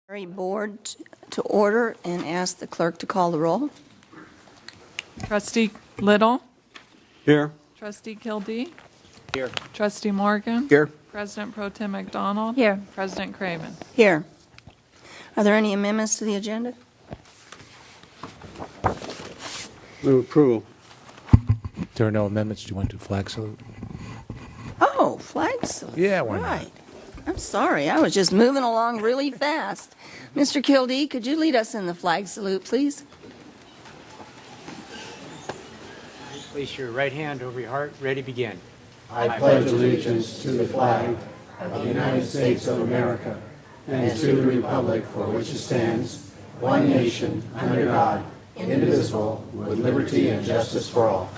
Board to order and ask the clerk to call the roll. Trustee Little. Here. Trustee Kildee. Here. Trustee Morgan. Here. President Pro Tem McDonald. Here. President Craven. Here. Are there any amendments to the agenda? Move approval. There are no amendments. Do you want to do flag salute? Oh, flag salute. Yeah, why not? Right. I'm sorry. I was just moving along really fast. Mr. Kildee, could you lead us in the flag salute, please? Place your right hand over your heart. Ready, begin. I pledge allegiance to the flag of the United States of America and to the republic for which it stands, one nation, under God, indivisible, with liberty and justice for all.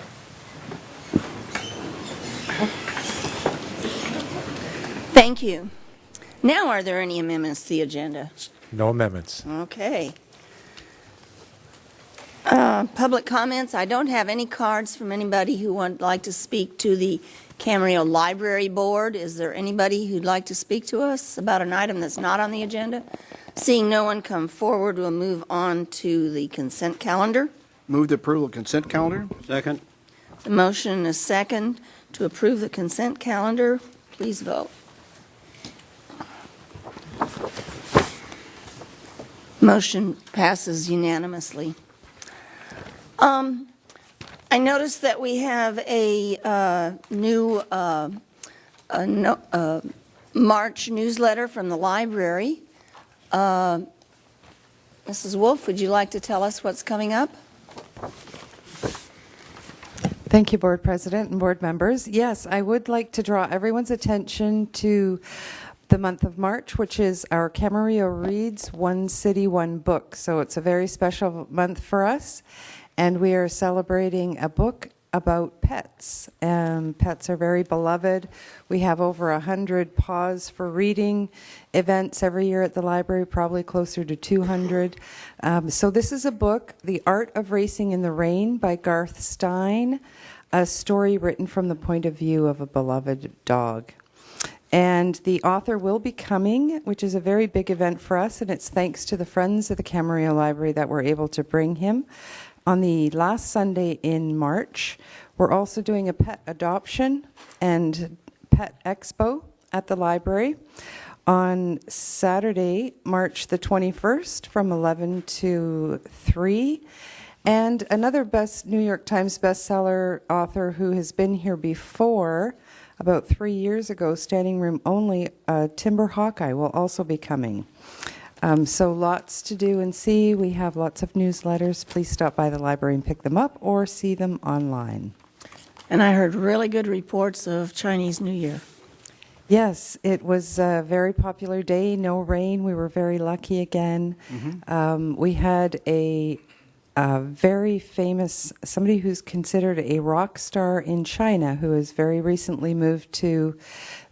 Thank you. Now, are there any amendments to the agenda? No amendments. Okay. Public comments. I don't have any cards from anybody who would like to speak to the Camarillo Library Board. Is there anybody who'd like to speak to us about an item that's not on the agenda? Seeing no one come forward, we'll move on to the consent calendar. Move the approval of consent calendar. Second. The motion and a second to approve the consent calendar. Please vote. Motion passes unanimously. I noticed that we have a new March newsletter from the library. Mrs. Wolf, would you like to tell us what's coming up? Thank you, Board President and Board members. Yes, I would like to draw everyone's attention to the month of March, which is our Camarillo Reads One City, One Book. So it's a very special month for us, and we are celebrating a book about pets. Pets are very beloved. We have over 100 Pause for Reading events every year at the library, probably closer to 200. So this is a book, The Art of Racing in the Rain by Garth Stein, a story written from the point of view of a beloved dog. And the author will be coming, which is a very big event for us, and it's thanks to the Friends of the Camarillo Library that we're able to bring him on the last Sunday in March. We're also doing a pet adoption and pet expo at the library on Saturday, March the 21st from 11 to 3. And another New York Times bestseller author who has been here before, about 3 years ago, standing room only, Timber Hawkeye will also be coming. So lots to do and see. We have lots of newsletters. Please stop by the library and pick them up or see them online. And I heard really good reports of Chinese New Year. Yes, it was a very popular day. No rain. We were very lucky again. Mm-hmm. We had a very famous, somebody who's considered a rock star in China, who has very recently moved to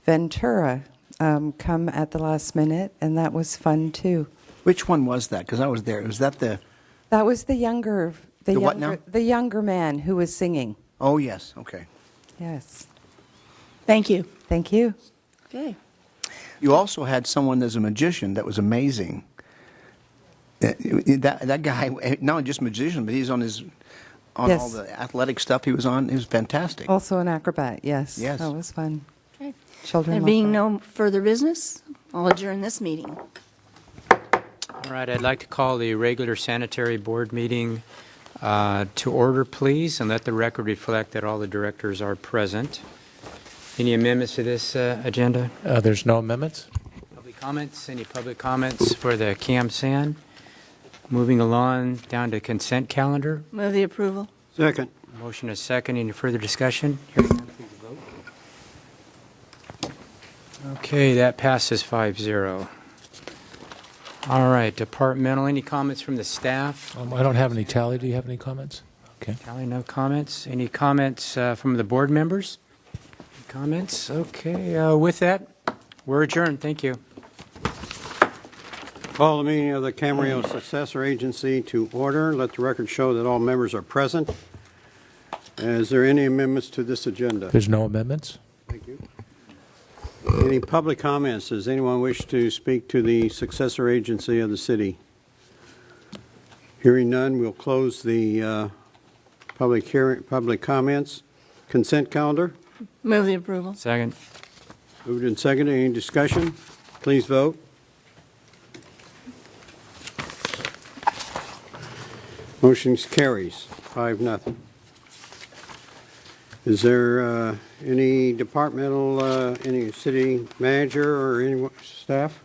Ventura, come at the last minute, and that was fun too. Which one was that? Because I was there. Was that the... That was the younger man who was singing. Oh, yes. Okay. Yes. Thank you. Thank you. Okay. You also had someone as a magician that was amazing. That guy, not just magician, but he's on Yes. all the athletic stuff he was on. It was fantastic. Also an acrobat, yes. Yes. That was fun. Okay. Children There love being that. no further business, I'll adjourn this meeting. All right, I'd like to call the regular sanitary board meeting to order, please, and let the record reflect that all the directors are present. Any amendments to this agenda? There's no amendments. Public comments? Any public comments for the CAM-SAN? Moving along down to consent calendar. Move the approval. Second. Motion is second. Any further discussion? Hearing none, please vote. Okay, that passes 5-0. All right, departmental. Any comments from the staff? I don't have any tally. Do you have any comments? Okay. Tally, no comments. Any comments from the board members? Any comments? Okay, with that, we're adjourned. Thank you. Call the meeting of the Camarillo Successor Agency to order. Let the record show that all members are present. Is there any amendments to this agenda? There's no amendments. Thank you. Any public comments? Does anyone wish to speak to the successor agency of the city? Hearing none, we'll close the public comments. Consent calendar. Move the approval. Second. Moved and seconded. Any discussion? Please vote. Motion carries 5-0. Is there any departmental, any city manager or any staff?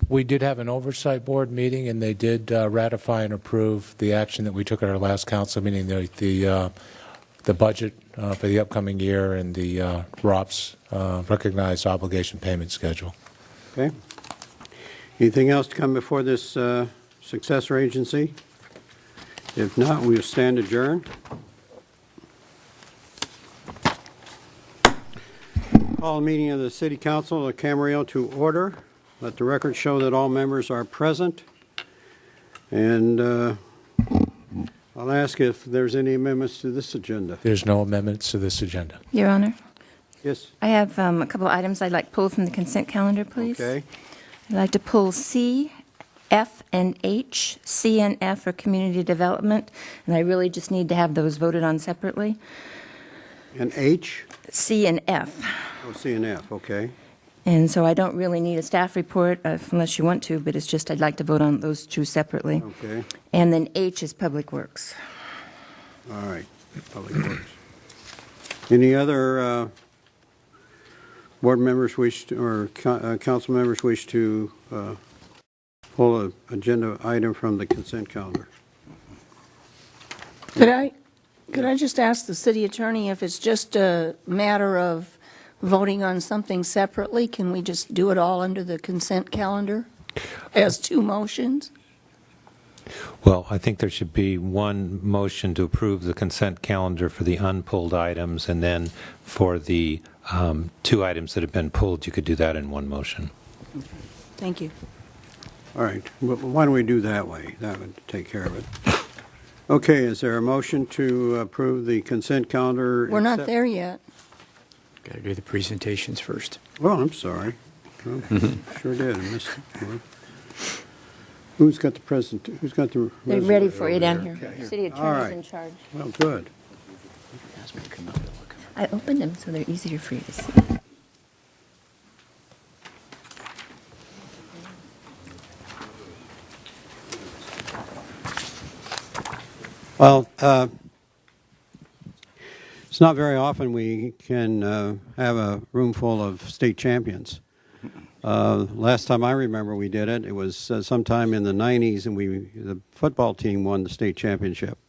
We did have an oversight board meeting, and they did ratify and approve the action that we took at our last council meeting, the budget for the upcoming year and the ROPS, recognized obligation payment schedule. Okay. Anything else to come before this successor agency? If not, we'll stand adjourned. Call the meeting of the City Council of Camarillo to order. Let the record show that all members are present. And I'll ask if there's any amendments to this agenda. There's no amendments to this agenda. Your Honor, Yes? I have a couple of items I'd like to pull from the consent calendar, please. Okay. I'd like to pull C, F, and H. C and F are community development, and I really just need to have those voted on separately. And H? C and F. Oh, C and F, okay. And so I don't really need a staff report unless you want to, but it's just I'd like to vote on those two separately. Okay. And then H is Public Works. All right. Public Works. Any other board members wish to, or council members wish to pull an agenda item from the consent calendar? Could I just ask the city attorney if it's just a matter of voting on something separately, can we just do it all under the consent calendar as two motions? Well, I think there should be one motion to approve the consent calendar for the unpulled items, and then for the two items that have been pulled, you could do that in one motion. Thank you. All right. Well, why don't we do that way? That would take care of it. Okay. Is there a motion to approve the consent calendar? We're not there yet. Got to do the presentations first. Oh, I'm sorry. Oh, sure did. I missed it. Who's got the present? Who's got the? They're ready for you down here. Okay. City All attorney's right. in charge. Well, good. I opened them so they're easier for you to see. Well, it's not very often we can have a room full of state champions. Last time I remember we did it, it was sometime in the 90s, and the football team won the state championship.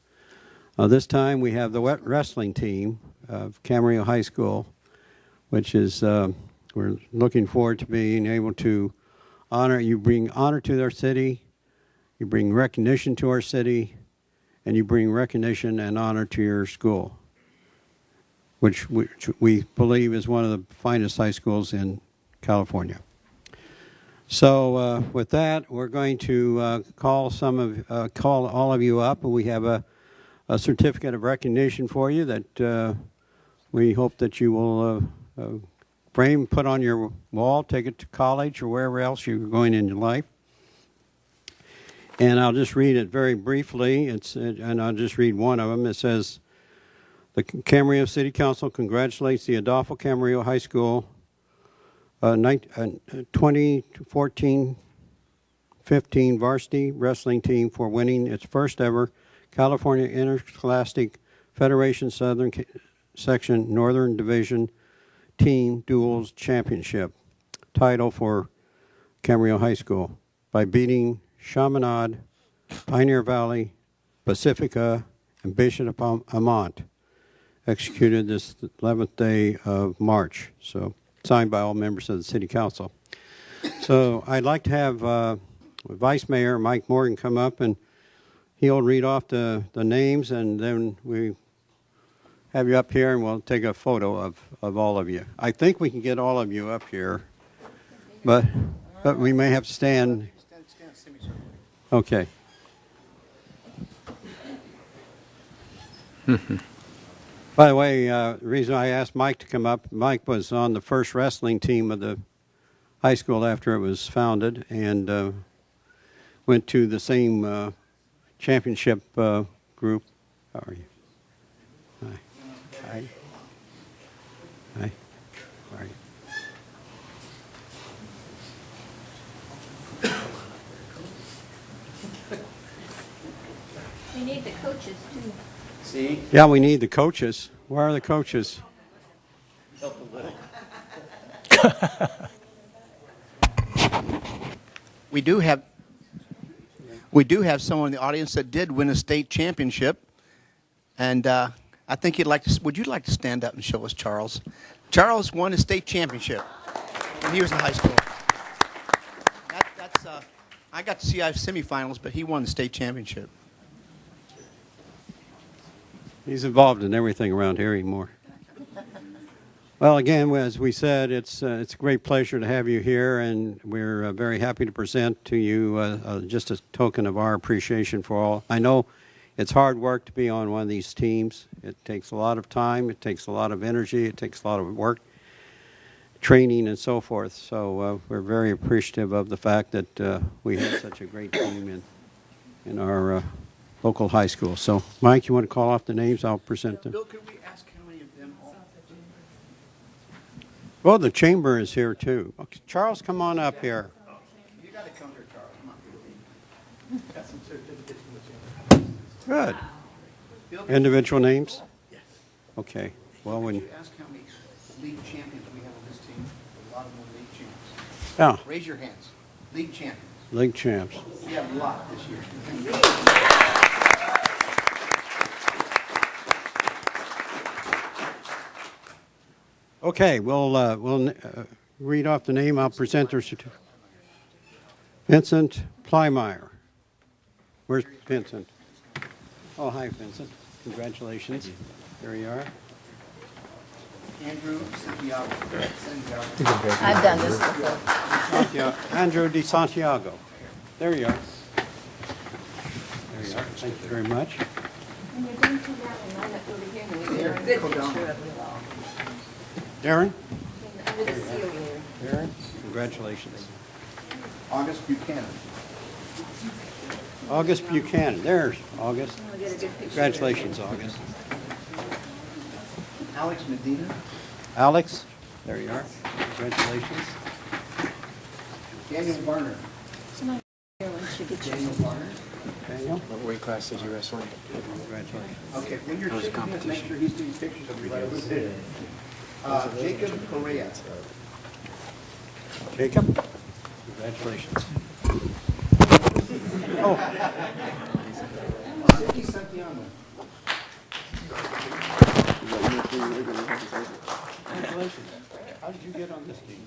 This time we have the wrestling team of Camarillo High School, which is, we're looking forward to being able to bring honor to our city, you bring recognition to our city, and you bring recognition and honor to your school, which we believe is one of the finest high schools in California. So with that, we're going to call all of you up, and we have a certificate of recognition for you that we hope that you will frame, put on your wall, take it to college or wherever else you're going in your life. And I'll just read it very briefly, and I'll just read one of them. It says, the Camarillo City Council congratulates the Adolfo Camarillo High School 2014-15 varsity wrestling team for winning its first ever California Interscholastic Federation Southern Section Northern Division Team Duels Championship title for Camarillo High School by beating Chaminade, Pioneer Valley, Pacifica, and Bishop Amont, executed this 11th day of March. So signed by all members of the City Council. So I'd like to have Vice Mayor Mike Morgan come up, and he'll read off the names, and then we have you up here, and we'll take a photo of all of you. I think we can get all of you up here, but we may have to stand. Okay. By the way, the reason I asked Mike to come up, Mike was on the first wrestling team of the high school after it was founded, and went to the same championship group. How are you? Hi. Hi. Hi. How are you? We need the coaches, too. See? Yeah, we need the coaches. Where are the coaches? We do have someone in the audience that did win a state championship, and I think you'd like to. Would you like to stand up and show us Charles? Charles won a state championship when he was in high school. I got to see our semifinals, but he won the state championship. He's involved in everything around here anymore. Well, again, as we said, it's a great pleasure to have you here, and we're very happy to present to you just a token of our appreciation for all. I know it's hard work to be on one of these teams. It takes a lot of time, it takes a lot of energy, it takes a lot of work, training, and so forth. So we're very appreciative of the fact that we have such a great team in our local high school. So, Mike, you want to call off the names? I'll present them. Bill, could we ask how many of them all? Well, the chamber is here, too. Okay, Charles, come on up here. You got to come here, Charles. Come on. Got some certificates from the chamber. Good. Individual names? Yes. Okay. Well, when Could you ask how many league champions we have on this team? A lot of them are league champions. yeah, Raise your hands. League champions. league champs. We have a lot this year. Okay, we'll read off the name. I'll present their certificate. Vincent Plymeyer. Where's Vincent? Oh, hi, Vincent. Congratulations. There you are. Andrew Santiago. I've done this before. Santiago. Andrew de Santiago. There you are. There you are. Thank you very much. When you're done, come down and line up over here, and we can get a good picture of you all. Darren? Under the seal here. Darren? Congratulations. August Buchanan. August Buchanan. There's August. We'll get a good picture of you. Congratulations, August. Alex Medina. Alex? There you are. Congratulations. Daniel Varner. Here, once you get your- Daniel Varner. Daniel? What weight class did you wrestle in? Congratulations. Okay, when you're was a shaking hands, make competition. sure he's taking pictures of you right over there. Jacob Correa. Jacob? Congratulations. Oh, Vicky Santiago. congratulations. How did you get on this team?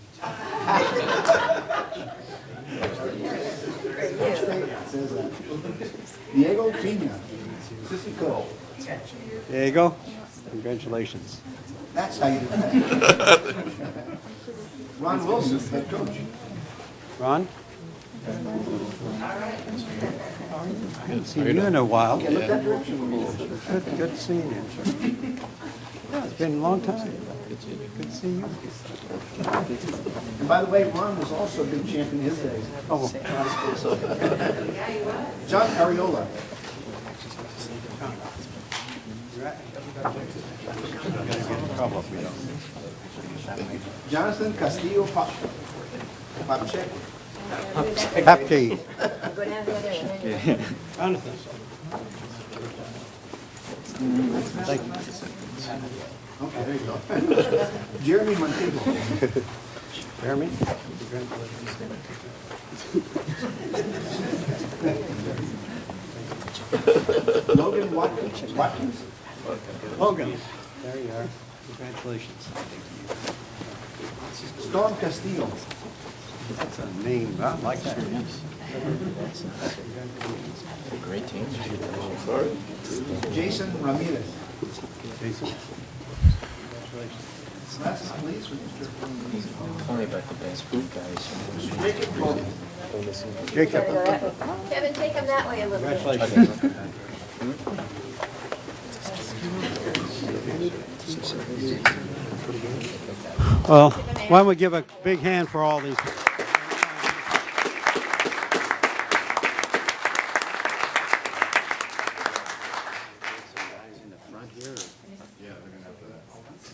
Diego Pina. Sisico. There you go. Congratulations. That's how you do that. Ron Wilson, head coach. Ron? I haven't seen you in a while. Okay, look that direction. Good seeing you. Yeah, it's been a long time. Good to see you. And by the way, Ron was also a big champion in his days. Oh, John Ariola. trouble if we don't. Jonathan Castillo Pacheco. Happy. Go down there and then you- Jonathan. Thank you. Okay, there you go. Jeremy Montego. Jeremy? Logan Watkins. Logan. There you are. Congratulations. Storm Castillo. That's a name. I like that. Great team. Jason Ramirez. Jason? Glasses, please, with Mr. Only about the best boot guys. Jacob Cole. Jacob. Kevin, take him that way a little bit. Congratulations. Well, why don't we give a big hand for all these?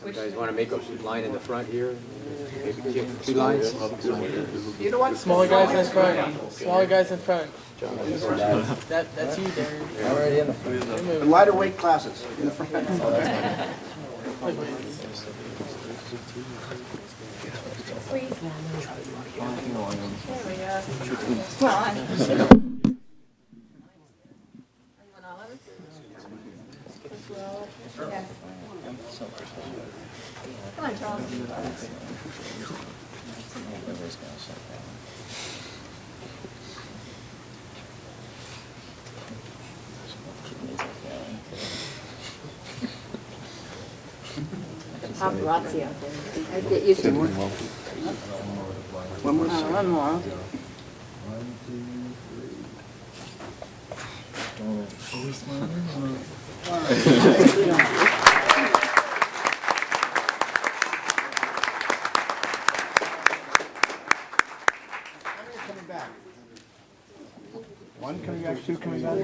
You guys want to make a line in the front here? Maybe two lines? You know what? Smaller guys in front. Smaller guys in front. That's you, Darren. Already in the front. Lighter weight classes in the front. Come on, Charles. Paparazzi out there. I get used to it. One more. One more. One coming back, two coming back,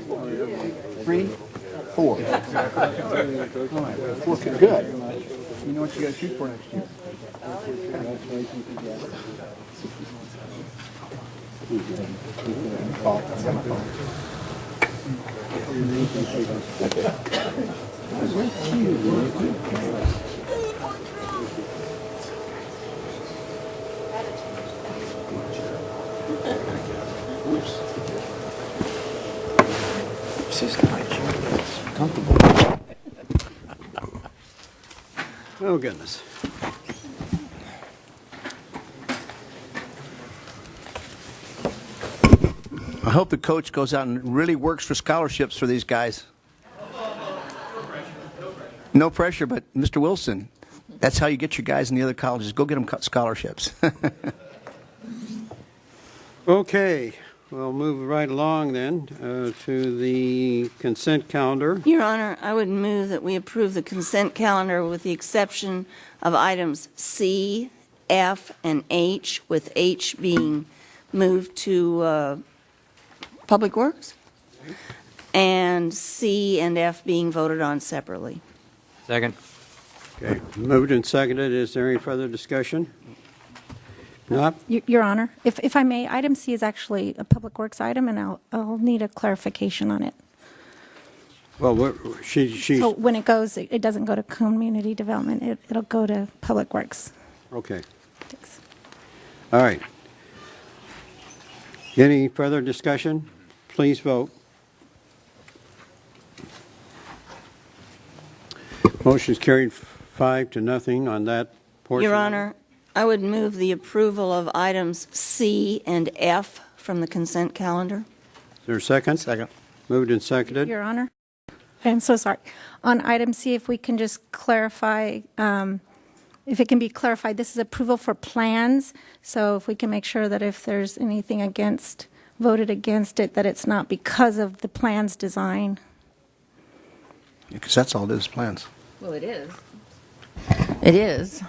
3, 4. All right, 4 good. You know what you got to shoot for next year. Oh, goodness. I hope the coach goes out and really works for scholarships for these guys. No pressure, but Mr. Wilson, that's how you get your guys in the other colleges. Go get them scholarships. Okay, we'll move right along then to the consent calendar. Your Honor, I would move that we approve the consent calendar with the exception of items C, F, and H, with H being moved to Public Works, and C and F being voted on separately. Second. Okay, moved and seconded. Is there any further discussion? Not? Your Honor, if I may, item C is actually a Public Works item, and I'll need a clarification on it. Well, she's... So when it goes, it doesn't go to Community Development, it'll go to Public Works. Okay. Thanks. All right. Any further discussion? Please vote. Motion's carried 5-0 on that portion. Your Honor, I would move the approval of items C and F from the consent calendar. Is there a second? Second. Moved and seconded. Your Honor, I'm so sorry. On item C, if we can just clarify, if it can be clarified, this is approval for plans. So if we can make sure that if there's anything voted against it, that it's not because of the plan's design. Because that's all it is, plans. Well, it is. It is.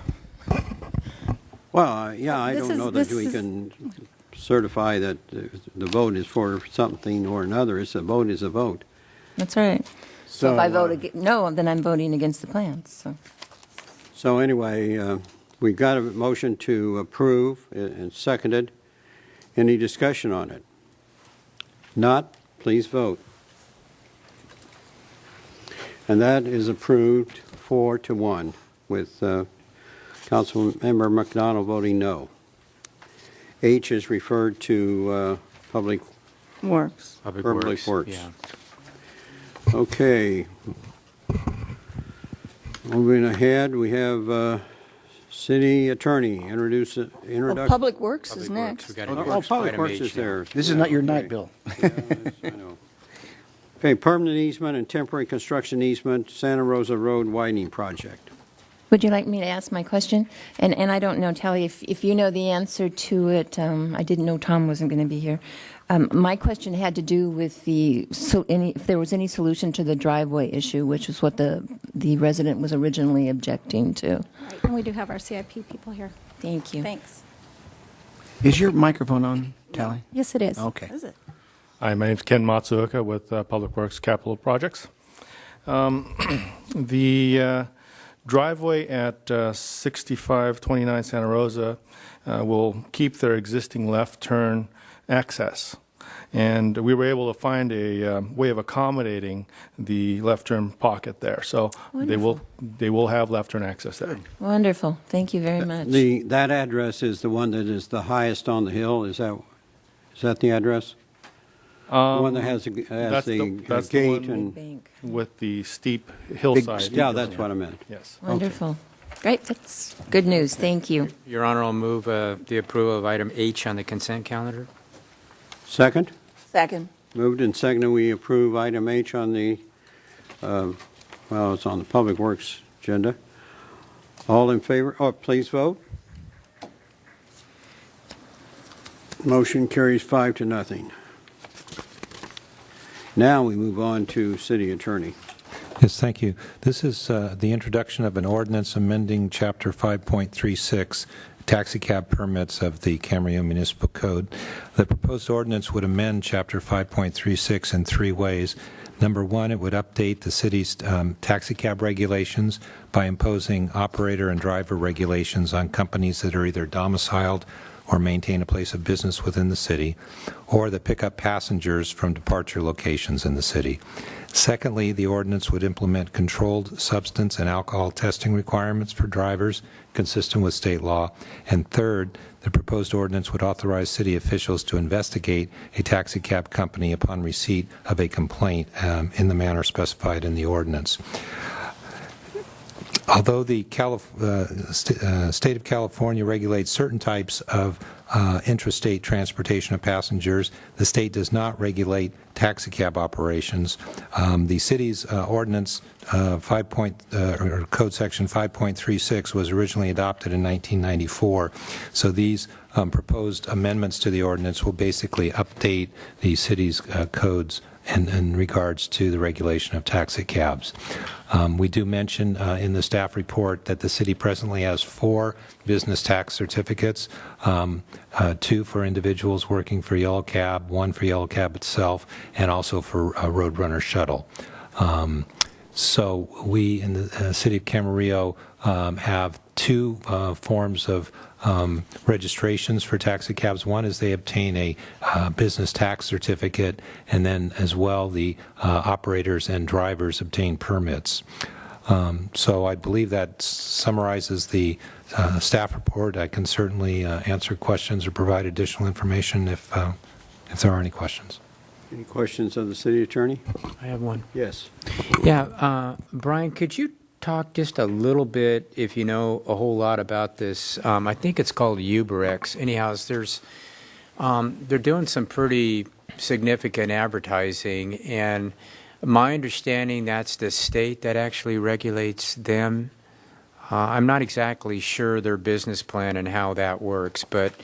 Well, yeah, I don't know that this we is- can certify that the vote is for something or another. It's a vote is a vote. That's right. So if I vote uh, no, then I'm voting against the plans. So anyway, we got a motion to approve and seconded. Any discussion on it? Not, please vote. And that is approved 4-1 with Councilmember McDonald voting no. H is referred to Public Works. Public Works. Yeah. Okay. Moving ahead, we have City Attorney introduction. Public Works is Public Works, we next. got Oh, Public item Works H is now. there. This is not your night, Bill. Yes, I know. Okay, permanent easement and temporary construction easement, Santa Rosa Road widening project. Would you like me to ask my question? And I don't know, Tally, if you know the answer to it, I didn't know Tom wasn't going to be here. My question had to do with if there was any solution to the driveway issue, which is what the resident was originally objecting to. Right, and we do have our CIP people here. Thank you. Thanks. Is your microphone on, Tally? Yes, it is. Okay. Is it? Hi, my name is Ken Matsuoka with Public Works Capital Projects. The driveway at 6529 Santa Rosa will keep their existing left turn access. And we were able to find a way of accommodating the left turn pocket there. So they will have left turn access there. Wonderful. Thank you very much. That address is the one that is the highest on the hill. Is that the address? The one that has that's the the gate one and Bank. with the steep hillside. yeah, that's what I meant. Yes. Wonderful. Great. That's good news. Thank you. Your Honor, I'll move the approval of item H on the consent calendar. Second? Second. Moved and seconded, we approve item H on the, it's on the Public Works agenda. All in favor? Oh, please vote. Motion carries 5-0. Now we move on to City Attorney. Yes, thank you. This is the introduction of an ordinance amending Chapter 5.36, taxicab permits of the Camarillo Municipal Code. The proposed ordinance would amend Chapter 5.36 in three ways. Number one, it would update the city's taxicab regulations by imposing operator and driver regulations on companies that are either domiciled or maintain a place of business within the city, or that pick up passengers from departure locations in the city. Secondly, the ordinance would implement controlled substance and alcohol testing requirements for drivers consistent with state law. And third, the proposed ordinance would authorize city officials to investigate a taxicab company upon receipt of a complaint in the manner specified in the ordinance. Although the state of California regulates certain types of intrastate transportation of passengers, the state does not regulate taxicab operations. The city's ordinance, or Code Section 5.36, was originally adopted in 1994. So these proposed amendments to the ordinance will basically update the city's codes in regards to the regulation of taxicabs. We do mention in the staff report that the city presently has 4 business tax certificates, 2 for individuals working for Yellow Cab, 1 for Yellow Cab itself, and also for Roadrunner Shuttle. So we in the city of Camarillo have 2 forms of registrations for taxicabs. One is they obtain a business tax certificate, and then as well the operators and drivers obtain permits. So I believe that summarizes the staff report. I can certainly answer questions or provide additional information if there are any questions. Any questions of the city attorney? I have one. Yes. Yeah, Brian, could you talk just a little bit, if you know a whole lot about this? I think it's called Uberex. Anyhow, they're doing some pretty significant advertising, and my understanding that's the state that actually regulates them. I'm not exactly sure their business plan and how that works, but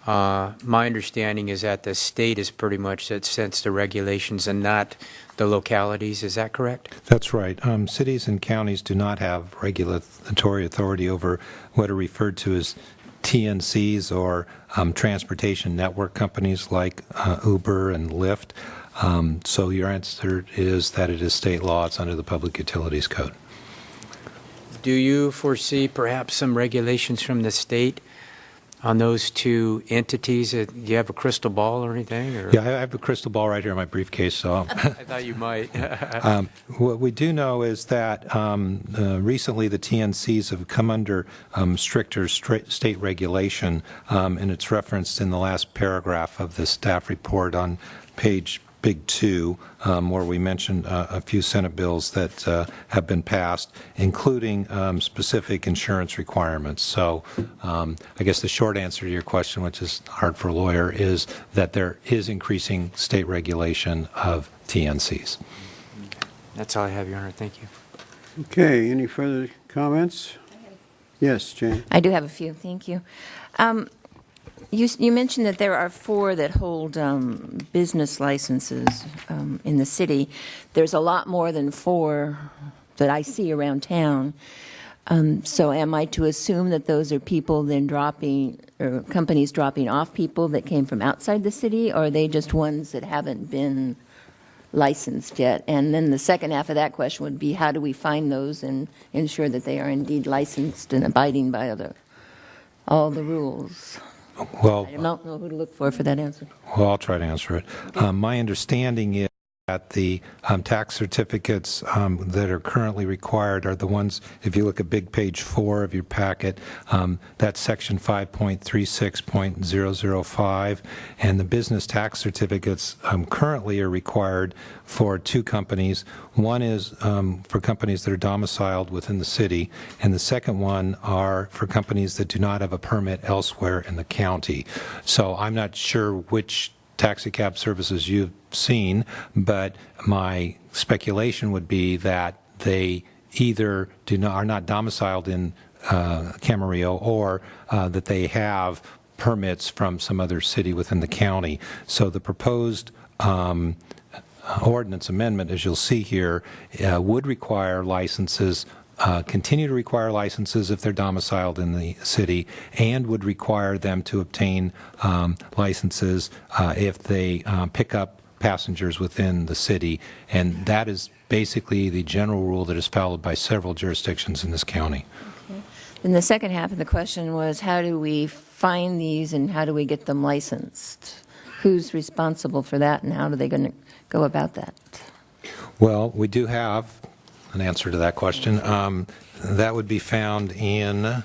my understanding is that the state is pretty much that sets the regulations and not the localities. Is that correct? That's right. Cities and counties do not have regulatory authority over what are referred to as TNCs, or transportation network companies like Uber and Lyft. So your answer is that it is state law. It's under the Public Utilities Code. Do you foresee perhaps some regulations from the state on those 2 entities? Do you have a crystal ball or anything? Or? Yeah, I have a crystal ball right here in my briefcase. So I thought you might. what we do know is that recently the TNCs have come under stricter state regulation, and it's referenced in the last paragraph of the staff report on page Big 2, where we mentioned a few Senate bills that have been passed, including specific insurance requirements. So I guess the short answer to your question, which is hard for a lawyer, is that there is increasing state regulation of TNCs. That's all I have, Your Honor. Thank you. Okay, any further comments? Yes, Jane. I do have a few. Thank you. You mentioned that there are 4 that hold business licenses in the city. There's a lot more than 4 that I see around town. So am I to assume that those are people then dropping, or companies dropping off people that came from outside the city, or are they just ones that haven't been licensed yet? And then the second half of that question would be, how do we find those and ensure that they are indeed licensed and abiding by all the rules? Well, I don't know who to look for that answer. Well, I'll try to answer it. My understanding is that the tax certificates that are currently required are the ones, if you look at big page 4 of your packet, that's section 5.36.005, and the business tax certificates currently are required for 2 companies. One is for companies that are domiciled within the city, and the second one are for companies that do not have a permit elsewhere in the county. So I'm not sure which taxi cab services you've seen, but my speculation would be that they either are not domiciled in Camarillo, or that they have permits from some other city within the county. So the proposed ordinance amendment, as you'll see here, would require licenses, continue to require licenses if they're domiciled in the city, and would require them to obtain licenses if they pick up passengers within the city. And that is basically the general rule that is followed by several jurisdictions in this county. Okay. And the second half of the question was, how do we find these and how do we get them licensed? Who's responsible for that, and how are they going to go about that? Well, we do have an answer to that question. That would be found in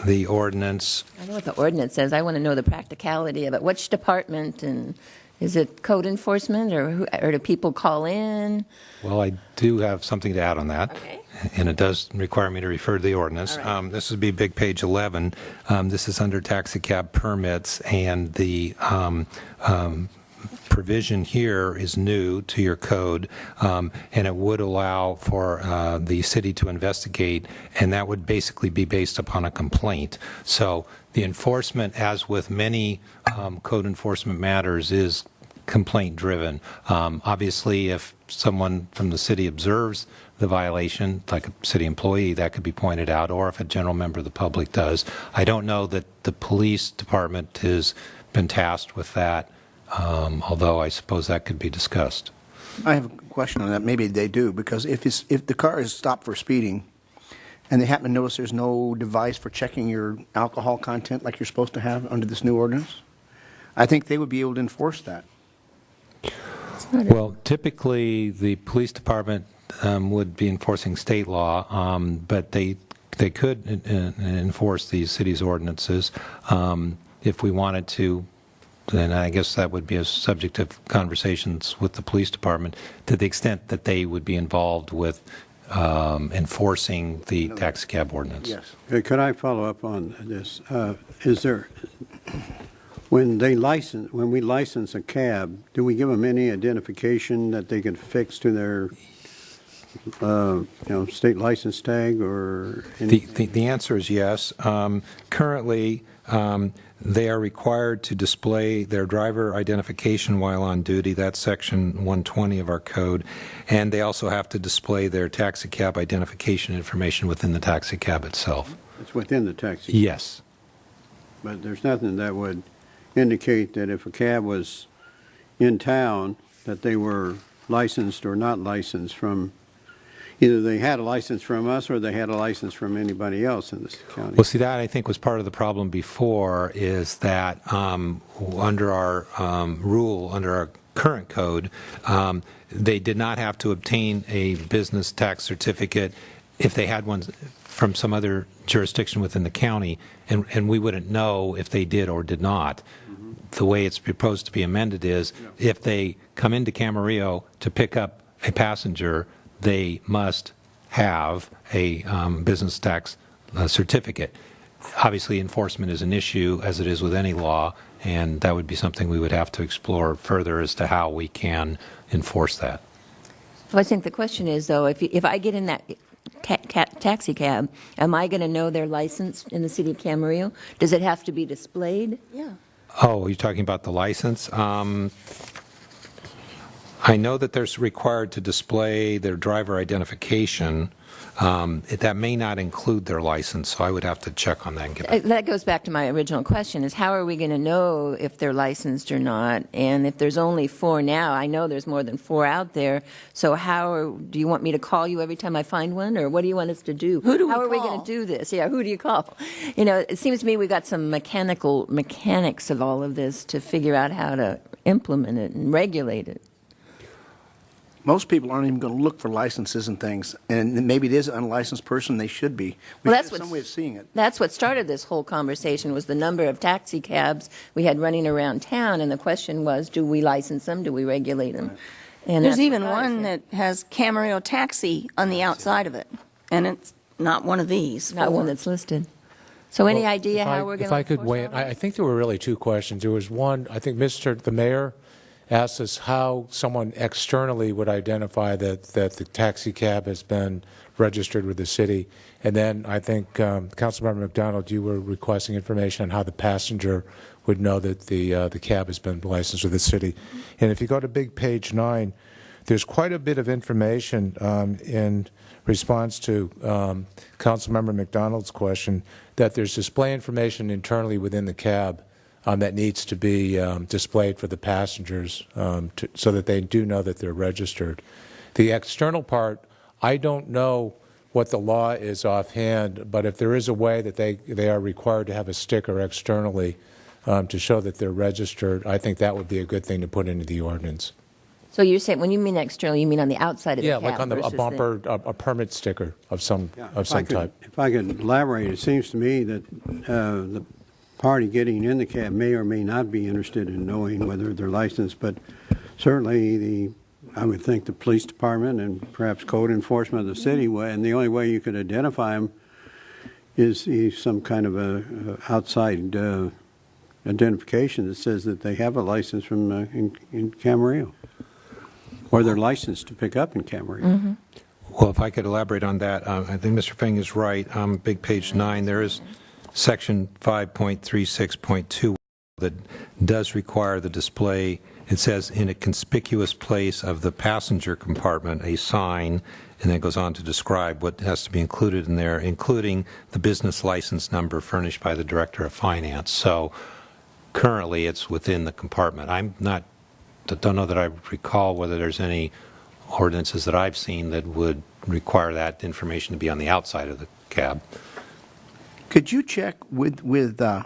the ordinance. I know what the ordinance says. I want to know the practicality of it. Which department, and is it code enforcement, or do people call in? Well, I do have something to add on that. Okay. And it does require me to refer to the ordinance. All right. This would be big page 11. This is under taxi cab permits, and the provision here is new to your code, and it would allow for the city to investigate, and that would basically be based upon a complaint. So the enforcement, as with many code enforcement matters, is complaint driven. Obviously, if someone from the city observes the violation, like a city employee, that could be pointed out, or if a general member of the public does. I don't know that the police department has been tasked with that, although I suppose that could be discussed. I have a question on that. Maybe they do, because if the car is stopped for speeding and they happen to notice there's no device for checking your alcohol content like you're supposed to have under this new ordinance, I think they would be able to enforce that. Well, typically the police department would be enforcing state law, but they could enforce these city's ordinances if we wanted to. Then I guess that would be a subject of conversations with the police department, to the extent that they would be involved with enforcing the taxi cab ordinance. Yes. Could I follow up on this? Is there, when we license a cab, do we give them any identification that they can fix to their state license tag or anything? The answer is yes. Currently, they are required to display their driver identification while on duty. That's section 120 of our code. And they also have to display their taxi cab identification information within the taxi cab itself. It's within the taxi cab? Yes. But there's nothing that would indicate that if a cab was in town, that they were licensed or not licensed from, either they had a license from us or they had a license from anybody else in this county. Well, see, that I think was part of the problem before, is that under our rule, under our current code, they did not have to obtain a business tax certificate if they had one from some other jurisdiction within the county, and we wouldn't know if they did or did not. Mm-hmm. The way it's proposed to be amended is, if they come into Camarillo to pick up a passenger, they must have a business tax certificate. Obviously, enforcement is an issue, as it is with any law, and that would be something we would have to explore further as to how we can enforce that. So I think the question is, though, if I get in that taxi cab, am I going to know their license in the city of Camarillo? Does it have to be displayed? Yeah. Oh, you're talking about the license? I know that they're required to display their driver identification. That may not include their license, so I would have to check on that and get back. That goes back to my original question, is how are we going to know if they're licensed or not? And if there's only 4 now, I know there's more than 4 out there, so do you want me to call you every time I find one, or what do you want us to do? Who do we How are we call? going to do this? Yeah, who do you call? You know, it seems to me we got some mechanics of all of this to figure out how to implement it and regulate it. Most people aren't even going to look for licenses and things, and maybe it is an unlicensed person, they should be. Well, There's some way of seeing it. That's what started this whole conversation, was the number of taxi cabs we had running around town, and the question was, do we license them, do we regulate them? And There's that's even what I one said. that has Camarillo Taxi on the outside of it, and it's not one of these. Not one 4. that's listed. So any Well, idea if how we're going If to I could weigh in, I think there were really 2 questions. There was one, I think the mayor asked us how someone externally would identify that the taxi cab has been registered with the city. And then I think, Councilmember McDonald, you were requesting information on how the passenger would know that the cab has been licensed with the city. And if you go to big page 9, there's quite a bit of information in response to Councilmember McDonald's question, that there's display information internally within the cab that needs to be displayed for the passengers so that they do know that they're registered. The external part, I don't know what the law is offhand, but if there is a way that they are required to have a sticker externally to show that they're registered, I think that would be a good thing to put into the ordinance. So you're saying, when you mean external, you mean on the outside of the Yeah, cab? like on a versus bumper, a permit sticker of some type. If I could elaborate, it seems to me that the party getting in the cab may or may not be interested in knowing whether they're licensed, but certainly I would think the police department and perhaps code enforcement of the city, and the only way you could identify them is some kind of a outside identification that says that they have a license from in Camarillo, or they're licensed to pick up in Camarillo. Mm-hmm. Well, if I could elaborate on that, I think Mr. Feng is right. Big page 9, there is Section 5.36.2 that does require the display. It says, in a conspicuous place of the passenger compartment, a sign, and then it goes on to describe what has to be included in there, including the business license number furnished by the Director of Finance. So currently, it's within the compartment. Don't know that I recall whether there's any ordinances that I've seen that would require that information to be on the outside of the cab. Could you check with the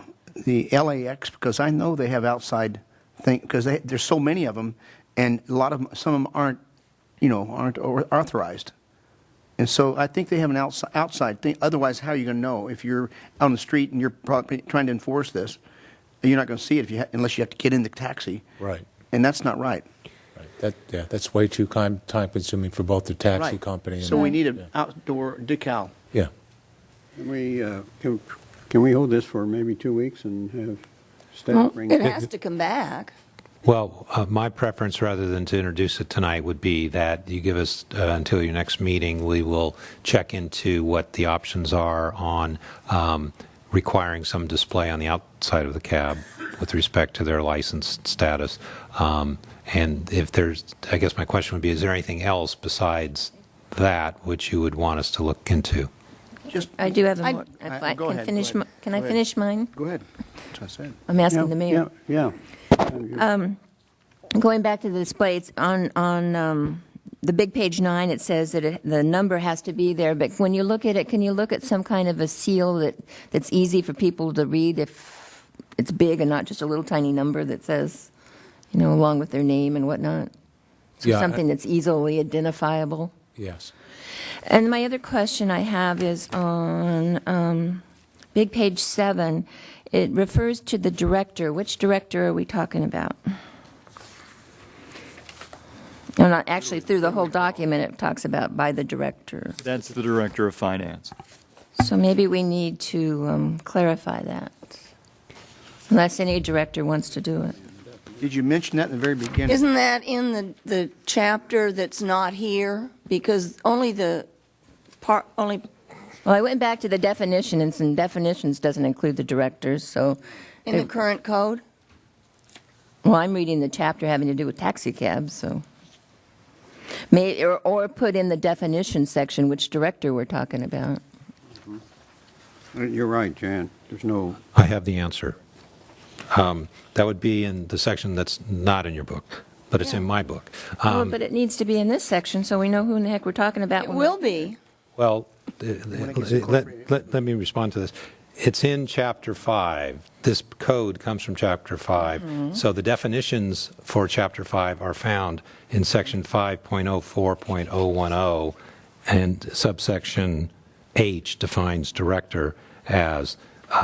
LAX, because I know they have outside thing, because there's so many of them, and a lot of them, some of them aren't authorized, and so I think they have an outside thing. Otherwise, how are you going to know if you're on the street and you're probably trying to enforce this? You're not going to see it unless you have to get in the taxi, Right. and that's not right. Right. That's way too time-consuming for both the taxi Right. company and... So we need an outdoor decal. Yeah. Can we hold this for maybe 2 weeks and have staff Well, bring it has to come back. Well, my preference, rather than to introduce it tonight, would be that you give us until your next meeting. We will check into what the options are on requiring some display on the outside of the cab with respect to their license status. And if there's, I guess my question would be, is there anything else besides that which you would want us to look into? I do have a more. If I Go can ahead, finish, go ahead. can I Go ahead. finish mine? Go ahead. That's what I said. I'm asking the mayor. Yeah. Going back to the display, it's on the big page 9. It says that the number has to be there, but when you look at it, can you look at some kind of a seal that's easy for people to read if it's big and not just a little tiny number that says, along with their name and whatnot? So Yeah, something that's easily identifiable. Yes. And my other question I have is on big page 7. It refers to the director. Which director are we talking about? No, not actually through the whole document. It talks about by the director. That's the Director of Finance. So maybe we need to clarify that, unless any director wants to do it. Did you mention that in the very beginning? Isn't that in the chapter that's not here? Because only the only, Well, I went back to the definitions, and definitions doesn't include the directors, so, in the current code? well, I'm reading the chapter having to do with taxi cabs, so. Or put in the definition section which director we're talking about. You're right, Jan. There's no, I have the answer. That would be in the section that's not in your book, but it's in my book. But it needs to be in this section, so we know who in the heck we're talking about. It will be. Well, let me respond to this. It's in Chapter 5. This code comes from Chapter 5. So the definitions for Chapter 5 are found in Section 5.04.010, and subsection H defines director as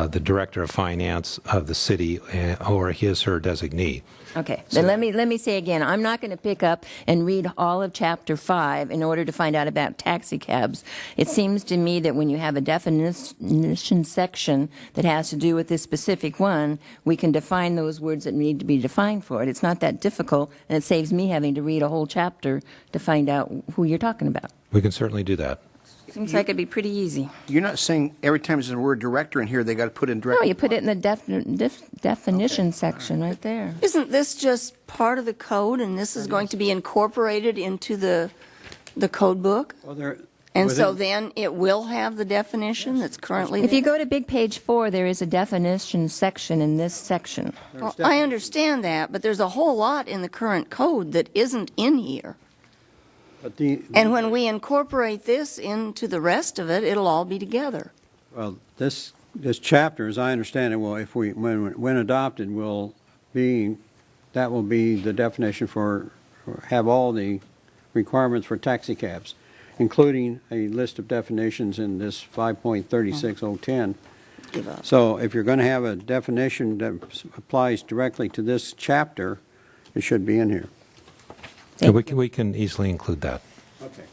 the director of finance of the city or his/her designee. Okay, then let me say again, I'm not going to pick up and read all of Chapter 5 in order to find out about taxi cabs. It seems to me that when you have a definition section that has to do with this specific one, we can define those words that need to be defined for it. It's not that difficult, and it saves me having to read a whole chapter to find out who you're talking about. We can certainly do that. Seems like it'd be pretty easy. You're not saying every time there's a word director in here, they got to put in director? No, you put it in the definition section right there. Isn't this just part of the code, and this is going to be incorporated into the code book? well, And so then it will have the definition that's currently there? If you go to big page 4, there is a definition section in this section. Well, I understand that, but there's a whole lot in the current code that isn't in here. but And when we incorporate this into the rest of it, it'll all be together. well, this chapter, as I understand it, will, if when adopted, will be the definition for have all the requirements for taxi cabs, including a list of definitions in this 5.36010. Give up. So if you're going to have a definition that applies directly to this chapter, it should be in here. Yeah, we can easily include that. Okay.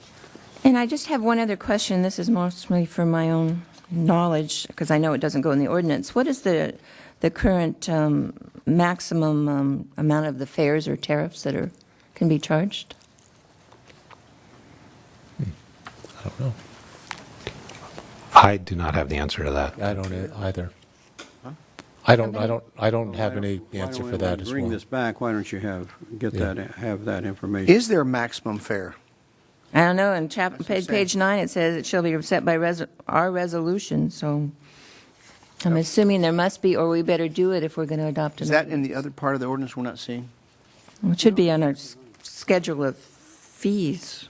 And I just have one other question. This is mostly for my own knowledge, because I know it doesn't go in the ordinance. What is the current maximum amount of the fares or tariffs that can be charged? I don't know. I do not have the answer to that. I don't either. I don't have any answer for that as well. Bring this back. Why don't you have that information? Is there a maximum fare? I don't know. In page 9, it says it shall be set by our resolution. So I'm assuming there must be, or we better do it if we're going to adopt it. Is that in the other part of the ordinance we're not seeing? It should be on our schedule of fees.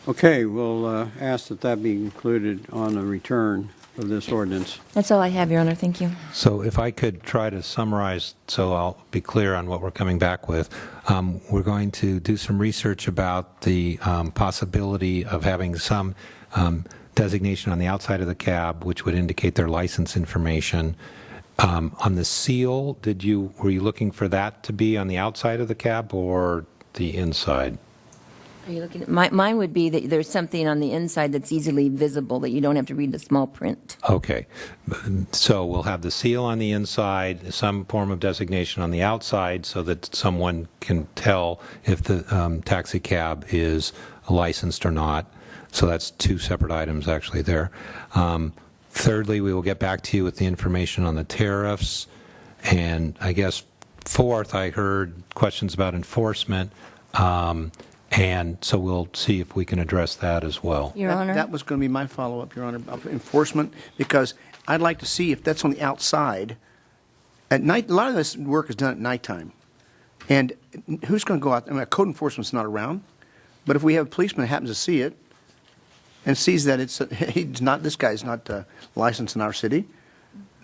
Okay, we'll ask that be included on the return of this ordinance. That's all I have, Your Honor. Thank you. So if I could try to summarize, so I'll be clear on what we're coming back with. We're going to do some research about the possibility of having some designation on the outside of the cab, which would indicate their license information. On the seal, were you looking for that to be on the outside of the cab or the inside? Are you looking at mine would be that there's something on the inside that's easily visible that you don't have to read the small print. Okay. So we'll have the seal on the inside, some form of designation on the outside so that someone can tell if the taxi cab is licensed or not. So that's two separate items actually there. Thirdly, we will get back to you with the information on the tariffs. And I guess fourth, I heard questions about enforcement. And so we'll see if we can address that as well. Your Honor. That was going to be my follow-up, Your Honor, of enforcement, because I'd like to see if that's on the outside. At night, a lot of this work is done at nighttime. And who's going to go out? I mean, code enforcement's not around. But if we have a policeman that happens to see it and sees that this guy's not licensed in our city,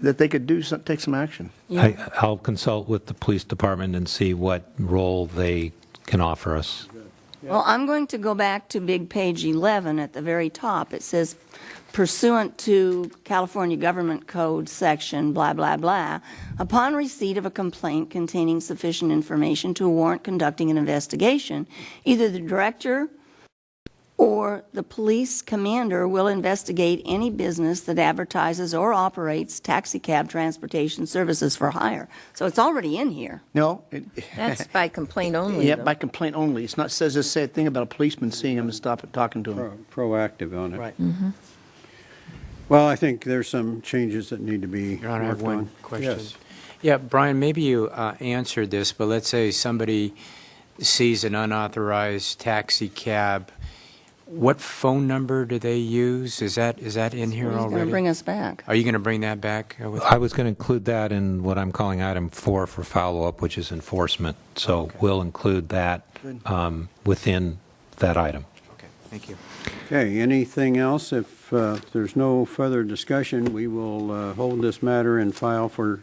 that they could take some action. Yeah. I'll consult with the police department and see what role they can offer us. Well, I'm going to go back to big page 11 at the very top. It says, pursuant to California Government Code section, blah, blah, blah, upon receipt of a complaint containing sufficient information to warrant conducting an investigation, either the director or the police commander will investigate any business that advertises or operates taxicab transportation services for hire. So it's already in here. No. That's by complaint only, Yeah, though. by complaint only. It's not, says this thing about a policeman seeing him and talking to him. Proactive on it. Right. Well, I think there's some changes that need to be Your Honor, I have worked on. one question. Yes. Yeah, Brian, maybe you answered this, but let's say somebody sees an unauthorized taxi cab. What phone number do they use? Is that in here He's already? going to bring us back. Are you going to bring that back? I was going to include that in what I'm calling item 4 for follow-up, which is enforcement. So we'll include that within that item. Okay, thank you. Okay, anything else? If there's no further discussion, we will hold this matter in file for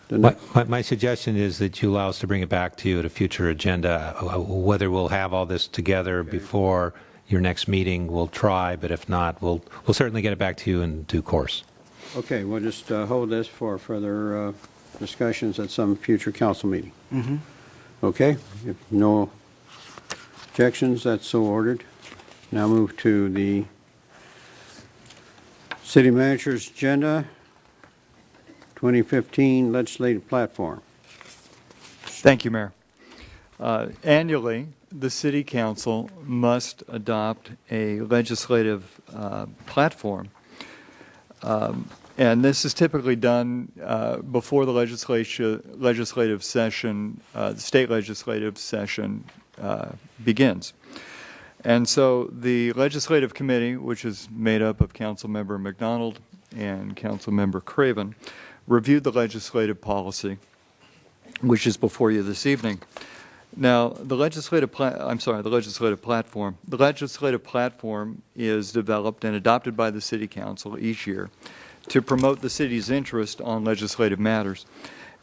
the next. My suggestion is that you allow us to bring it back to you at a future agenda. Whether we'll have all this together before your next meeting, we'll try, but if not, we'll certainly get it back to you in due course. Okay, we'll just hold this for further discussions at some future council meeting. Okay, if no objections, that's so ordered. Now move to the city manager's agenda, 2015 legislative platform. Thank you, Mayor. Annually, the City Council must adopt a legislative platform. And this is typically done before the legislative session, the state legislative session begins. And so the legislative committee, which is made up of Councilmember McDonald and Councilmember Craven, reviewed the legislative policy, which is before you this evening. Now, the legislative platform. The legislative platform is developed and adopted by the City Council each year to promote the city's interest on legislative matters.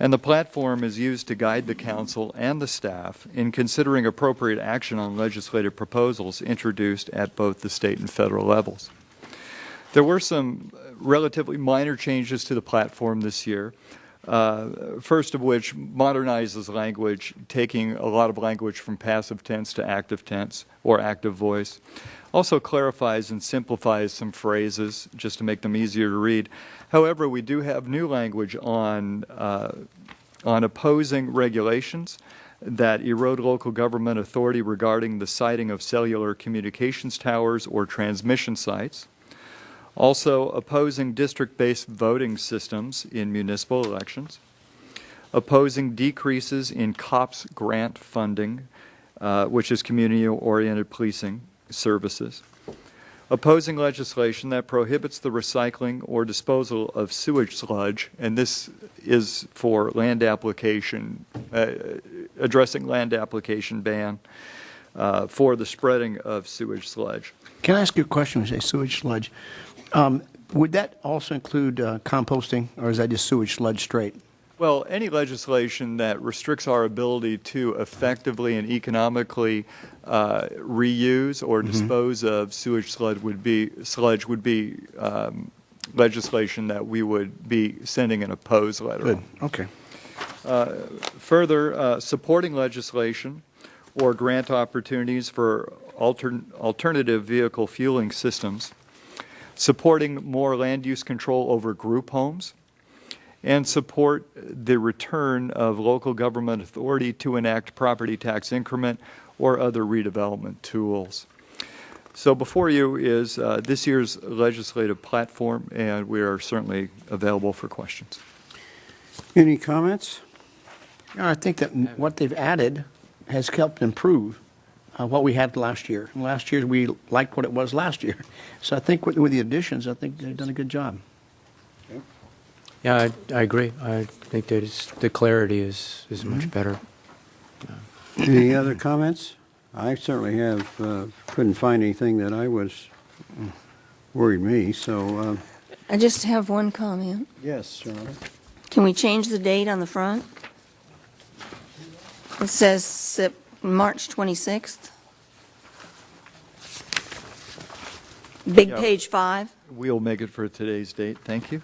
And the platform is used to guide the council and the staff in considering appropriate action on legislative proposals introduced at both the state and federal levels. There were some relatively minor changes to the platform this year. First of which modernizes language, taking a lot of language from passive tense to active tense or active voice. Also clarifies and simplifies some phrases just to make them easier to read. However, we do have new language on opposing regulations that erode local government authority regarding the siting of cellular communications towers or transmission sites. Also, opposing district-based voting systems in municipal elections. Opposing decreases in COPS grant funding, which is community-oriented policing services. Opposing legislation that prohibits the recycling or disposal of sewage sludge, and this is for land application, addressing land application ban for the spreading of sewage sludge. Can I ask you a question when you say sewage sludge? Would that also include composting, or is that just sewage sludge straight? Well, any legislation that restricts our ability to effectively and economically reuse or dispose of sewage sludge would be legislation that we would be sending an opposed letter Good. on. Okay. Further, supporting legislation or grant opportunities for alternative vehicle fueling systems, supporting more land use control over group homes, and support the return of local government authority to enact property tax increment or other redevelopment tools. So before you is this year's legislative platform, and we are certainly available for questions. Any comments? Yeah, I think that what they've added has helped improve what we had last year. And last year, we liked what it was last year. So I think with the additions, I think they've done a good job. Yeah, I agree. I think that the clarity is much better. Any other comments? I certainly have, couldn't find anything that I was worried me, so. I just have one comment. Yes, Charlotte. Can we change the date on the front? It says March 26th. Big Yeah. page 5. We'll make it for today's date. Thank you.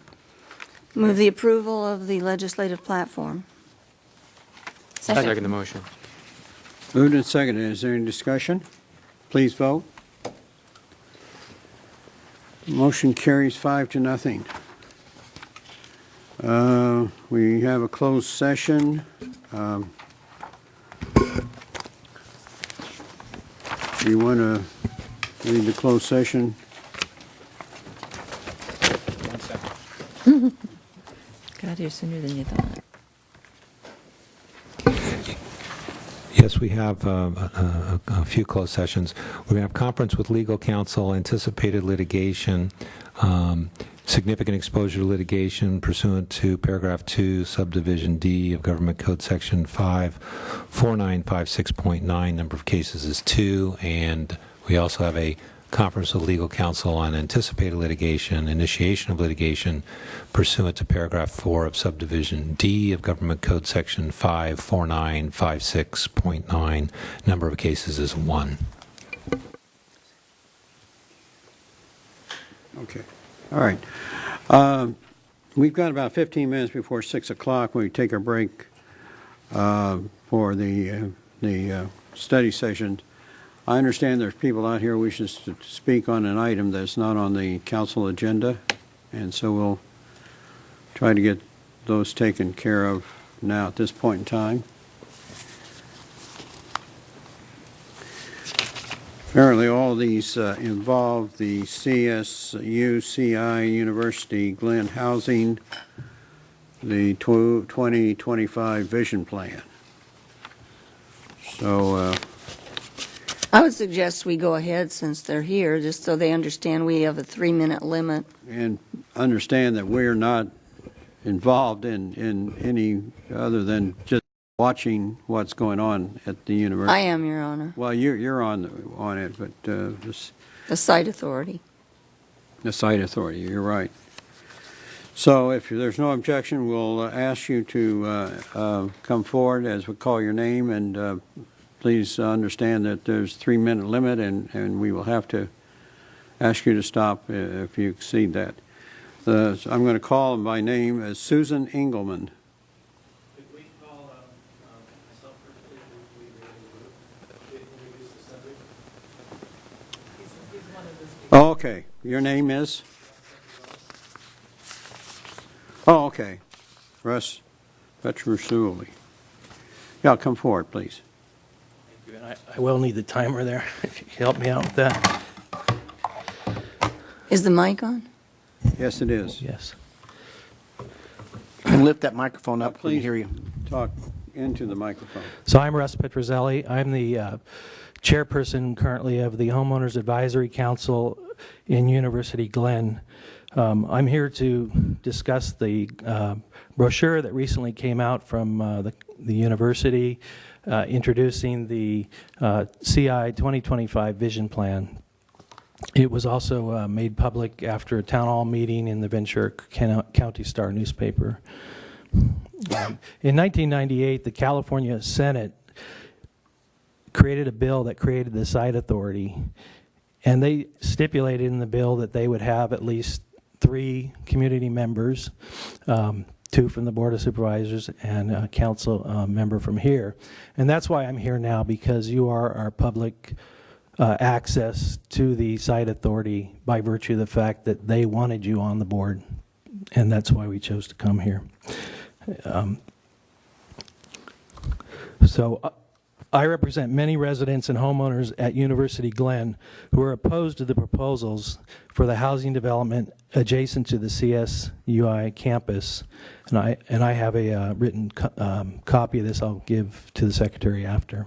Move the approval of the legislative platform. Second the motion. Moved and seconded. Is there any discussion? Please vote. Motion carries 5-0. We have a closed session. Do you want to read the closed session? Got here sooner than you thought. Yes, we have a few closed sessions. We have conference with legal counsel, anticipated litigation, significant exposure to litigation pursuant to paragraph 2, subdivision D of Government Code Section 54956.9. Number of cases is 2, and we also have a conference with legal counsel on anticipated litigation, initiation of litigation pursuant to paragraph 4 of subdivision D of Government Code Section 54956.9. Number of cases is 1. Okay. All right. We've got about 15 minutes before 6 o'clock when we take our break for the study session. I understand there's people out here wishing to speak on an item that's not on the council agenda, and so we'll try to get those taken care of now at this point in time. Apparently all these involve the CSU-CI University Glen Housing, the 2025 Vision Plan. So I would suggest we go ahead since they're here, just so they understand we have a 3-minute limit. and understand that we're not involved in any other than just watching what's going on at the university. I am, Your Honor. Well, you're on it, but The site authority. the site authority, you're right. So if there's no objection, we'll ask you to come forward as we call your name, and please understand that there's a 3-minute limit, and we will have to ask you to stop if you exceed that. So I'm going to call him by name as Susan Engelman. Could we call myself first, please? We introduce the subject. He's one of the speakers. Oh, okay. Your name is? Oh, okay. Russ Petrusuli. Yeah, come forward, please. Thank you. And I will need the timer there, if you could help me out with that. Is the mic on? Yes, it is. Yes. And lift that microphone up, we can Please hear you. talk into the microphone. So I'm Russ Petruzzelli. I'm the chairperson currently of the Homeowners Advisory Council in University Glen. I'm here to discuss the brochure that recently came out from the university introducing the CI 2025 Vision Plan. It was also made public after a town hall meeting in the Ventura County Star newspaper. In 1998, the California Senate created a bill that created the site authority, and they stipulated in the bill that they would have at least 3 community members, 2 from the Board of Supervisors and a council member from here. And that's why I'm here now, because you are our public access to the site authority by virtue of the fact that they wanted you on the board, and that's why we chose to come here. I represent many residents and homeowners at University Glen who are opposed to the proposals for the housing development adjacent to the CSUI campus, and I have a written copy of this I'll give to the secretary after.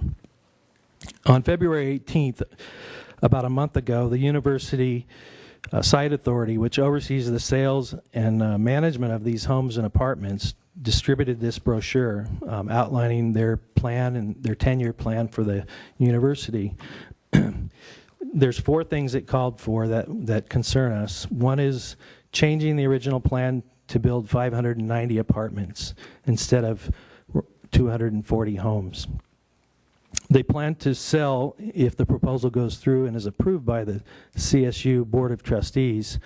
On February 18th, about a month ago, the University Site Authority, which oversees the sales and management of these homes and apartments, distributed this brochure outlining their plan and their 10-year plan for the university. There's 4 things it called for that concern us. One is changing the original plan to build 590 apartments instead of 240 homes. They plan to sell, if the proposal goes through and is approved by the CSU Board of Trustees,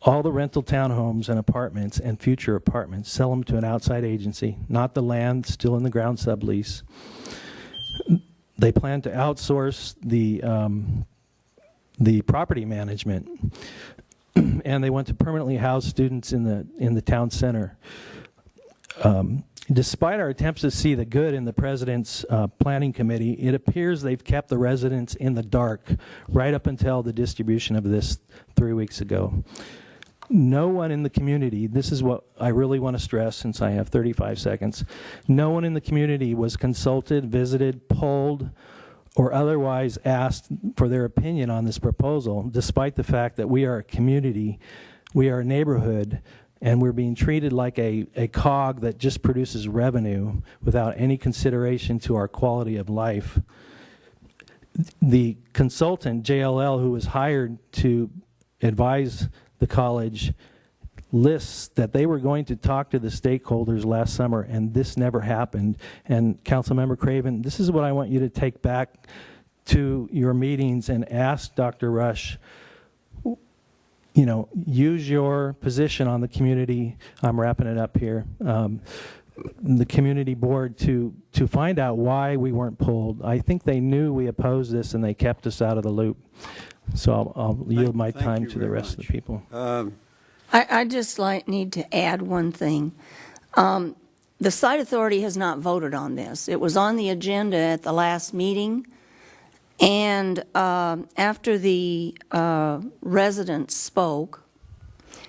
all the rental townhomes and apartments and future apartments, sell them to an outside agency, not the land still in the ground sublease. They plan to outsource the property management. and they want to permanently house students in the town center. Despite our attempts to see the good in the president's planning committee, it appears they've kept the residents in the dark right up until the distribution of this 3 weeks ago. No one in the community, this is what I really want to stress since I have 35 seconds, no one in the community was consulted, visited, polled, or otherwise asked for their opinion on this proposal, despite the fact that we are a community, we are a neighborhood, and we're being treated like a cog that just produces revenue without any consideration to our quality of life. The consultant, JLL, who was hired to advise the college, lists that they were going to talk to the stakeholders last summer, and this never happened. And Councilmember Craven, this is what I want you to take back to your meetings and ask Dr. Rush, you know, use your position on the community, I'm wrapping it up here, the community board to find out why we weren't pulled. I think they knew we opposed this and they kept us out of the loop. So I'll yield my time to the rest of the people. I just need to add one thing. The site authority has not voted on this. It was on the agenda at the last meeting, and after the residents spoke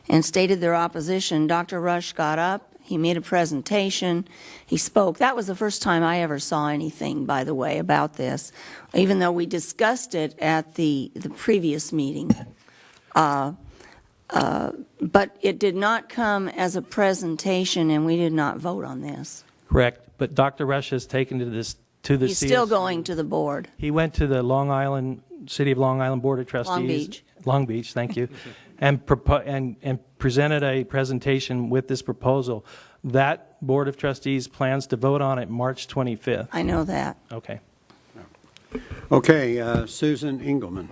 and stated their opposition, Dr. Rush got up, he made a presentation, he spoke. That was the first time I ever saw anything, by the way, about this, even though we discussed it at the previous meeting. But it did not come as a presentation, and we did not vote on this. Correct, but Dr. Rush has taken to the He's still going to the board. He went to the City of Long Island Board of Trustees. Long Beach. Long Beach, thank you, and presented a presentation with this proposal. That Board of Trustees plans to vote on it March 25th. I know that. Okay. Okay, Susan Engelman.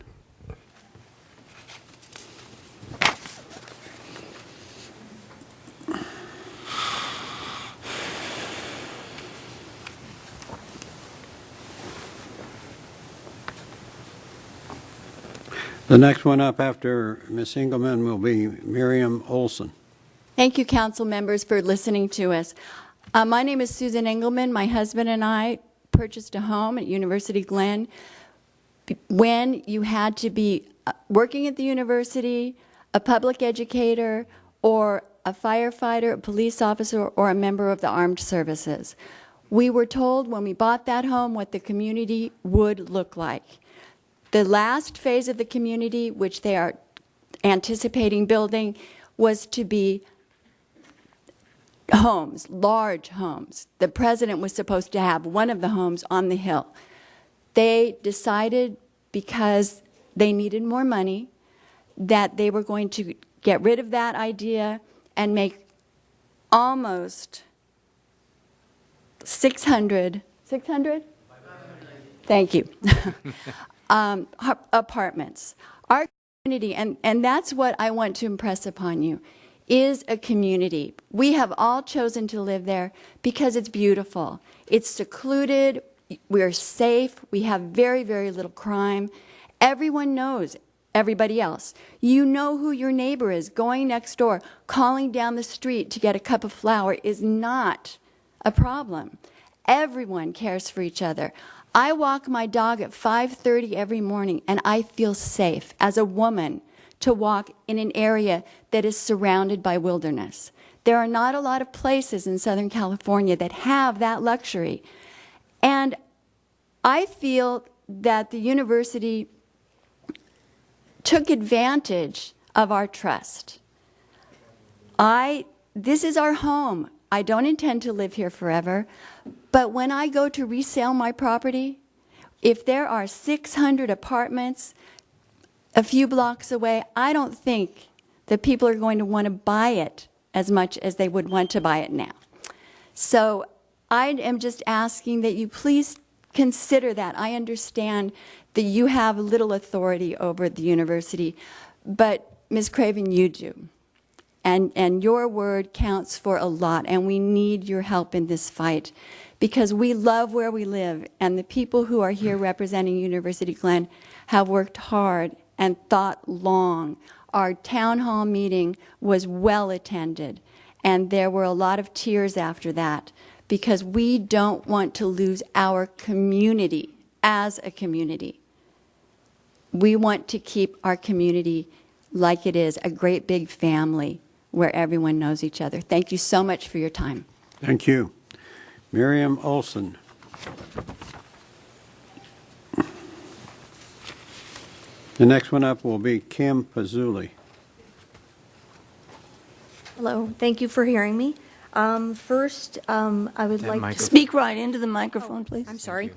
The next one up after Ms. Engelman will be Miriam Olson. Thank you, council members, for listening to us. My name is Susan Engelman. My husband and I purchased a home at University Glen when you had to be working at the university, a public educator, or a firefighter, a police officer, or a member of the armed services. We were told when we bought that home what the community would look like. The last phase of the community, which they are anticipating building, was to be homes, large homes. The president was supposed to have one of the homes on the hill. They decided, because they needed more money, that they were going to get rid of that idea and make almost 600? Thank you. Apartments. Our community, and that's what I want to impress upon you, is a community. We have all chosen to live there because it's beautiful. It's secluded, we're safe, we have very, very little crime. Everyone knows everybody else. You know who your neighbor is. Going next door, calling down the street to get a cup of flour is not a problem. Everyone cares for each other. I walk my dog at 5:30 every morning, and I feel safe as a woman to walk in an area that is surrounded by wilderness. There are not a lot of places in Southern California that have that luxury. And I feel that the university took advantage of our trust. This is our home. I don't intend to live here forever. But when I go to resell my property, if there are 600 apartments a few blocks away, I don't think that people are going to want to buy it as much as they would want to buy it now. So I am just asking that you please consider that. I understand that you have little authority over the university, but Ms. Craven, you do. And your word counts for a lot, and we need your help in this fight, because we love where we live, and the people who are here representing University Glen have worked hard and thought long. our town hall meeting was well attended, and there were a lot of tears after that, because we don't want to lose our community as a community. We want to keep our community like it is, a great big family where everyone knows each other. Thank you so much for your time. Thank you. Miriam Olson. The next one up will be Kim Pazzulli. Hello, thank you for hearing me. First, I would like to Speak right into the microphone, please. I'm sorry.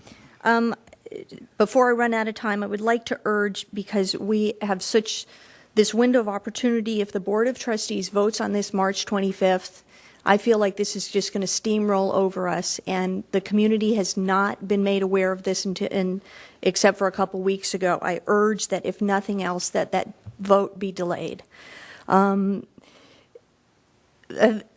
Before I run out of time, I would like to urge, because we have such this window of opportunity, if the Board of Trustees votes on this March 25th, I feel like this is just going to steamroll over us, and the community has not been made aware of this except for a couple weeks ago. I urge that, if nothing else, that vote be delayed. I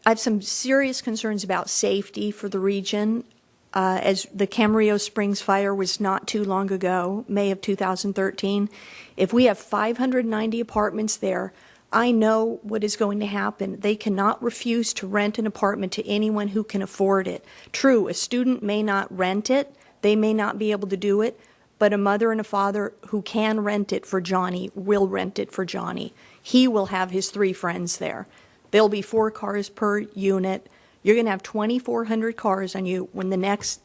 have some serious concerns about safety for the region. As the Camarillo Springs fire was not too long ago, May of 2013. If we have 590 apartments there, I know what is going to happen. They cannot refuse to rent an apartment to anyone who can afford it. True, a student may not rent it, they may not be able to do it, but a mother and a father who can rent it for Johnny will rent it for Johnny. He will have his 3 friends there. There'll be 4 cars per unit. You're going to have 2,400 cars on you when the next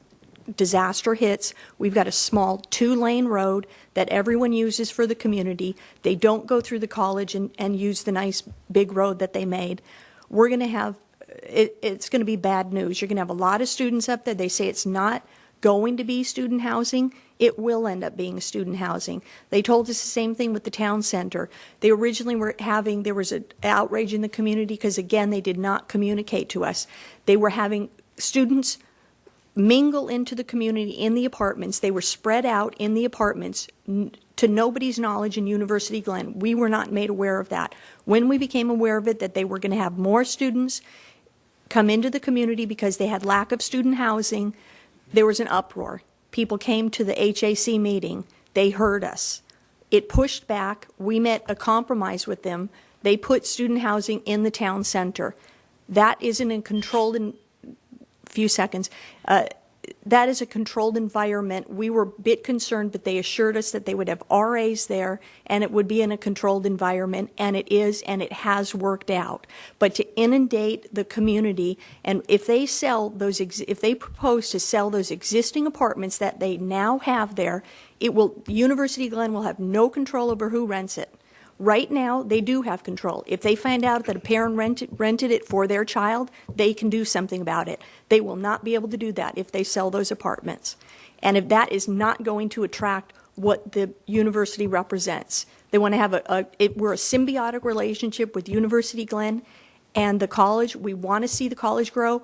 disaster hits. We've got a small 2-lane road that everyone uses for the community. They don't go through the college and use the nice big road that they made. We're going to have, it's going to be bad news. You're going to have a lot of students up there. They say it's not going to be student housing. It will end up being student housing. They told us the same thing with the town center. They originally were having, there was an outrage in the community because, again, they did not communicate to us. They were having students mingle into the community in the apartments. They were spread out in the apartments to nobody's knowledge in University Glen. We were not made aware of that. When we became aware of it, that they were going to have more students come into the community because they had lack of student housing, there was an uproar. People came to the HAC meeting. They heard us. It pushed back. We met a compromise with them. They put student housing in the town center. That isn't a controlled few seconds. That is a controlled environment. We were a bit concerned, but they assured us that they would have RAs there and it would be in a controlled environment, and it is, and it has worked out. But to inundate the community, and if they sell those, if they propose to sell those existing apartments that they now have there, it will, University Glen will have no control over who rents it. Right now, they do have control. If they find out that a parent rented it for their child, they can do something about it. They will not be able to do that if they sell those apartments. And if that is not going to attract what the university represents. They want to have we're a symbiotic relationship with University Glen and the college. We want to see the college grow.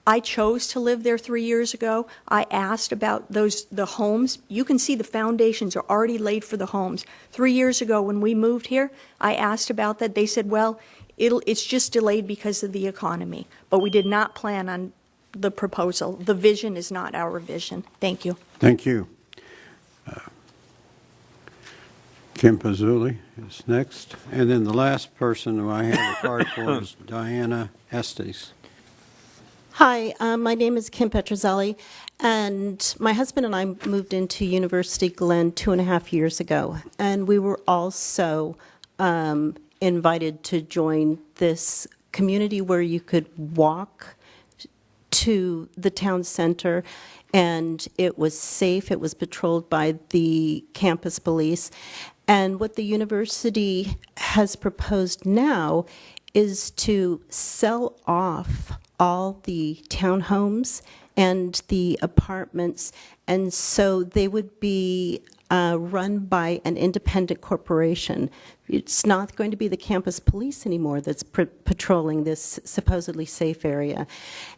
I chose to live there 3 years ago. I asked about the homes. You can see the foundations are already laid for the homes. 3 years ago when we moved here, I asked about that. They said, well, it's just delayed because of the economy. But we did not plan on the proposal. The vision is not our vision. Thank you. Thank you. Kim Pazzulli is next. And then the last person who I have a card for is Diana Estes. Hi, my name is Kim Petrozelli, and my husband and I moved into University Glen 2.5 years ago, and we were also invited to join this community where you could walk to the town center, and it was safe. It was patrolled by the campus police, and what the university has proposed now is to sell off all the townhomes and the apartments, and so they would be run by an independent corporation. It's not going to be the campus police anymore that's patrolling this supposedly safe area.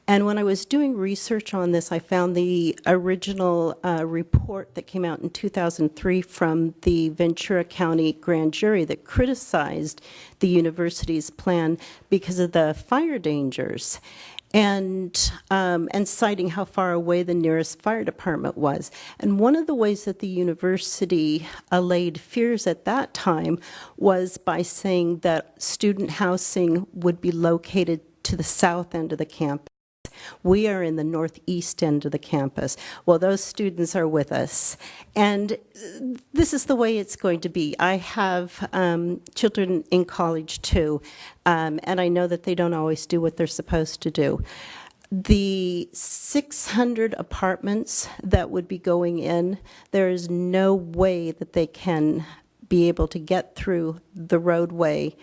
And when I was doing research on this, I found the original report that came out in 2003 from the Ventura County Grand Jury that criticized the university's plan because of the fire dangers. and citing how far away the nearest fire department was. And one of the ways that the university allayed fears at that time was by saying that student housing would be located to the south end of the campus. We are in the northeast end of the campus. Well, those students are with us. And this is the way it's going to be. I have children in college too, and I know that they don't always do what they're supposed to do. The 600 apartments that would be going in, there is no way that they can be able to get through the roadway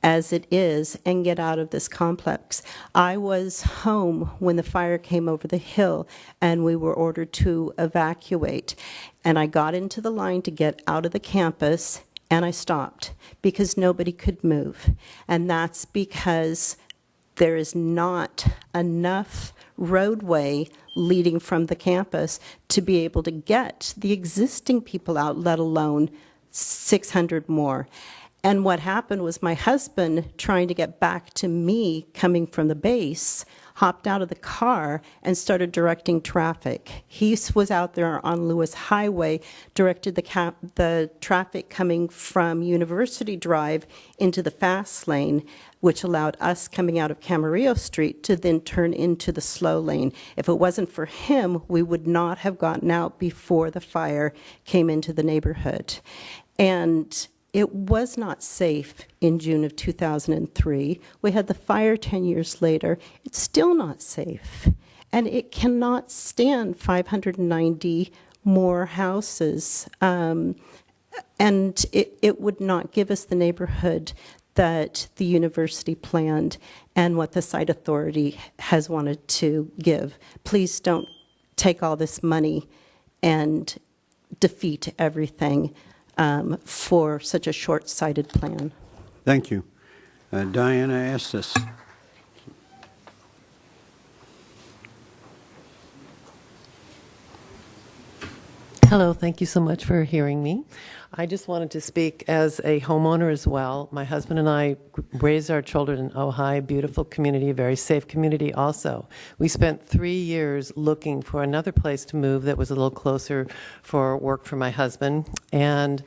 as it is and get out of this complex. I was home when the fire came over the hill and we were ordered to evacuate. And I got into the line to get out of the campus and I stopped because nobody could move. And that's because there is not enough roadway leading from the campus to be able to get the existing people out, let alone 600 more. And what happened was my husband, trying to get back to me coming from the base, hopped out of the car and started directing traffic. He was out there on Lewis Highway, directed the traffic coming from University Drive into the fast lane, which allowed us coming out of Camarillo Street to then turn into the slow lane. If it wasn't for him, we would not have gotten out before the fire came into the neighborhood. And it was not safe in June of 2003. We had the fire 10 years later. It's still not safe. And it cannot stand 590 more houses. And it would not give us the neighborhood that the university planned and what the site authority has wanted to give. Please don't take all this money and defeat everything for such a short-sighted plan. Thank you. Diana Estes. Hello, thank you so much for hearing me. I just wanted to speak as a homeowner as well. My husband and I raised our children in Ojai, beautiful community, a very safe community also. We spent 3 years looking for another place to move that was a little closer for work for my husband, and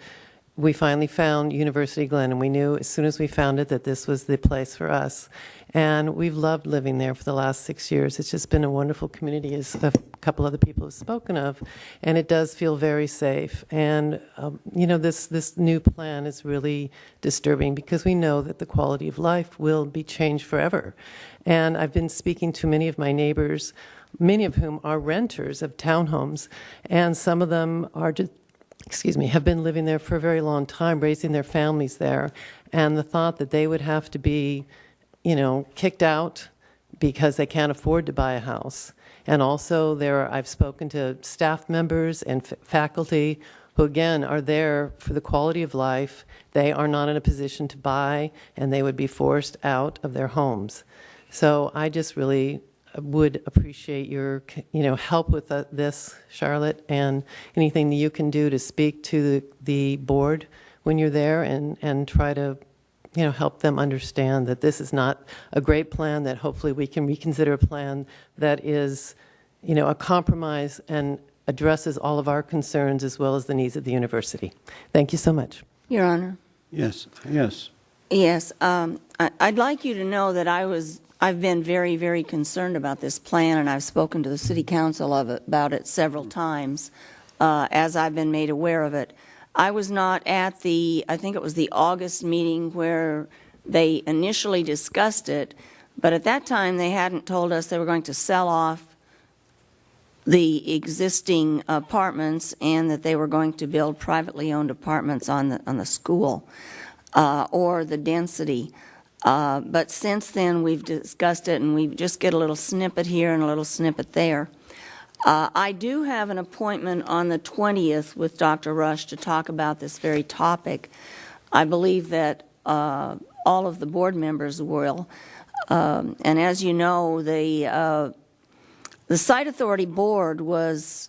we finally found University Glen, and we knew as soon as we found it that this was the place for us. And we've loved living there for the last 6 years. It's just been a wonderful community, as a couple other people have spoken of, and it does feel very safe. And, you know, this new plan is really disturbing because we know that the quality of life will be changed forever. And I've been speaking to many of my neighbors, many of whom are renters of townhomes, and some of them are just have been living there for a very long time, raising their families there, and the thought that they would have to be, you know, kicked out because they can't afford to buy a house. And also I've spoken to staff members and faculty who, again, are there for the quality of life. They are not in a position to buy, and they would be forced out of their homes. So I just really would appreciate your, help with this, Charlotte, and anything that you can do to speak to the board when you're there and try to, help them understand that this is not a great plan, that hopefully we can reconsider a plan that is, a compromise and addresses all of our concerns as well as the needs of the university. Thank you so much. Your Honor. Yes. Yes. I'd like you to know that I've been very, very concerned about this plan, and I've spoken to the City Council about it several times as I've been made aware of it. I was not at I think it was the August meeting where they initially discussed it, but at that time they hadn't told us they were going to sell off the existing apartments and that they were going to build privately owned apartments on the school or the density. But since then, we've discussed it, and we just get a little snippet here and a little snippet there. I do have an appointment on the 20th with Dr. Rush to talk about this very topic. I believe that all of the board members will. And as you know, the Site Authority Board was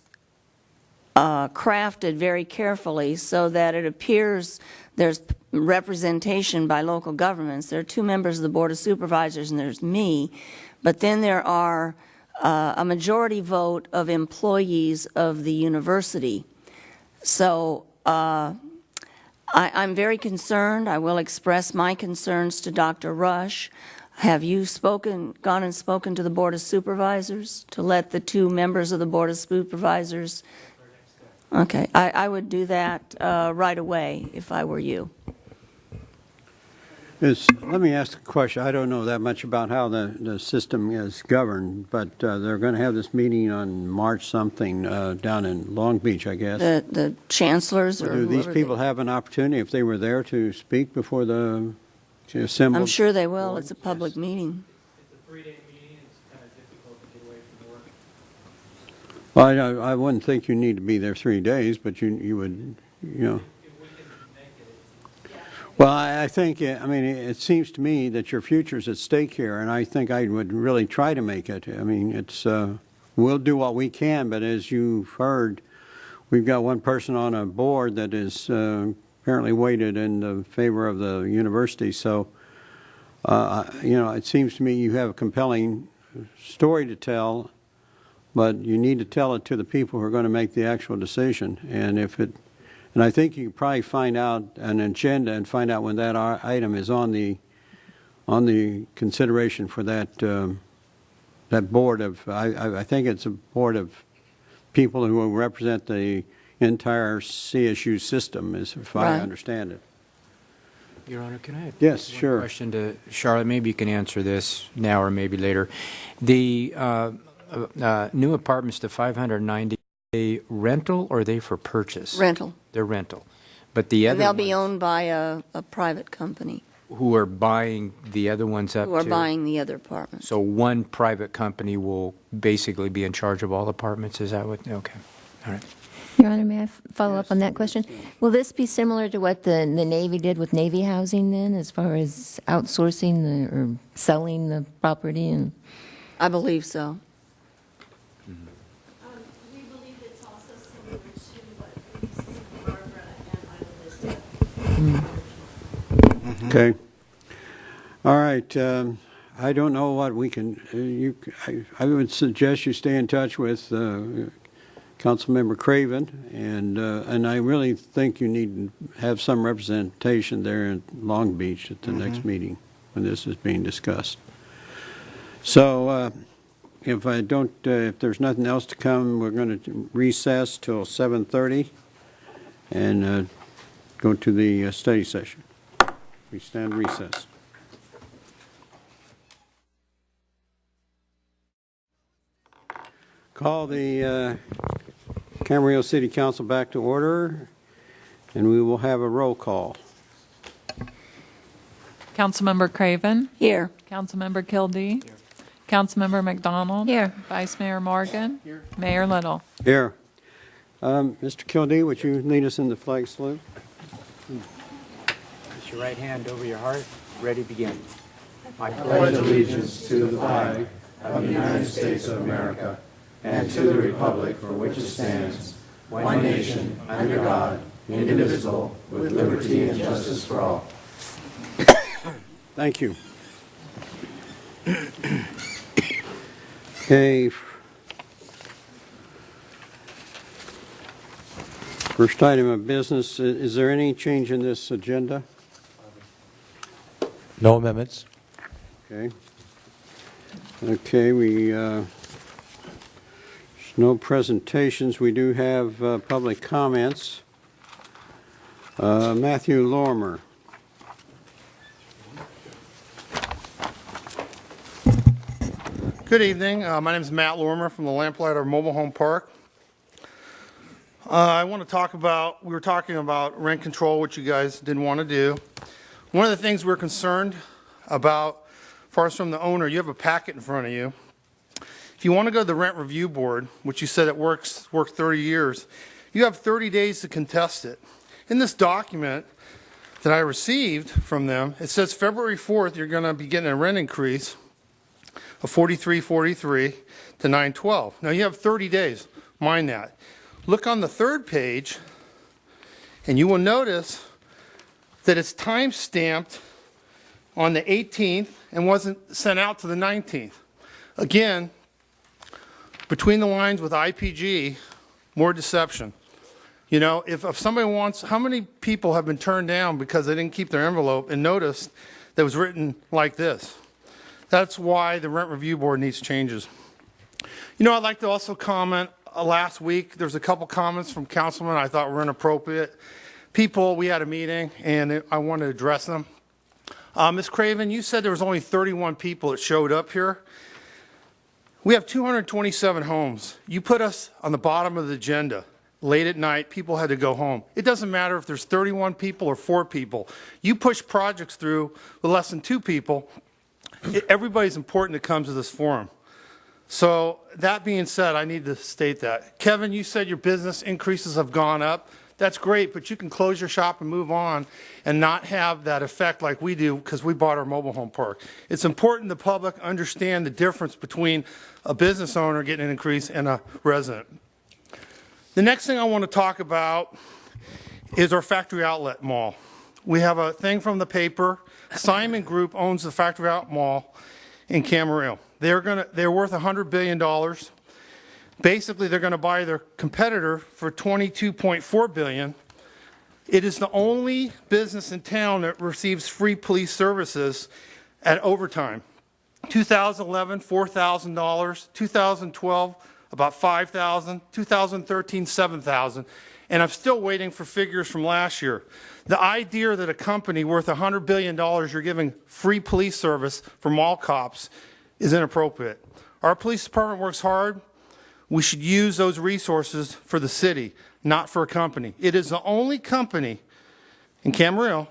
crafted very carefully so that it appears there's representation by local governments. There are 2 members of the Board of Supervisors, and there's me. but then there are a majority vote of employees of the university. So I'm very concerned. I will express my concerns to Dr. Rush. Have you gone and spoken to the Board of Supervisors to let the two members of the Board of Supervisors? Okay, I would do that right away if I were you. Let me ask a question. I don't know that much about how the system is governed, but they're going to have this meeting on March something down in Long Beach, I guess. The chancellors or Do these whoever people have an opportunity, if they were there, to speak before the assembled? I'm sure they will. It's a public meeting. Well, I wouldn't think you need to be there 3 days, but you would, you know. Well, I think, I mean, it seems to me that your future's at stake here, and I think I would really try to make it. I mean, it's, we'll do what we can, but as you've heard, we've got one person on a board that is apparently weighted in the favor of the university. So, you know, it seems to me you have a compelling story to tell, but you need to tell it to the people who are going to make the actual decision. And I think you can probably find out an agenda and find out when that item is on the consideration for that that board of. I think it's a board of people who will represent the entire CSU system, if I understand it. Your Honor, can I have yes, one sure. question to Charlotte? Maybe you can answer this now or maybe later. The new apartments to 590, they rental or are they for purchase? Rental. They're rental. But the other And they'll be ones owned by a private company who are buying the other ones up who are to? buying the other apartments. So one private company will basically be in charge of all apartments? Is that what? Okay. All right. Your Honor, may I follow up on that question? Will this be similar to what the Navy did with Navy housing then, as far as outsourcing or selling the property? And I believe so. We believe it's also similar to what Barbara and I listed. Okay. All right. I don't know what we can. I would suggest you stay in touch with Councilmember Craven, and I really think you need to have some representation there in Long Beach at the next meeting when this is being discussed. So if there's nothing else to come, we're going to recess till 7:30 and go to the study session. We stand recess. Call the Camarillo City Council back to order, and we will have a roll call. Councilmember Craven. Here. Councilmember Kildee. Here. Councilmember McDonald. Here. Vice Mayor Morgan. Here. Mayor Little. Here. Mr. Kildee, would you lead us in the flag salute? Place your right hand over your heart. Ready, begin. I pledge allegiance to the flag of the United States of America and to the republic for which it stands, one nation, under God, indivisible, with liberty and justice for all. Thank you. Okay. First item of business, is there any change in this agenda? No amendments. Okay. Okay, there's no presentations. We do have public comments. Matthew Lorimer. Good evening. My name is Matt Lorimer from the Lamplighter Mobile Home Park. I want to talk about, we were talking about rent control, which you guys didn't want to do. One of the things we're concerned about, as far as from the owner, you have a packet in front of you. If you want to go to the rent review board, which you said it worked 30 years, you have 30 days to contest it. In this document that I received from them, it says February 4th you're going to be getting a rent increase of $43.43 to $9.12. Now you have 30 days. Mind that. Look on the third page, and you will notice that it's time stamped on the 18th and wasn't sent out to the 19th. Again, between the lines with IPG, more deception. You know, if somebody wants, how many people have been turned down because they didn't keep their envelope and noticed that was written like this? That's why the Rent Review Board needs changes. You know, I'd like to also comment, last week, there's a couple comments from councilmen I thought were inappropriate. People, we had a meeting and I wanted to address them. Ms. Craven, you said there was only 31 people that showed up here. We have 227 homes. You put us on the bottom of the agenda. Late at night, people had to go home. It doesn't matter if there's 31 people or 4 people. You push projects through with less than 2 people. Everybody's important that comes to this forum. So that being said, I need to state that. Kevin, you said your business increases have gone up. That's great, but you can close your shop and move on and not have that effect like we do because we bought our mobile home park. It's important the public understand the difference between a business owner getting an increase and a resident. The next thing I want to talk about is our factory outlet mall. We have a thing from the paper. Simon Group owns the factory outlet mall in Camarillo. They're worth $100 billion. Basically, they're going to buy their competitor for $22.4 billion. It is the only business in town that receives free police services at overtime. 2011, $4,000. 2012, about $5,000. 2013, $7,000. And I'm still waiting for figures from last year. The idea that a company worth $100 billion you're giving free police service for mall cops is inappropriate. Our police department works hard. We should use those resources for the city, not for a company. It is the only company in Camarillo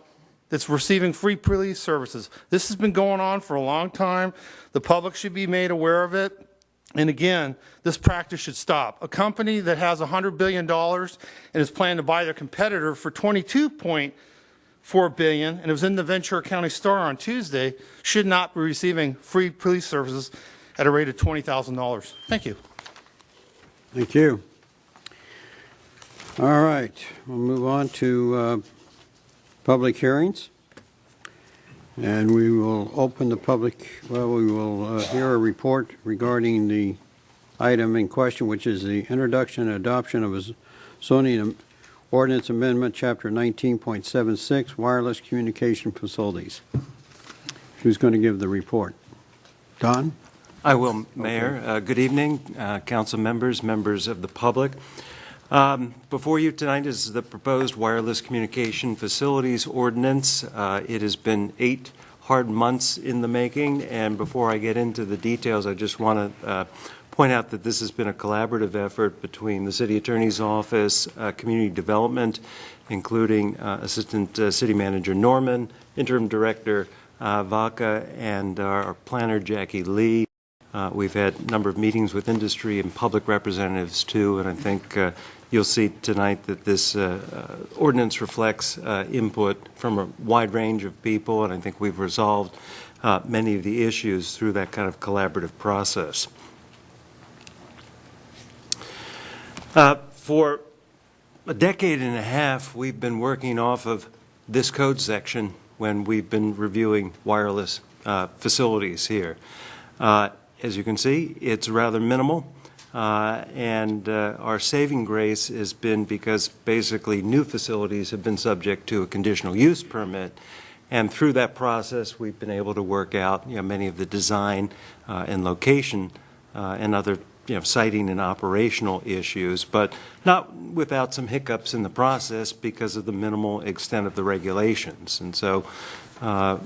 that's receiving free police services. This has been going on for a long time. The public should be made aware of it. And again, this practice should stop. A company that has $100 billion and is planning to buy their competitor for $22.4 billion, and it was in the Ventura County Star on Tuesday, should not be receiving free police services at a rate of $20,000. Thank you. Thank you. All right, we'll move on to public hearings. And we will open the public, well, we will hear a report regarding the item in question, which is the introduction and adoption of a zoning ordinance amendment, Chapter 19.76, wireless communication facilities. Who's going to give the report? Don? I will, Mayor. Okay. Good evening, council members, members of the public. Before you tonight is the proposed wireless communication facilities ordinance. It has been 8 hard months in the making, and before I get into the details, I just want to point out that this has been a collaborative effort between the City Attorney's Office, Community Development, including Assistant City Manager Norman, Interim Director Vaca, and our planner Jackie Lee. We've had a number of meetings with industry and public representatives too, and I think you'll see tonight that this ordinance reflects input from a wide range of people, and I think we've resolved many of the issues through that kind of collaborative process. For a decade and a half, we've been working off of this code section when we've been reviewing wireless facilities here. As you can see, it's rather minimal, and our saving grace has been because basically new facilities have been subject to a conditional use permit, and through that process we've been able to work out many of the design and location and other siting and operational issues, but not without some hiccups in the process because of the minimal extent of the regulations. And so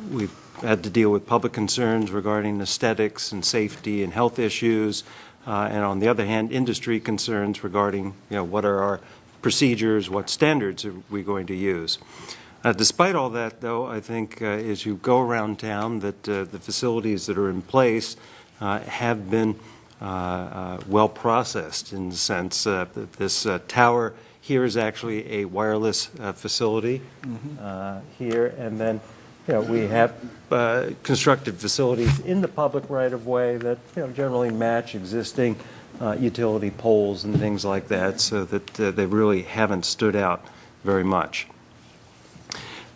we've had to deal with public concerns regarding aesthetics and safety and health issues, and on the other hand, industry concerns regarding what are our procedures, what standards are we going to use. Despite all that, though, I think as you go around town that the facilities that are in place have been well processed in the sense that this tower here is actually a wireless facility here, and then we have constructed facilities in the public right-of-way that generally match existing utility poles and things like that, so that they really haven't stood out very much.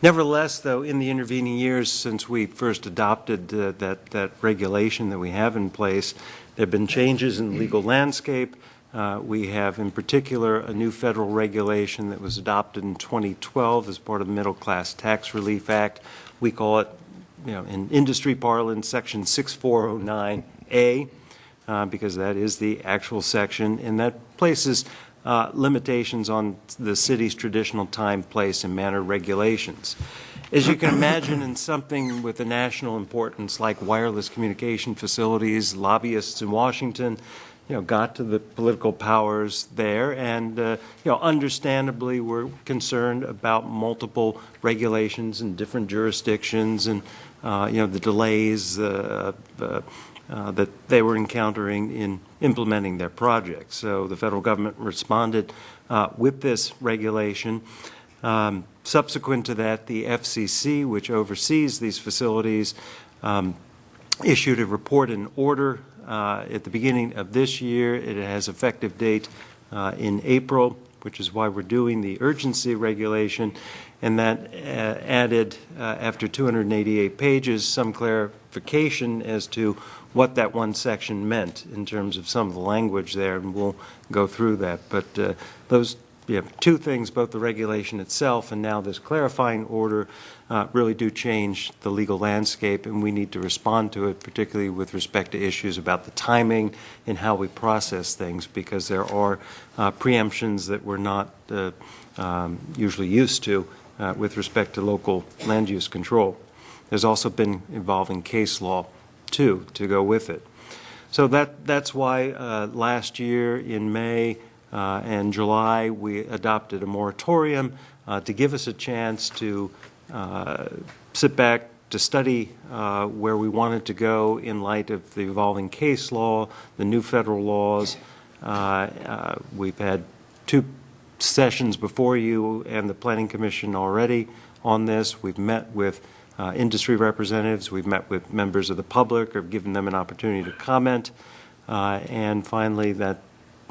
Nevertheless, though, in the intervening years since we first adopted that regulation that we have in place, there have been changes in the legal landscape. We have, in particular, a new federal regulation that was adopted in 2012 as part of the Middle Class Tax Relief Act. We call it, in industry parlance, Section 6409A, because that is the actual section, and that places limitations on the city's traditional time, place, and manner regulations. As you can imagine, in something with a national importance like wireless communication facilities, lobbyists in Washington, got to the political powers there, and understandably, were concerned about multiple regulations in different jurisdictions, and the delays that they were encountering in implementing their projects. So the federal government responded with this regulation. Subsequent to that, the FCC, which oversees these facilities, issued a report and order at the beginning of this year. It has effective date in April, which is why we're doing the urgency regulation, and that added, after 288 pages, some clarification as to what that one section meant in terms of some of the language there, and we'll go through that. But those two things, both the regulation itself and now this clarifying order, really do change the legal landscape, and we need to respond to it, particularly with respect to issues about the timing and how we process things, because there are preemptions that we're not usually used to with respect to local land use control. There's also been evolving case law, too, to go with it. So that's why last year in May and July we adopted a moratorium to give us a chance to sit back, to study where we wanted to go in light of the evolving case law, the new federal laws. We've had 2 sessions before you and the Planning Commission already on this. We've met with industry representatives. We've met with members of the public, or given them an opportunity to comment. And finally, that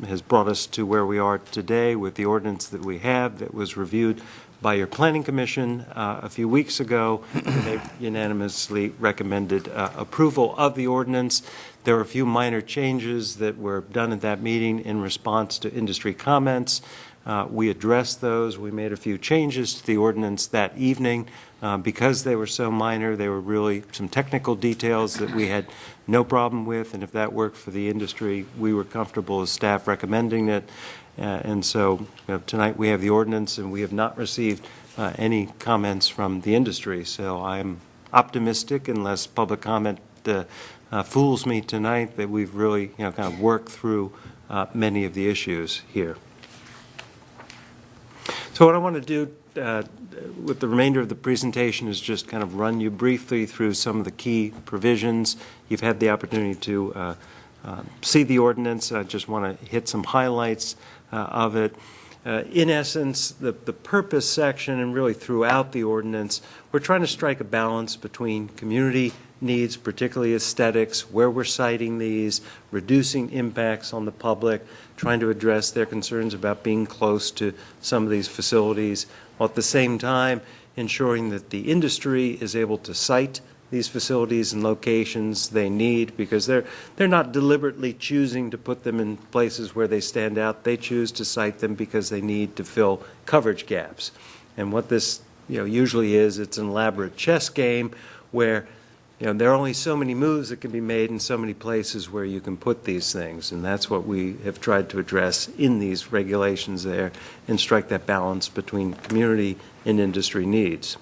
has brought us to where we are today with the ordinance that we have that was reviewed by your Planning Commission a few weeks ago. They unanimously recommended approval of the ordinance. There were a few minor changes that were done at that meeting in response to industry comments. We addressed those. We made a few changes to the ordinance that evening. Because they were so minor, they were really some technical details that we had no problem with, and if that worked for the industry, we were comfortable as staff recommending it. And so tonight we have the ordinance, and we have not received any comments from the industry. So I'm optimistic, unless public comment fools me tonight, that we've really kind of worked through many of the issues here. So what I want to do with the remainder of the presentation is just kind of run you briefly through some of the key provisions. You've had the opportunity to see the ordinance. I just want to hit some highlights of it. In essence, the purpose section, and really throughout the ordinance, we're trying to strike a balance between community needs, particularly aesthetics, where we're citing these, reducing impacts on the public, trying to address their concerns about being close to some of these facilities, while at the same time ensuring that the industry is able to site these facilities and locations they need, because they're not deliberately choosing to put them in places where they stand out. They choose to site them because they need to fill coverage gaps. And what this usually is, it's an elaborate chess game where there are only so many moves that can be made in so many places where you can put these things, and that's what we have tried to address in these regulations there, and strike that balance between community and industry needs.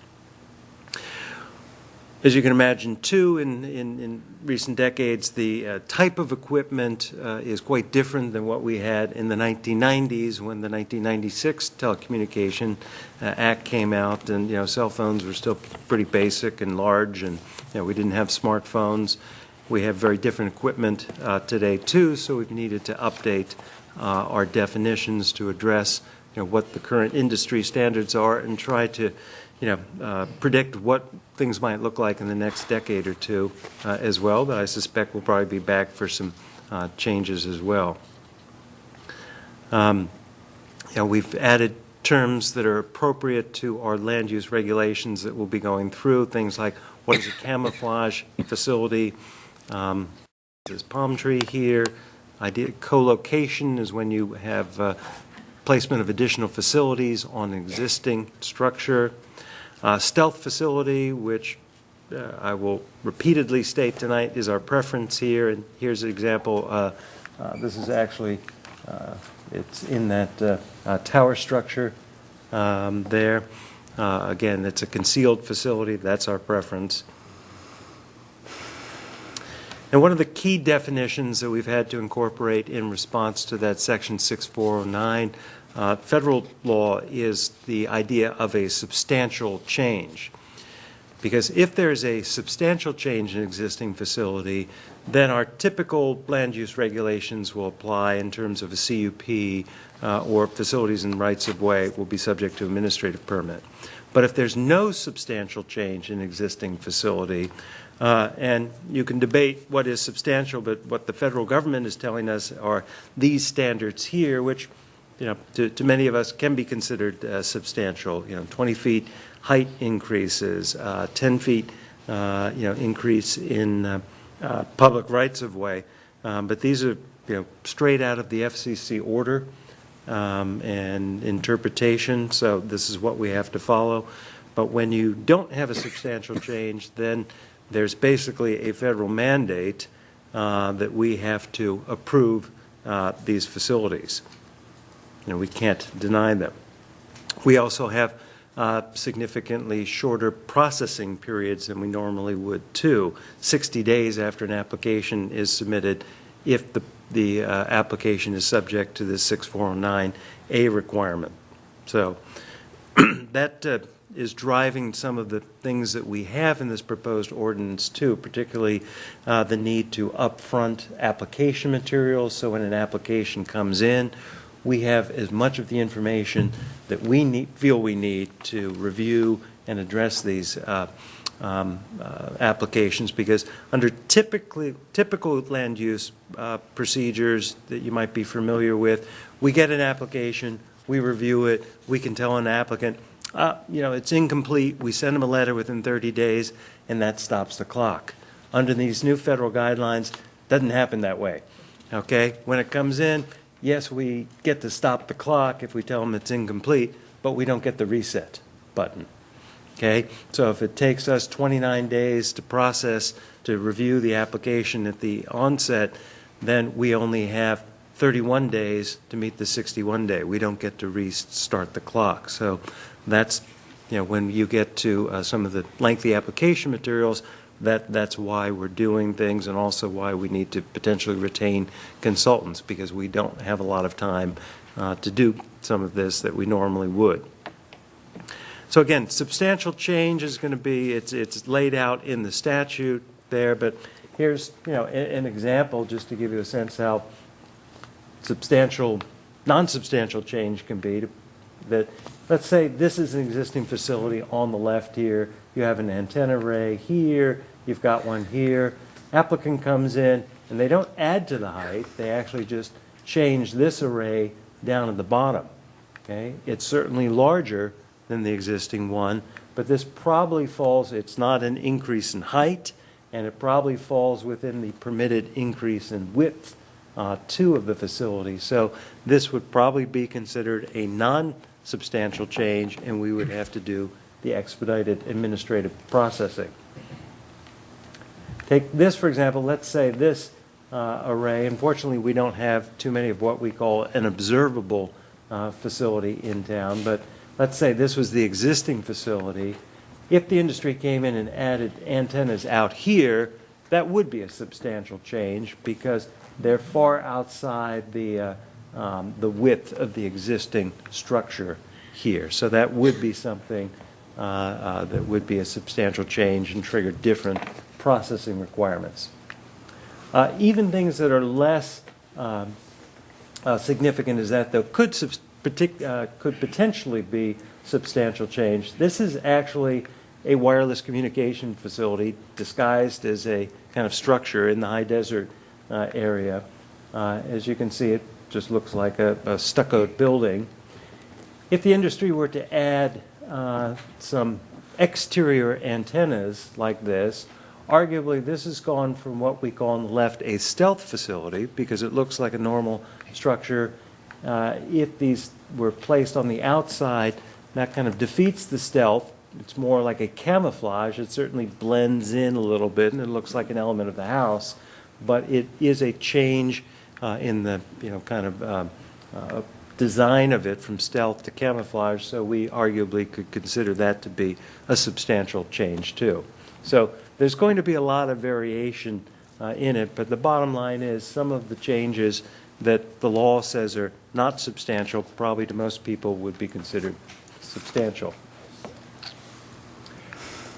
As you can imagine, too, in recent decades, the type of equipment is quite different than what we had in the 1990s, when the 1996 Telecommunication Act came out, and cell phones were still pretty basic and large, and we didn't have smartphones. We have very different equipment today, too, so we've needed to update our definitions to address what the current industry standards are, and try to predict what things might look like in the next decade or two as well, but I suspect we'll probably be back for some changes as well. We've added terms that are appropriate to our land use regulations that we'll be going through, things like what is a camouflage facility, this palm tree here. Co-location is when you have placement of additional facilities on an existing structure. Stealth facility, which I will repeatedly state tonight is our preference here, and here's an example. This is actually, it's in that tower structure there. Again, it's a concealed facility. That's our preference. And one of the key definitions that we've had to incorporate in response to that Section 6409 federal law is the idea of a substantial change. Because if there's a substantial change in existing facility, then our typical land use regulations will apply in terms of a CUP or facilities and rights of way will be subject to administrative permit. But if there's no substantial change in existing facility, and you can debate what is substantial, but what the federal government is telling us are these standards here, which, you know, to many of us can be considered substantial. 20 feet height increases, 10 feet, increase in public rights of way. But these are, straight out of the FCC order and interpretation. So this is what we have to follow. But when you don't have a substantial change, then there's basically a federal mandate that we have to approve these facilities. We can't deny them. We also have significantly shorter processing periods than we normally would too. 60 days after an application is submitted, if the application is subject to this 6409A requirement. So that is driving some of the things that we have in this proposed ordinance too, particularly the need to upfront application materials. So when an application comes in, we have as much of the information that we feel we need to review and address these applications, because under typical land use procedures that you might be familiar with, we get an application, we review it, we can tell an applicant, it's incomplete, we send them a letter within 30 days, and that stops the clock. Under these new federal guidelines, it doesn't happen that way. Okay? When it comes in, yes, we get to stop the clock if we tell them it's incomplete, but we don't get the reset button. Okay? So if it takes us 29 days to process, to review the application at the onset, then we only have 31 days to meet the 61 day. We don't get to restart the clock. So that's, when you get to some of the lengthy application materials, that's why we're doing things, and also why we need to potentially retain consultants, because we don't have a lot of time to do some of this that we normally would. So again, substantial change is going to be, it's laid out in the statute there, but here's an example just to give you a sense how substantial, non-substantial change can be. That, let's say this is an existing facility on the left here. You have an antenna array here. You've got one here. Applicant comes in, and they don't add to the height. They actually just change this array down at the bottom. Okay? It's certainly larger than the existing one, but this probably falls, it's not an increase in height, and it probably falls within the permitted increase in width too of the facility. So this would probably be considered a non-substantial change, and we would have to do the expedited administrative processing. Take this, for example. Let's say this array. Unfortunately, we don't have too many of what we call an observable facility in town, but let's say this was the existing facility. If the industry came in and added antennas out here, that would be a substantial change, because they're far outside the width of the existing structure here. So that would be something that would be a substantial change and trigger different processing requirements. Even things that are less significant as that, though, could potentially be substantial change. This is actually a wireless communication facility disguised as a kind of structure in the high desert area. As you can see, it just looks like a stuccoed building. If the industry were to add some exterior antennas like this, arguably this has gone from what we call on the left a stealth facility because it looks like a normal structure. If these were placed on the outside, that kind of defeats the stealth. It's more like a camouflage. It certainly blends in a little bit and it looks like an element of the house, but it is a change in the kind of design of it from stealth to camouflage, so we arguably could consider that to be a substantial change too. So there's going to be a lot of variation in it, but the bottom line is some of the changes that the law says are not substantial, probably to most people would be considered substantial.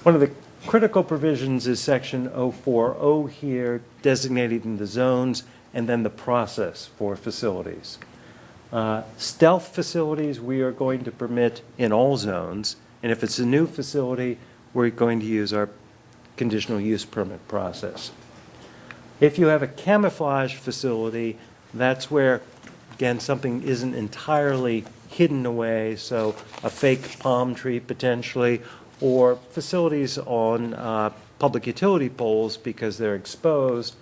One of the critical provisions is section 040 here, designating the zones and then the process for facilities. Stealth facilities we are going to permit in all zones, and if it's a new facility, we're going to use our conditional use permit process. If you have a camouflage facility, that's where, again, something isn't entirely hidden away, so a fake palm tree potentially, or facilities on public utility poles because they're exposed.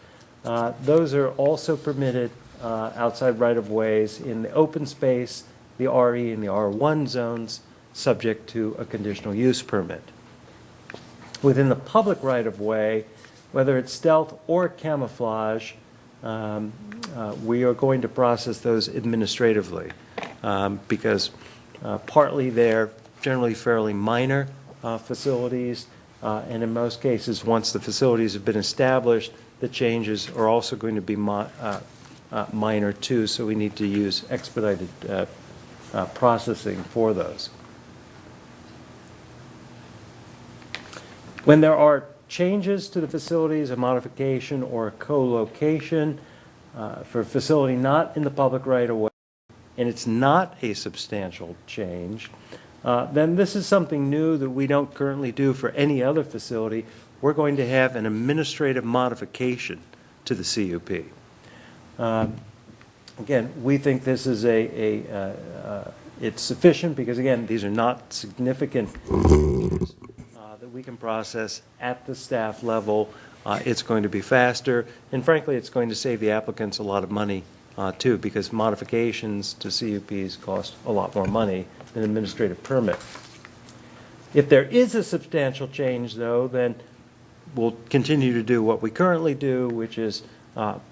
Those are also permitted outside right-of-ways in the open space, the RE and the R1 zones, subject to a conditional use permit. Within the public right-of-way, whether it's stealth or camouflage, we are going to process those administratively because partly they're generally fairly minor facilities, and in most cases, once the facilities have been established, the changes are also going to be minor too, so we need to use expedited processing for those. When there are changes to the facilities, a modification or a co-location for a facility not in the public right-of-way, and it's not a substantial change, then this is something new that we don't currently do for any other facility. We're going to have an administrative modification to the CUP. Again, we think this is it's sufficient because, again, these are not significant changes that we can process at the staff level. It's going to be faster, and frankly, it's going to save the applicants a lot of money too, because modifications to CUPs cost a lot more money than administrative permit. If there is a substantial change, though, then we'll continue to do what we currently do, which is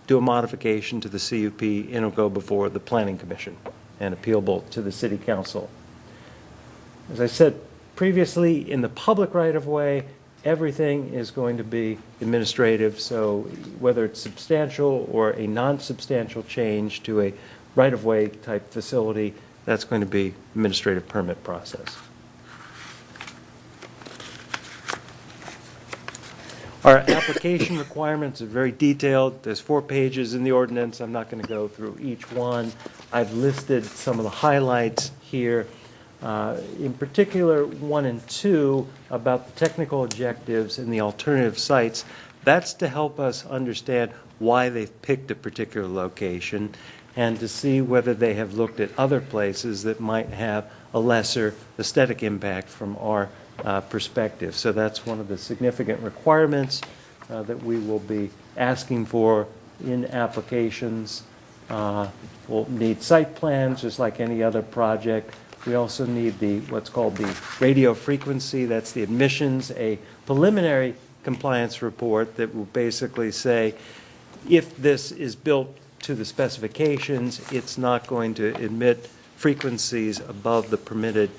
do a modification to the CUP, and it'll go before the Planning Commission and appealable to the City Council. As I said previously, in the public right-of-way, everything is going to be administrative, so whether it's substantial or a non-substantial change to a right-of-way type facility, that's going to be administrative permit process. Our application requirements are very detailed. There's 4 pages in the ordinance. I'm not going to go through each one. I've listed some of the highlights here. In particular, 1 and 2 about the technical objectives and the alternative sites. That's to help us understand why they've picked a particular location and to see whether they have looked at other places that might have a lesser aesthetic impact from our perspective. So that's one of the significant requirements that we will be asking for in applications. We'll need site plans just like any other project. We also need what's called the radio frequency, that's the emissions, a preliminary compliance report that will basically say if this is built to the specifications, it's not going to emit frequencies above the permitted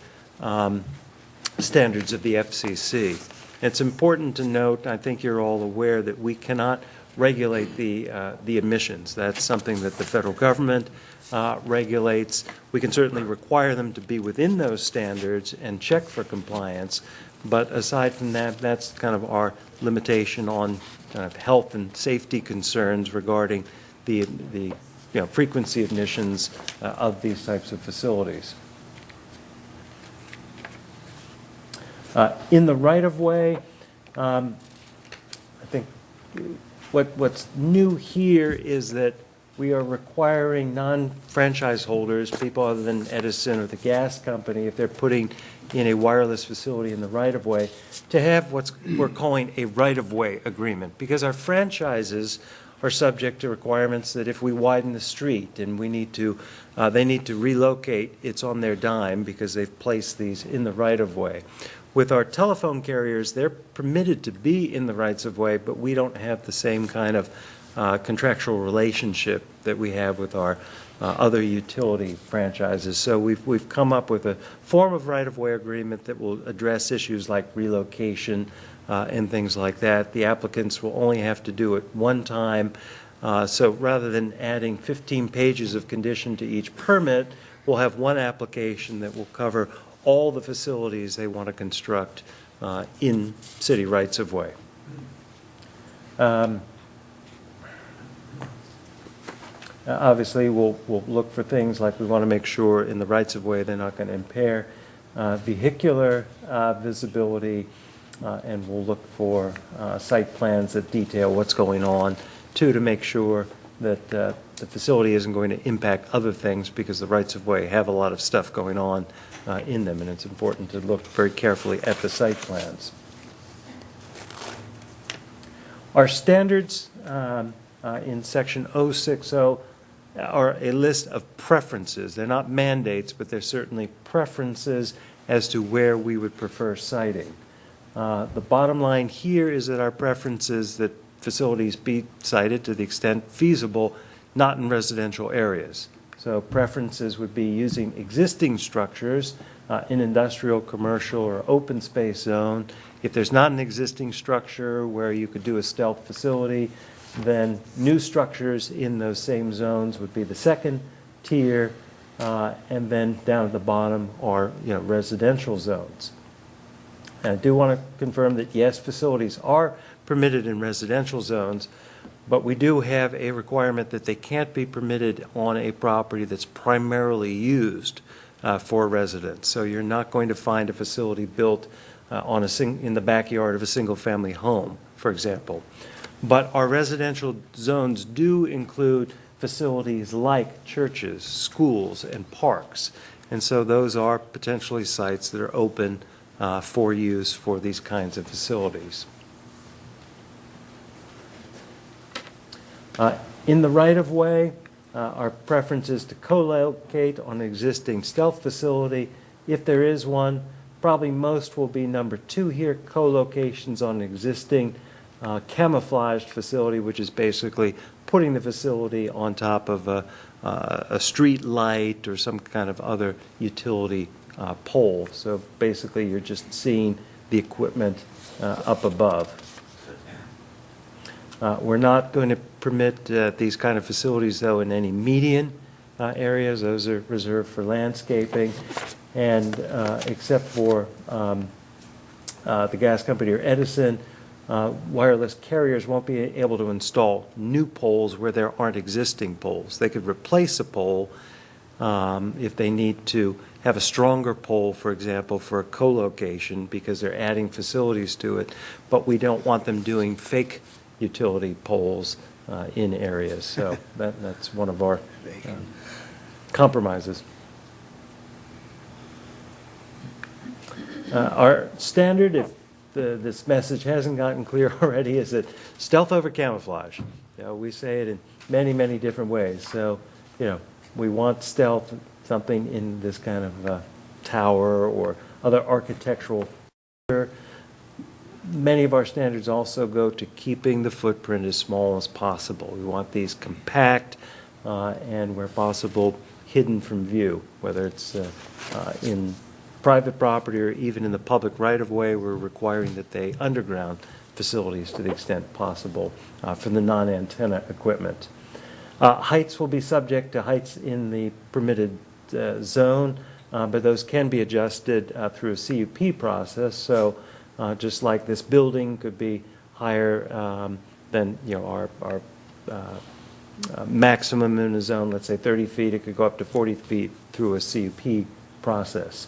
standards of the FCC. It's important to note, I think you're all aware, that we cannot regulate the emissions. That's something that the federal government regulates. We can certainly require them to be within those standards and check for compliance, but aside from that, that's kind of our limitation on kind of health and safety concerns regarding the frequency emissions of these types of facilities. In the right-of-way, I think what's new here is that we are requiring non-franchise holders, people other than Edison or the gas company, if they're putting in a wireless facility in the right-of-way, to have what we're calling a right-of-way agreement, because our franchises are subject to requirements that if we widen the street and we need to, they need to relocate, it's on their dime because they've placed these in the right-of-way. With our telephone carriers, they're permitted to be in the rights-of-way, but we don't have the same kind of contractual relationship that we have with our other utility franchises. So we've come up with a form of right-of-way agreement that will address issues like relocation and things like that. The applicants will only have to do it one time. So rather than adding 15 pages of condition to each permit, we'll have one application that will cover all the facilities they want to construct in city rights-of-way. Obviously, we'll look for things like we want to make sure in the rights-of-way they're not going to impair vehicular visibility, and we'll look for site plans that detail what's going on, too, to make sure that the facility isn't going to impact other things, because the rights-of-way have a lot of stuff going on in them, and it's important to look very carefully at the site plans. Our standards in section 060 are a list of preferences. They're not mandates, but they're certainly preferences as to where we would prefer siting. The bottom line here is that our preference is that facilities be sited to the extent feasible, not in residential areas. So preferences would be using existing structures in industrial, commercial, or open space zone. If there's not an existing structure where you could do a stealth facility, then new structures in those same zones would be the second tier, and then down at the bottom are residential zones. And I do want to confirm that yes, facilities are permitted in residential zones, but we do have a requirement that they can't be permitted on a property that's primarily used for residents. So you're not going to find a facility built in the backyard of a single-family home, for example. But our residential zones do include facilities like churches, schools, and parks. And so those are potentially sites that are open for use for these kinds of facilities. In the right-of-way, our preference is to co-locate on an existing stealth facility. If there is one, probably most will be number 2 here, co-locations on an existing camouflaged facility, which is basically putting the facility on top of a street light or some kind of other utility pole. So basically you're just seeing the equipment up above. We're not going to permit these kind of facilities, though, in any median areas. Those are reserved for landscaping. And except for the gas company or Edison, wireless carriers won't be able to install new poles where there aren't existing poles. They could replace a pole if they need to have a stronger pole, for example, for a co-location because they're adding facilities to it, but we don't want them doing fake utility poles in areas. So that's one of our compromises. Our standard, if this message hasn't gotten clear already, is that stealth over camouflage. We say it in many, many different ways. So, we want stealth, something in this kind of tower or other architectural feature. Many of our standards also go to keeping the footprint as small as possible. We want these compact and, where possible, hidden from view, whether it's in private property or even in the public right-of-way. We're requiring that they underground facilities to the extent possible for the non-antenna equipment. Heights will be subject to heights in the permitted zone, but those can be adjusted through a CUP process. So just like this building could be higher than our maximum in a zone, let's say 30 feet, it could go up to 40 feet through a CUP process.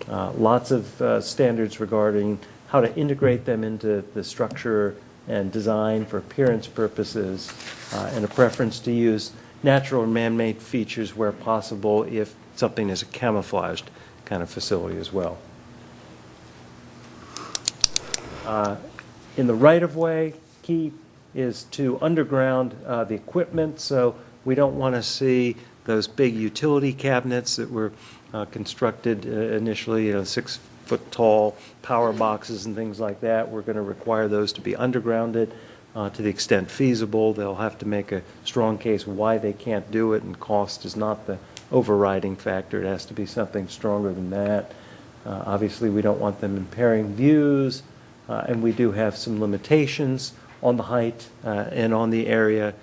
Lots of standards regarding how to integrate them into the structure and design for appearance purposes, and a preference to use natural or man-made features where possible if something is a camouflaged kind of facility as well. In the right-of-way, key is to underground the equipment, so we don't want to see those big utility cabinets that were constructed initially, 6-foot-tall power boxes and things like that. We're going to require those to be undergrounded to the extent feasible. They'll have to make a strong case why they can't do it, and cost is not the overriding factor. It has to be something stronger than that. Obviously, we don't want them impairing views, and we do have some limitations on the height and on the area.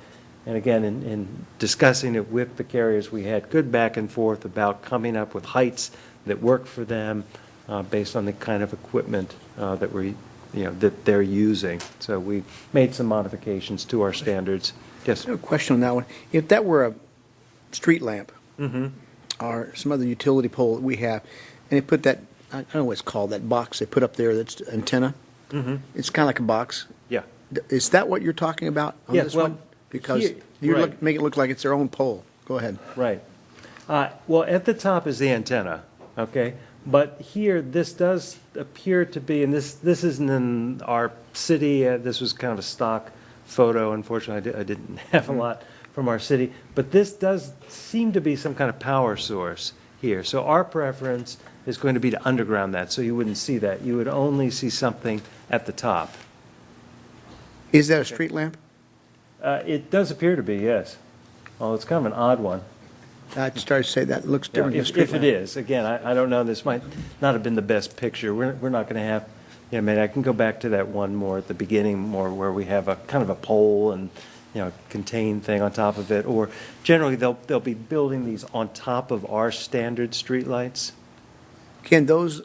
And again, in discussing it with the carriers, we had good back and forth about coming up with heights that work for them based on the kind of equipment that they're using. So we made some modifications to our standards. Yes. I have a question on that one. If that were a street lamp or some other utility pole that we have, and they put that, I don't know what it's called, that box they put up there that's antenna. It's kind of like a box. Yeah. Is that what you're talking about on Yeah, this well, one? Because here- you right. make it look like it's their own pole. Go ahead. Right. Well, at the top is the antenna, okay? But here, this does appear to be, and this isn't in our city. This was kind of a stock photo. Unfortunately, I didn't have a lot from our city. But this does seem to be some kind of power source here. So our preference is going to be to underground that, so you wouldn't see that. You would only see something at the top. Is that a street lamp? It does appear to be, yes. Well, it's kind of an odd one. I started to say that looks different than a If street it lamp. is, again, I don't know, this might not have been the best picture. We're not going to have, I mean, I can go back to that one more at the beginning, more where we have a kind of a pole and, contained thing on top of it. Or generally, they'll be building these on top of our standard streetlights. Can those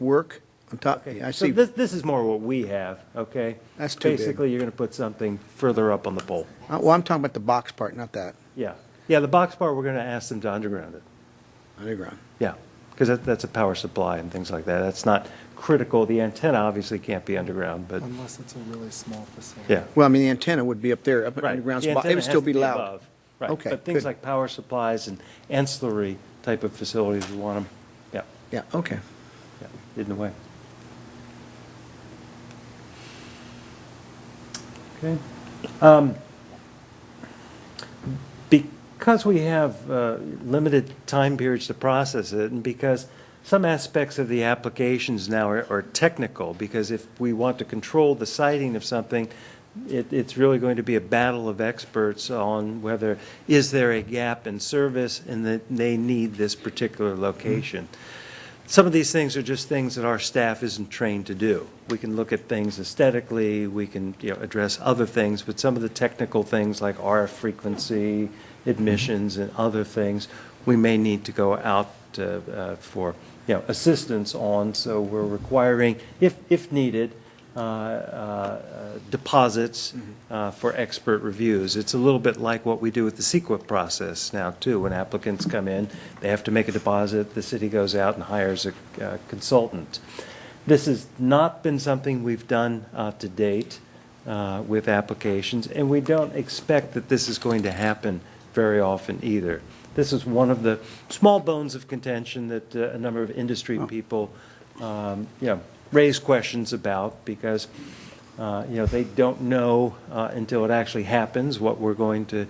work on top? Okay. I So see. this is more what we have, okay? That's too big. Basically, you're going to put something further up on the pole. Well, I'm talking about the box part, not that. Yeah. Yeah, the box part, we're going to ask them to underground it. Underground. Yeah, because that's a power supply and things like that. That's not critical. The antenna obviously can't be underground, but Unless it's a really small facility. yeah. Well, I mean, the antenna would be up there, up Right. underground The spot. It antenna would has still to be loud. above. Right. Okay, But things good. like power supplies and ancillary type of facilities, we want them, yeah, Yeah, okay. hidden away. Okay. Because we have limited time periods to process it, and because some aspects of the applications now are technical, because if we want to control the siting of something, it's really going to be a battle of experts on whether is there a gap in service and that they need this particular location. Some of these things are just things that our staff isn't trained to do. We can look at things aesthetically, we can address other things, but some of the technical things like RF frequency, admissions, and other things, we may need to go out for assistance on. So we're requiring, if needed, deposits for expert reviews. It's a little bit like what we do with the CEQA process now, too. When applicants come in, they have to make a deposit. The city goes out and hires a consultant. This has not been something we've done to date with applications, and we don't expect that this is going to happen very often either. This is one of the small bones of contention that a number of industry people raise questions about, because they don't know until it actually happens what we're going to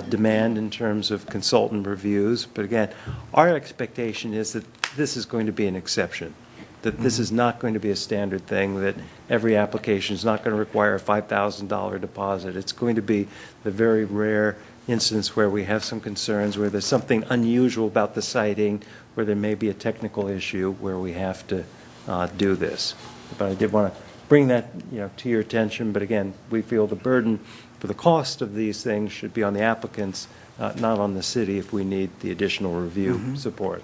demand in terms of consultant reviews. But again, our expectation is that this is going to be an exception, that this is not going to be a standard thing, that every application is not going to require a $5,000 deposit. It's going to be the very rare instance where we have some concerns, where there's something unusual about the siting, where there may be a technical issue where we have to do this. But I did want to bring that to your attention. But again, we feel the burden for the cost of these things should be on the applicants, not on the city if we need the additional review support.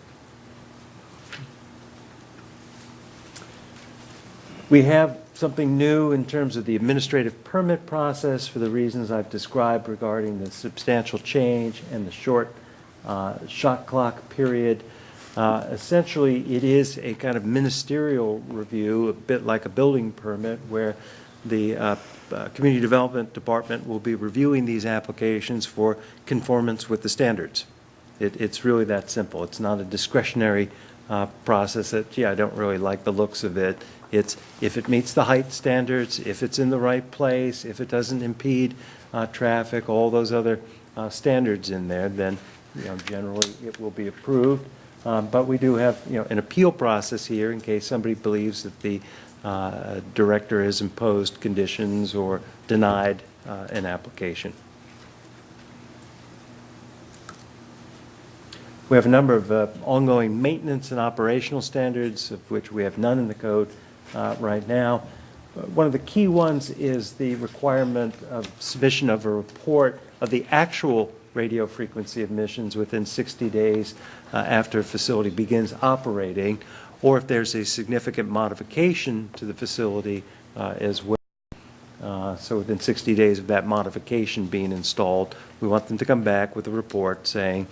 We have something new in terms of the administrative permit process for the reasons I've described regarding the substantial change and the short shot clock period. Essentially, it is a kind of ministerial review, a bit like a building permit, where the Community Development Department will be reviewing these applications for conformance with the standards. It's really that simple. It's not a discretionary process that, gee, I don't really like the looks of it. It's if it meets the height standards, if it's in the right place, if it doesn't impede traffic, all those other standards in there, then generally it will be approved. But we do have an appeal process here in case somebody believes that the director has imposed conditions or denied an application. We have a number of ongoing maintenance and operational standards, of which we have none in the code right now. One of the key ones is the requirement of submission of a report of the actual radio frequency emissions within 60 days after a facility begins operating, or if there's a significant modification to the facility as well. So within 60 days of that modification being installed, we want them to come back with a report saying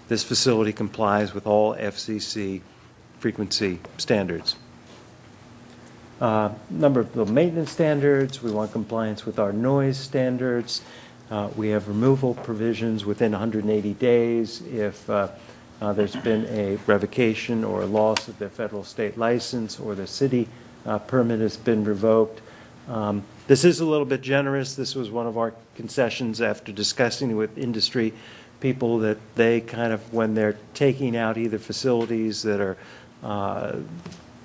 this facility complies with all FCC frequency standards. Number of the maintenance standards, we want compliance with our noise standards. We have removal provisions within 180 days if there's been a revocation or a loss of their federal state license or the city permit has been revoked. This is a little bit generous. This was one of our concessions after discussing with industry people, that they kind of, when they're taking out either facilities that are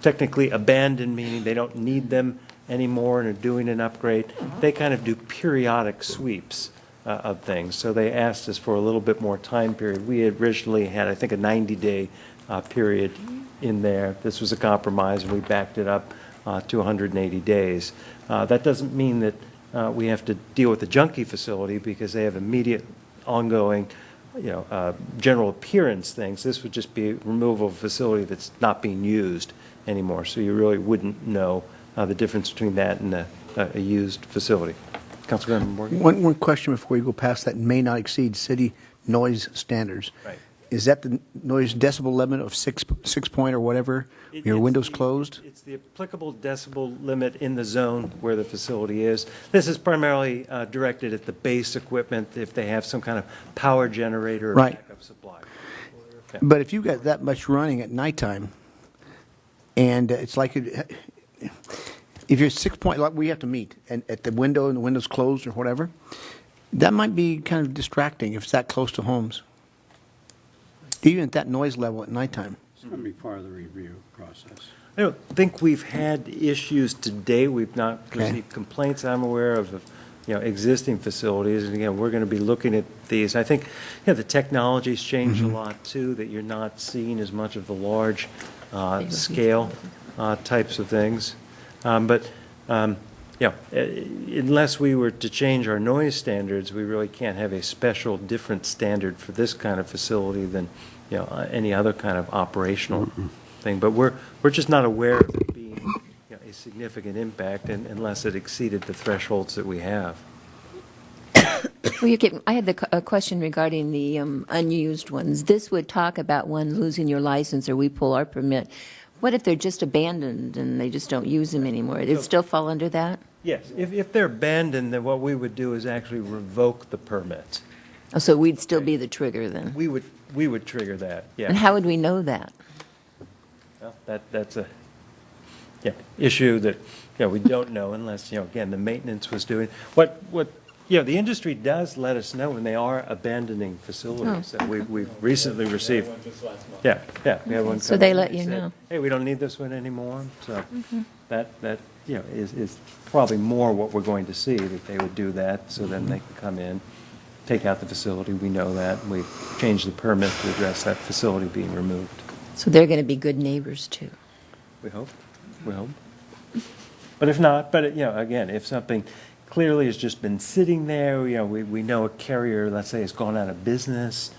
technically abandoned, meaning they don't need them anymore and are doing an upgrade, they kind of do periodic sweeps of things. So they asked us for a little bit more time period. We had originally had, I think, a 90-day period in there. This was a compromise, and we backed it up to 180 days. That doesn't mean that we have to deal with the junkie facility because they have immediate ongoing general appearance things. This would just be removal of a facility that's not being used anymore. So you really wouldn't know the difference between that and a used facility. Councilman Morgan? One question before you go past that: may not exceed city noise standards. Right. Is that the noise decibel limit of 6 point or whatever? Your windows closed? It's the applicable decibel limit in the zone where the facility is. This is primarily directed at the base equipment if they have some kind of power generator or Right. backup supply. But if you got that much running at nighttime, and it's like if you're 6 point, like we have to meet, and at the window and the window's closed or whatever, that might be kind of distracting if it's that close to homes. Even at that noise level at nighttime. It's going to be part of the review process. I don't think we've had issues today. We've not received complaints I'm aware of existing facilities. And again, we're going to be looking at these. I think the technology's changed a lot too, that you're not seeing as much of the large scale types of things. But unless we were to change our noise standards, we really can't have a special different standard for this kind of facility than any other kind of operational thing. But we're just not aware of it being a significant impact unless it exceeded the thresholds that we have. Well, I had a question regarding the unused ones. This would talk about one losing your license or we pull our permit. What if they're just abandoned and they just don't use them anymore? Would it still fall under that? Yes. If they're abandoned, then what we would do is actually revoke the permit. Oh, so we'd still be the trigger then? We would trigger that, yeah. And how would we know that? Well, that's a issue that we don't know unless again the maintenance was doing what the industry does let us know when they are abandoning facilities. That we've recently received. Yeah, we have one. So they let and you said, know. Hey, we don't need this one anymore. So that is probably more what we're going to see, that they would do that. So then they can come in, take out the facility. We know that, and we change the permit to address that facility being removed. So they're going to be good neighbors too. We hope. But if not, again, if something clearly has just been sitting there, we know a carrier, let's say, has gone out of business,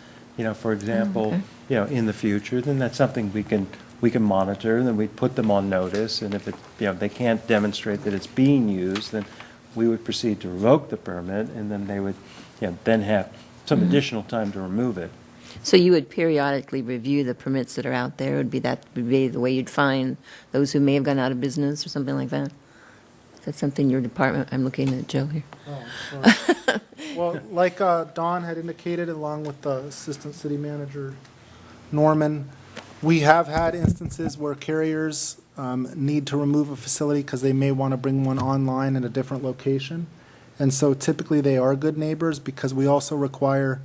for example, in the future, then that's something we can monitor, and then we put them on notice. And if they can't demonstrate that it's being used, then we would proceed to revoke the permit, and then they would then have some additional time to remove it. So you would periodically review the permits that are out there? Would be the way you'd find those who may have gone out of business or something like that? That's something your department, I'm looking at Joe here. Well, like Don had indicated, along with the Assistant City Manager, Norman, we have had instances where carriers need to remove a facility because they may want to bring one online in a different location. And so typically they are good neighbors because we also require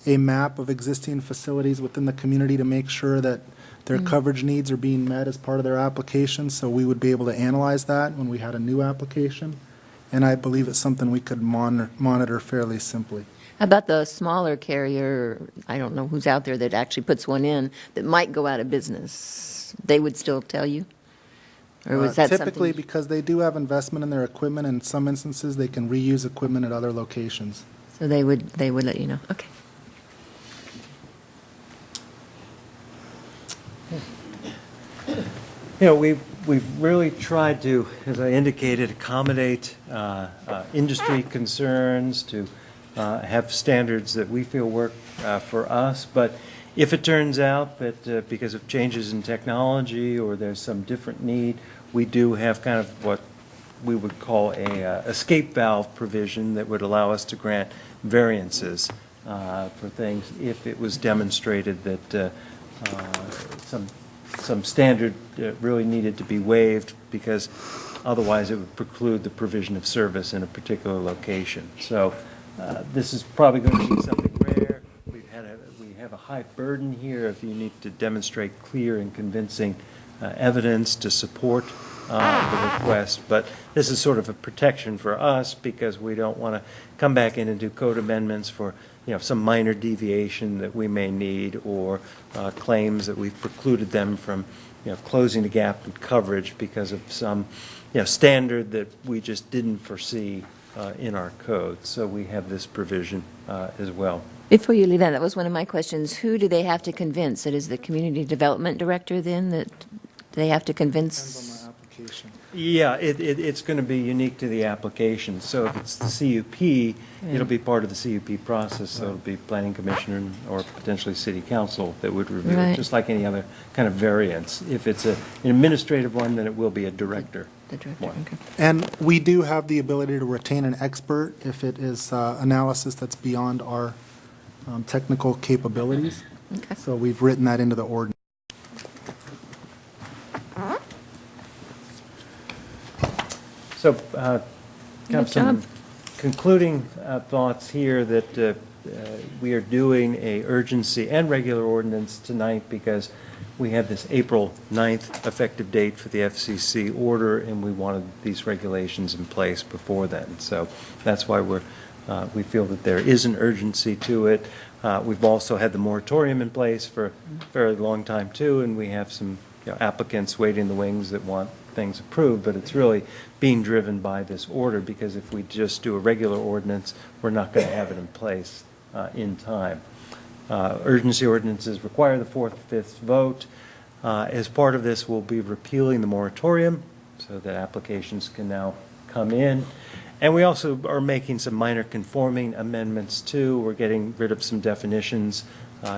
a map of existing facilities within the community to make sure that their coverage needs are being met as part of their application. So we would be able to analyze that when we had a new application. And I believe it's something we could monitor fairly simply. How about the smaller carrier, I don't know who's out there that actually puts one in, that might go out of business? They would still tell you? Or was that Typically, something? because they do have investment in their equipment, in some instances, they can reuse equipment at other locations. So they would let you know, okay. You know, we've really tried to, as I indicated, accommodate industry concerns, to have standards that we feel work for us. But if it turns out that because of changes in technology or there's some different need, we do have kind of what we would call a escape valve provision that would allow us to grant variances for things if it was demonstrated that some standard really needed to be waived, because otherwise it would preclude the provision of service in a particular location. So this is probably going to be something rare. We have a high burden here if you need to demonstrate clear and convincing evidence to support the request. But this is sort of a protection for us because we don't want to come back in and do code amendments for some minor deviation that we may need, or claims that we've precluded them from closing the gap in coverage because of some standard that we just didn't foresee in our code. So we have this provision as well. Before you leave that was one of my questions. Who do they have to convince? It is the community development director then that they have to convince? Depends on the application. Yeah, it's going to be unique to the application. So if it's the CUP, it'll be part of the CUP process. So it'll be planning commissioner or potentially city council that would review it, just like any other kind of variance. If it's an administrative one, then it will be a director. The director, okay. And we do have the ability to retain an expert if it is analysis that's beyond our technical capabilities. Okay. So we've written that into the ordinance. So, kind of some concluding thoughts here that we are doing a urgency and regular ordinance tonight because we have this April 9th effective date for the FCC order, and we wanted these regulations in place before then. So that's why we feel that there is an urgency to it. We've also had the moratorium in place for a fairly long time too, and we have some applicants waiting in the wings that want things approved, but it's really being driven by this order, because if we just do a regular ordinance, we're not going to have it in place in time. Urgency ordinances require the 4/5 vote. As part of this, we'll be repealing the moratorium so that applications can now come in. And we also are making some minor conforming amendments too. We're getting rid of some definitions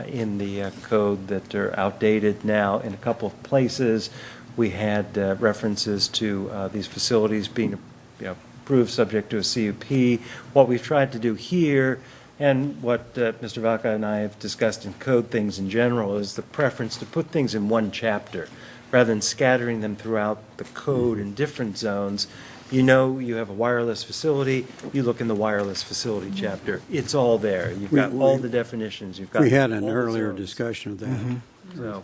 in the code that are outdated now in a couple of places. We had references to these facilities being approved subject to a CUP. What we've tried to do here, and what Mr. Vaca and I have discussed in code things in general, is the preference to put things in one chapter rather than scattering them throughout the code in different zones. You have a wireless facility, you look in the wireless facility chapter. It's all there. You've got all the definitions. You've got We had an all the earlier zones. discussion of that.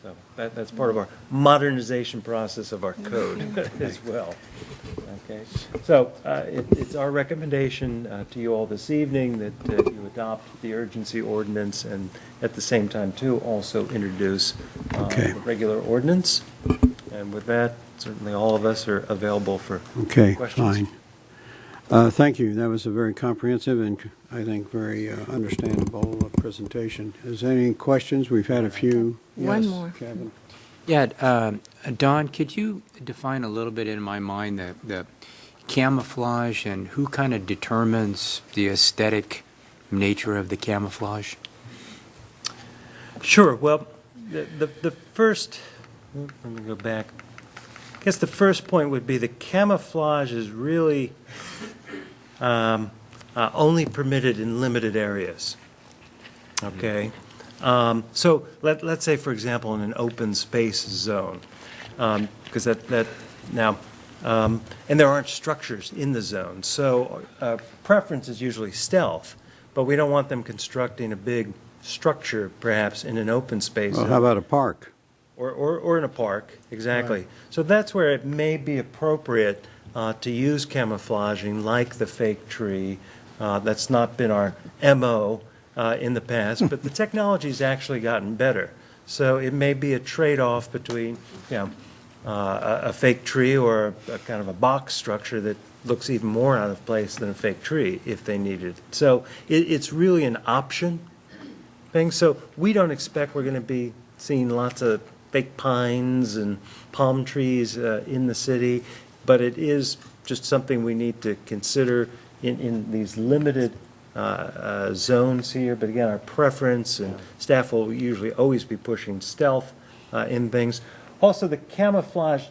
So that's part of our modernization process of our code as well. Okay, so it's our recommendation to you all this evening that you adopt the urgency ordinance, and at the same time too also introduce the regular ordinance. And with that, certainly all of us are available for questions. Fine. Thank you. That was a very comprehensive and I think very understandable presentation. Is there any questions? We've had a few. One Yes, more. Kevin. Yeah, Don, could you define a little bit in my mind the camouflage and who kind of determines the aesthetic nature of the camouflage? Sure. Well, the first, let me go back. guess the first point would be the camouflage is really only permitted in limited areas. Okay? So let's say, for example, in an open space zone, because and there aren't structures in the zone. So preference is usually stealth, but we don't want them constructing a big structure, perhaps, in an open space Well, zone. how about a park? Or in a park, exactly. Right. So that's where it may be appropriate to use camouflaging like the fake tree. That's not been our MO in the past, but the technology's actually gotten better. So it may be a trade-off between, a fake tree or a kind of a box structure that looks even more out of place than a fake tree if they needed it. So it's really an option thing. So we don't expect we're going to be seeing lots of fake pines and palm trees in the city, but it is just something we need to consider in these limited zones here. But again, our preference, and staff will usually always be pushing stealth in things. Also, the camouflage,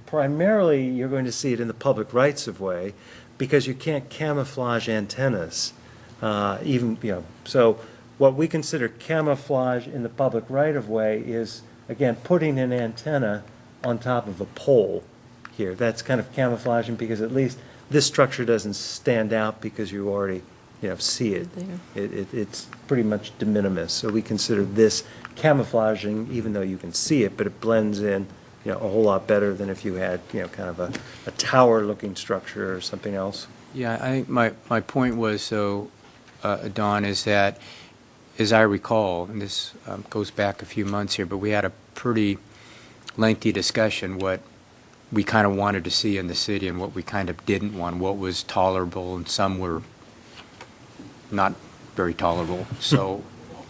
primarily you're going to see it in the public rights of way, because you can't camouflage antennas. So what we consider camouflage in the public right of way is, again, putting an antenna on top of a pole here. That's kind of camouflaging, because at least this structure doesn't stand out because you already see it. It's pretty much de minimis. So we consider this camouflaging, even though you can see it, but it blends in a whole lot better than if you had kind of a tower-looking structure or something else. Yeah, I think my point was, Don, is that, as I recall, and this goes back a few months here, but we had a pretty lengthy discussion what we kind of wanted to see in the city and what we kind of didn't want, what was tolerable, and some were not very tolerable. So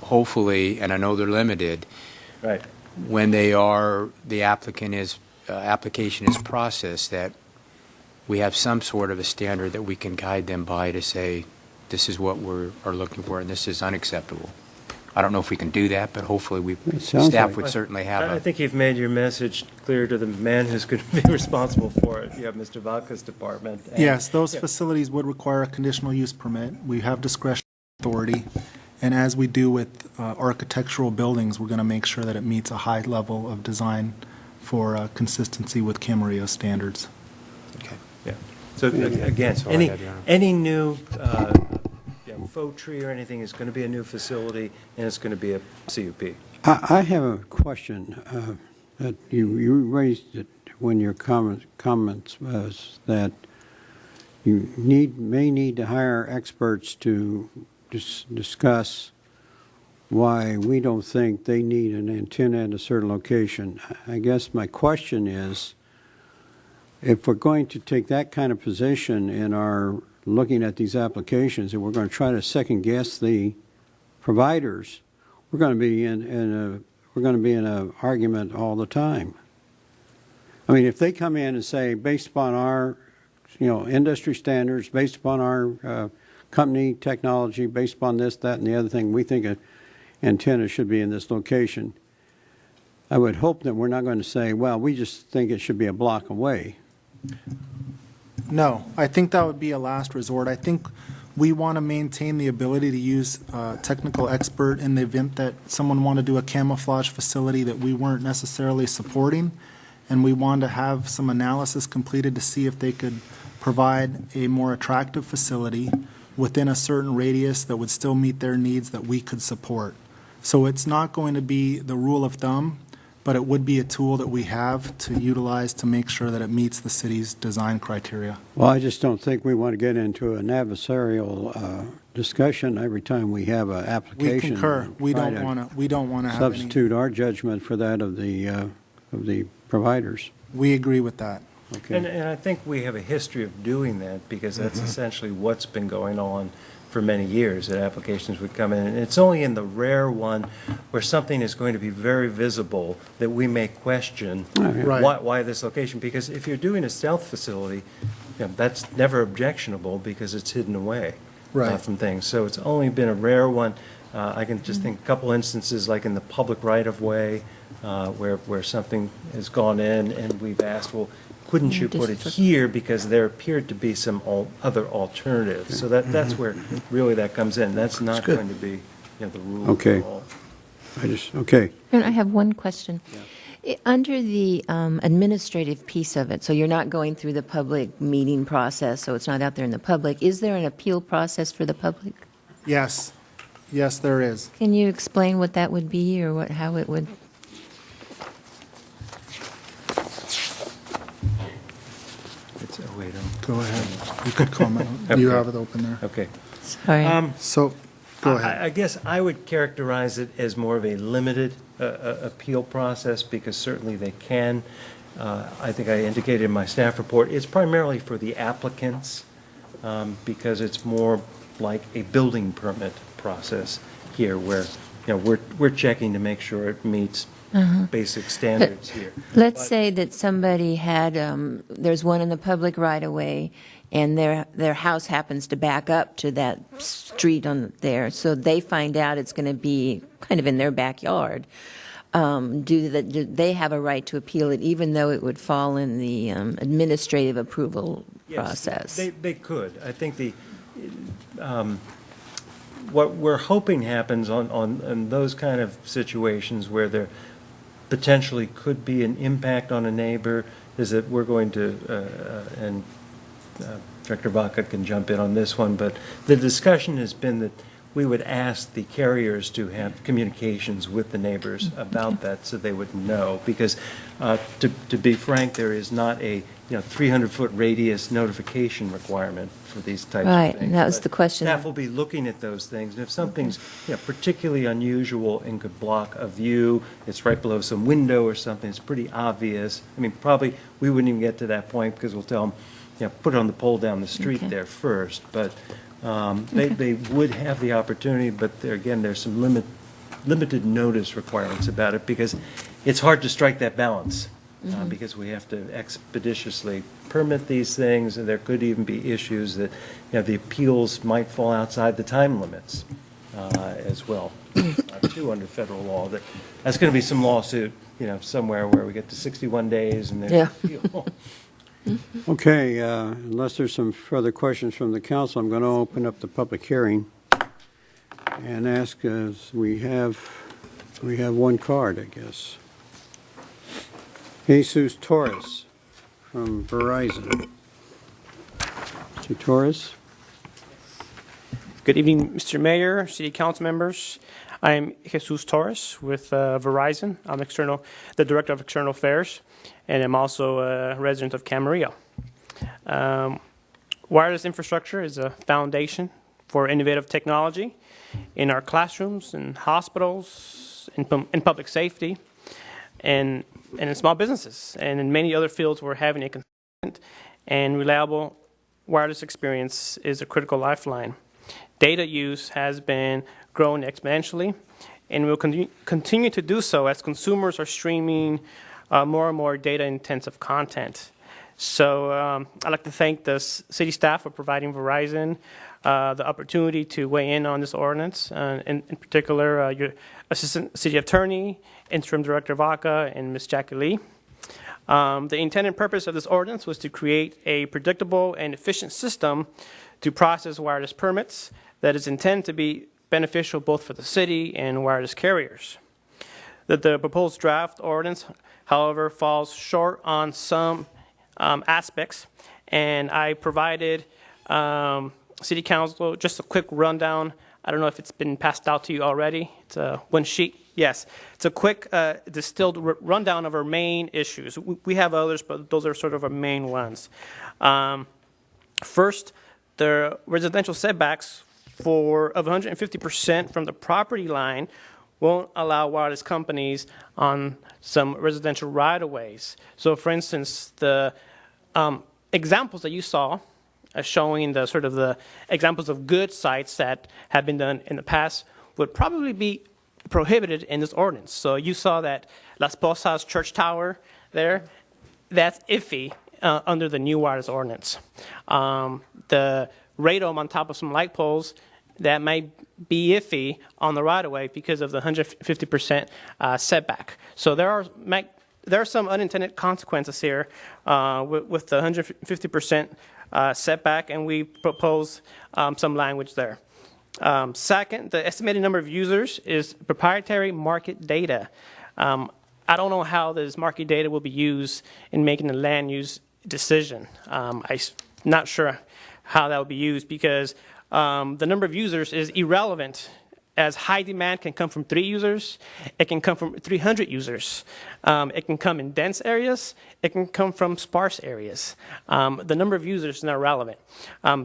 hopefully, and I know they're limited, right, when the application is processed, that we have some sort of a standard that we can guide them by to say, this is what we are looking for and this is unacceptable. I don't know if we can do that, but hopefully staff would certainly have I think you've made your message clear to the man who's going to be responsible for it. You have Mr. Vaca's department. Yes, those facilities would require a conditional use permit. We have discretion authority. And as we do with architectural buildings, we're going to make sure that it meets a high level of design for consistency with Camarillo standards. Okay. Yeah. So again, any new faux tree or anything is going to be a new facility, and it's going to be a CUP. I have a question that you raised it when your comments was that you may need to hire experts to discuss why we don't think they need an antenna at a certain location. I guess my question is, if we're going to take that kind of position in our looking at these applications, and we're going to try to second guess the providers, we're going to be in an argument all the time. I mean, if they come in and say, based upon our industry standards, based upon our company technology, based upon this, that, and the other thing, we think an antenna should be in this location, I would hope that we're not going to say, well, we just think it should be a block away. No, I think that would be a last resort. I think we want to maintain the ability to use a technical expert in the event that someone wanted to do a camouflage facility that we weren't necessarily supporting, and we want to have some analysis completed to see if they could provide a more attractive facility within a certain radius that would still meet their needs that we could support. So it's not going to be the rule of thumb, but it would be a tool that we have to utilize to make sure that it meets the city's design criteria. Well, I just don't think we want to get into an adversarial discussion every time we have an application. We concur. We don't want to have substitute our judgment for that of the providers. We agree with that. Okay. And I think we have a history of doing that, because that's essentially what's been going on for many years, that applications would come in. And it's only in the rare one where something is going to be very visible that we may question why this location. Because if you're doing a stealth facility, that's never objectionable because it's hidden away from things. So it's only been a rare one. I can just think a couple instances like in the public right-of-way where something has gone in and we've asked, well, couldn't you put it here, because there appeared to be some other alternatives. So that's where really that comes in. That's not good. going to be, the rule Okay. at all. Okay. And I have one question. Under the administrative piece of it, so you're not going through the public meeting process, so it's not out there in the public, is there an appeal process for the public? Yes. Yes, there is. Can you explain what that would be or how it would? Go ahead. You could comment. Okay. You have it open there. Okay. Sorry. So, go ahead. I guess I would characterize it as more of a limited appeal process, because certainly they can. I think I indicated in my staff report, it's primarily for the applicants, because it's more like a building permit process here, where we're checking to make sure it meets basic standards here. Let's say that somebody had, there's one in the public right of way, and their house happens to back up to that street on there, so they find out it's going to be kind of in their backyard. Do they have a right to appeal it, even though it would fall in the administrative approval process? They could. I think what we're hoping happens on those kind of situations where there potentially could be an impact on a neighbor is that we're going to, and Director Vaca can jump in on this one, but the discussion has been that we would ask the carriers to have communications with the neighbors about that, so they would know. Because to be frank, there is not a 300-foot radius notification requirement for these types of Right, things. and that was But the question. Staff will be looking at those things, and if something's particularly unusual and could block a view, it's right below some window or something, it's pretty obvious. I mean, probably we wouldn't even get to that point, because we'll tell them, put it on the pole down the street there first. But they would have the opportunity, but there's some limited notice requirements about it, because it's hard to strike that balance. Because we have to expeditiously permit these things, and there could even be issues that the appeals might fall outside the time limits as well, too, under federal law. That's going to be some lawsuit, somewhere where we get to 61 days and there's an appeal. Okay, unless there's some further questions from the council, I'm going to open up the public hearing and ask, as we have one card, I guess. Jesus Torres from Verizon. Mr. Torres? Good evening, Mr. Mayor, City Council members. I'm Jesus Torres with Verizon. I'm the Director of External Affairs, and I'm also a resident of Camarillo. Wireless infrastructure is a foundation for innovative technology in our classrooms, in hospitals, in public safety, and in small businesses, and in many other fields where having a consistent and reliable wireless experience is a critical lifeline. Data use has been growing exponentially, and will continue to do so as consumers are streaming more and more data-intensive content. So I'd like to thank the city staff for providing Verizon the opportunity to weigh in on this ordinance, in particular your Assistant City Attorney, Interim Director Vaca, and Ms. Jackie Lee. The intended purpose of this ordinance was to create a predictable and efficient system to process wireless permits that is intended to be beneficial both for the city and wireless carriers. The proposed draft ordinance, however, falls short on some aspects, and I provided City Council just a quick rundown. I don't know if it's been passed out to you already. It's one sheet. Yes, it's a quick distilled rundown of our main issues. We have others, but those are sort of our main ones. First, the residential setbacks of 150% from the property line won't allow wireless companies on some residential right-of-ways. So, for instance, the examples that you saw showing the sort of the examples of good sites that have been done in the past would probably be prohibited in this ordinance. So you saw that Las Posas church tower there, that's iffy under the new wireless ordinance. The radome on top of some light poles, that might be iffy on the right-of-way because of the 150% setback. So there might there are some unintended consequences here with the 150% setback, and we propose some language there. Second, the estimated number of users is proprietary market data. I don't know how this market data will be used in making the land use decision. I'm not sure how that will be used because the number of users is irrelevant, as high demand can come from 3 users, it can come from 300 users, it can come in dense areas, it can come from sparse areas. The number of users is not relevant.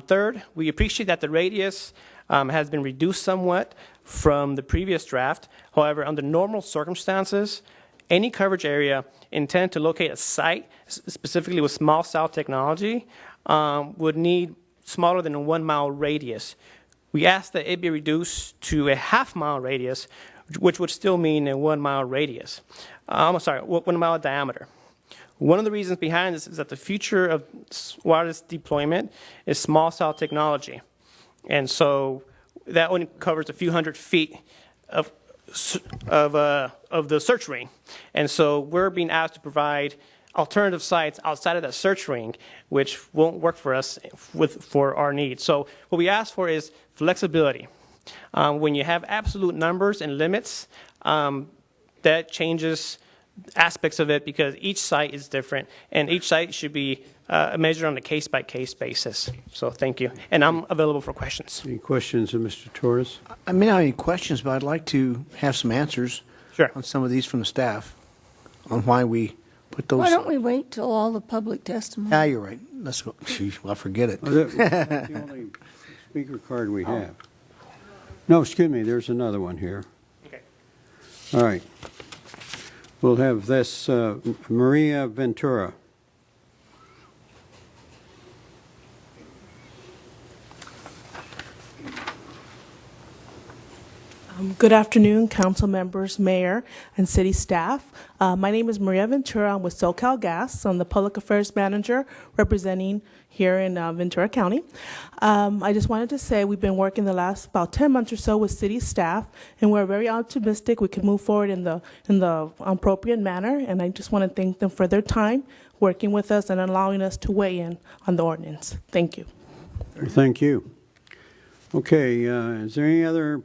Third, we appreciate that the radius has been reduced somewhat from the previous draft. However, under normal circumstances, any coverage area intended to locate a site, specifically with small cell technology, would need smaller than a 1 mile radius. We ask that it be reduced to a half-mile radius, which would still mean a 1 mile radius. 1 mile diameter. One of the reasons behind this is that the future of wireless deployment is small cell technology. And so that only covers a few hundred feet of the search ring. And so we're being asked to provide alternative sites outside of that search ring, which won't work for us for our needs. So what we ask for is flexibility. When you have absolute numbers and limits, that changes aspects of it because each site is different, and each site should be measured on a case-by-case basis. So thank you. And I'm available for questions. Any questions of Mr. Torres? I may not have any questions, but I'd like to have some answers on some of these from the staff on why we put those. Why don't we wait till all the public testimony? You're right. Let's go. Well, forget it. That's the only speaker card we have. No, excuse me, there's another one here. Okay. All right. We'll have this Maria Ventura. Good afternoon, council members, mayor, and city staff. My name is Maria Ventura. I'm with SoCal Gas. I'm the public affairs manager representing here in Ventura County. I just wanted to say we've been working the last about 10 months or so with city staff, and we're very optimistic we can move forward in the appropriate manner. And I just want to thank them for their time working with us and allowing us to weigh in on the ordinance. Thank you. Thank you. Okay, is there any other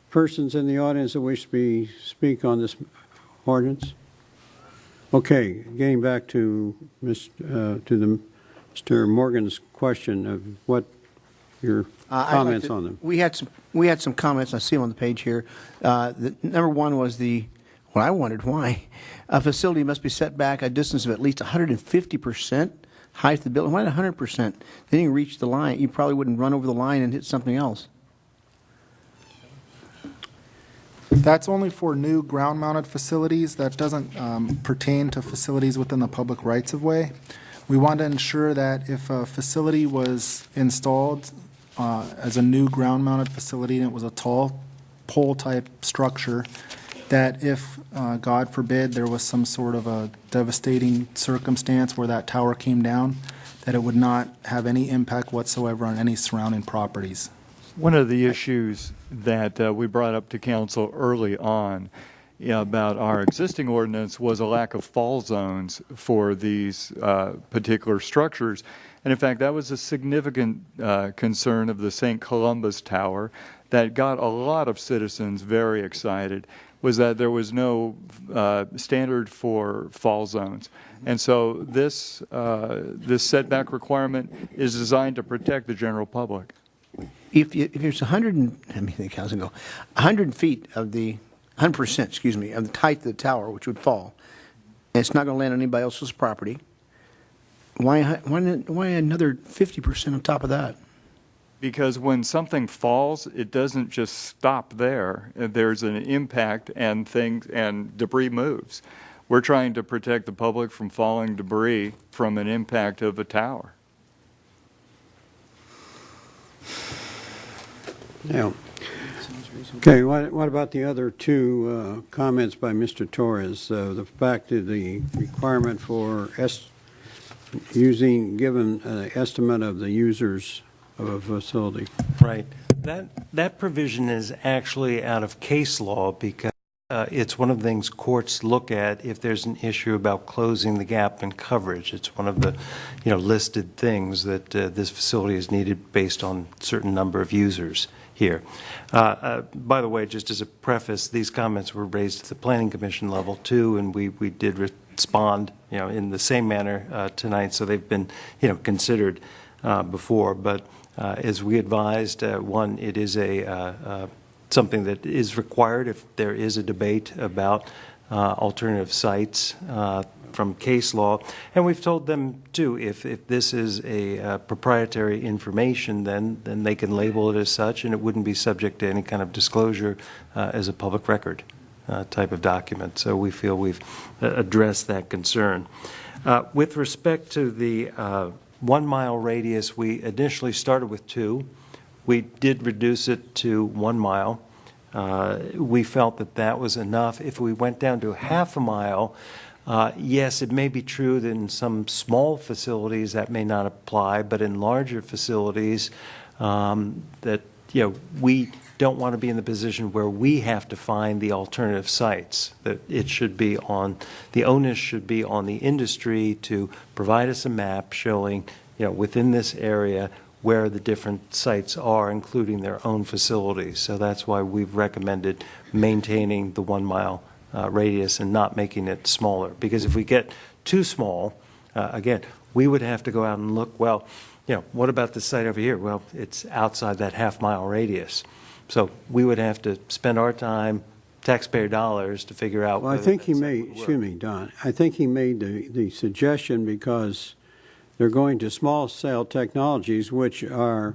persons in the audience that wish to speak on this ordinance? Okay, getting back to Mr. Morgan's question of what your comments on them. We had some comments. I see them on the page here. Number one was what I wondered why a facility must be set back a distance of at least 150% height of the building. Why not 100%? Then you reach the line. You probably wouldn't run over the line and hit something else. That's only for new ground-mounted facilities. That doesn't pertain to facilities within the public rights-of-way. We want to ensure that if a facility was installed as a new ground-mounted facility and it was a tall pole-type structure, that if, God forbid, there was some sort of a devastating circumstance where that tower came down, that it would not have any impact whatsoever on any surrounding properties. One of the issues that we brought up to council early on about our existing ordinance was a lack of fall zones for these particular structures. And in fact, that was a significant concern of the St. Columba's Tower that got a lot of citizens very excited, was that there was no standard for fall zones. And so this setback requirement is designed to protect the general public. If there's 100 feet of the 100%, excuse me, of the height of the tower, which would fall, and it's not going to land on anybody else's property, why another 50% on top of that? Because when something falls, it doesn't just stop there. There's an impact and debris moves. We're trying to protect the public from falling debris from an impact of a tower. Yeah. Okay, what about the other two comments by Mr. Torres? The fact that the requirement for given an estimate of the users of a facility. Right. That provision is actually out of case law because It's one of the things courts look at if there's an issue about closing the gap in coverage. It's one of the, listed things that this facility is needed based on a certain number of users here. By the way, just as a preface, these comments were raised at the Planning Commission level too, and we did respond, in the same manner tonight. So they've been, considered before. But as we advised, one, it is something that is required if there is a debate about alternative sites from case law. And we've told them, too, if this is a proprietary information, then they can label it as such, and it wouldn't be subject to any kind of disclosure as a public record type of document. So we feel we've addressed that concern. With respect to the 1 mile radius, we initially started with 2. We did reduce it to 1 mile. We felt that that was enough. If we went down to half a mile, yes, it may be true that in some small facilities that may not apply, but in larger facilities, that we don't want to be in the position where we have to find the alternative sites. That it should be the onus should be on the industry to provide us a map showing, within this area where the different sites are, including their own facilities. So that's why we've recommended maintaining the 1 mile radius and not making it smaller. Because if we get too small, again, we would have to go out and look, well, what about this site over here? Well, it's outside that half-mile radius. So we would have to spend our time, taxpayer dollars, to figure out. Well, I think he made, excuse me, Don, I think he made the suggestion because they're going to small cell technologies, which have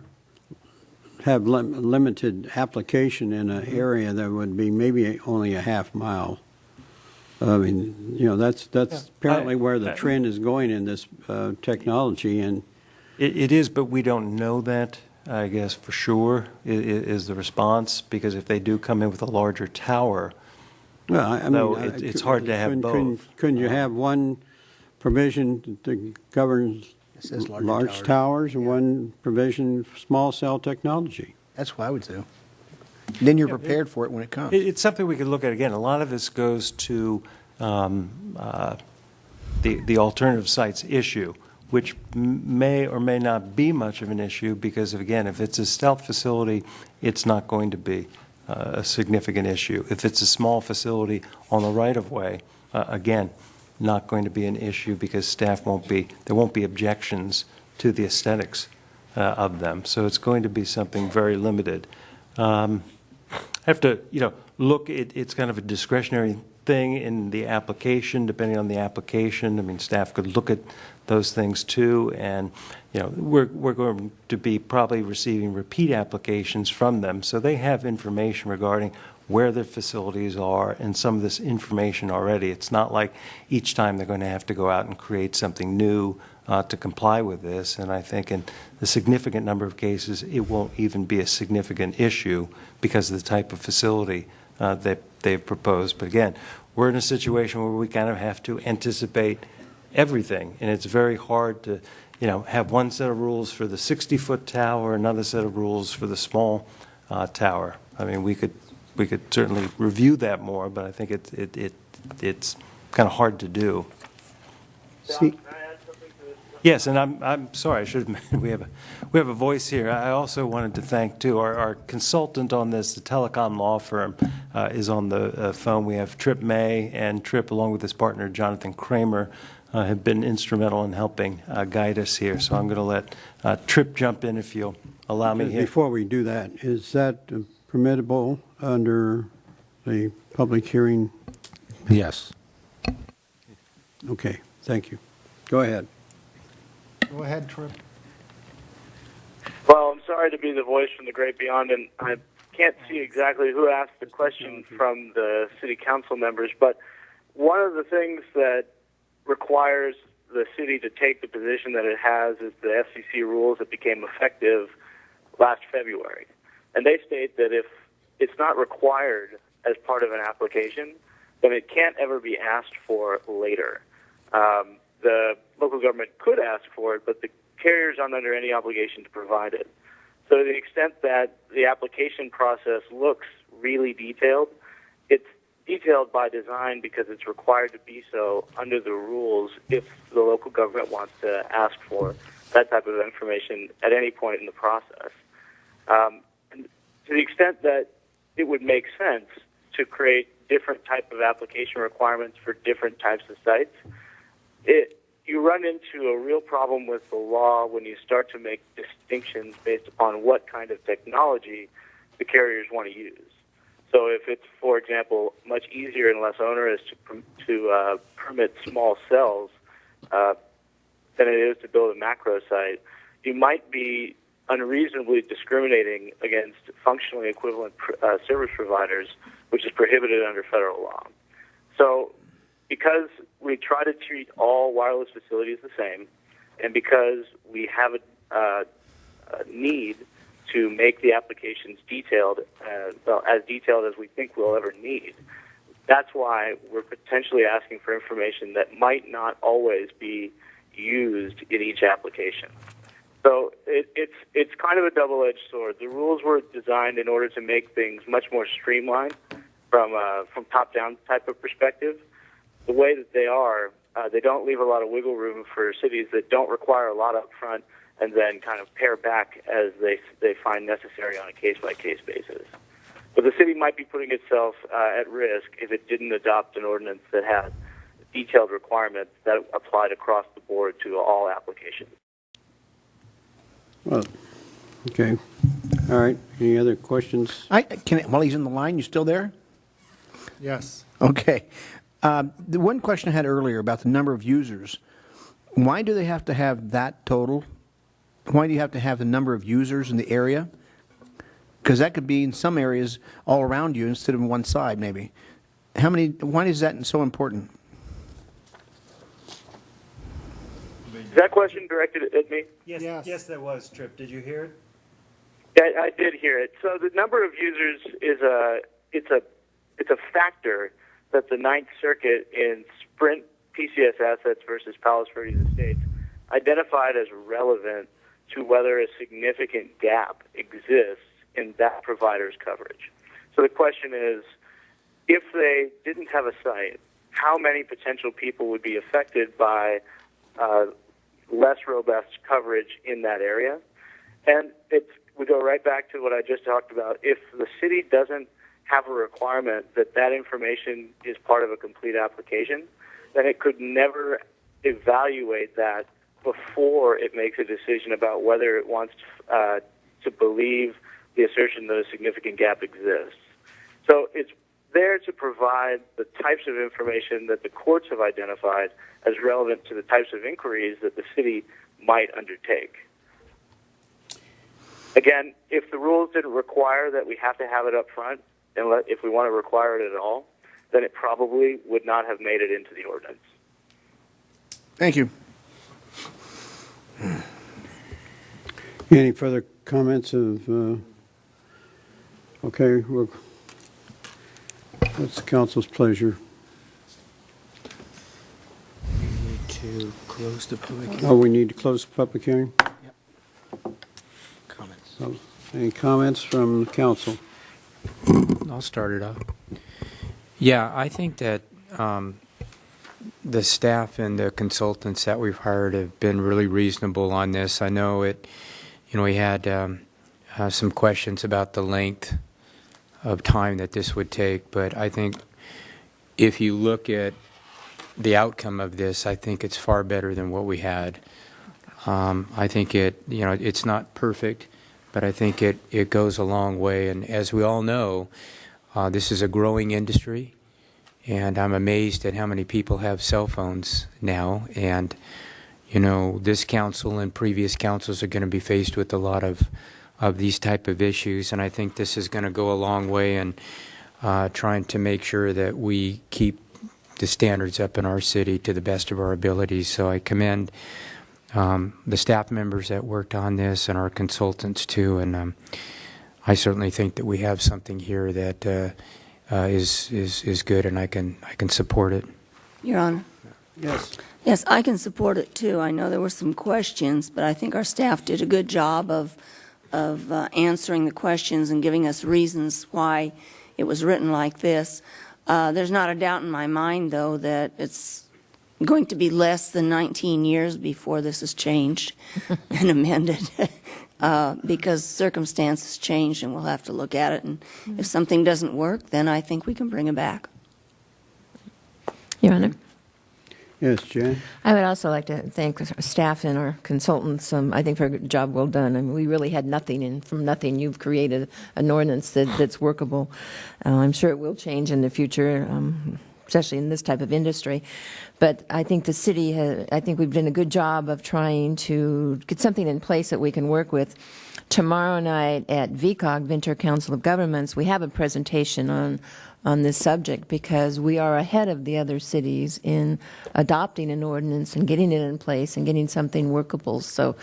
limited application in an area that would be maybe only a half mile. I mean, that's apparently where the trend is going in this technology, and it is, but we don't know that. I guess for sure is the response, because if they do come in with a larger tower, well, I mean, it's hard to have both. Couldn't you have one provision that governs large towers and one provision for small cell technology? That's what I would do. Then you're prepared for it when it comes. It's something we could look at again. A lot of this goes to the alternative sites issue, which may or may not be much of an issue because, again, if it's a stealth facility, it's not going to be a significant issue. If it's a small facility on the right-of-way, again, not going to be an issue because there won't be objections to the aesthetics of them. So it's going to be something very limited. I have to, look, it's kind of a discretionary thing in the application, depending on the application. I mean, staff could look at those things too, and we're going to be probably receiving repeat applications from them, so they have information regarding where their facilities are and some of this information already. It's not like each time they're going to have to go out and create something new to comply with this, and I think in the significant number of cases it won't even be a significant issue because of the type of facility that they've proposed. But again, we're in a situation where we kind of have to anticipate everything, and it's very hard to have one set of rules for the 60-foot tower, another set of rules for the small tower. I mean, we could certainly review that more, but I think it's kind of hard to do. See, yes, and I'm sorry. I should have. We have a voice here. I also wanted to thank too our consultant on this, the telecom law firm, is on the phone. We have Tripp May, and Tripp, along with his partner Jonathan Kramer, have been instrumental in helping guide us here. So I'm going to let Tripp jump in if you'll allow me here. Before we do that, is that permissible under the public hearing? Yes. Okay, thank you. Go ahead. Go ahead, Tripp. Well, I'm sorry to be the voice from the great beyond, and I can't see exactly who asked the question from the city council members, but one of the things that requires the city to take the position that it has is the FCC rules that became effective last February. And they state that if it's not required as part of an application, then it can't ever be asked for later. The local government could ask for it, but the carriers aren't under any obligation to provide it. So to the extent that the application process looks really detailed, it's detailed by design because it's required to be so under the rules if the local government wants to ask for that type of information at any point in the process. And to the extent that it would make sense to create different type of application requirements for different types of sites, you run into a real problem with the law when you start to make distinctions based upon what kind of technology the carriers want to use. So if it's, for example, much easier and less onerous to permit small cells than it is to build a macro site, you might be unreasonably discriminating against functionally equivalent service providers, which is prohibited under federal law. So because we try to treat all wireless facilities the same, and because we have a need to make the applications detailed, as detailed as we think we'll ever need, that's why we're potentially asking for information that might not always be used in each application. So it's kind of a double-edged sword. The rules were designed in order to make things much more streamlined from top-down type of perspective. The way that they don't leave a lot of wiggle room for cities that don't require a lot up front and then kind of pare back as they find necessary on a case-by-case basis. But the city might be putting itself at risk if it didn't adopt an ordinance that had detailed requirements that applied across the board to all applications. Well, okay. All right. Any other questions? While he's in the line, you still there? Yes. Okay. The one question I had earlier about the number of users, why do they have to have that total? Why do you have to have the number of users in the area? Because that could be in some areas all around you instead of one side, maybe. Why is that so important? Is that question directed at me? Yes, that was, Tripp. Did you hear it? Yeah, I did hear it. So the number of users is it's a factor that the Ninth Circuit in Sprint PCS Assets versus Palos Verdes Estates identified as relevant to whether a significant gap exists in that provider's coverage. So the question is, if they didn't have a site, how many potential people would be affected by less robust coverage in that area? And we go right back to what I just talked about. If the city doesn't have a requirement that that information is part of a complete application, then it could never evaluate that before it makes a decision about whether it wants to believe the assertion that a significant gap exists. So it's there to provide the types of information that the courts have identified as relevant to the types of inquiries that the city might undertake. Again, if the rules didn't require that we have to have it up front, and if we want to require it at all, then it probably would not have made it into the ordinance. Thank you. Any further comments of, okay, that's the council's pleasure. We need to close the public hearing. Oh, we need to close the public hearing? Yep. Comments. So, any comments from the council? I'll start it off. Yeah, I think that the staff and the consultants that we've hired have been really reasonable on this. I know we had some questions about the length of time that this would take, but I think if you look at the outcome of this, I think it's far better than what we had. I think it's not perfect, but I think it goes a long way. And as we all know, this is a growing industry, and I'm amazed at how many people have cell phones now. And, this council and previous councils are going to be faced with a lot of these type of issues, and I think this is going to go a long way in trying to make sure that we keep the standards up in our city to the best of our abilities. So I commend the staff members that worked on this and our consultants too, and I certainly think that we have something here that is good, and I can support it. Your Honor. Yes. Yes, I can support it too. I know there were some questions, but I think our staff did a good job of answering the questions and giving us reasons why it was written like this. There's not a doubt in my mind, though, that it's going to be less than 19 years before this is changed and amended, because circumstances change and we'll have to look at it. And if something doesn't work, then I think we can bring it back. Your Honor. Yes, Jan? I would also like to thank our staff and our consultants, I think, for a job well done. I mean, we really had nothing, and from nothing, you've created an ordinance that's workable. I'm sure it will change in the future, especially in this type of industry. But I think the city, I think we've done a good job of trying to get something in place that we can work with. Tomorrow night at VCOG, Ventura Council of Governments, we have a presentation on this subject, because we are ahead of the other cities in adopting an ordinance and getting it in place and getting something workable. So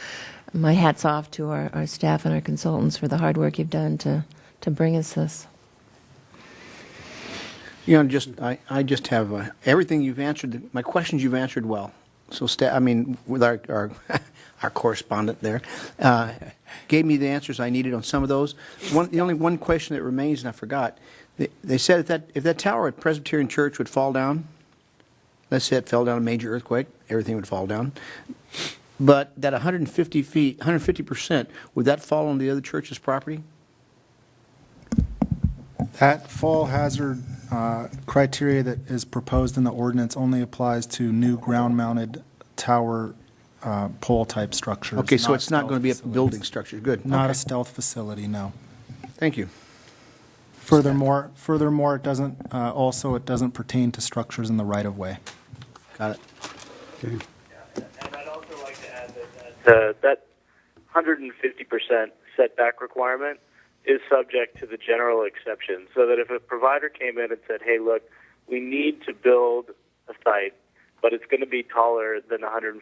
my hat's off to our staff and our consultants for the hard work you've done to bring us this. You know, I just have everything you've answered, my questions you've answered well. So, with our our correspondent there, gave me the answers I needed on some of those. The only one question that remains, and I forgot, they said if that tower at Presbyterian Church would fall down, let's say it fell down a major earthquake, everything would fall down. But that 150 feet, 150%, would that fall on the other church's property? That fall hazard criteria that is proposed in the ordinance only applies to new ground-mounted tower pole-type structures. Okay, so it's not going to be a building structure. Good. Not Okay. a stealth facility, no. Thank you. Furthermore, it doesn't pertain to structures in the right-of-way. Got it. Okay. And I'd also like to add that 150% setback requirement is subject to the general exception, so that if a provider came in and said, hey, look, we need to build a site, but it's going to be taller than 150%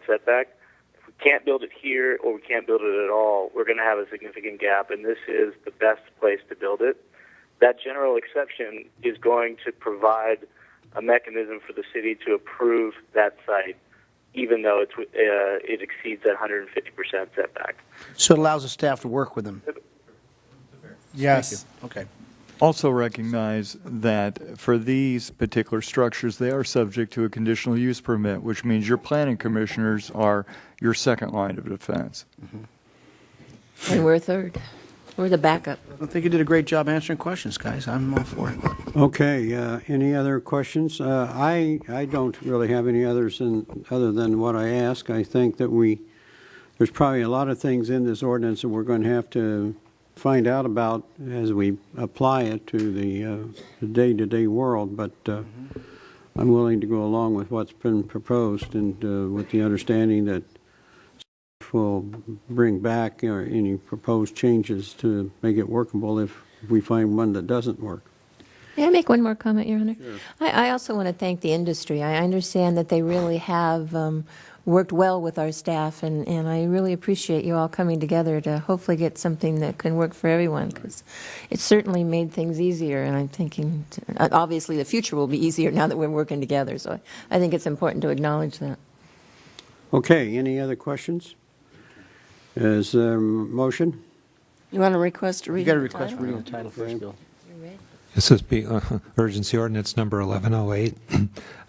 setback, if we can't build it here or we can't build it at all, we're going to have a significant gap, and this is the best place to build it. That general exception is going to provide a mechanism for the city to approve that site, even though it exceeds that 150% setback. So it allows the staff to work with them. Yes. Thank you. Okay. Also recognize that for these particular structures, they are subject to a conditional use permit, which means your planning commissioners are your second line of defense. Mm-hmm. And we're third. We're the backup. I think you did a great job answering questions, guys. I'm all for it. Okay, any other questions? I don't really have any others other than what I asked. I think that there's probably a lot of things in this ordinance that we're going to have to find out about as we apply it to the day-to-day world, but I'm willing to go along with what's been proposed, and with the understanding that will bring back any proposed changes to make it workable if we find one that doesn't work. May I make one more comment, Your Honor? Sure. I also want to thank the industry. I understand that they really have worked well with our staff, and I really appreciate you all coming together to hopefully get something that can work for everyone, because it certainly made things easier, and I'm thinking, obviously the future will be easier now that we're working together, so I think it's important to acknowledge that. Okay, any other questions? Is there a motion? You want to request a reading? You got to request reading the title first, Bill. This is urgency ordinance number 1108,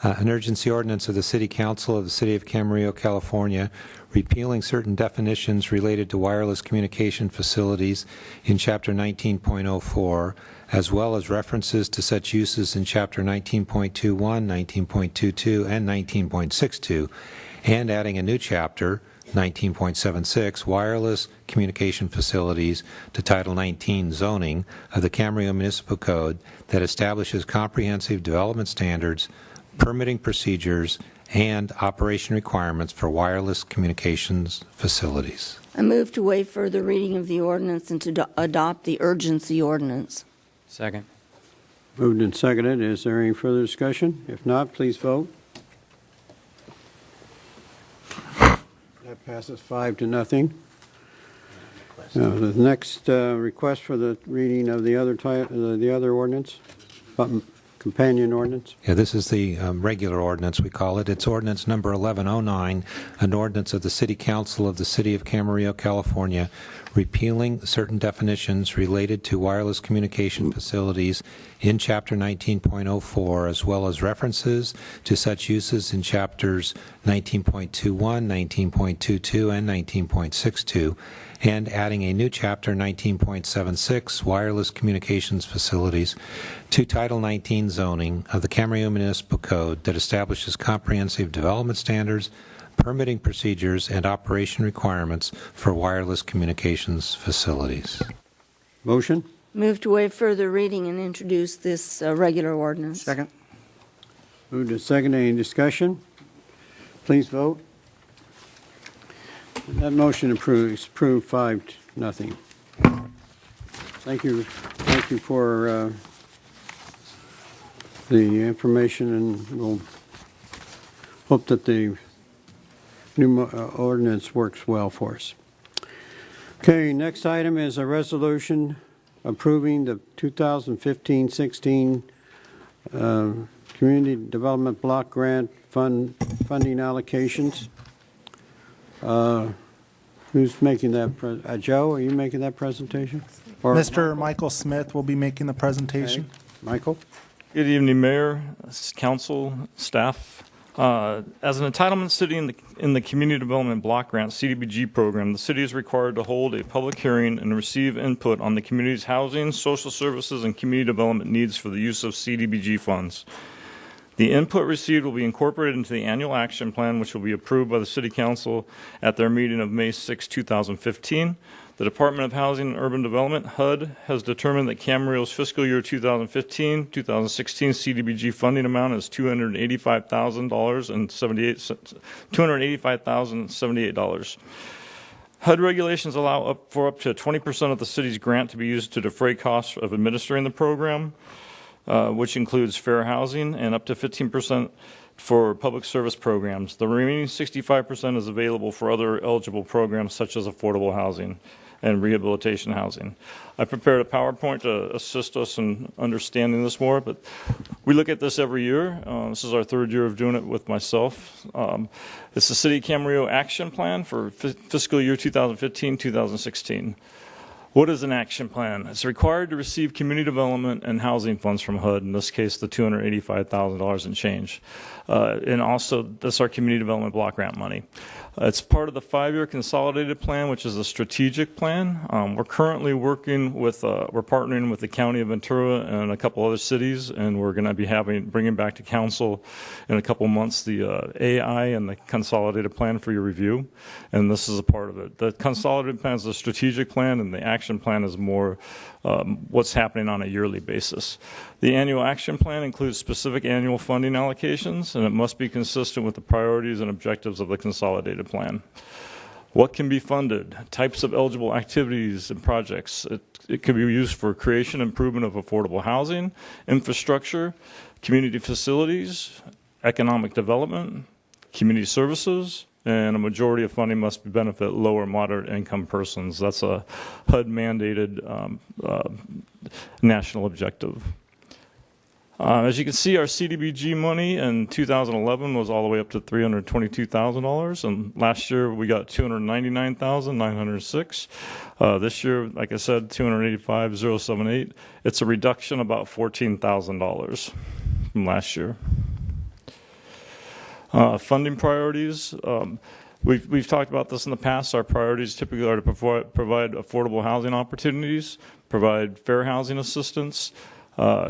an urgency ordinance of the City Council of the City of Camarillo, California, repealing certain definitions related to wireless communication facilities in Chapter 19.04, as well as references to such uses in Chapter 19.21, 19.22, and 19.62, and adding a new chapter, 19.76, Wireless Communication Facilities, to Title 19, Zoning, of the Camarillo Municipal Code that establishes comprehensive development standards, permitting procedures, and operation requirements for wireless communications facilities. I move to waive further reading of the ordinance and to adopt the urgency ordinance. Second. Moved and seconded. Is there any further discussion? If not, please vote. That passes 5-0. The next request for the reading of the other ordinance, companion ordinance. Yeah, this is the regular ordinance, we call it. It's ordinance number 1109, an ordinance of the City Council of the City of Camarillo, California, repealing certain definitions related to wireless communication facilities in Chapter 19.04, as well as references to such uses in Chapters 19.21, 19.22, and 19.62, and adding a new Chapter 19.76, Wireless Communications Facilities, to Title 19 zoning of the Camarillo Municipal Code that establishes comprehensive development standards, permitting procedures, and operation requirements for wireless communications facilities. Motion? Move to waive further reading and introduce this regular ordinance. Second. Moved and second. Any discussion? Please vote. That motion approves. Approved 5-0. Thank you. Thank you for the information, and we'll hope that the new ordinance works well for us. Okay, next item is a resolution approving the 2015-16 Community Development Block Grant funding allocations. Who's making that? Joe, are you making that presentation? Or Mr. Michael Smith will be making the presentation. Okay. Michael? Good evening, Mayor, Council, staff. As an entitlement city in the Community Development Block Grant CDBG program, the city is required to hold a public hearing and receive input on the community's housing, social services, and community development needs for the use of CDBG funds. The input received will be incorporated into the annual action plan, which will be approved by the City Council at their meeting of May 6, 2015. The Department of Housing and Urban Development, HUD, has determined that Camarillo's fiscal year 2015-2016 CDBG funding amount is $285,078. HUD regulations allow for up to 20% of the city's grant to be used to defray costs of administering the program, which includes fair housing, and up to 15% for public service programs. The remaining 65% is available for other eligible programs such as affordable housing and rehabilitation housing. I prepared a PowerPoint to assist us in understanding this more, but we look at this every year. This is our third year of doing it with myself. It's the City of Camarillo Action Plan for fiscal year 2015-2016. What is an action plan? It's required to receive community development and housing funds from HUD, in this case the $285,000 and change. And also, that's our community development block grant money. It's part of the 5-year consolidated plan, which is a strategic plan. We're currently working with, we're partnering with the County of Ventura and a couple other cities, and we're going to be bringing back to council in a couple months the AI and the consolidated plan for your review, and this is a part of it. The consolidated plan is a strategic plan, and the action plan is more what's happening on a yearly basis. The annual action plan includes specific annual funding allocations, and it must be consistent with the priorities and objectives of the consolidated plan. What can be funded? Types of eligible activities and projects. It can be used for creation and improvement of affordable housing, infrastructure, community facilities, economic development, community services, and a majority of funding must benefit lower and moderate income persons. That's a HUD-mandated national objective. As you can see, our CDBG money in 2011 was all the way up to $322,000, and last year we got $299,906. This year, like I said, $285,078. It's a reduction about $14,000 from last year. Funding priorities. We've talked about this in the past. Our priorities typically are to provide affordable housing opportunities, provide fair housing assistance.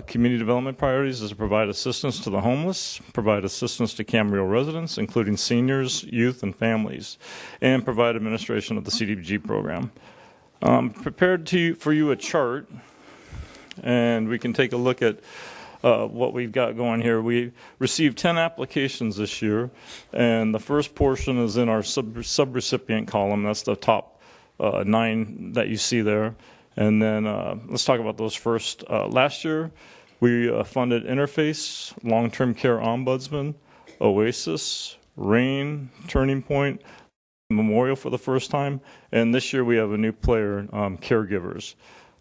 Community development priorities is to provide assistance to the homeless, provide assistance to Camarillo residents, including seniors, youth, and families, and provide administration of the CDBG program. Prepared for you a chart, and we can take a look at what we've got going here. We received 10 applications this year, and the first portion is in our subrecipient column. That's the top 9 that you see there. And then let's talk about those first. Last year, we funded Interface, Long-Term Care Ombudsman, Oasis, RAIN, Turning Point, Memorial for the first time, and this year we have a new player, Caregivers.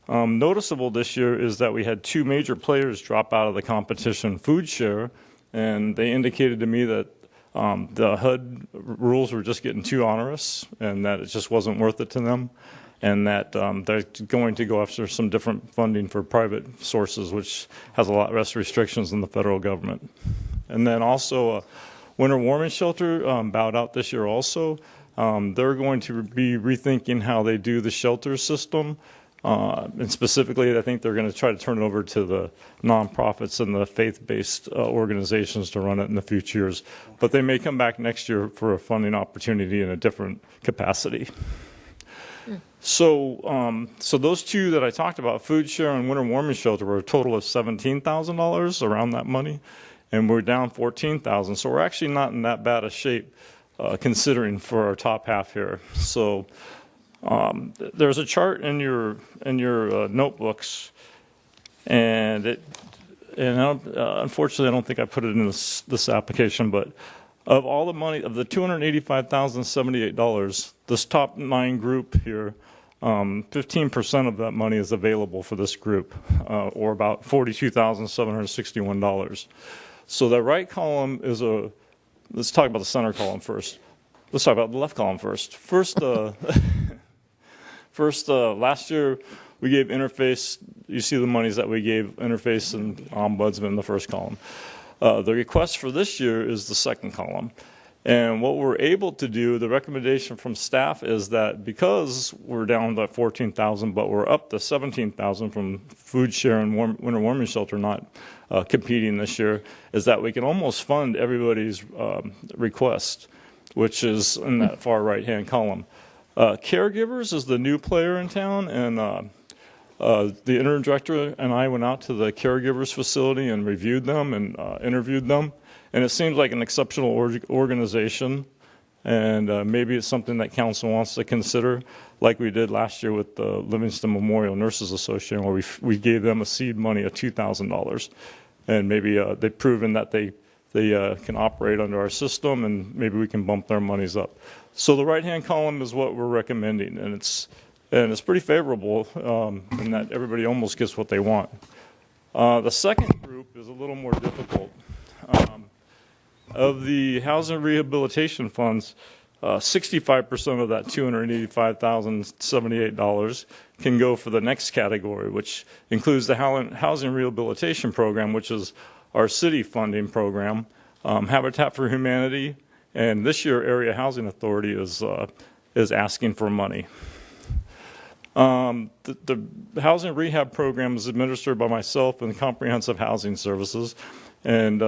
Noticeable this year is that we had 2 major players drop out of the competition, Food Share, and they indicated to me that the HUD rules were just getting too onerous and that it just wasn't worth it to them. and that they're going to go after some different funding for private sources, which has a lot less restrictions than the federal government. And then also, winter warming shelter bowed out this year also. They're going to be rethinking how they do the shelter system. And specifically, I think they're going to try to turn it over to the nonprofits and the faith-based organizations to run it in the future years. But they may come back next year for a funding opportunity in a different capacity. So, so those two that I talked about, food share and winter warming shelter, were a total of $17,000 around that money, and we're down $14,000. So we're actually not in that bad a shape, considering for our top half here. So. There's a chart in your notebooks, and unfortunately I don't think I put it in this application, but of all the money, of the $285,078, this top 9 group here, 15% of that money is available for this group, or about $42,761. So the right column is let's talk about the center column first. Let's talk about the left column first. First, last year we gave Interface, you see the monies that we gave Interface and Ombudsman in the first column. The request for this year is the second column. And what we're able to do, the recommendation from staff is that because we're down to 14,000, but we're up to 17,000 from food share and winter warming shelter not competing this year, is that we can almost fund everybody's request, which is in that far right-hand column. Caregivers is the new player in town, and the interim director and I went out to the caregivers facility and reviewed them and interviewed them, and it seems like an exceptional organization, and maybe it's something that council wants to consider, like we did last year with the Livingston Memorial Nurses Association, where we gave them a seed money of $2,000, and maybe they've proven that they can operate under our system, and maybe we can bump their monies up. So the right-hand column is what we're recommending, and it's pretty favorable in that everybody almost gets what they want. The second group is a little more difficult. Of the housing rehabilitation funds, 65% of that $285,078 can go for the next category, which includes the housing rehabilitation program, which is our city funding program, Habitat for Humanity, and this year Area Housing Authority is asking for money. The housing rehab program is administered by myself and Comprehensive Housing Services, and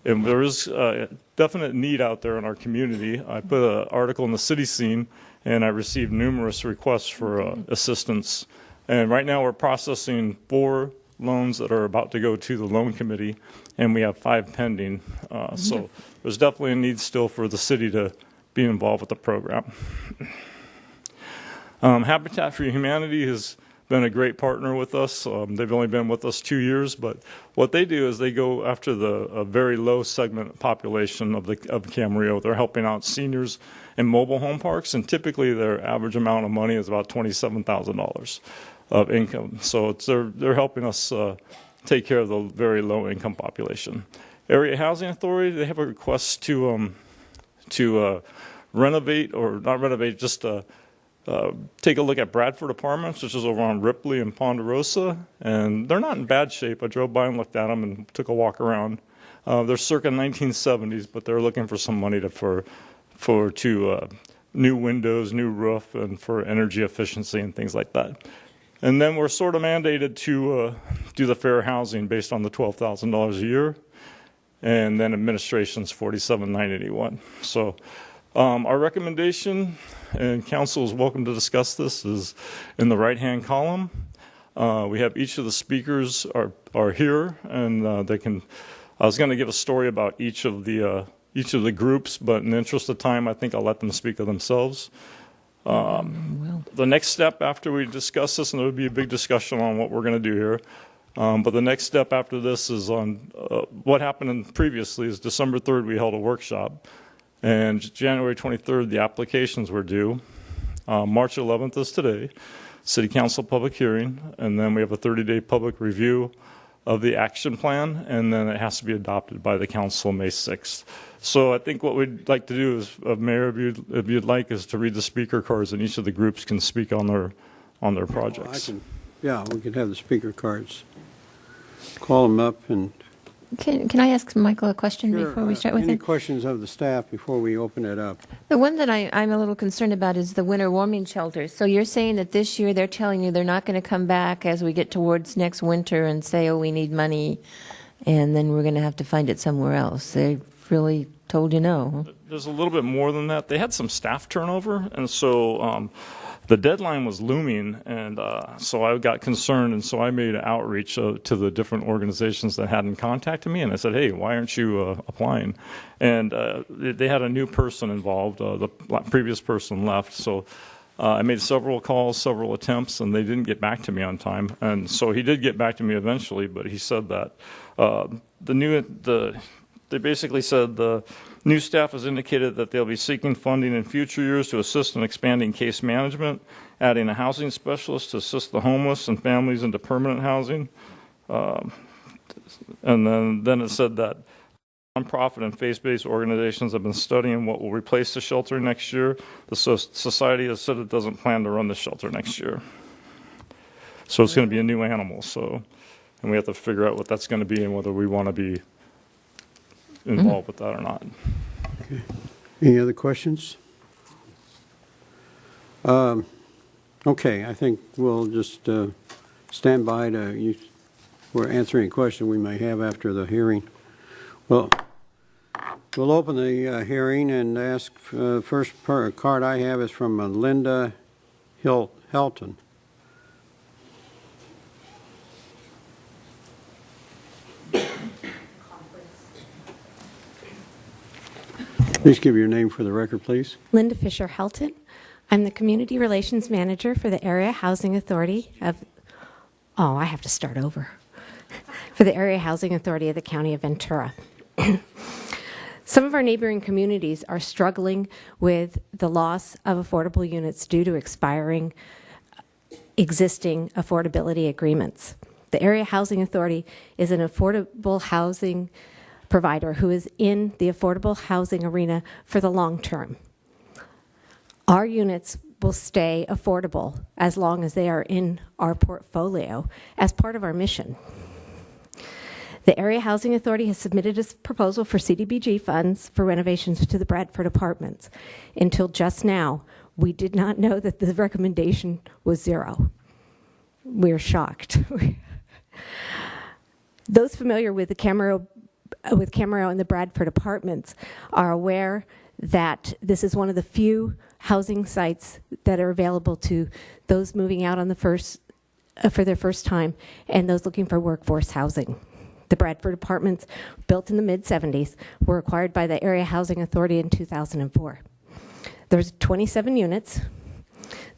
there is a definite need out there in our community. I put an article in the City Scene, and I received numerous requests for assistance. And right now we're processing 4 loans that are about to go to the loan committee, and we have 5 pending. So there's definitely a need still for the city to be involved with the program. Habitat for Humanity has been a great partner with us. They've only been with us 2 years, but what they do is they go after a very low segment population of Camarillo. They're helping out seniors in mobile home parks, and typically their average amount of money is about $27,000 of income. So they're helping us take care of the very low income population. Area Housing Authority, they have a request to renovate, or not renovate, just take a look at Bradford Apartments, which is over on Ripley and Ponderosa, and they're not in bad shape. I drove by and looked at them and took a walk around. They're circa 1970s, but they're looking for some money for new windows, new roof, and for energy efficiency and things like that. And then we're sort of mandated to do the fair housing based on the $12,000 a year, and then administration's $47,981. So our recommendation, and council is welcome to discuss this, is in the right-hand column. We have each of the speakers are here, and they can. I was going to give a story about each of the groups, but in the interest of time, I think I'll let them speak of themselves. The next step after we discuss this, and there will be a big discussion on what we're going to do here, but the next step after this is on what happened previously is December 3rd we held a workshop, and January 23rd the applications were due. March 11th is today, City Council public hearing, and then we have a 30-day public review of the action plan, and then it has to be adopted by the council May 6th. So I think what we'd like to do is, Mayor, if you'd like, is to read the speaker cards, and each of the groups can speak on their projects. Yeah, we could have the speaker cards. Call them up and. Can I ask Michael a question before we start with Any it? questions of the staff before we open it up? The one that I'm a little concerned about is the winter warming shelters. So you're saying that this year they're telling you they're not going to come back as we get towards next winter and say, oh, we need money, and then we're going to have to find it somewhere else. They really told you no. There's a little bit more than that. They had some staff turnover, and so the deadline was looming, and so I got concerned, and so I made an outreach to the different organizations that hadn't contacted me, and I said, hey, why aren't you applying? And they had a new person involved. The previous person left, so I made several calls, several attempts, and they didn't get back to me on time. And so he did get back to me eventually, but he said that they basically said the new staff has indicated that they'll be seeking funding in future years to assist in expanding case management, adding a housing specialist to assist the homeless and families into permanent housing. And then it said that nonprofit and faith-based organizations have been studying what will replace the shelter next year. The society has said it doesn't plan to run the shelter next year. So it's going to be a new animal. And we have to figure out what that's going to be and whether we want to be involved with that or not. Okay. Any other questions? Okay, I think we'll just stand by for answering a question we may have after the hearing. Well, we'll open the hearing and ask. First card I have is from Linda Helton. Please give your name for the record, please. Linda Fisher Helton. I'm the Community Relations Manager for the Area Housing Authority of, I have to start over. For the Area Housing Authority of the County of Ventura. Some of our neighboring communities are struggling with the loss of affordable units due to expiring existing affordability agreements. The Area Housing Authority is an affordable housing provider who is in the affordable housing arena for the long term. Our units will stay affordable as long as they are in our portfolio as part of our mission. The Area Housing Authority has submitted a proposal for CDBG funds for renovations to the Bradford apartments. Until just now, we did not know that the recommendation was zero. We're shocked. Those familiar with the Camarillo and the Bradford apartments are aware that this is one of the few housing sites that are available to those moving out on for their first time and those looking for workforce housing. The Bradford apartments, built in the mid-'70s, were acquired by the Area Housing Authority in 2004. There's 27 units.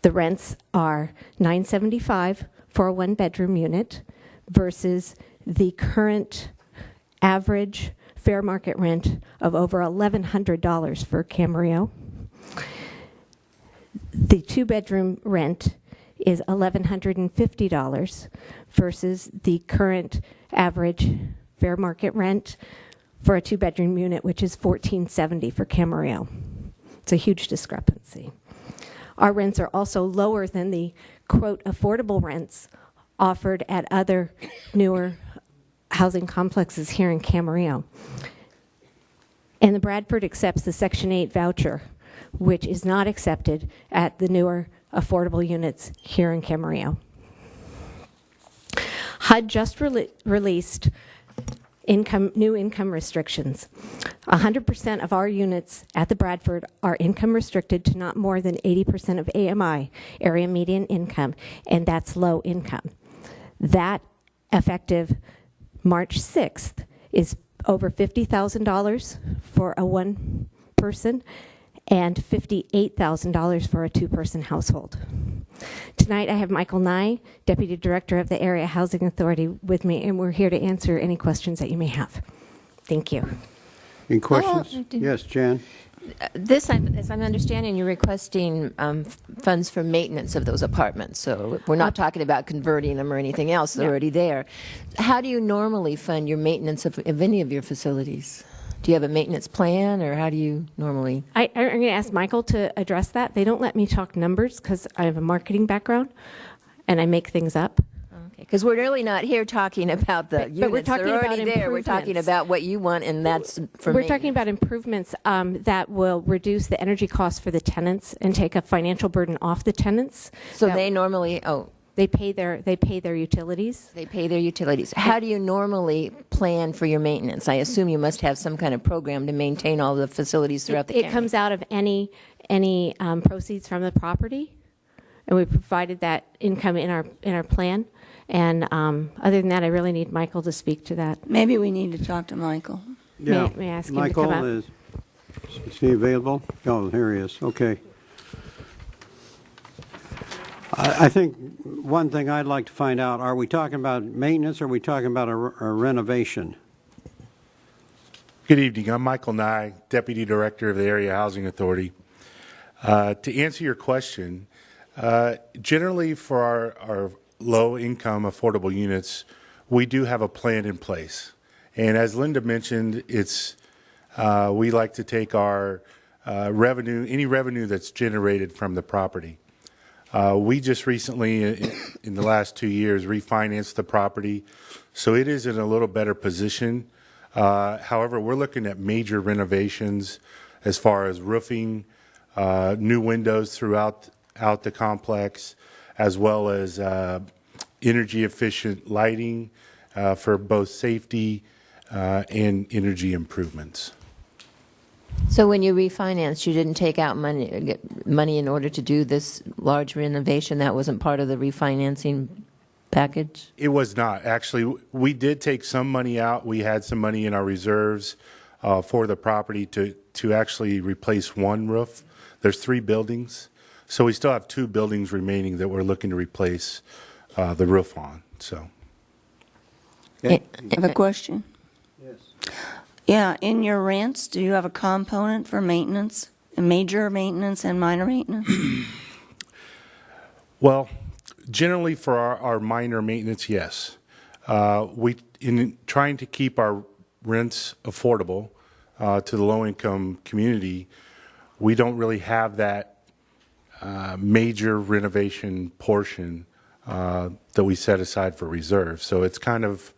The rents are $975 for a one-bedroom unit versus the current average fair market rent of over $1,100 for Camarillo. The two-bedroom rent is $1,150 versus the current average fair market rent for a two-bedroom unit, which is $1,470 for Camarillo. It's a huge discrepancy. Our rents are also lower than the, quote, affordable rents offered at other newer housing complexes here in Camarillo. And the Bradford accepts the Section 8 voucher, which is not accepted at the newer affordable units here in Camarillo. HUD just released new income restrictions. 100% of our units at the Bradford are income restricted to not more than 80% of AMI, area median income, and that's low income. That, effective March 6th, is over $50,000 for a one person and $58,000 for a two-person household. Tonight I have Michael Nye, Deputy Director of the Area Housing Authority, with me, and we're here to answer any questions that you may have. Thank you. Any questions? Yes, Jan. This, as I'm understanding, you're requesting funds for maintenance of those apartments. So we're not talking about converting them or anything else. They're already there. How do you normally fund your maintenance of any of your facilities? Do you have a maintenance plan, or how do you normally? I'm going to ask Michael to address that. They don't let me talk numbers because I have a marketing background, and I make things up. Because we're really not here talking about the units. But we're talking They're about already there. We're talking improvements. about what you want, and that's for We're talking about improvements that will reduce the energy costs for the tenants and take a financial burden off the tenants. So they normally, they pay their utilities. They pay their utilities. How do you normally plan for your maintenance? I assume you must have some kind of program to maintain all the facilities throughout the county. It comes out of any proceeds from the property, and we provided that income in our plan. And other than that, I really need Michael to speak to that. Maybe we need to talk to Michael. Yeah. May I ask him Michael to come up? is he available? Oh, here he is. Okay. I think one thing I'd like to find out, are we talking about maintenance or are we talking about a renovation? Good evening. I'm Michael Nye, Deputy Director of the Area Housing Authority. To answer your question, generally for our low-income affordable units, we do have a plan in place. And as Linda mentioned, we like to take our revenue, any revenue that's generated from the property. We just recently, in the last 2 years, refinanced the property, so it is in a little better position. However, we're looking at major renovations as far as roofing, new windows throughout the complex, as well as energy-efficient lighting for both safety and energy improvements. So when you refinanced, you didn't take out money in order to do this large renovation? That wasn't part of the refinancing package? It was not. Actually, we did take some money out. We had some money in our reserves for the property to actually replace one roof. There's 3 buildings. So we still have 2 buildings remaining that we're looking to replace the roof on. So, I have a question. Yes. Yeah, in your rents, do you have a component for maintenance, major maintenance and minor maintenance? well, generally for our minor maintenance, yes. In trying to keep our rents affordable to the low-income community, we don't really have that major renovation portion that we set aside for reserve. So it's kind of,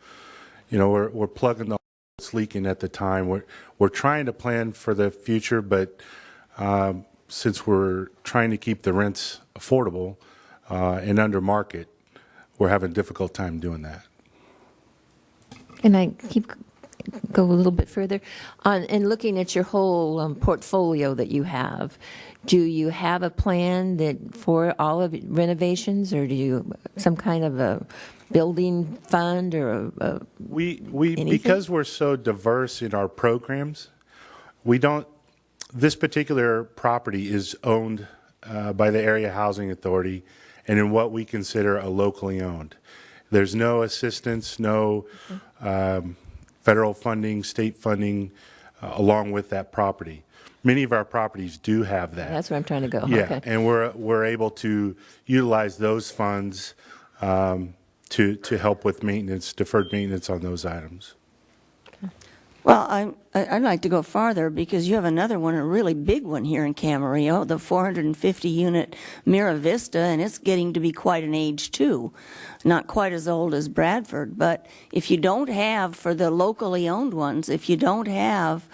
we're plugging the hole that's leaking at the time. We're trying to plan for the future, but since we're trying to keep the rents affordable and under market, we're having a difficult time doing that. Can I go a little bit further? In looking at your whole portfolio that you have, do you have a plan for all of renovations, or do you some kind of a building fund or because we're so diverse in our programs, we don't. This particular property is owned by the Area Housing Authority, and in what we consider a locally owned. There's no assistance, no federal funding, state funding, along with that property. Many of our properties do have that. That's where I'm trying to go. Yeah, Okay. and we're able to utilize those funds to help with maintenance, deferred maintenance on those items. Well, I'd like to go farther because you have another one, a really big one here in Camarillo, the 450-unit Mira Vista, and it's getting to be quite an age too. Not quite as old as Bradford, but if you don't have, for the locally owned ones, if you don't have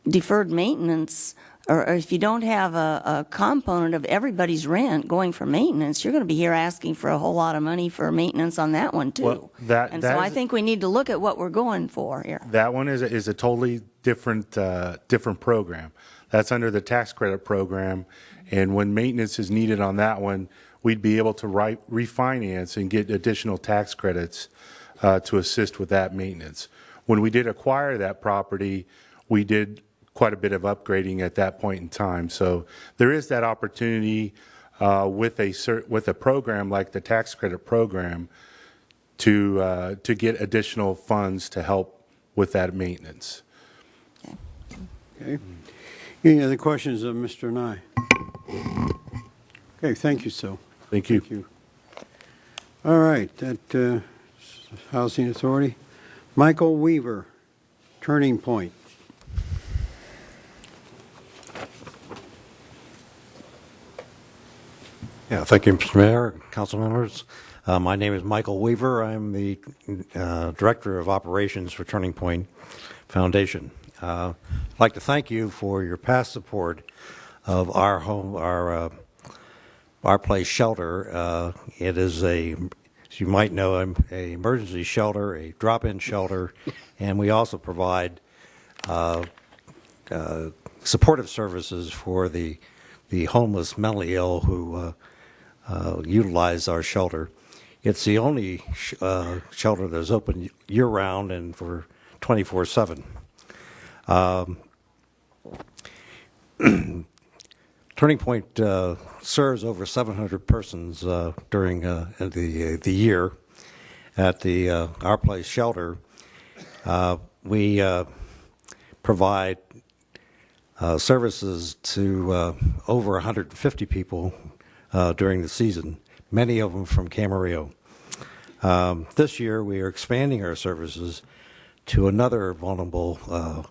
deferred maintenance, or if you don't have a component of everybody's rent going for maintenance, you're going to be here asking for a whole lot of money for maintenance on that one too. Well, so I think we need to look at what we're going for here. That one is a totally different program. That's under the tax credit program, and when maintenance is needed on that one, we'd be able to refinance and get additional tax credits to assist with that maintenance. When we did acquire that property, we did quite a bit of upgrading at that point in time. So there is that opportunity with a program like the tax credit program to get additional funds to help with that maintenance. Okay. Any other questions of Mr. Nye? Okay, thank you, Sue. Thank you. Thank you. All right, that Housing Authority. Michael Weaver, Turning Point. Yeah, thank you, Mr. Mayor, council members. My name is Michael Weaver. I'm the Director of Operations for Turning Point Foundation. I'd like to thank you for your past support of our home, our place shelter. It is as you might know, an emergency shelter, a drop-in shelter, and we also provide supportive services for the homeless, mentally ill who utilize our shelter. It's the only shelter that's open year-round and for 24/7. Turning Point serves over 700 persons during the year at our place shelter. We provide services to over 150 people during the season, many of them from Camarillo. This year, we are expanding our services to another vulnerable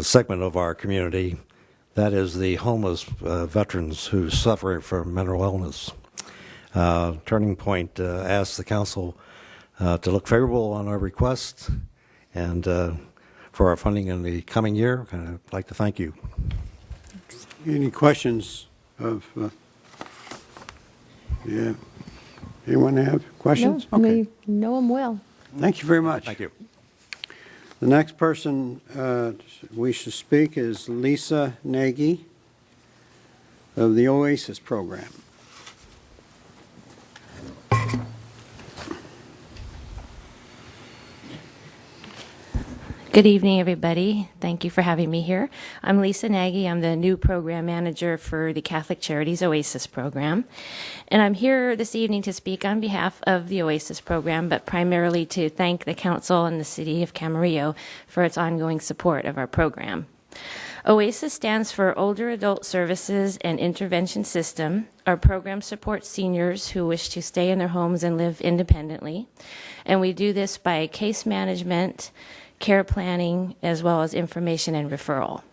segment of our community, that is the homeless veterans who suffer from mental illness. Turning Point asks the council to look favorable on our request and for our funding in the coming year. I'd like to thank you. Any questions of, yeah, anyone have questions? No, we know them well. Thank you very much. Thank you. The next person we should speak is Lisa Nagy of the OASIS program. Good evening, everybody. Thank you for having me here. I'm Lisa Nagy. I'm the new program manager for the Catholic Charities OASIS program. And I'm here this evening to speak on behalf of the OASIS program, but primarily to thank the council and the city of Camarillo for its ongoing support of our program. OASIS stands for Older Adult Services and Intervention System. Our program supports seniors who wish to stay in their homes and live independently. And we do this by case management, care planning, as well as information and referral.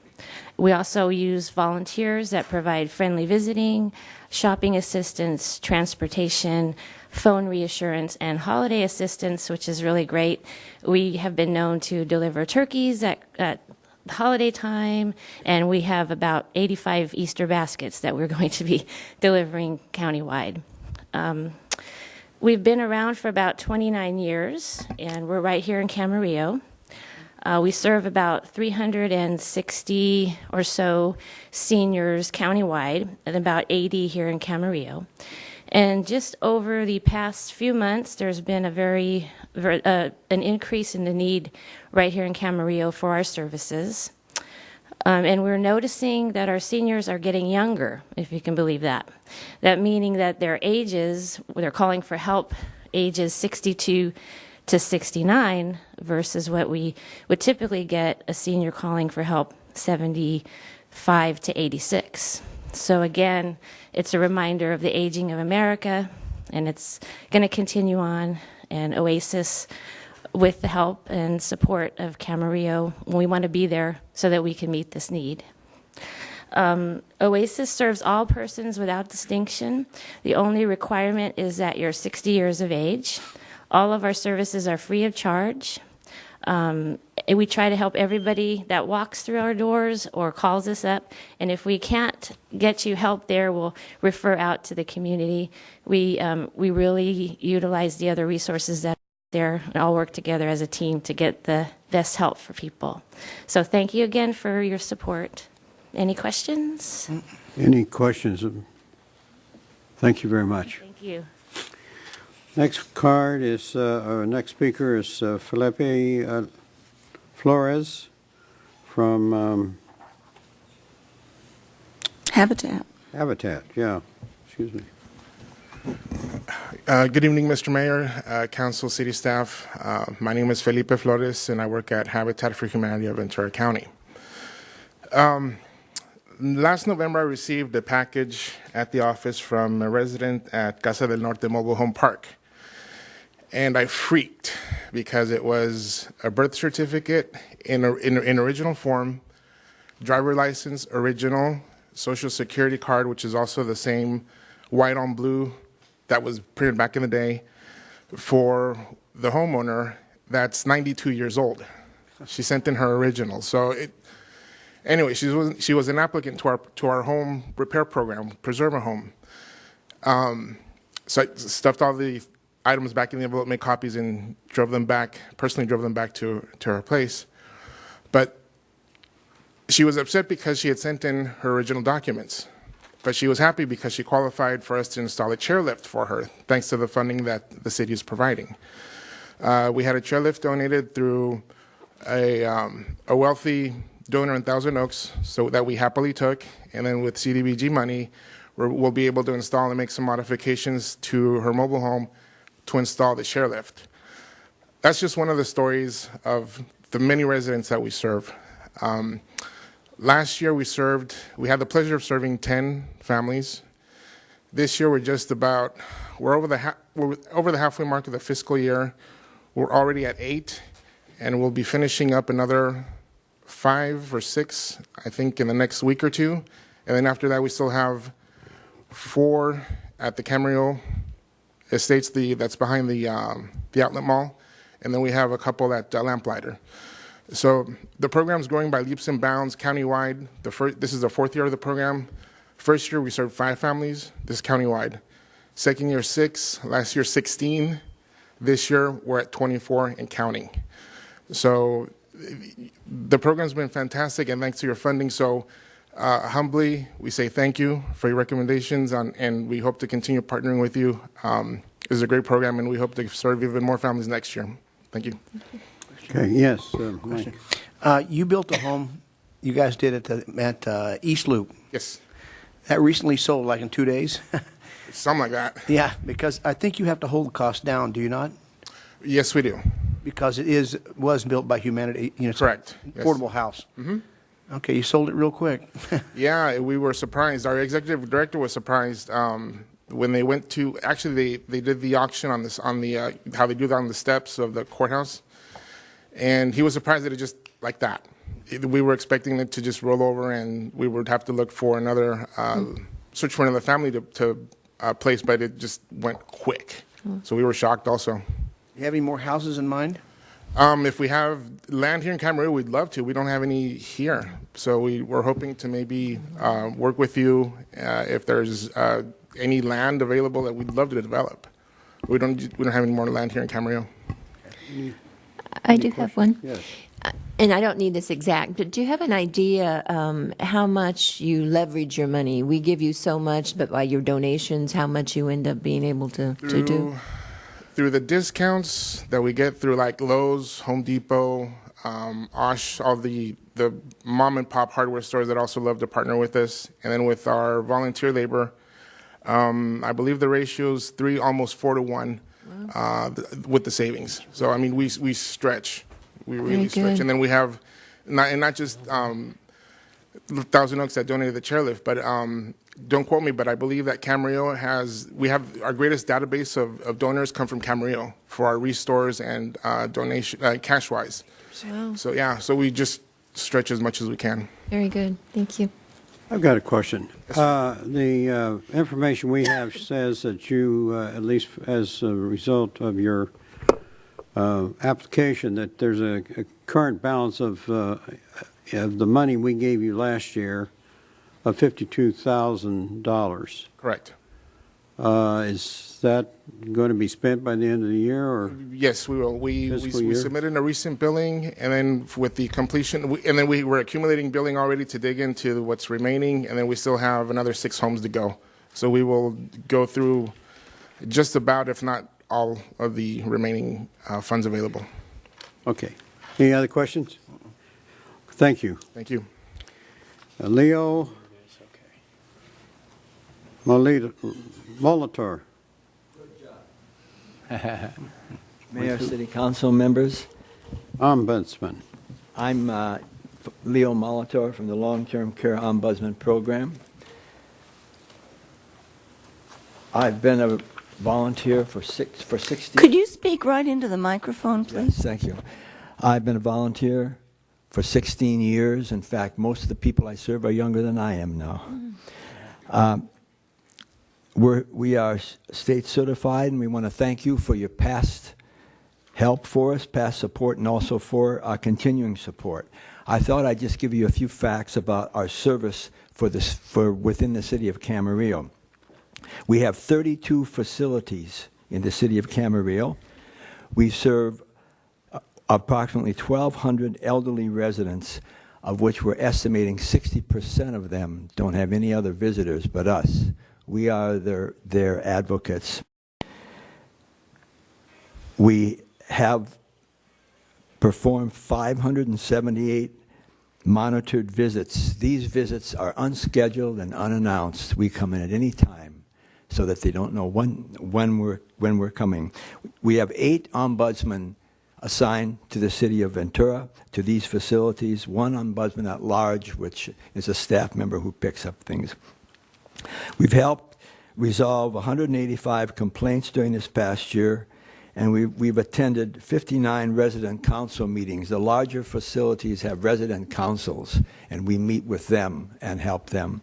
We also use volunteers that provide friendly visiting, shopping assistance, transportation, phone reassurance, and holiday assistance, which is really great. We have been known to deliver turkeys at holiday time, and we have about 85 Easter baskets that we're going to be delivering countywide. We've been around for about 29 years, and we're right here in Camarillo. We serve about 360 or so seniors countywide and about 80 here in Camarillo. And just over the past few months, there's been an increase in the need right here in Camarillo for our services. And we're noticing that our seniors are getting younger, if you can believe that. That meaning that their ages, they're calling for help, ages 62 to 69 versus what we would typically get a senior calling for help 75 to 86. So again, it's a reminder of the aging of America, and it's going to continue on. And OASIS, with the help and support of Camarillo, we want to be there so that we can meet this need. OASIS serves all persons without distinction. The only requirement is that you're 60 years of age. All of our services are free of charge. We try to help everybody that walks through our doors or calls us up. And if we can't get you help there, we'll refer out to the community. We really utilize the other resources that are there and all work together as a team to get the best help for people. So thank you again for your support. Any questions? Any questions? Thank you very much. Thank you. Next card is, our next speaker is Felipe Flores from Habitat. Habitat, yeah. Excuse me. Good evening, Mr. Mayor, Council, City staff. My name is Felipe Flores, and I work at Habitat for Humanity of Ventura County. Last November, I received a package at the office from a resident at Casa del Norte Mobile Home Park. And I freaked because it was a birth certificate in original form, driver license, original, social security card, which is also the same white on blue that was printed back in the day, for the homeowner that's 92 years old. She sent in her original. So anyway, she was an applicant to our home repair program, Preserve a Home. So I stuffed all the items back in the envelope, made copies, and personally drove them back to her place. But she was upset because she had sent in her original documents. But she was happy because she qualified for us to install a chairlift for her, thanks to the funding that the city is providing. We had a chairlift donated through a wealthy donor in Thousand Oaks, so that we happily took, and then with CDBG money, we'll be able to install and make some modifications to her mobile home to install the chairlift. That's just one of the stories of the many residents that we serve. Last year we had the pleasure of serving 10 families. This year we're over the halfway mark of the fiscal year. We're already at 8, and we'll be finishing up another 5 or 6, I think, in the next week or two. And then after that, we still have 4 at the Camarillo Estates, that's behind the outlet mall. And then we have a couple at Lamplighter. So the program's growing by leaps and bounds countywide. This is the 4th year of the program. First year, we served 5 families. This is countywide. Second year, 6. Last year, 16. This year, we're at 24 and counting. So the program's been fantastic, and thanks to your funding. So humbly, we say thank you for your recommendations, and we hope to continue partnering with you. This is a great program, and we hope to serve even more families next year. Thank you. Okay, yes, Mike. You built a home, you guys did it at East Loop. Yes. That recently sold like in 2 days? Something like that. Yeah, because I think you have to hold the cost down, do you not? Yes, we do. Because it was built by humanity, it's correct. An affordable house. Mm-hmm. Okay, you sold it real quick. Yeah, we were surprised. Our executive director was surprised when they went to. Actually, they did the auction on how they do that on the steps of the courthouse, and he was surprised that it just like that. We were expecting it to just roll over, and we would have to look for another search for another family to place, but it just went quick. So we were shocked also. You have any more houses in mind? If we have land here in Camarillo, we'd love to. We don't have any here. So we're hoping to maybe work with you if there's any land available that we'd love to develop. We don't have any more land here in Camarillo. I do have one. Yes. And I don't need this exact, but do you have an idea how much you leverage your money? We give you so much, but by your donations, how much you end up being able to do? Through the discounts that we get through like Lowe's, Home Depot, Osh, all the mom and pop hardware stores that also love to partner with us, and then with our volunteer labor, I believe the ratio is almost 4 to 1 with the savings. So I mean, we stretch, we really stretch, and then we have not just Thousand Oaks that donated the chairlift, but don't quote me, but I believe that Camarillo we have our greatest database of donors come from Camarillo for our restores and donation cash-wise. Wow. So yeah, so we just stretch as much as we can. Very good. Thank you. I've got a question. The information we have says that you, at least as a result of your application, that there's a current balance of the money we gave you last year of $52,000. Correct. Is that going to be spent by the end of the year, or? Yes, we will. We submitted a recent billing, and then with the completion, and then we were accumulating billing already to dig into what's remaining, and then we still have another 6 homes to go. So we will go through just about, if not all, of the remaining funds available. Okay. Any other questions? Thank you. Thank you. Leo Molitor. Mayor, City Council members. Ombudsman. I'm Leo Molitor from the Long-Term Care Ombudsman Program. I've been a volunteer for 60. Could you speak right into the microphone, please? Yes, thank you. I've been a volunteer for 16 years. In fact, most of the people I serve are younger than I am now. We are state certified, and we want to thank you for your past help for us, past support, and also for our continuing support. I thought I'd just give you a few facts about our service for within the city of Camarillo. We have 32 facilities in the city of Camarillo. We serve approximately 1,200 elderly residents, of which we're estimating 60% of them don't have any other visitors but us. We are their advocates. We have performed 578 monitored visits. These visits are unscheduled and unannounced. We come in at any time so that they don't know when we're coming. We have 8 ombudsmen assigned to the city of Ventura, to these facilities, 1 ombudsman at large, which is a staff member who picks up things. We've helped resolve 185 complaints during this past year, and we've attended 59 resident council meetings. The larger facilities have resident councils, and we meet with them and help them.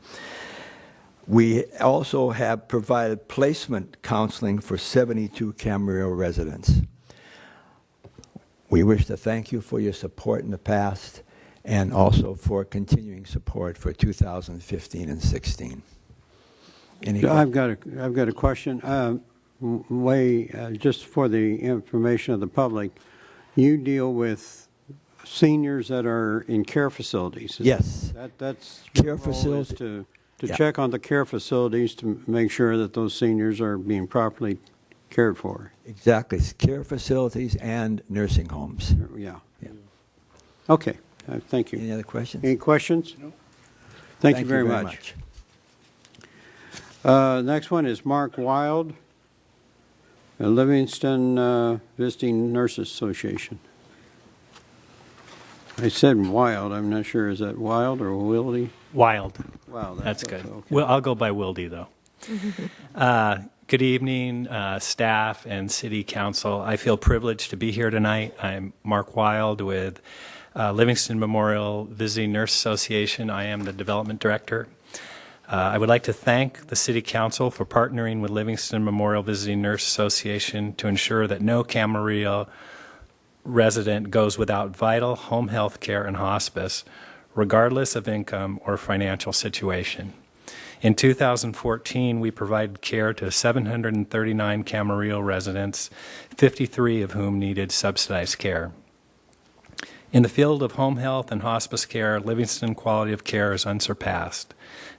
We also have provided placement counseling for 72 Camarillo residents. We wish to thank you for your support in the past and also for continuing support for 2015 and 16. I've got a question. Just for the information of the public, you deal with seniors that are in care facilities. Yes. That's care facilities to check on the care facilities to make sure that those seniors are being properly cared for. Exactly. Care facilities and nursing homes. Yeah. Okay. Thank you. Any other questions? Any questions? No. Thank you very much. Next one is Mark Wild, Livingston Visiting Nurses Association. I said Wild. I'm not sure. Is that Wild or Wildy? Wild. Wow, that's good. Okay. Well, I'll go by Wildy, though. Good evening, staff and city council. I feel privileged to be here tonight. I'm Mark Wild with Livingston Memorial Visiting Nurse Association. I am the development director. I would like to thank the City Council for partnering with Livingston Memorial Visiting Nurse Association to ensure that no Camarillo resident goes without vital home health care and hospice, regardless of income or financial situation. In 2014, we provided care to 739 Camarillo residents, 53 of whom needed subsidized care. In the field of home health and hospice care, Livingston quality of care is unsurpassed.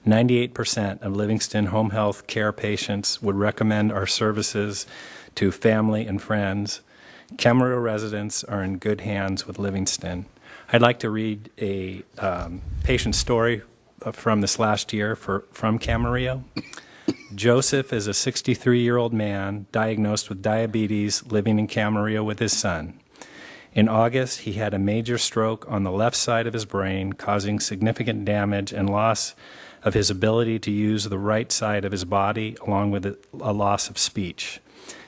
98% of Livingston home health care patients would recommend our services to family and friends. Camarillo residents are in good hands with Livingston. I'd like to read a patient story from this last year from Camarillo. Joseph is a 63-year-old man diagnosed with diabetes living in Camarillo with his son. In August, he had a major stroke on the left side of his brain, causing significant damage and loss of his ability to use the right side of his body, along with a loss of speech.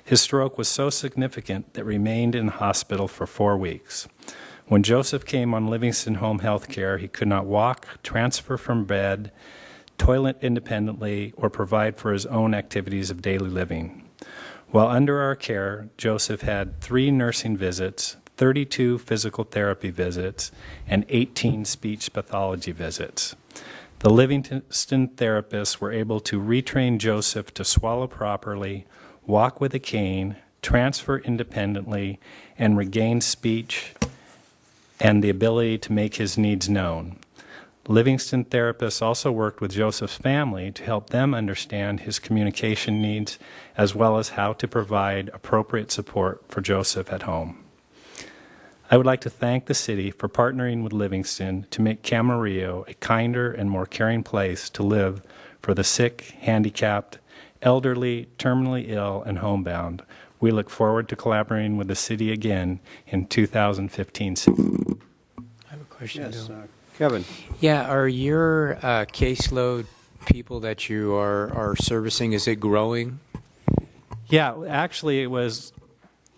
His stroke was so significant that remained in the hospital for 4 weeks. When Joseph came on Livingston Home Health Care, he could not walk, transfer from bed, toilet independently, or provide for his own activities of daily living. While under our care, Joseph had 3 nursing visits, 32 physical therapy visits, and 18 speech pathology visits. The Livingston therapists were able to retrain Joseph to swallow properly, walk with a cane, transfer independently, and regain speech and the ability to make his needs known. Livingston therapists also worked with Joseph's family to help them understand his communication needs, as well as how to provide appropriate support for Joseph at home. I would like to thank the city for partnering with Livingston to make Camarillo a kinder and more caring place to live for the sick, handicapped, elderly, terminally ill, and homebound. We look forward to collaborating with the city again in 2015. I have a question. Yes, Kevin. Yeah, are your caseload people that you are servicing, is it growing? Yeah, actually, it was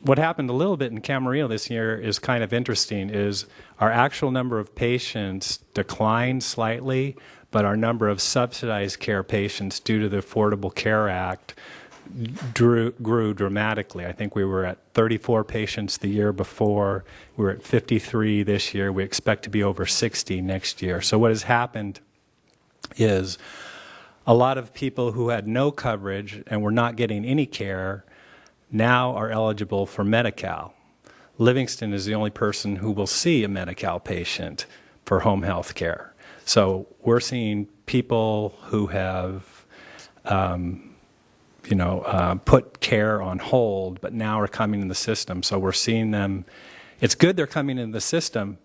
what happened a little bit in Camarillo this year is kind of interesting. Is our actual number of patients declined slightly, but our number of subsidized care patients due to the Affordable Care Act grew dramatically. I think we were at 34 patients the year before. We were at 53 this year. We expect to be over 60 next year. So what has happened is a lot of people who had no coverage and were not getting any care now are eligible for Medi-Cal. Livingston is the only person who will see a Medi-Cal patient for home health care. So we're seeing people who have put care on hold, but now are coming in the system. So we're seeing them. It's good they're coming in the system,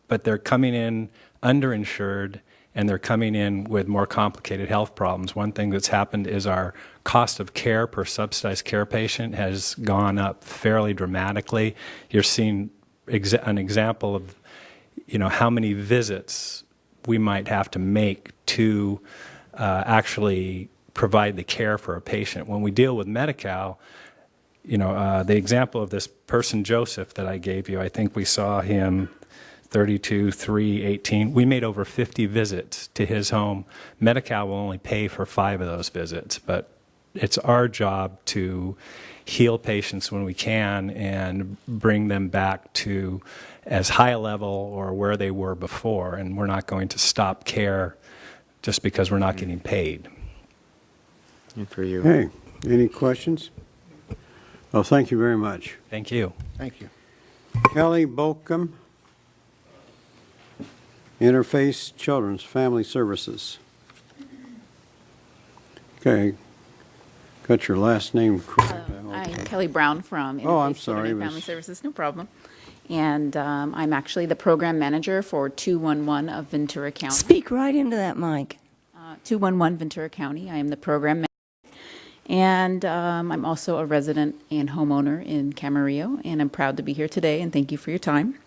but they're coming in underinsured, and they're coming in with more complicated health problems. One thing that's happened is our cost of care per subsidized care patient has gone up fairly dramatically. You're seeing an example of, how many visits we might have to make to actually provide the care for a patient. When we deal with Medi-Cal, the example of this person, Joseph, that I gave you, I think we saw him 32, 3, 18. We made over 50 visits to his home. Medi-Cal will only pay for 5 of those visits, but it's our job to heal patients when we can and bring them back to as high a level or where they were before, and we're not going to stop care just because we're not getting paid. And for you. Hey, any questions? Well, thank you very much. Thank you. Thank you. Kelly Bolcom, Interface Children's Family Services. Okay, got your last name correct. I'm Kelly Brown from Oh, I'm Interface sorry. Children and Family Services, no problem. And I'm actually the program manager for 211 of Ventura County. Speak right into that mic. 211 Ventura County. I am the program manager. And I'm also a resident and homeowner in Camarillo, and I'm proud to be here today, and thank you for your time.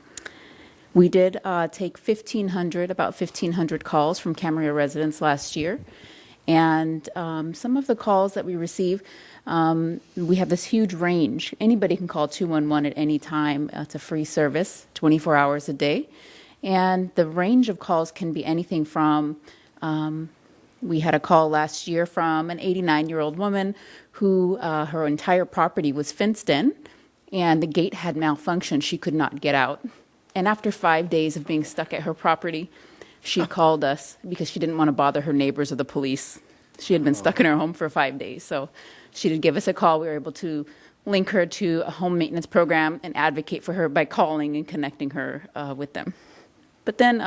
We did take about 1,500 calls from Camarillo residents last year. And some of the calls that we receive, we have this huge range. Anybody can call 211 at any time. It's a free service, 24 hours a day. And the range of calls can be anything from, we had a call last year from an 89-year-old woman who her entire property was fenced in, and the gate had malfunctioned. She could not get out. And after 5 days of being stuck at her property, she called us because she didn't want to bother her neighbors or the police. She had been stuck in her home for 5 days. So she did give us a call. We were able to link her to a home maintenance program and advocate for her by calling and connecting her with them. But then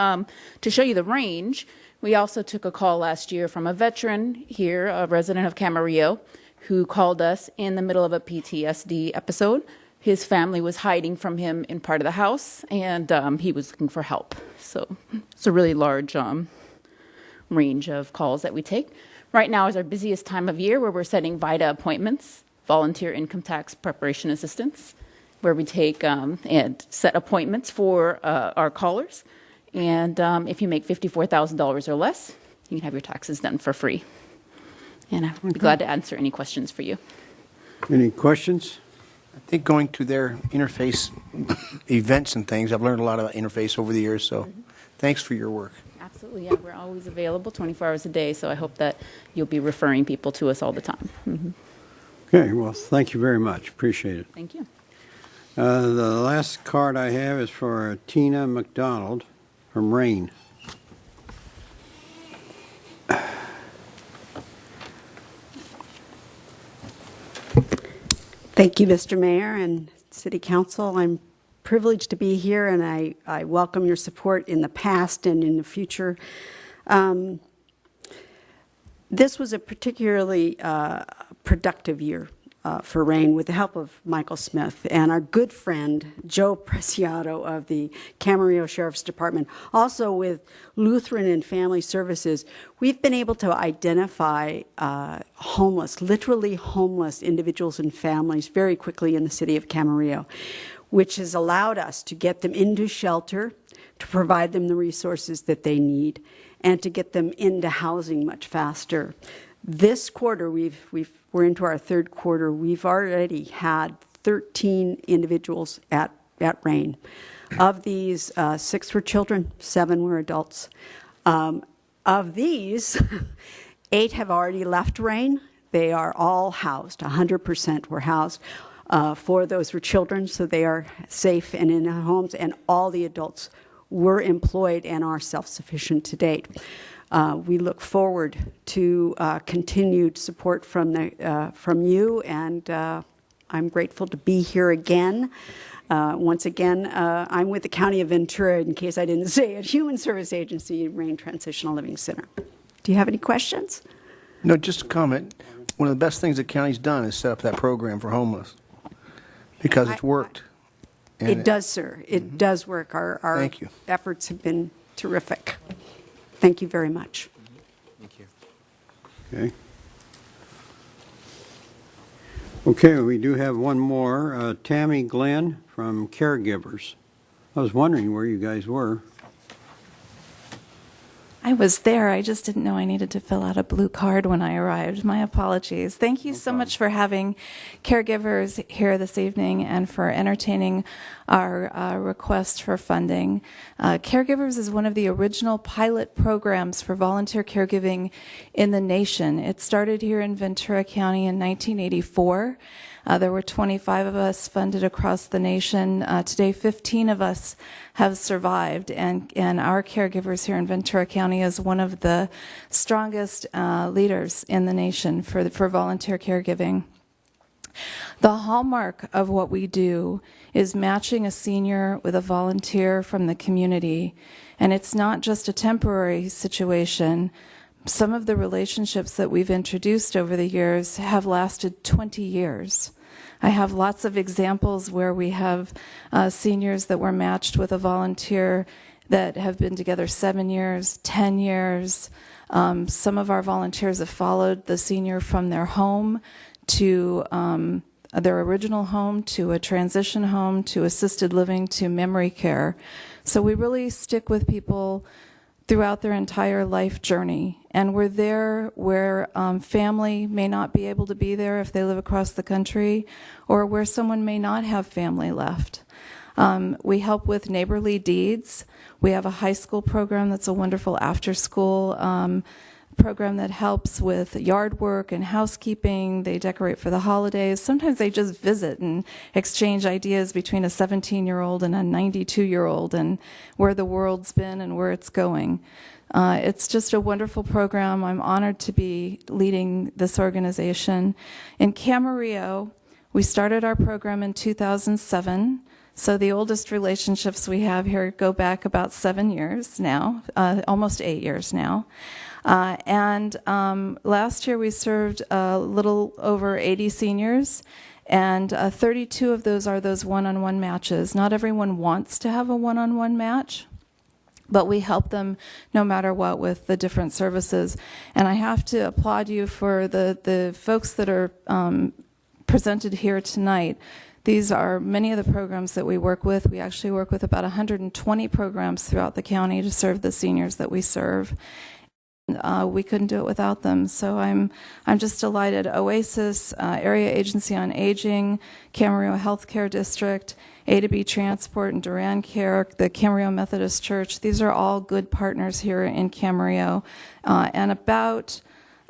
to show you the range, we also took a call last year from a veteran here, a resident of Camarillo, who called us in the middle of a PTSD episode. His family was hiding from him in part of the house, and he was looking for help. So it's a really large range of calls that we take. Right now is our busiest time of year, where we're setting VITA appointments, volunteer income tax preparation assistance, where we take and set appointments for our callers. And if you make $54,000 or less, you can have your taxes done for free. And I'd be glad to answer any questions for you. Any questions? I think going to their Interface events and things, I've learned a lot about Interface over the years, so thanks for your work. Absolutely, yeah. We're always available 24 hours a day, so I hope that you'll be referring people to us all the time. Mm-hmm. Okay, well, thank you very much. Appreciate it. Thank you. The last card I have is for Tina McDonald from Rain. Thank you, Mr. Mayor and City Council. I'm privileged to be here, and I welcome your support in the past and in the future. This was a particularly productive year for Rain, with the help of Michael Smith and our good friend Joe Preciado of the Camarillo Sheriff's Department. Also with Lutheran and Family Services, we've been able to identify homeless, literally homeless individuals and families very quickly in the city of Camarillo. which has allowed us to get them into shelter, to provide them the resources that they need, and to get them into housing much faster. This quarter, we're into our third quarter. We've already had 13 individuals at RAIN. Of these, 6 were children, 7 were adults. Of these, 8 have already left RAIN. They are all housed. 100% were housed. 4 of those were children, so they are safe and in homes, and all the adults were employed and are self-sufficient to date. We look forward to continued support from you, and I'm grateful to be here again. Once again, I'm with the County of Ventura, in case I didn't say it, Human Service Agency, RAIN Transitional Living Center. Do you have any questions? No, just a comment. One of the best things the county's done is set up that program for homeless because it's worked. And It does, sir. It does work. Our Thank you. efforts have been terrific. Thank you very much. Thank you. Okay. Okay, we do have one more. Tammy Glenn from Caregivers. I was wondering where you guys were. I was there. I just didn't know I needed to fill out a blue card when I arrived. My apologies. Thank you so much for having caregivers here this evening and for entertaining our request for funding. Caregivers is one of the original pilot programs for volunteer caregiving in the nation. It started here in Ventura County in 1984. There were 25 of us funded across the nation. Today, 15 of us have survived, and our caregivers here in Ventura County is one of the strongest leaders in the nation for volunteer caregiving. The hallmark of what we do is matching a senior with a volunteer from the community, and it's not just a temporary situation. Some of the relationships that we've introduced over the years have lasted 20 years. I have lots of examples where we have seniors that were matched with a volunteer that have been together 7 years, 10 years. Some of our volunteers have followed the senior from their home to their original home, to a transition home, to assisted living, to memory care. So we really stick with people throughout their entire life journey. And we're there where family may not be able to be there if they live across the country, or where someone may not have family left. We help with neighborly deeds. We have a high school program that's a wonderful after-school program that helps with yard work and housekeeping. They decorate for the holidays. Sometimes they just visit and exchange ideas between a 17-year-old and a 92-year-old and where the world's been and where it's going. It's just a wonderful program. I'm honored to be leading this organization. In Camarillo, we started our program in 2007. So the oldest relationships we have here go back about 7 years now, almost 8 years now. And last year we served a little over 80 seniors, and 32 of those are those one-on-one matches. Not everyone wants to have a one-on-one match, but we help them no matter what with the different services. And I have to applaud you for the folks that are presented here tonight. These are many of the programs that we work with. We actually work with about 120 programs throughout the county to serve the seniors that we serve. We couldn't do it without them. So I'm just delighted. OASIS, Area Agency on Aging, Camarillo Healthcare District, A to B Transport and Duran Care, the Camarillo Methodist Church. These are all good partners here in Camarillo. And about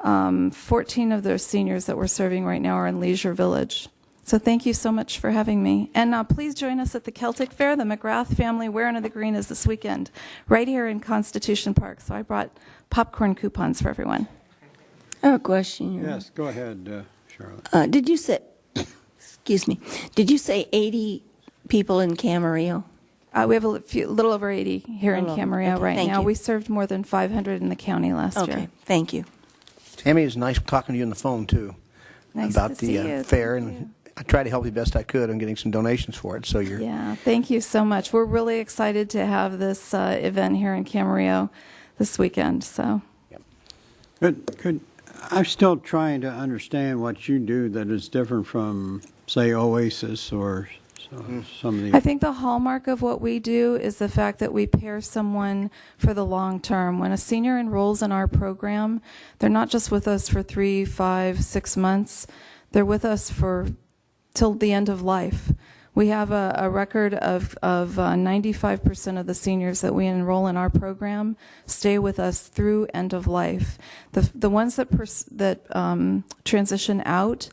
14 of those seniors that we're serving right now are in Leisure Village. So thank you so much for having me. And please join us at the Celtic Fair. The McGrath family Wearing of the Green is this weekend, right here in Constitution Park. So I brought popcorn coupons for everyone. I have a question. Yes, go ahead, Charlotte. Did you say, excuse me, did you say 80 people in Camarillo? We have a little over 80 here in Camarillo okay, right now. you. We served more than 500 in the county last year. Okay, thank you. Tammy, it's nice talking to you on the phone, too, Nice about to the see you. fair. Thank And you. I tried to help you best I could on getting some donations for it. So you're Yeah, thank you so much. We're really excited to have this event here in Camarillo this weekend. So, I'm still trying to understand what you do that is different from, say, Oasis or some of the. I think the hallmark of what we do is the fact that we pair someone for the long term. When a senior enrolls in our program, they're not just with us for 3, 5, 6 months. They're with us for till the end of life. We have a record of 95% of the seniors that we enroll in our program stay with us through end of life. The ones that transition out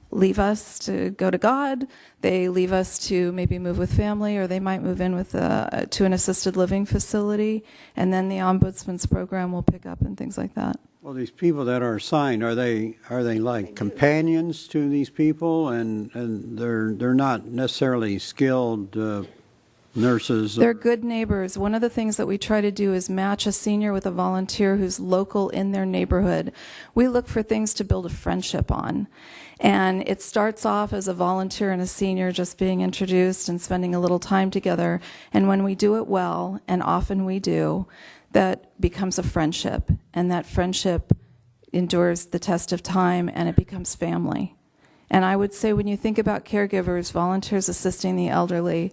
leave us to go to God. They leave us to maybe move with family, or they might move in with to an assisted living facility, and then the ombudsman's program will pick up and things like that. Well, these people that are assigned, are they like companions to these people, and they're not necessarily skilled nurses? They're good neighbors. One of the things that we try to do is match a senior with a volunteer who's local in their neighborhood. We look for things to build a friendship on. And it starts off as a volunteer and a senior just being introduced and spending a little time together. And when we do it well, and often we do, that becomes a friendship. And that friendship endures the test of time, and it becomes family. And I would say when you think about caregivers, volunteers assisting the elderly,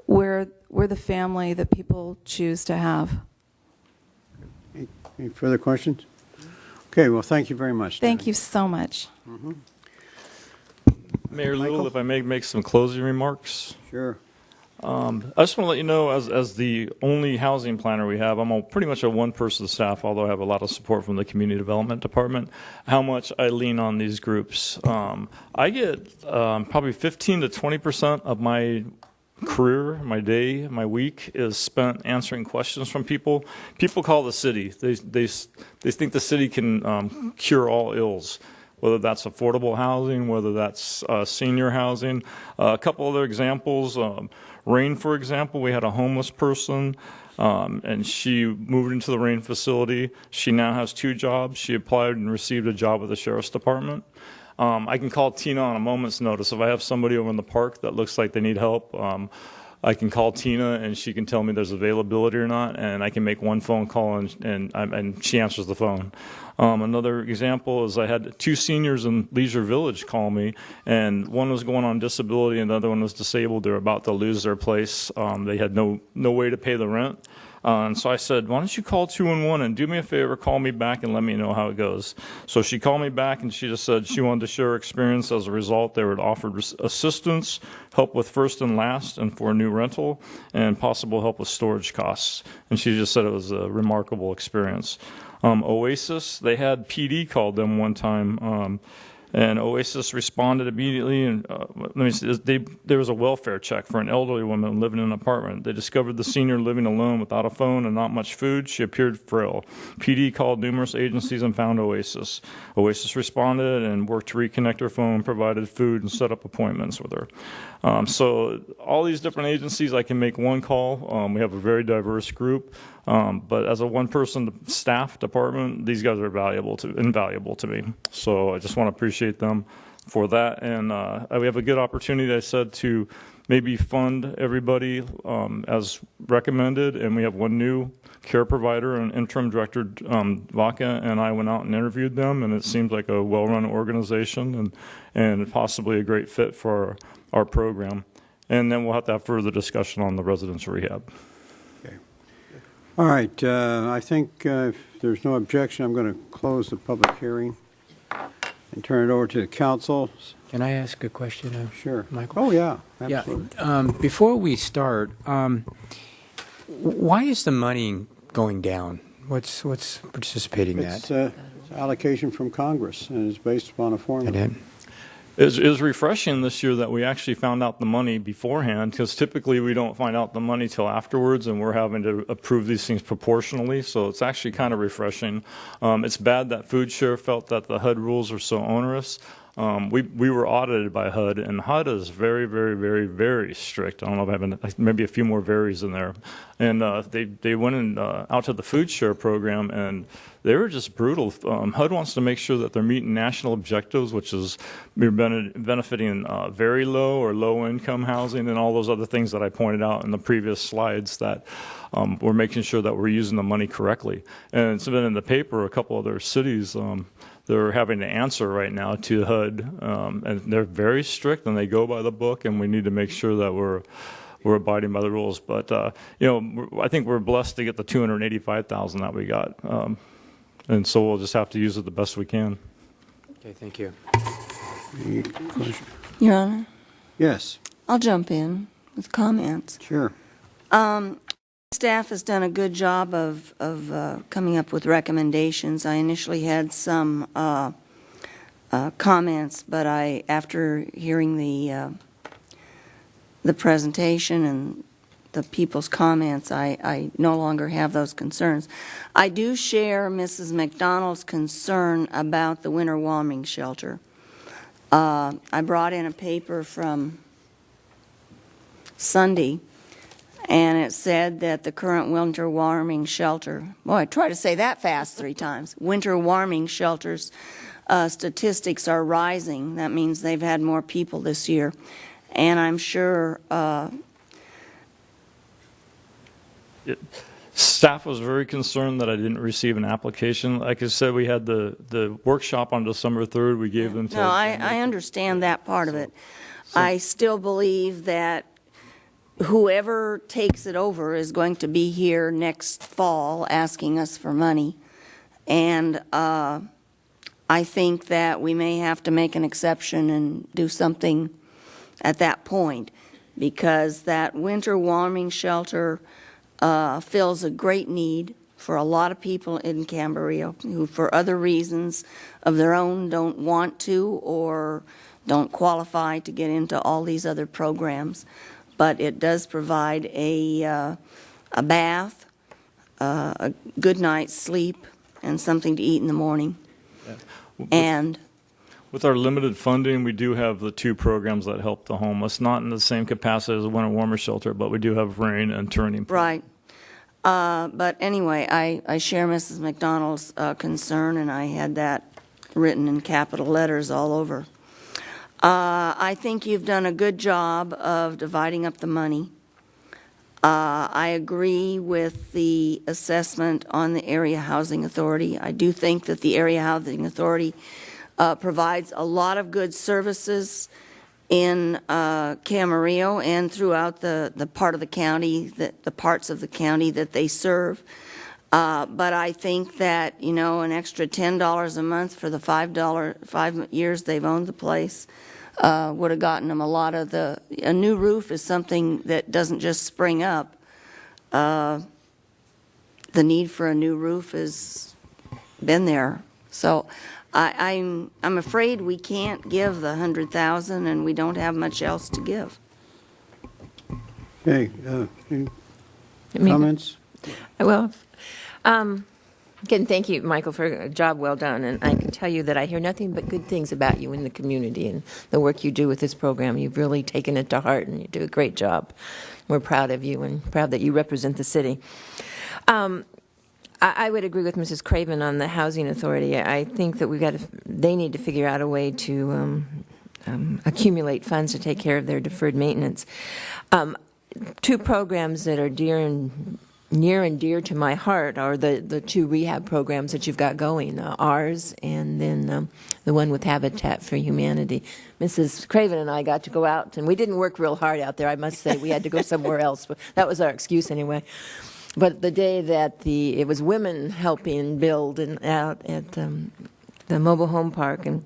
we're the family that people choose to have. Any further questions? Okay, well, thank you very much. Thank you so much. Mm-hmm. Mayor Lewell, if I may make some closing remarks. Sure. I just want to let you know, as the only housing planner we have, I'm pretty much a one-person staff, although I have a lot of support from the community development department, how much I lean on these groups. I get probably 15 to 20% of my career, my day, my week is spent answering questions from people. People call the city. They think the city can cure all ills, whether that's affordable housing, whether that's senior housing. A couple other examples. Rain, for example, we had a homeless person, and she moved into the Rain facility. She now has 2 jobs. She applied and received a job with the Sheriff's Department. I can call Tina on a moment's notice. If I have somebody over in the park that looks like they need help, I can call Tina and she can tell me there's availability or not, and I can make one phone call and she answers the phone. Another example is I had 2 seniors in Leisure Village call me, and one was going on disability and the other one was disabled. They were about to lose their place. They had no way to pay the rent. And so I said, why don't you call 211 and do me a favor, call me back and let me know how it goes. So she called me back and she just said she wanted to share her experience. As a result, they were offered assistance, help with first and last and for a new rental, and possible help with storage costs. And she just said it was a remarkable experience. Oasis, they had PD called them one time. And Oasis responded immediately, and there was a welfare check for an elderly woman living in an apartment. They discovered the senior living alone without a phone and not much food. She appeared frail. PD called numerous agencies and found Oasis. Oasis responded and worked to reconnect her phone, provided food, and set up appointments with her. So all these different agencies, I can make one call. We have a very diverse group. But as a one-person staff department, these guys are invaluable to me. So I just want to appreciate them for that. And we have a good opportunity, I said, to maybe fund everybody as recommended. And we have one new care provider, an interim director, Vaca, and I went out and interviewed them. And it seems like a well-run organization and possibly a great fit for our program. And then we'll have to have further discussion on the residential rehab. All right, I think if there's no objection, I'm going to close the public hearing and turn it over to the council. Can I ask a question? Sure. Michael? Oh, yeah, absolutely. Yeah. Before we start, why is the money going down? What's participating in that? It's allocation from Congress, and it's based upon a formula. It was refreshing this year that we actually found out the money beforehand, because typically we don't find out the money till afterwards, and we're having to approve these things proportionally. So it's actually kind of refreshing. It's bad that Food Share felt that the HUD rules are so onerous. We were audited by HUD, and HUD is very, very, very, very strict. I don't know if I have maybe a few more varies in there. And they went out to the Food Share program, and they were just brutal. HUD wants to make sure that they're meeting national objectives, which is benefiting very low or low-income housing and all those other things that I pointed out in the previous slides, that we're making sure that we're using the money correctly. And it's been in the paper, a couple other cities they're having to answer right now to HUD, and they're very strict and they go by the book, and we need to make sure that we're abiding by the rules. But I think we're blessed to get the $285,000 that we got, and so we'll just have to use it the best we can. Okay, thank you. Any question? Your Honor, Yes. I'll jump in with comments. Sure. Staff has done a good job of coming up with recommendations. I initially had some comments, but after hearing the presentation and the people's comments, I no longer have those concerns. I do share Mrs. McDonald's concern about the winter warming shelter. I brought in a paper from Sunday, and it said that the current winter warming shelter, boy, I try to say that fast 3 times, winter warming shelters statistics are rising. That means they've had more people this year. And I'm sure Staff was very concerned that I didn't receive an application. Like I said, we had the workshop on December 3rd. We gave them till no, I understand that part of it. I still believe that whoever takes it over is going to be here next fall asking us for money. And I think that we may have to make an exception and do something at that point, because that winter warming shelter fills a great need for a lot of people in Camarillo who, for other reasons of their own, don't want to or don't qualify to get into all these other programs. But it does provide a bath, a good night's sleep, and something to eat in the morning. Yeah. And with our limited funding, we do have the 2 programs that help the homeless, not in the same capacity as a winter warmer shelter, but we do have rain and turning. Right. But anyway, I share Mrs. McDonald's concern, and I had that written in capital letters all over. I think you've done a good job of dividing up the money. I agree with the assessment on the Area Housing Authority. I do think that the Area Housing Authority provides a lot of good services in Camarillo and throughout the part of the county, the parts of the county that they serve. But I think that, an extra $10 a month for the 5 years they've owned the place would have gotten them a lot of a new roof is something that doesn't just spring up. The need for a new roof has been there. So I'm afraid we can't give the $100,000, and we don't have much else to give. Okay. Any comments? Well, again, thank you, Michael, for a job well done. And I can tell you that I hear nothing but good things about you in the community and the work you do with this program. You've really taken it to heart, and you do a great job. We're proud of you and proud that you represent the city. I would agree with Mrs. Craven on the Housing Authority. I think that they need to figure out a way to accumulate funds to take care of their deferred maintenance. 2 programs that are near and dear to my heart are the 2 rehab programs that you've got going, ours and then the one with Habitat for Humanity. Mrs. Craven and I got to go out, and we didn't work real hard out there, I must say. We had to go somewhere else. But that was our excuse anyway. But the day that it was women helping build out at the mobile home park, and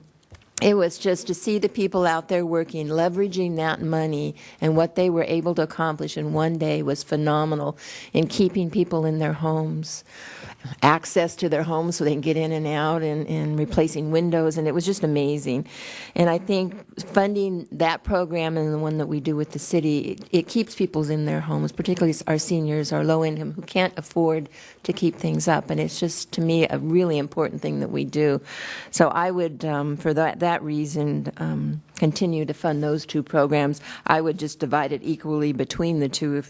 it was just to see the people out there working, leveraging that money, and what they were able to accomplish in one day was phenomenal in keeping people in their homes, access to their homes so they can get in and out, and replacing windows, and it was just amazing. And I think funding that program and the one that we do with the city, it keeps people in their homes, particularly our seniors, our low income, who can't afford to keep things up. And it's just, to me, a really important thing that we do. So I would, for that reason, continue to fund those 2 programs. I would just divide it equally between the 2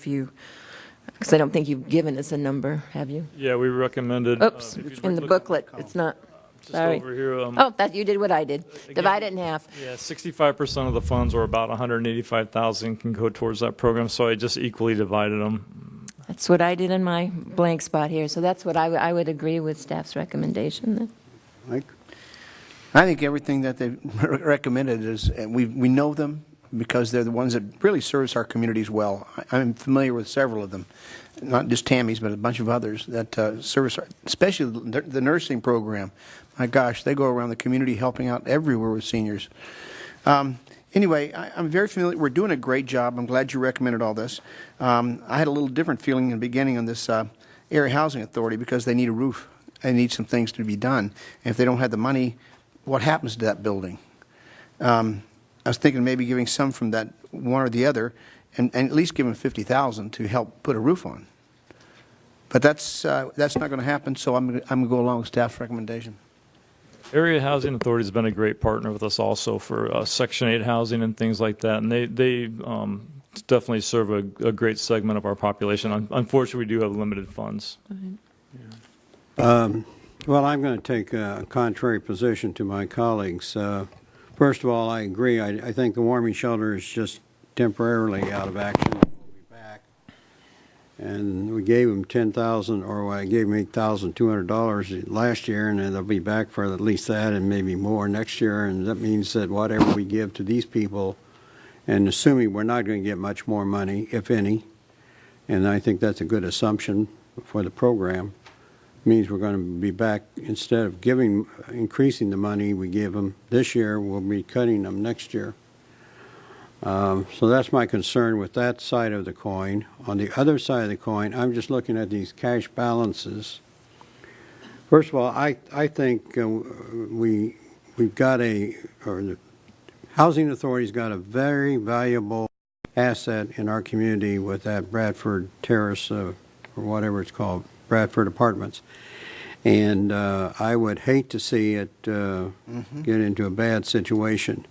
because I don't think you've given us a number, have you? Yeah, we recommended. Oops, in the booklet, it's not. Sorry. Over here. You did what I did. Again, divide it in half. Yeah, 65% of the funds, or about $185,000, can go towards that program. So I just equally divided them. That's what I did in my blank spot here. So that's what I would agree with staff's recommendation. Mike? I think everything that they've recommended is, and we know them because they're the ones that really service our communities well. I'm familiar with several of them, not just Tammy's, but a bunch of others that service, especially the nursing program. My gosh, they go around the community helping out everywhere with seniors. Anyway, I'm very familiar. We're doing a great job. I'm glad you recommended all this. I had a little different feeling in the beginning on this Area Housing Authority because they need a roof. They need some things to be done. And if they don't have the money, what happens to that building? I was thinking maybe giving some from that one or the other, and at least give them $50,000 to help put a roof on. But that's not going to happen. So I'm going to go along with staff's recommendation. Area Housing Authority has been a great partner with us also for Section 8 housing and things like that, and they definitely serve a great segment of our population. Unfortunately, we do have limited funds. Well, I'm going to take a contrary position to my colleagues. First of all, I agree. I think the warming shelter is just temporarily out of action. We'll be back. And we gave them $10,000, or I gave them $8,200 last year, and they'll be back for at least that and maybe more next year. And that means that whatever we give to these people, and assuming we're not going to get much more money, if any, and I think that's a good assumption for the program, means we're going to be back, instead of increasing the money we give them this year, we'll be cutting them next year. So that's my concern with that side of the coin. On the other side of the coin, I'm just looking at these cash balances. First of all, I think we've got or the Housing Authority's got a very valuable asset in our community with that Bradford Terrace, or whatever it's called, Bradford Apartments. And I would hate to see it get into a bad situation.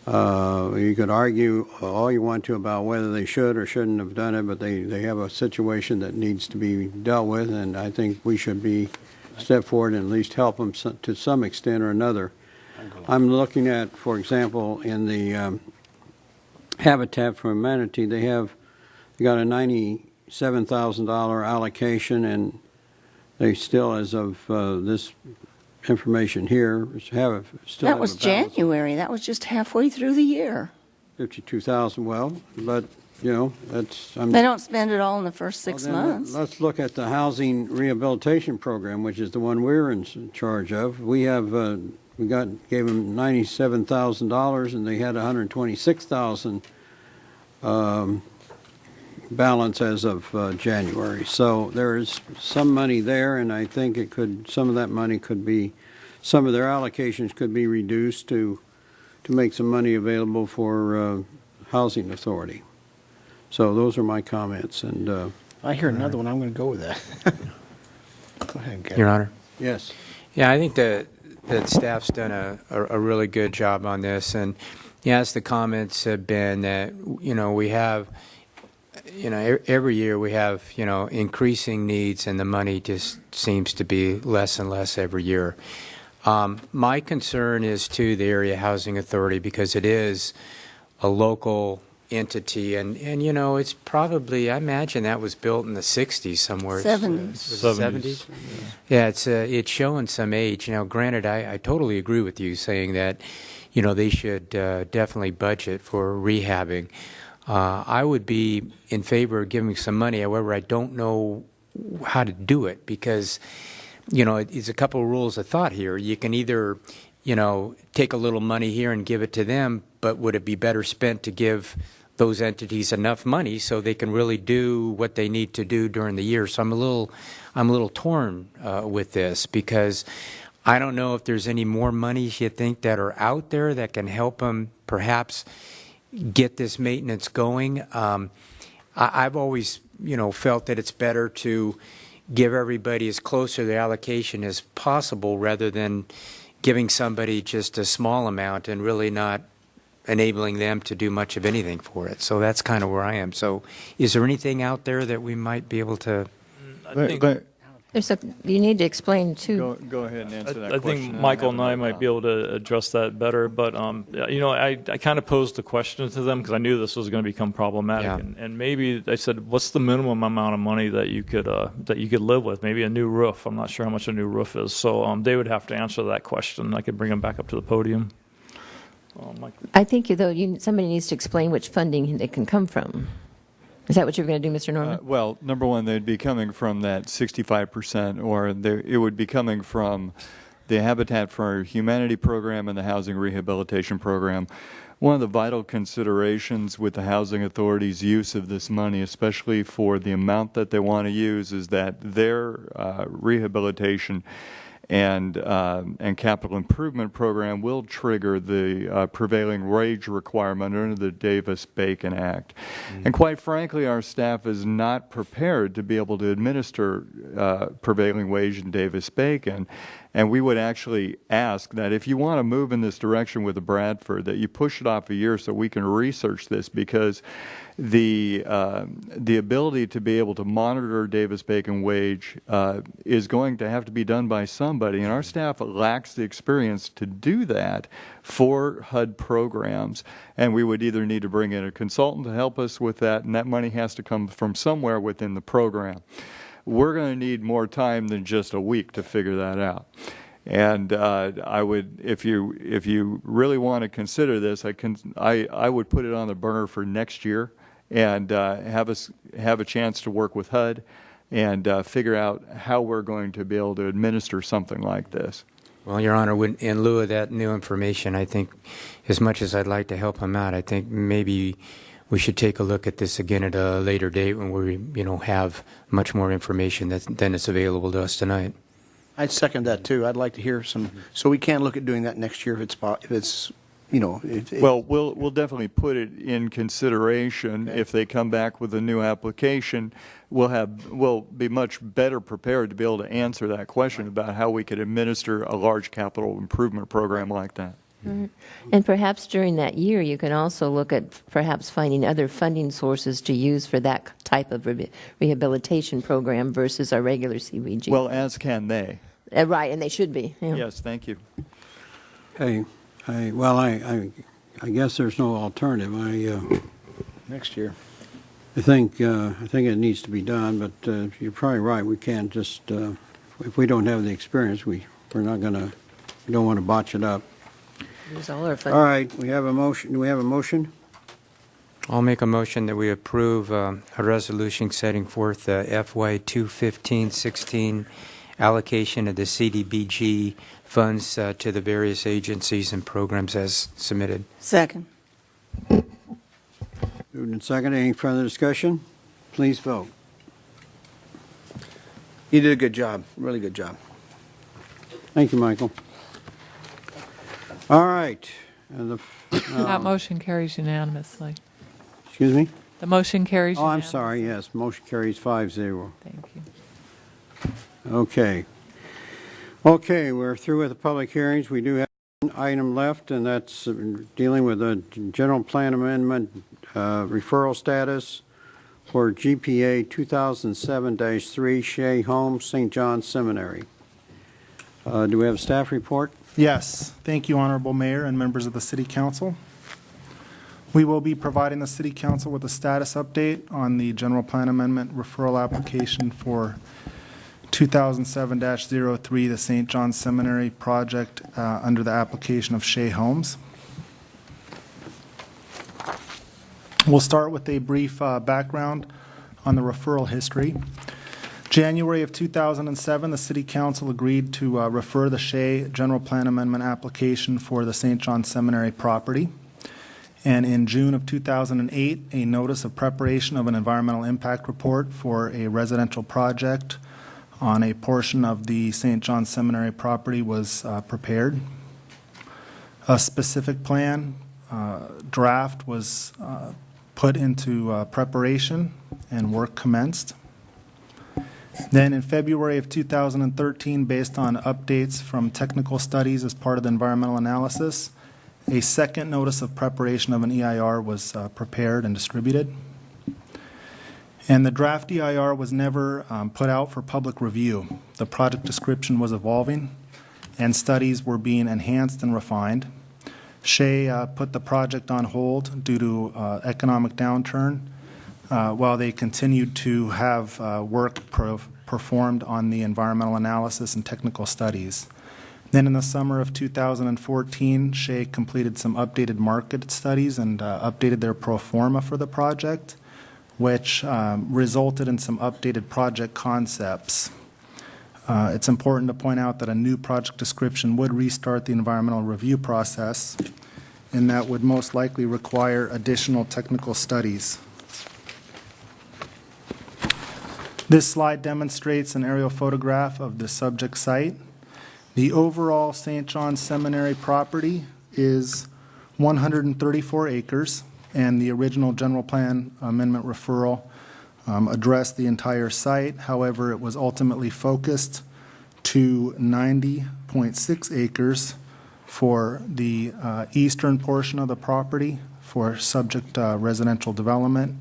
You could argue all you want to about whether they should or shouldn't have done it, but they have a situation that needs to be dealt with, and I think we should step forward and at least help them to some extent or another. I'm looking at, for example, in the Habitat for Humanity, they got a $97,000 allocation, and they still, as of this information here, that was January. That was just halfway through the year. 52,000. Well, but that's. They don't spend it all in the first 6 months. Let's look at the housing rehabilitation program, which is the one we're in charge of. We gave them $97,000, and they had $126,000 balance as of January. So there's some money there, and I think some of that money could be, some of their allocations could be reduced to make some money available for Housing Authority. So those are my comments. And I hear another one. I'm going to go with that. Go ahead, Gary. Your Honor. Yes. Yeah, I think that staff's done a really good job on this, and yes, the comments have been that we have. Every year we have, increasing needs, and the money just seems to be less and less every year. My concern is to the Area Housing Authority, because it is a local entity, and it's probably, I imagine that was built in the 60s somewhere. 70s. 70s? Yeah, it's showing some age. Now, granted, I totally agree with you saying that, they should definitely budget for rehabbing. I would be in favor of giving some money. However, I don't know how to do it, because, it's a couple of rules of thought here. You can either, take a little money here and give it to them, but would it be better spent to give those entities enough money so they can really do what they need to do during the year? So I'm a little torn with this, because I don't know if there's any more monies you think that are out there that can help them perhaps get this maintenance going. I've always, felt that it's better to give everybody as close to the allocation as possible rather than giving somebody just a small amount and really not enabling them to do much of anything for it. So that's kind of where I am. So is there anything out there that we might be able to? You need to explain, too. Go ahead and answer that I question. think Michael and I might be able to address that better, but I kind of posed the question to them because I knew this was going to become problematic, Yeah. and maybe I said, "What's the minimum amount of money that you could live with? Maybe a new roof. I'm not sure how much a new roof is, so they would have to answer that question. I could bring them back up to the podium." I think, though, somebody needs to explain which funding it can come from. Is that what you're going to do, Mr. Norman? Well, number one, they'd be coming from that 65%, or it would be coming from the Habitat for Humanity program and the Housing Rehabilitation program. One of the vital considerations with the Housing Authority's use of this money, especially for the amount that they want to use, is that their rehabilitation and capital improvement program will trigger the prevailing wage requirement under the Davis-Bacon Act. And quite frankly, our staff is not prepared to be able to administer prevailing wage in Davis-Bacon. And we would actually ask that if you want to move in this direction with the Bradford, that you push it off a year so we can research this, because the ability to be able to monitor Davis-Bacon wage is going to have to be done by somebody, and our staff lacks the experience to do that for HUD programs, and we would either need to bring in a consultant to help us with that, and that money has to come from somewhere within the program. We're going to need more time than just a week to figure that out. And I would, if you really want to consider this, I would put it on the burner for next year and have a chance to work with HUD and figure out how we're going to be able to administer something like this. Well, Your Honor, in lieu of that new information, I think as much as I'd like to help him out, I think maybe we should take a look at this again at a later date when we, have much more information than is available to us tonight. I'd second that too. I'd like to hear some, so we can look at doing that next year if it's Well, we'll definitely put it in consideration. If they come back with a new application, we'll be much better prepared to be able to answer that question about how we could administer a large capital improvement program like that. Right. And perhaps during that year, you can also look at perhaps finding other funding sources to use for that type of rehabilitation program versus our regular CBG. Well, as can they. Right, and they should be. Yeah. Yes, thank you. Hey, I guess there's no alternative. Next year. I think it needs to be done, but you're probably right. We can't just if we don't have the experience, we don't want to botch it up. Use all our funding. All right, we have a motion. Do we have a motion? I'll make a motion that we approve a resolution setting forth the FY 2015-16 allocation of the CDBG funds to the various agencies and programs as submitted. Second. Moved and seconded. Any further discussion? Please vote. You did a good job, really good job. Thank you, Michael. All right. And That motion carries unanimously. excuse me? The motion carries Oh, I'm unanimously. sorry. Yes, motion carries 5-0. Thank you. Okay. Okay, we're through with the public hearings. We do have one item left, and that's dealing with the general plan amendment referral status for GPA 2007-3 Shea Home, St. John's Seminary. Do we have a staff report? Yes. Thank you, Honorable Mayor and members of the City Council. We will be providing the City Council with a status update on the general plan amendment referral application for 2007-03, the St. John's Seminary project under the application of Shea Homes. We'll start with a brief background on the referral history. January of 2007, the City Council agreed to refer the Shea General Plan Amendment application for the St. John's Seminary property. And in June of 2008, a notice of preparation of an environmental impact report for a residential project on a portion of the St. John's Seminary property was prepared. A specific plan draft was put into preparation and work commenced. Then in February of 2013, based on updates from technical studies as part of the environmental analysis, a second notice of preparation of an EIR was prepared and distributed. And the draft EIR was never put out for public review. The project description was evolving, and studies were being enhanced and refined. Shea put the project on hold due to economic downturn while they continued to have work performed on the environmental analysis and technical studies. Then in the summer of 2014, Shea completed some updated market studies and updated their pro forma for the project, which resulted in some updated project concepts. It's important to point out that a new project description would restart the environmental review process, and that would most likely require additional technical studies. This slide demonstrates an aerial photograph of the subject site. The overall St. John's Seminary property is 134 acres, and the original general plan amendment referral addressed the entire site. However, it was ultimately focused to 90.6 acres for the eastern portion of the property for subject residential development,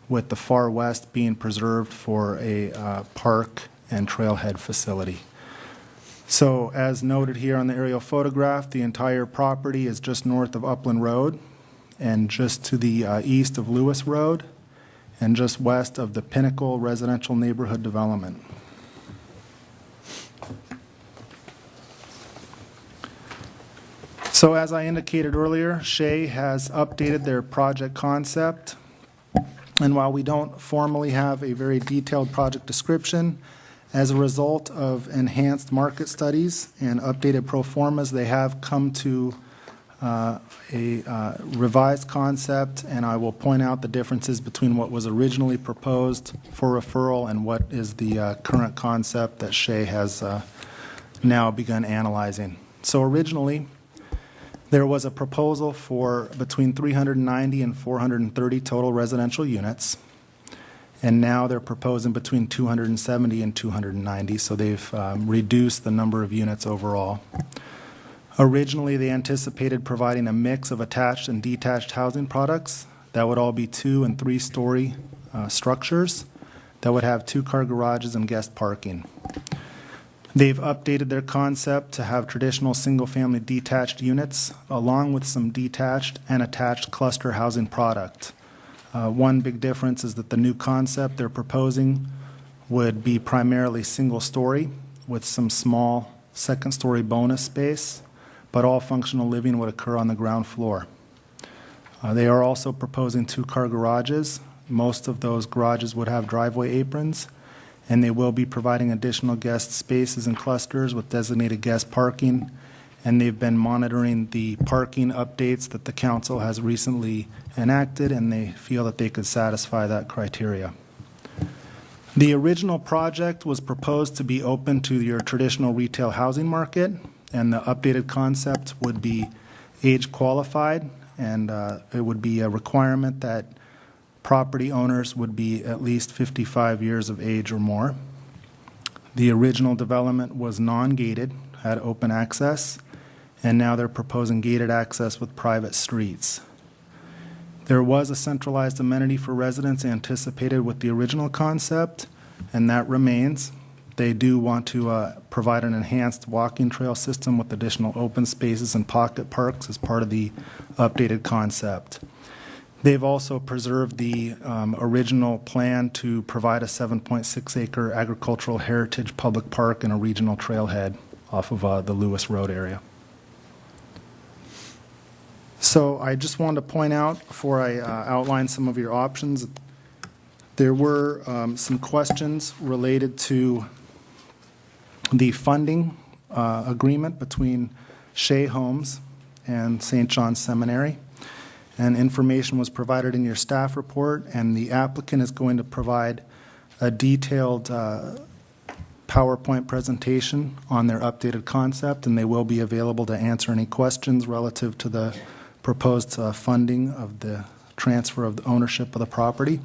with the far west being preserved for a park and trailhead facility. So as noted here on the aerial photograph, the entire property is just north of Upland Road and just to the east of Lewis Road and just west of the Pinnacle residential neighborhood development. So as I indicated earlier, Shea has updated their project concept, and while we don't formally have a very detailed project description, as a result of enhanced market studies and updated pro formas, they have come to a revised concept, and I will point out the differences between what was originally proposed for referral and what is the current concept that Shea has now begun analyzing. So originally, there was a proposal for between 390 and 430 total residential units, and now they're proposing between 270 and 290, so they've reduced the number of units overall. Originally, they anticipated providing a mix of attached and detached housing products that would all be 2- and 3-story structures that would have 2-car garages and guest parking. They've updated their concept to have traditional single-family detached units along with some detached and attached cluster housing product. One big difference is that the new concept they're proposing would be primarily single-story with some small second-story bonus space, but all functional living would occur on the ground floor. They are also proposing 2-car garages. Most of those garages would have driveway aprons, and they will be providing additional guest spaces and clusters with designated guest parking, and they've been monitoring the parking updates that the council has recently enacted, and they feel that they could satisfy that criteria. The original project was proposed to be open to your traditional retail housing market, and the updated concept would be age qualified, and it would be a requirement that property owners would be at least 55 years of age or more. The original development was non-gated, had open access, and now they're proposing gated access with private streets. There was a centralized amenity for residents anticipated with the original concept, and that remains. They do want to provide an enhanced walking trail system with additional open spaces and pocket parks as part of the updated concept. They've also preserved the original plan to provide a 7.6-acre agricultural heritage public park and a regional trailhead off of the Lewis Road area. So I just wanted to point out, before I outline some of your options, there were some questions related to the funding agreement between Shea Homes and St. John's Seminary. And information was provided in your staff report, and the applicant is going to provide a detailed PowerPoint presentation on their updated concept, and they will be available to answer any questions relative to the proposed funding of the transfer of the ownership of the property.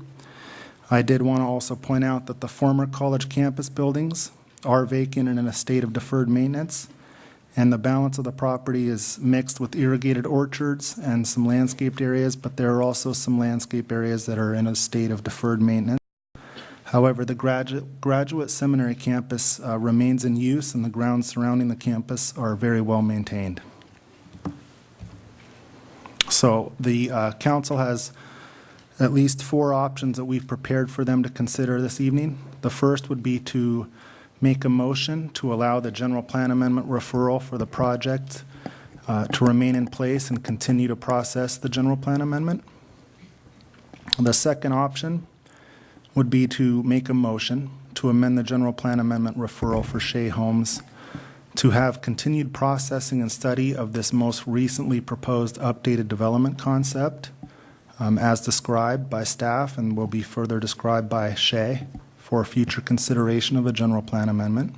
I did want to also point out that the former college campus buildings are vacant and in a state of deferred maintenance, and the balance of the property is mixed with irrigated orchards and some landscaped areas, but there are also some landscape areas that are in a state of deferred maintenance. However, the graduate seminary campus remains in use, and the grounds surrounding the campus are very well maintained. So the council has at least 4 options that we've prepared for them to consider this evening. The first would be to make a motion to allow the general plan amendment referral for the project to remain in place and continue to process the general plan amendment. The second option would be to make a motion to amend the general plan amendment referral for Shea Homes to have continued processing and study of this most recently proposed updated development concept as described by staff and will be further described by Shea for future consideration of a general plan amendment.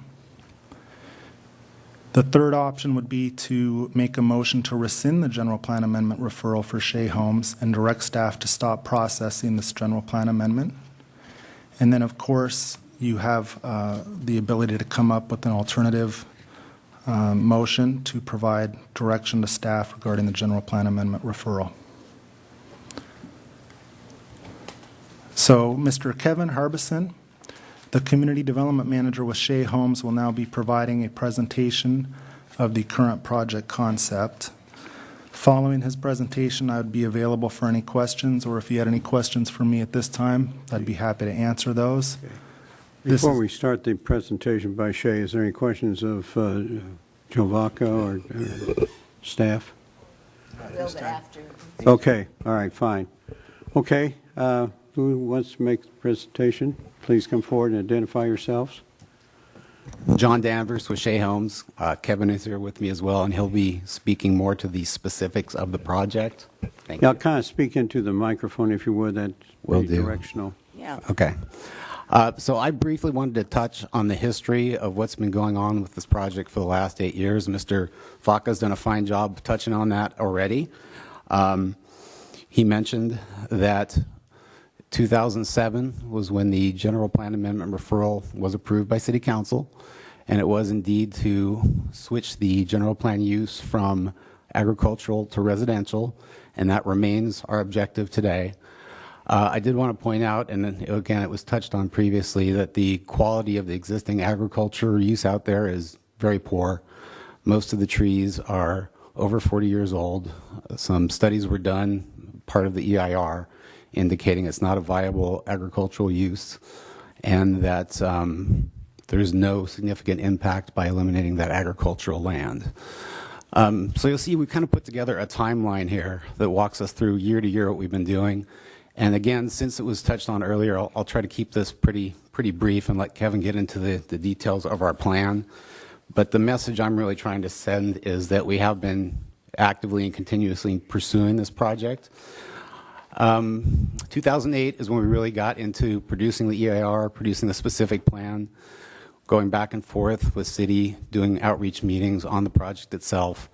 The third option would be to make a motion to rescind the general plan amendment referral for Shea Homes and direct staff to stop processing this general plan amendment. And then, of course, you have the ability to come up with an alternative motion to provide direction to staff regarding the general plan amendment referral. So, Mr. Kevin Harbison, the Community Development Manager with Shea Homes, will now be providing a presentation of the current project concept. Following his presentation, I would be available for any questions, or if you had any questions for me at this time, I'd be happy to answer those. Before we start the presentation by Shea, is there any questions of Joe Vaca or staff? Okay, all right, fine. Okay, who wants to make the presentation? Please come forward and identify yourselves. John Danvers with Shea Homes. Kevin is here with me as well, and he'll be speaking more to the specifics of the project. Thank Yeah, you. kind of speak into the microphone if you would. That's Will do. directional. Yeah. Okay. So I briefly wanted to touch on the history of what's been going on with this project for the last 8 years. Mr. Vaca's done a fine job touching on that already. He mentioned that 2007 was when the general plan amendment referral was approved by City Council, and it was indeed to switch the general plan use from agricultural to residential, and that remains our objective today. I did want to point out, and then, again, it was touched on previously, that the quality of the existing agriculture use out there is very poor. Most of the trees are over 40 years old. Some studies were done, part of the EIR, indicating it's not a viable agricultural use, and that there's no significant impact by eliminating that agricultural land. So you'll see we kind of put together a timeline here that walks us through year to year what we've been doing. And again, since it was touched on earlier, I'll try to keep this pretty brief and let Kevin get into the details of our plan. But the message I'm really trying to send is that we have been actively and continuously pursuing this project. 2008 is when we really got into producing the EIR, producing the specific plan, going back and forth with City, doing outreach meetings on the project itself.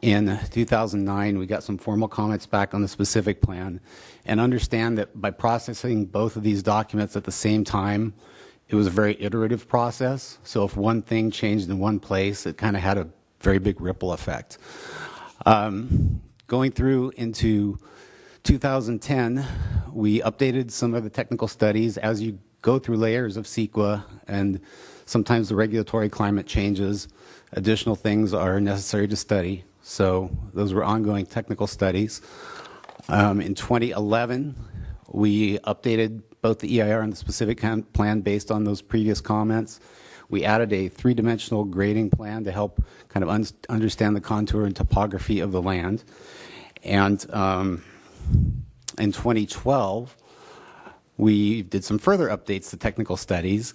In 2009, we got some formal comments back on the specific plan, and understand that by processing both of these documents at the same time, it was a very iterative process. So if one thing changed in one place, it kind of had a very big ripple effect. Going through into 2010, we updated some of the technical studies. As you go through layers of CEQA and sometimes the regulatory climate changes, additional things are necessary to study. So those were ongoing technical studies. In 2011, we updated both the EIR and the specific plan based on those previous comments. We added a three-dimensional grading plan to help kind of understand the contour and topography of the land. And in 2012, we did some further updates to technical studies.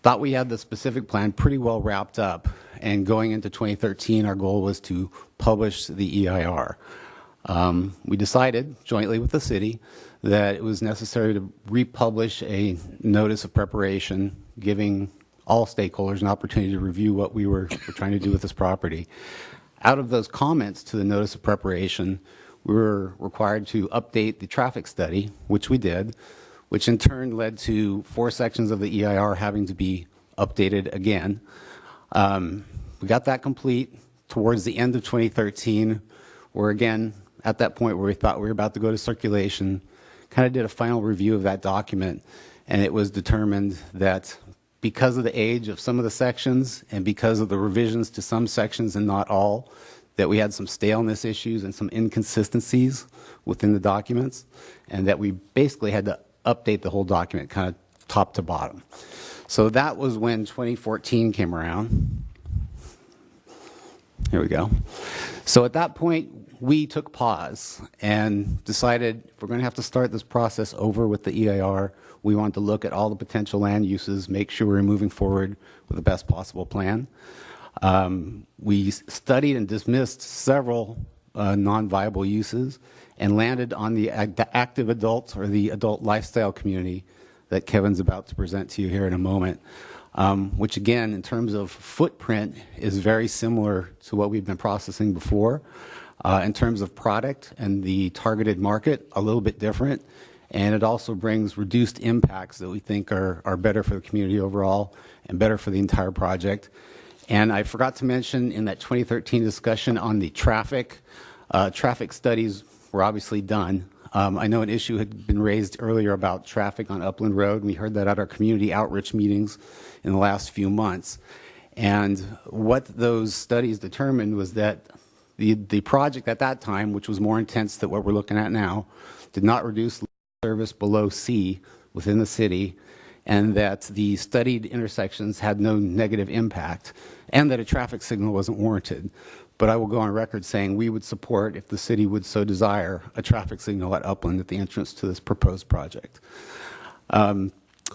Thought we had the specific plan pretty well wrapped up. And going into 2013, our goal was to publish the EIR. We decided, jointly with the city, that it was necessary to republish a notice of preparation, giving all stakeholders an opportunity to review what we were trying to do with this property. Out of those comments to the notice of preparation, we were required to update the traffic study, which we did, which in turn led to 4 sections of the EIR having to be updated again. We got that complete towards the end of 2013. We're again at that point where we thought we were about to go to circulation, kind of did a final review of that document, and it was determined that because of the age of some of the sections and because of the revisions to some sections and not all, that we had some staleness issues and some inconsistencies within the documents, and that we basically had to update the whole document kind of top to bottom. So that was when 2014 came around. Here we go. So at that point, we took pause and decided if we're going to have to start this process over with the EIR, we wanted to look at all the potential land uses, make sure we're moving forward with the best possible plan. We studied and dismissed several non-viable uses and landed on the active adult or the adult lifestyle community that Kevin's about to present to you here in a moment, which again, in terms of footprint, is very similar to what we've been processing before. In terms of product and the targeted market, a little bit different. And it also brings reduced impacts that we think are better for the community overall and better for the entire project. And I forgot to mention in that 2013 discussion on the traffic studies were obviously done. I know an issue had been raised earlier about traffic on Upland Road. We heard that at our community outreach meetings in the last few months. And what those studies determined was that the project at that time, which was more intense than what we're looking at now, did not reduce service below C within the city, and that the studied intersections had no negative impact, and that a traffic signal wasn't warranted. But I will go on record saying we would support, if the city would so desire, a traffic signal at Upland at the entrance to this proposed project.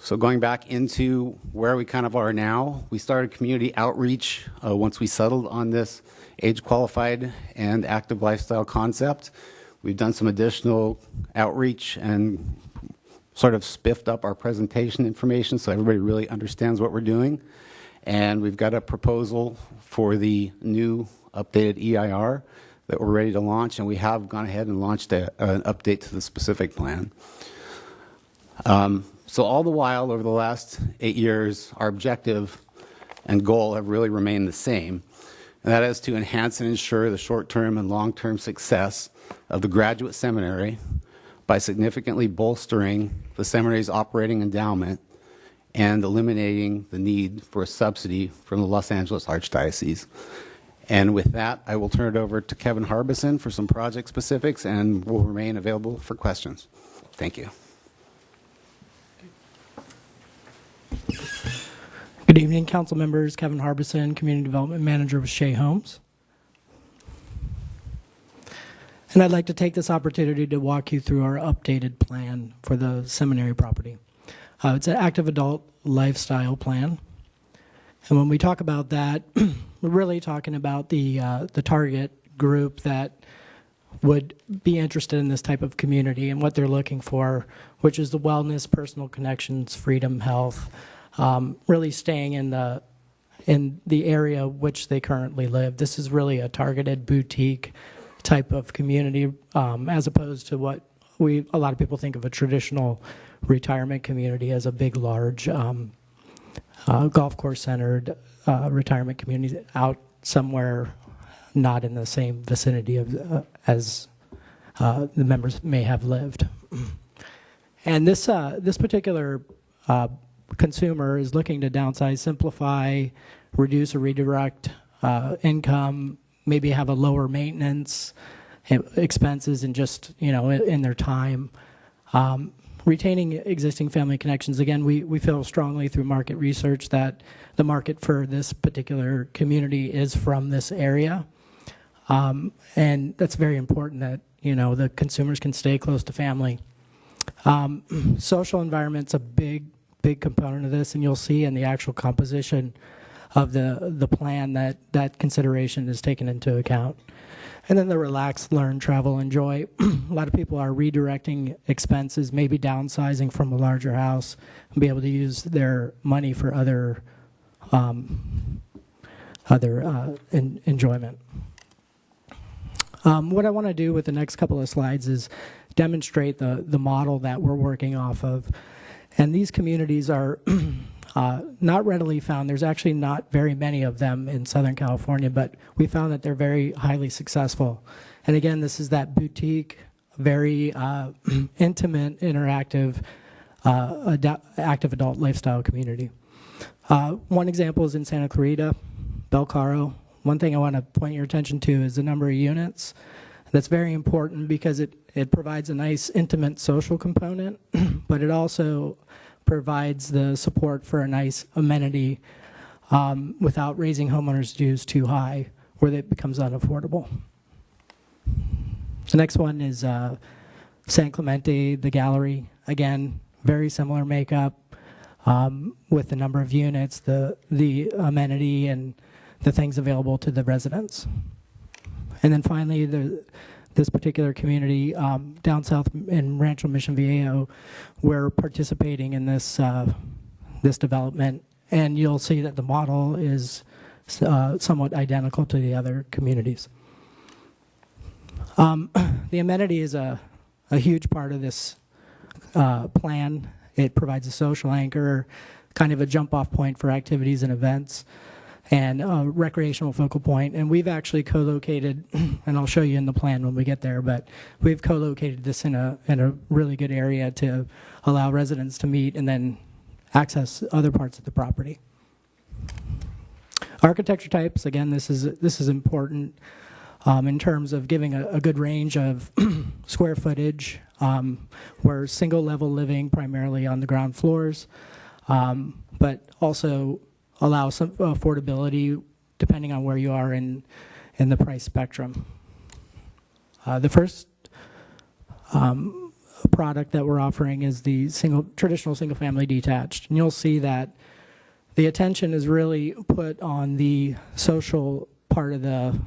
So going back into where we kind of are now, we started community outreach once we settled on this age-qualified and active lifestyle concept. We've done some additional outreach and sort of spiffed up our presentation information so everybody really understands what we're doing. And we've got a proposal for the new updated EIR that we're ready to launch, and we have gone ahead and launched an update to the specific plan. So all the while, over the last 8 years, our objective and goal have really remained the same, and that is to enhance and ensure the short-term and long-term success of the graduate seminary by significantly bolstering the seminary's operating endowment and eliminating the need for a subsidy from the Los Angeles Archdiocese. And with that, I will turn it over to Kevin Harbison for some project specifics and will remain available for questions. Thank you. Good evening, council members. Kevin Harbison, Community Development Manager with Shea Homes. And I'd like to take this opportunity to walk you through our updated plan for the seminary property. It's an active adult lifestyle plan. And when we talk about that, we're really talking about the target group that would be interested in this type of community and what they're looking for, which is the wellness, personal connections, freedom, health, really staying in the area which they currently live. This is really a targeted boutique type of community, as opposed to what a lot of people think of a traditional retirement community as a big, large golf course centered retirement community out somewhere not in the same vicinity of as the members may have lived. And this particular consumer is looking to downsize, simplify, reduce or redirect income, maybe have a lower maintenance expenses and just, in their time. Retaining existing family connections. Again, we feel strongly through market research that the market for this particular community is from this area. And that's very important that, the consumers can stay close to family. Social environment's a big component of this, and you'll see in the actual composition of the plan that consideration is taken into account. And then the relax, learn, travel, enjoy. A lot of people are redirecting expenses, maybe downsizing from a larger house, and be able to use their money for other enjoyment. What I want to do with the next couple of slides is demonstrate the model that we're working off of. And these communities are not readily found. There's actually not very many of them in Southern California, but we found that they're very highly successful. And again, this is that boutique, very intimate, interactive active adult lifestyle community. One example is in Santa Clarita, Belcaro. One thing I want to point your attention to is the number of units. That's very important because it provides a nice intimate social component, but it also provides the support for a nice amenity without raising homeowners' dues too high where it becomes unaffordable. The next one is San Clemente, the gallery. Again, very similar makeup with the number of units, the amenity, and the things available to the residents. And then finally, this particular community down south in Rancho Mission Viejo, we're participating in this this development, and you'll see that the model is somewhat identical to the other communities. The amenity is a huge part of this plan. It provides a social anchor, kind of a jump-off point for activities and events, and a recreational focal point. And we've actually co-located, and I'll show you in the plan when we get there, but we've co-located this in a really good area to allow residents to meet and then access other parts of the property. Architecture types, again, this is important in terms of giving a good range of square footage. We're single-level living primarily on the ground floors, but also allow some affordability depending on where you are in the price spectrum. The first product that we're offering is the traditional single-family detached, and you'll see that the attention is really put on the social part of the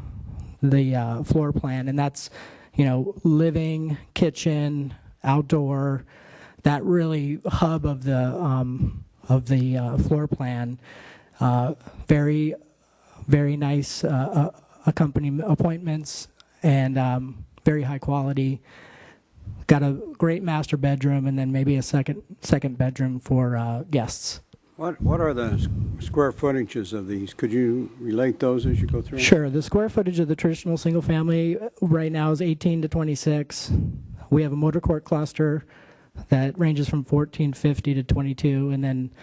floor plan, and that's, living, kitchen, outdoor, that really hub of the floor plan. Very, very nice appointments and very high quality. Got a great master bedroom and then maybe a second bedroom for guests. What are the square footages of these? Could you relate those as you go through? Sure. The square footage of the traditional single family right now is 18 to 26. We have a motor court cluster that ranges from 1450 to 22, and then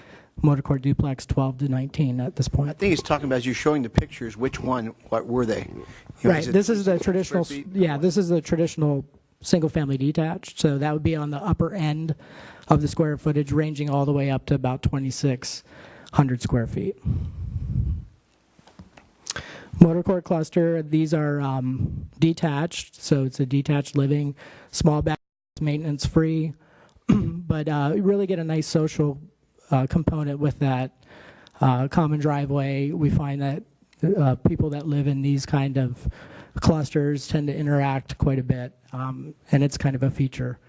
motor court duplex 12 to 19 at this point. I think he's talking about, as you're showing the pictures, which one, what were they? Right. This is the traditional. Yeah, this is the traditional single-family detached. So that would be on the upper end of the square footage, ranging all the way up to about 2,600 square feet. Motor court cluster, these are detached, so it's a detached living, small back, maintenance free, but you really get a nice social component with that common driveway. We find that people that live in these kind of clusters tend to interact quite a bit, and it's kind of a feature.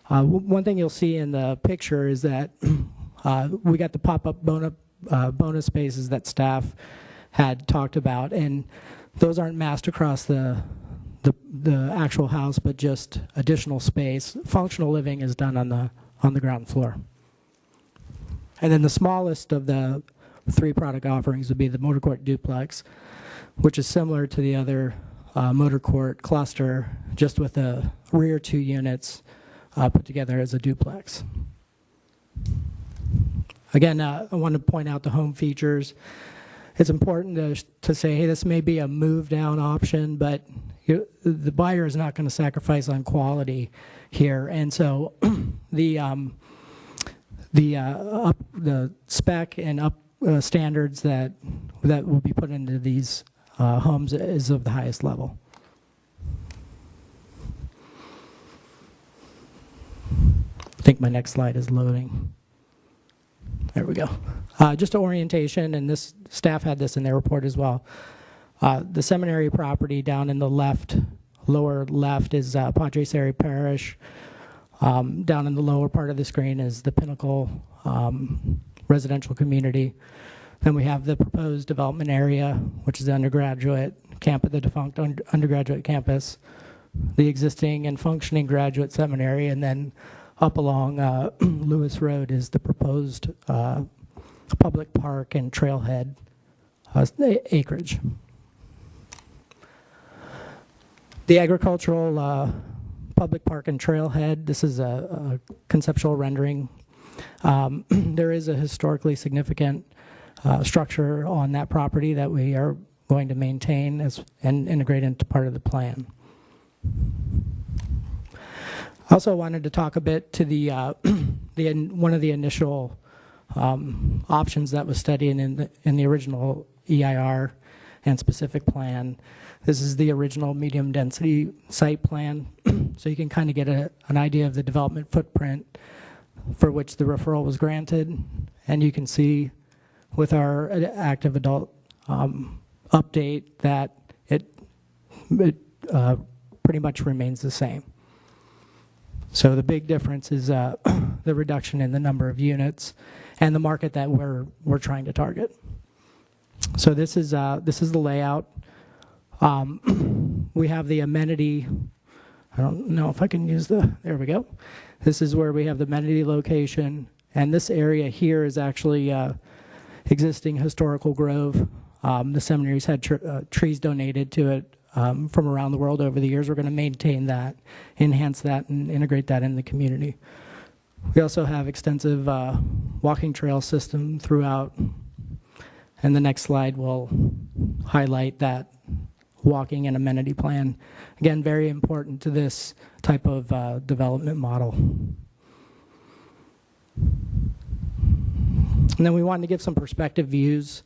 One thing you'll see in the picture is that we got the pop-up bonus spaces that staff had talked about, and those aren't massed across the actual house, but just additional space. Functional living is done on the ground floor. And then the smallest of the three product offerings would be the motor court duplex, which is similar to the other motor court cluster, just with the rear 2 units put together as a duplex. Again, I want to point out the home features. It's important to say, hey, this may be a move-down option, but the buyer is not going to sacrifice on quality here, and so the spec and up standards that will be put into these homes is of the highest level. I think my next slide is loading. There we go. Just an orientation, and this staff had this in their report as well. The seminary property down in the lower left is Padre Seri Parish. Down in the lower part of the screen is the Pinnacle residential community. Then we have the proposed development area, which is the undergraduate campus, the defunct undergraduate campus, the existing and functioning graduate seminary, and then up along Lewis Road is the proposed public park and trailhead acreage. The agricultural public park and trailhead, this is a conceptual rendering. There is a historically significant structure on that property that we are going to maintain and integrate into part of the plan. I also wanted to talk a bit to the one of the initial options that was studied in the original EIR and specific plan. This is the original medium density site plan, so you can kind of get an idea of the development footprint for which the referral was granted, and you can see with our active adult update that it pretty much remains the same. So the big difference is the reduction in the number of units and the market that we're trying to target. So this is the layout. We have the amenity. I don't know if I can use there we go. This is where we have the amenity location, and this area here is actually existing historical grove. The seminary's had trees donated to it from around the world over the years. We're going to maintain that, enhance that, and integrate that in the community. We also have extensive walking trail system throughout, and the next slide will highlight that walking and amenity plan. Again, very important to this type of development model. And then we wanted to give some perspective views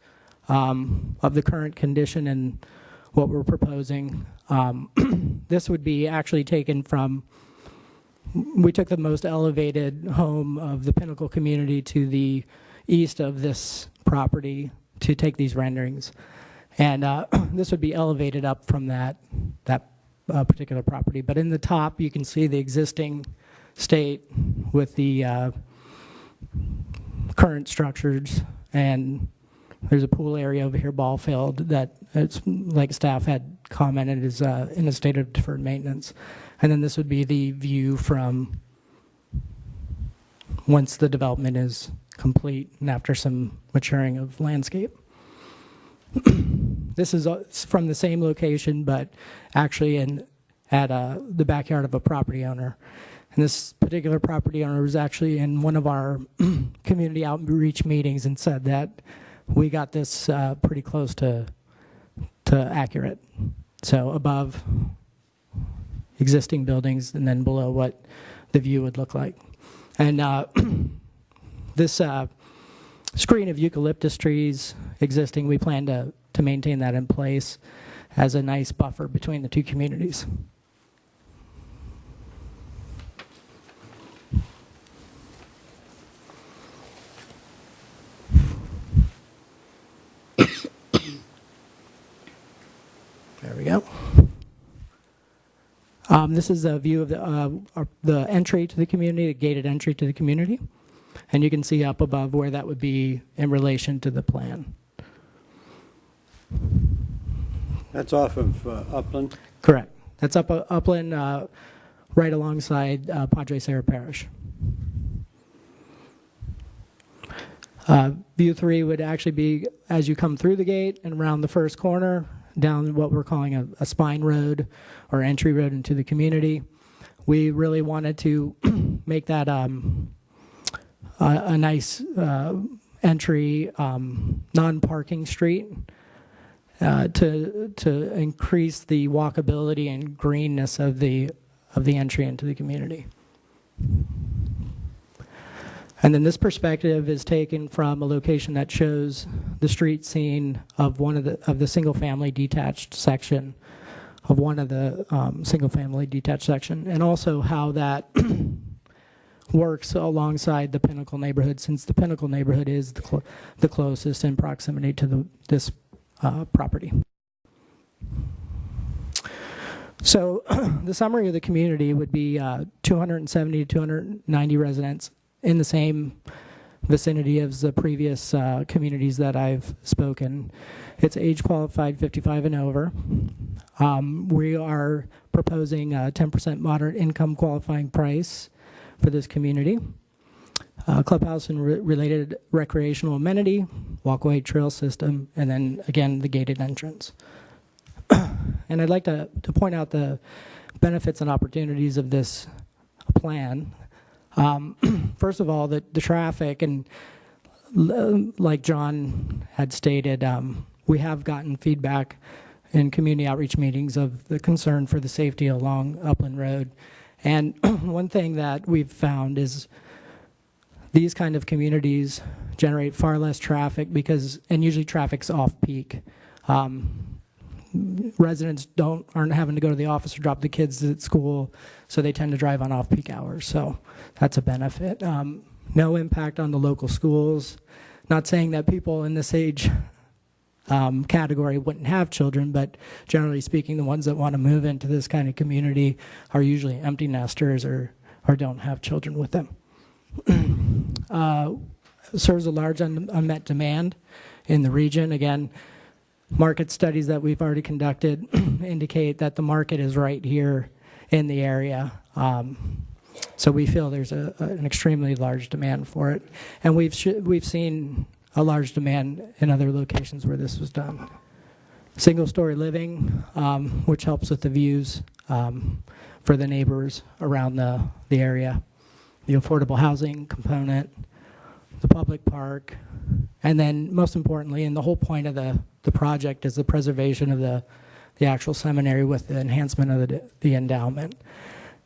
of the current condition and what we're proposing. This would be actually taken from, we took the most elevated home of the Pinnacle community to the east of this property to take these renderings. And this would be elevated up from that particular property. But in the top, you can see the existing state with the current structures, and there's a pool area over here, ball field, that it's like staff had commented is in a state of deferred maintenance. And then this would be the view from once the development is complete and after some maturing of landscape. This is from the same location, but actually at the backyard of a property owner. And this particular property owner was actually in one of our community outreach meetings and said that we got this pretty close to accurate. So above existing buildings and then below what the view would look like. And this screen of eucalyptus trees existing, we plan to maintain that in place as a nice buffer between the two communities. There we go. This is a view of the entry to the community, the gated entry to the community. And you can see up above where that would be in relation to the plan. That's off of Upland? Correct. That's Upland, right alongside Padre Serra Parish. View 3 would actually be as you come through the gate and around the first corner, down what we're calling a spine road or entry road into the community. We really wanted to make that a nice entry, non-parking street to increase the walkability and greenness of the entry into the community. And then this perspective is taken from a location that shows the street scene of one of the single-family detached section of one of the single-family detached section, and also how that works alongside the Pinnacle neighborhood, since the Pinnacle neighborhood is the closest in proximity to this property. So the summary of the community would be 270 to 290 residents in the same vicinity as the previous communities that I've spoken. It's age qualified 55 and over. We are proposing a 10% moderate income qualifying price for this community. Clubhouse and related recreational amenity, walkway trail system, and then again the gated entrance. And I'd like to point out the benefits and opportunities of this plan. First of all, the traffic, and like John had stated, we have gotten feedback in community outreach meetings of the concern for the safety along Upland Road. And one thing that we've found is these kind of communities generate far less traffic and usually traffic's off-peak. Residents aren't having to go to the office or drop the kids at school, so they tend to drive on off-peak hours. So that's a benefit. No impact on the local schools. Not saying that people in this age category wouldn't have children, but generally speaking, the ones that want to move into this kind of community are usually empty nesters or don't have children with them. Serves a large unmet demand in the region. Again, market studies that we've already conducted indicate that the market is right here in the area. So we feel there's an extremely large demand for it. And we've seen a large demand in other locations where this was done. Single-story living, which helps with the views for the neighbors around the area. The affordable housing component, the public park, and then most importantly, and the whole point of the project is the preservation of the actual seminary with the enhancement of the endowment.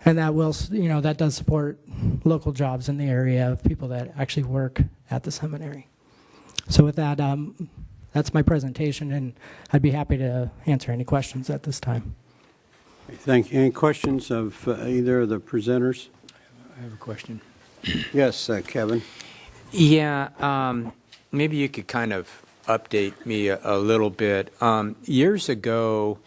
And that will, that does support local jobs in the area of people that actually work at the seminary. So with that, that's my presentation, and I'd be happy to answer any questions at this time. Thank you. Any questions of either of the presenters? I have a question. Yes, Kevin. Yeah, maybe you could kind of update me a little bit. Years ago,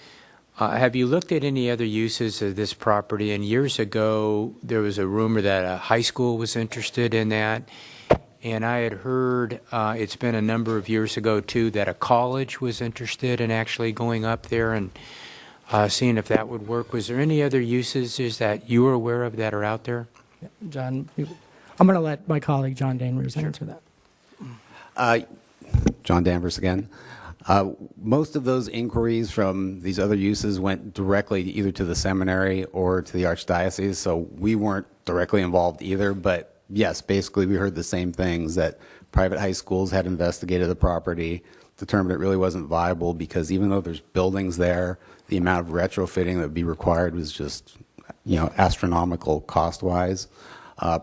have you looked at any other uses of this property? And years ago, there was a rumor that a high school was interested in that. And I had heard, it's been a number of years ago too, that a college was interested in actually going up there and seeing if that would work. Was there any other uses that you were aware of that are out there? John, I'm going to let my colleague John Danvers answer that. John Danvers again. Most of those inquiries from these other uses went directly either to the seminary or to the archdiocese, so we weren't directly involved either, but yes, basically we heard the same things, that private high schools had investigated the property, determined it really wasn't viable because even though there's buildings there, the amount of retrofitting that would be required was just, astronomical cost-wise.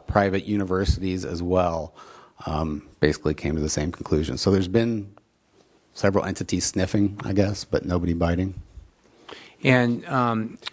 Private universities as well basically came to the same conclusion. So there's been several entities sniffing, I guess, but nobody biting. And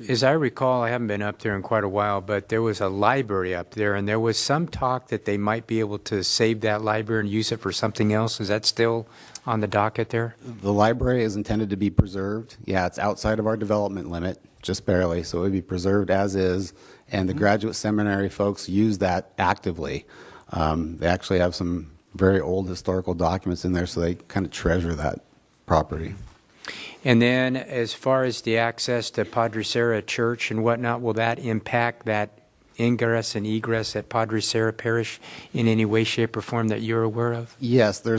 as I recall, I haven't been up there in quite a while, but there was a library up there, and there was some talk that they might be able to save that library and use it for something else. Is that still on the docket there? The library is intended to be preserved. Yeah, it's outside of our development limit, just barely, so it would be preserved as is. And the graduate seminary folks use that actively. They actually have some very old historical documents in there, so they kind of treasure that property. And then as far as the access to Padre Serra Church and whatnot, will that impact that ingress and egress at Padre Serra Parish in any way, shape, or form that you're aware of? Yes, there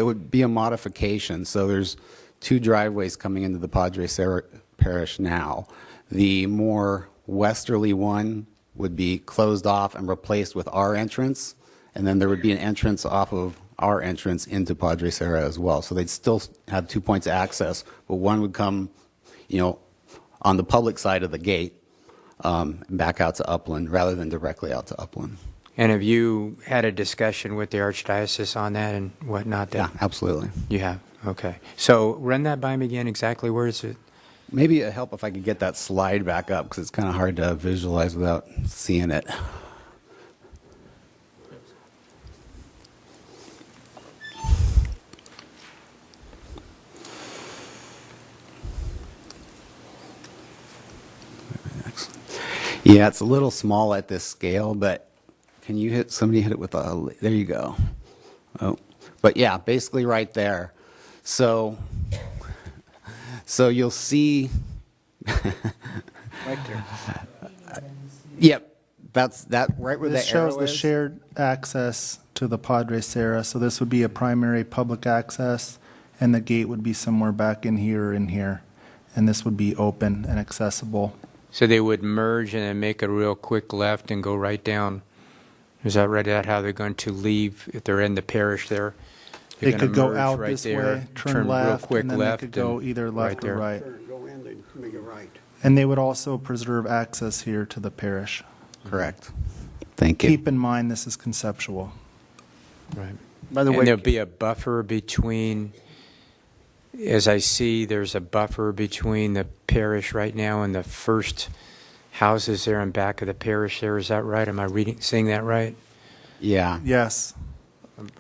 would be a modification. So there's two driveways coming into the Padre Serra Parish now. The more westerly one would be closed off and replaced with our entrance, and then there would be an entrance off of our entrance into Padre Serra as well. So they'd still have 2 points of access, but one would come, on the public side of the gate and back out to Upland rather than directly out to Upland. And have you had a discussion with the Archdiocese on that and whatnot? Yeah, absolutely. You have? Okay. So run that by me again. Exactly where is it? Maybe it'd help if I could get that slide back up because it's kind of hard to visualize without seeing it. Yeah, it's a little small at this scale, but can you somebody hit it with a, there you go. Oh, but yeah, basically right there. So you'll see. Right there. Yep, that's that right where This the shows arrow the is. shared access to the Padre Serra. So this would be a primary public access, and the gate would be somewhere back in here or in here. And this would be open and accessible. So they would merge and then make a real quick left and go right down Is that right? Is that how they're going to leave if they're in the parish there? They They're gonna could go merge out right this there, way, turn real left, quick and then left, they could go and either left or there. right. Go in, they make a right. And they would also preserve access here to the parish. Correct. Thank you. Keep in mind, this is conceptual. Right. By the And way, there'll be a buffer between, as I see, there's a buffer between the parish right now and the first houses there in back of the parish there. Is that right? Am I seeing that right? Yeah. Yes.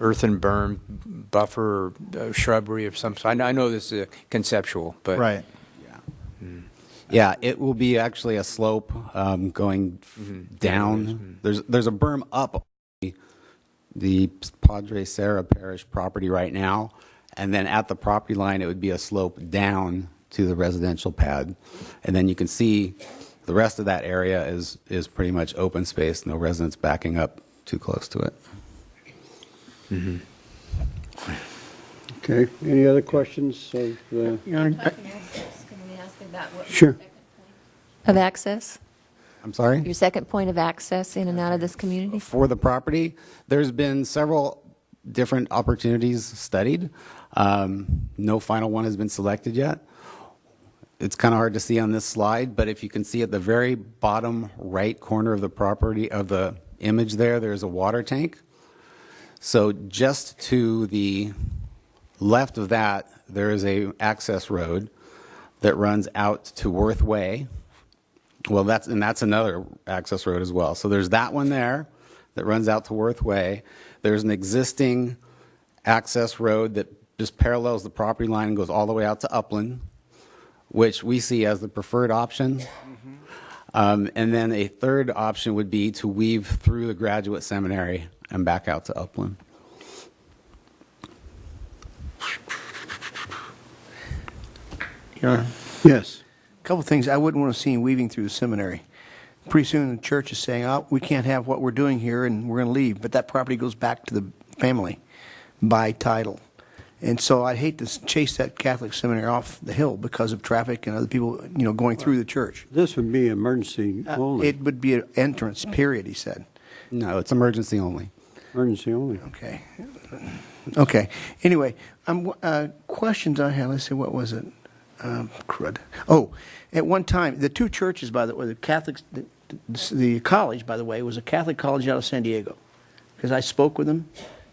Earthen berm buffer or shrubbery of some sort. I know this is conceptual, but Right. Yeah, it will be actually a slope going down. There's a berm up the Padre Serra Parish property right now, and then at the property line it would be a slope down to the residential pad, and then you can see the rest of that area is pretty much open space, no residents backing up too close to it. Okay, any other questions of the? Can we ask about what Sure. of access? I'm sorry? Your second point of access in and out of this community? For the property, there's been several different opportunities studied. No final one has been selected yet. It's kind of hard to see on this slide, but if you can see at the very bottom right corner of the property, of the image there, there's a water tank. So just to the left of that, there is a access road that runs out to Worth Way. Well, that's another access road as well. So there's that one there that runs out to Worth Way. There's an existing access road that just parallels the property line and goes all the way out to Upland, which we see as the preferred option. And then a third option would be to weave through the graduate seminary and back out to Upland. Yes. A couple things I wouldn't want to see weaving through the seminary. Pretty soon the church is saying, oh, we can't have what we're doing here and we're going to leave. But that property goes back to the family by title. And so I'd hate to chase that Catholic seminary off the hill because of traffic and other people, going through the church. This would be emergency only. It would be an entrance, period, he said. No, it's emergency only. Emergency only. Okay. Okay. Anyway, questions I had, let's see, what was it? Crud. Oh, at one time, the two churches, by the way, the Catholics, the college, by the way, was a Catholic college out of San Diego. Because I spoke with them,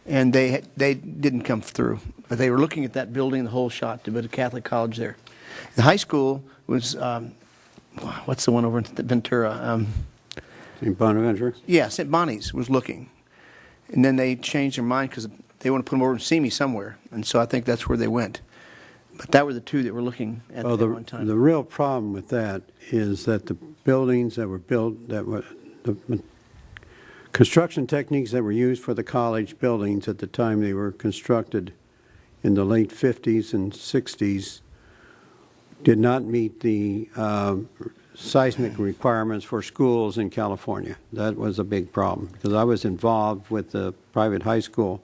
and they didn't come through. But they were looking at that building, the whole shot, to build a Catholic college there. The high school was, what's the one over in Ventura? St. Bonaventure? Yeah, St. Bonnie's was looking. And then they changed their mind because they want to put them over and see me somewhere. And so I think that's where they went. But that were the two that were looking at one time. The real problem with that is that the buildings that were built, the construction techniques that were used for the college buildings at the time they were constructed in the late 50s and 60s did not meet the seismic requirements for schools in California. That was a big problem because I was involved with the private high school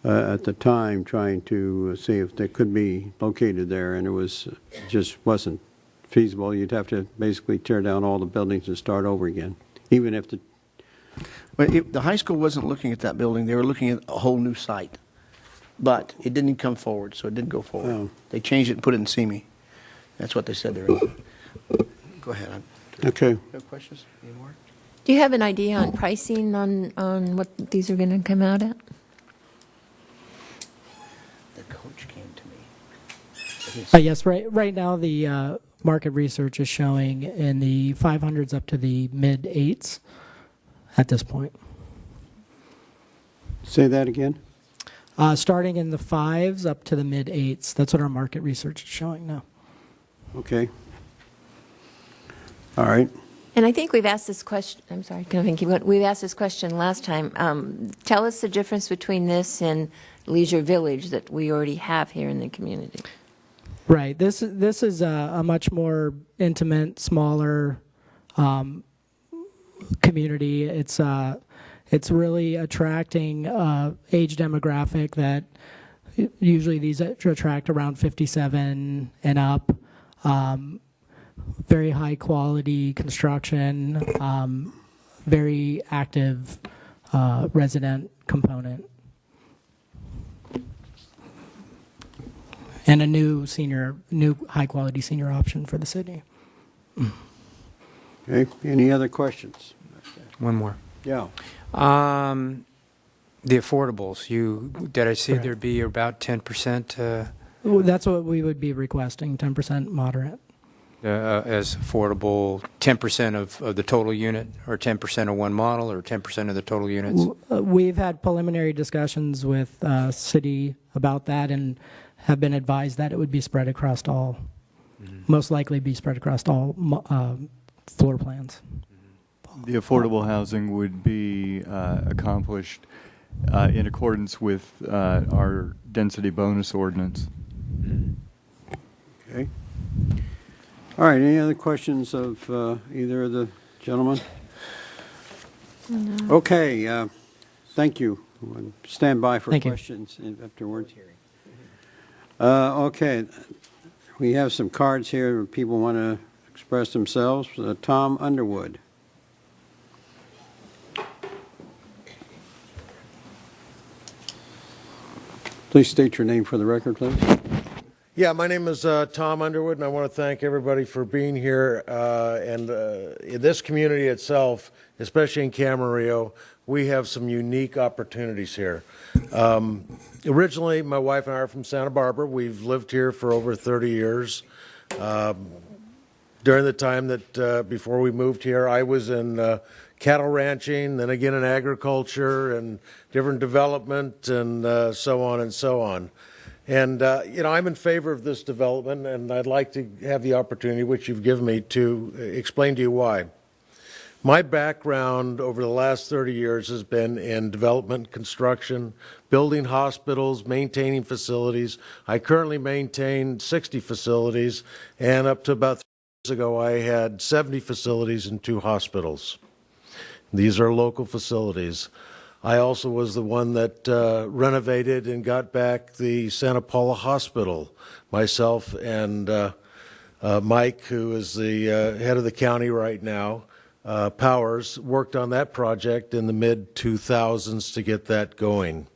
at the time trying to see if they could be located there, and it just wasn't feasible. You'd have to basically tear down all the buildings and start over again, even if the... But the high school wasn't looking at that building. They were looking at a whole new site. But it didn't come forward, so it didn't go forward. Oh. They changed it and put it in Simi. That's what they said there. Go ahead. Okay. Have questions? Any more? Do you have an idea on pricing on what these are going to come out at? The coach came to me. Yes, right now the market research is showing in the 500s up to the mid 8s at this point. Say that again? Starting in the 5s up to the mid 8s. That's what our market research is showing now. Okay. All right. And I think we've asked this question, I'm sorry, can I keep going? We've asked this question last time. Tell us the difference between this and Leisure Village that we already have here in the community. Right. This is a much more intimate, smaller community. It's really attracting age demographic that usually these attract around 57 and up. Very high quality construction, very active resident component. And a new high-quality senior option for the city. Okay, any other questions? One more. Yeah. The affordables, did I see Correct. there'd be about 10%? Well, that's what we would be requesting, 10% moderate. As affordable, 10% of the total unit, or 10% of one model, or 10% of the total units? We've had preliminary discussions with city about that and have been advised that it would be spread across all, most likely be spread across all floor plans. The affordable housing would be accomplished in accordance with our density bonus ordinance. Okay. All right, any other questions of either of the gentlemen? No. Okay, thank you. Stand by for Thank you. questions afterwards. Okay, we have some cards here where people want to express themselves. Tom Underwood. Please state your name for the record, please. Yeah, my name is Tom Underwood, and I want to thank everybody for being here. In this community itself, especially in Camarillo, we have some unique opportunities here. Originally, my wife and I are from Santa Barbara. We've lived here for over 30 years. During the time that before we moved here, I was in cattle ranching, then again in agriculture and different development and so on and so on. And, I'm in favor of this development, and I'd like to have the opportunity, which you've given me, to explain to you why. My background over the last 30 years has been in development, construction, building hospitals, maintaining facilities. I currently maintain 60 facilities, and up to about 3 years ago, I had 70 facilities and 2 hospitals. These are local facilities. I also was the one that renovated and got back the Santa Paula Hospital. Myself and Mike, who is the head of the county right now, Powers, worked on that project in the mid-2000s to get that going.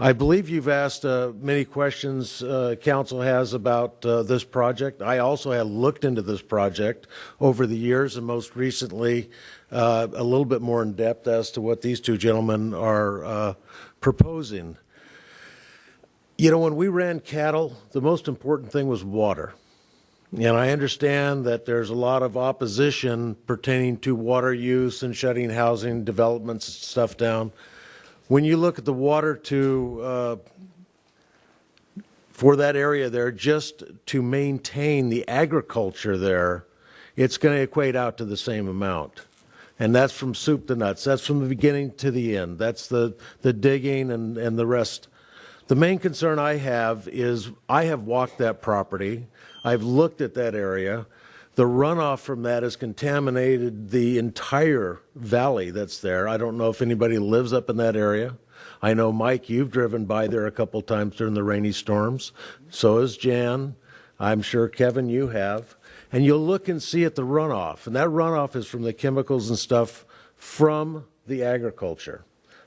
I believe you've asked many questions council has about this project. I also have looked into this project over the years, and most recently a little bit more in depth as to what these two gentlemen are proposing. When we ran cattle, the most important thing was water. And I understand that there's a lot of opposition pertaining to water use and shutting housing developments and stuff down. When you look at the water for that area there, just to maintain the agriculture there, it's going to equate out to the same amount. And that's from soup to nuts. That's from the beginning to the end. That's the digging and the rest. The main concern I have is I have walked that property. I've looked at that area. The runoff from that has contaminated the entire valley that's there. I don't know if anybody lives up in that area. I know, Mike, you've driven by there a couple times during the rainy storms. So has Jan. I'm sure, Kevin, you have. And you'll look and see at the runoff. And that runoff is from the chemicals and stuff from the agriculture.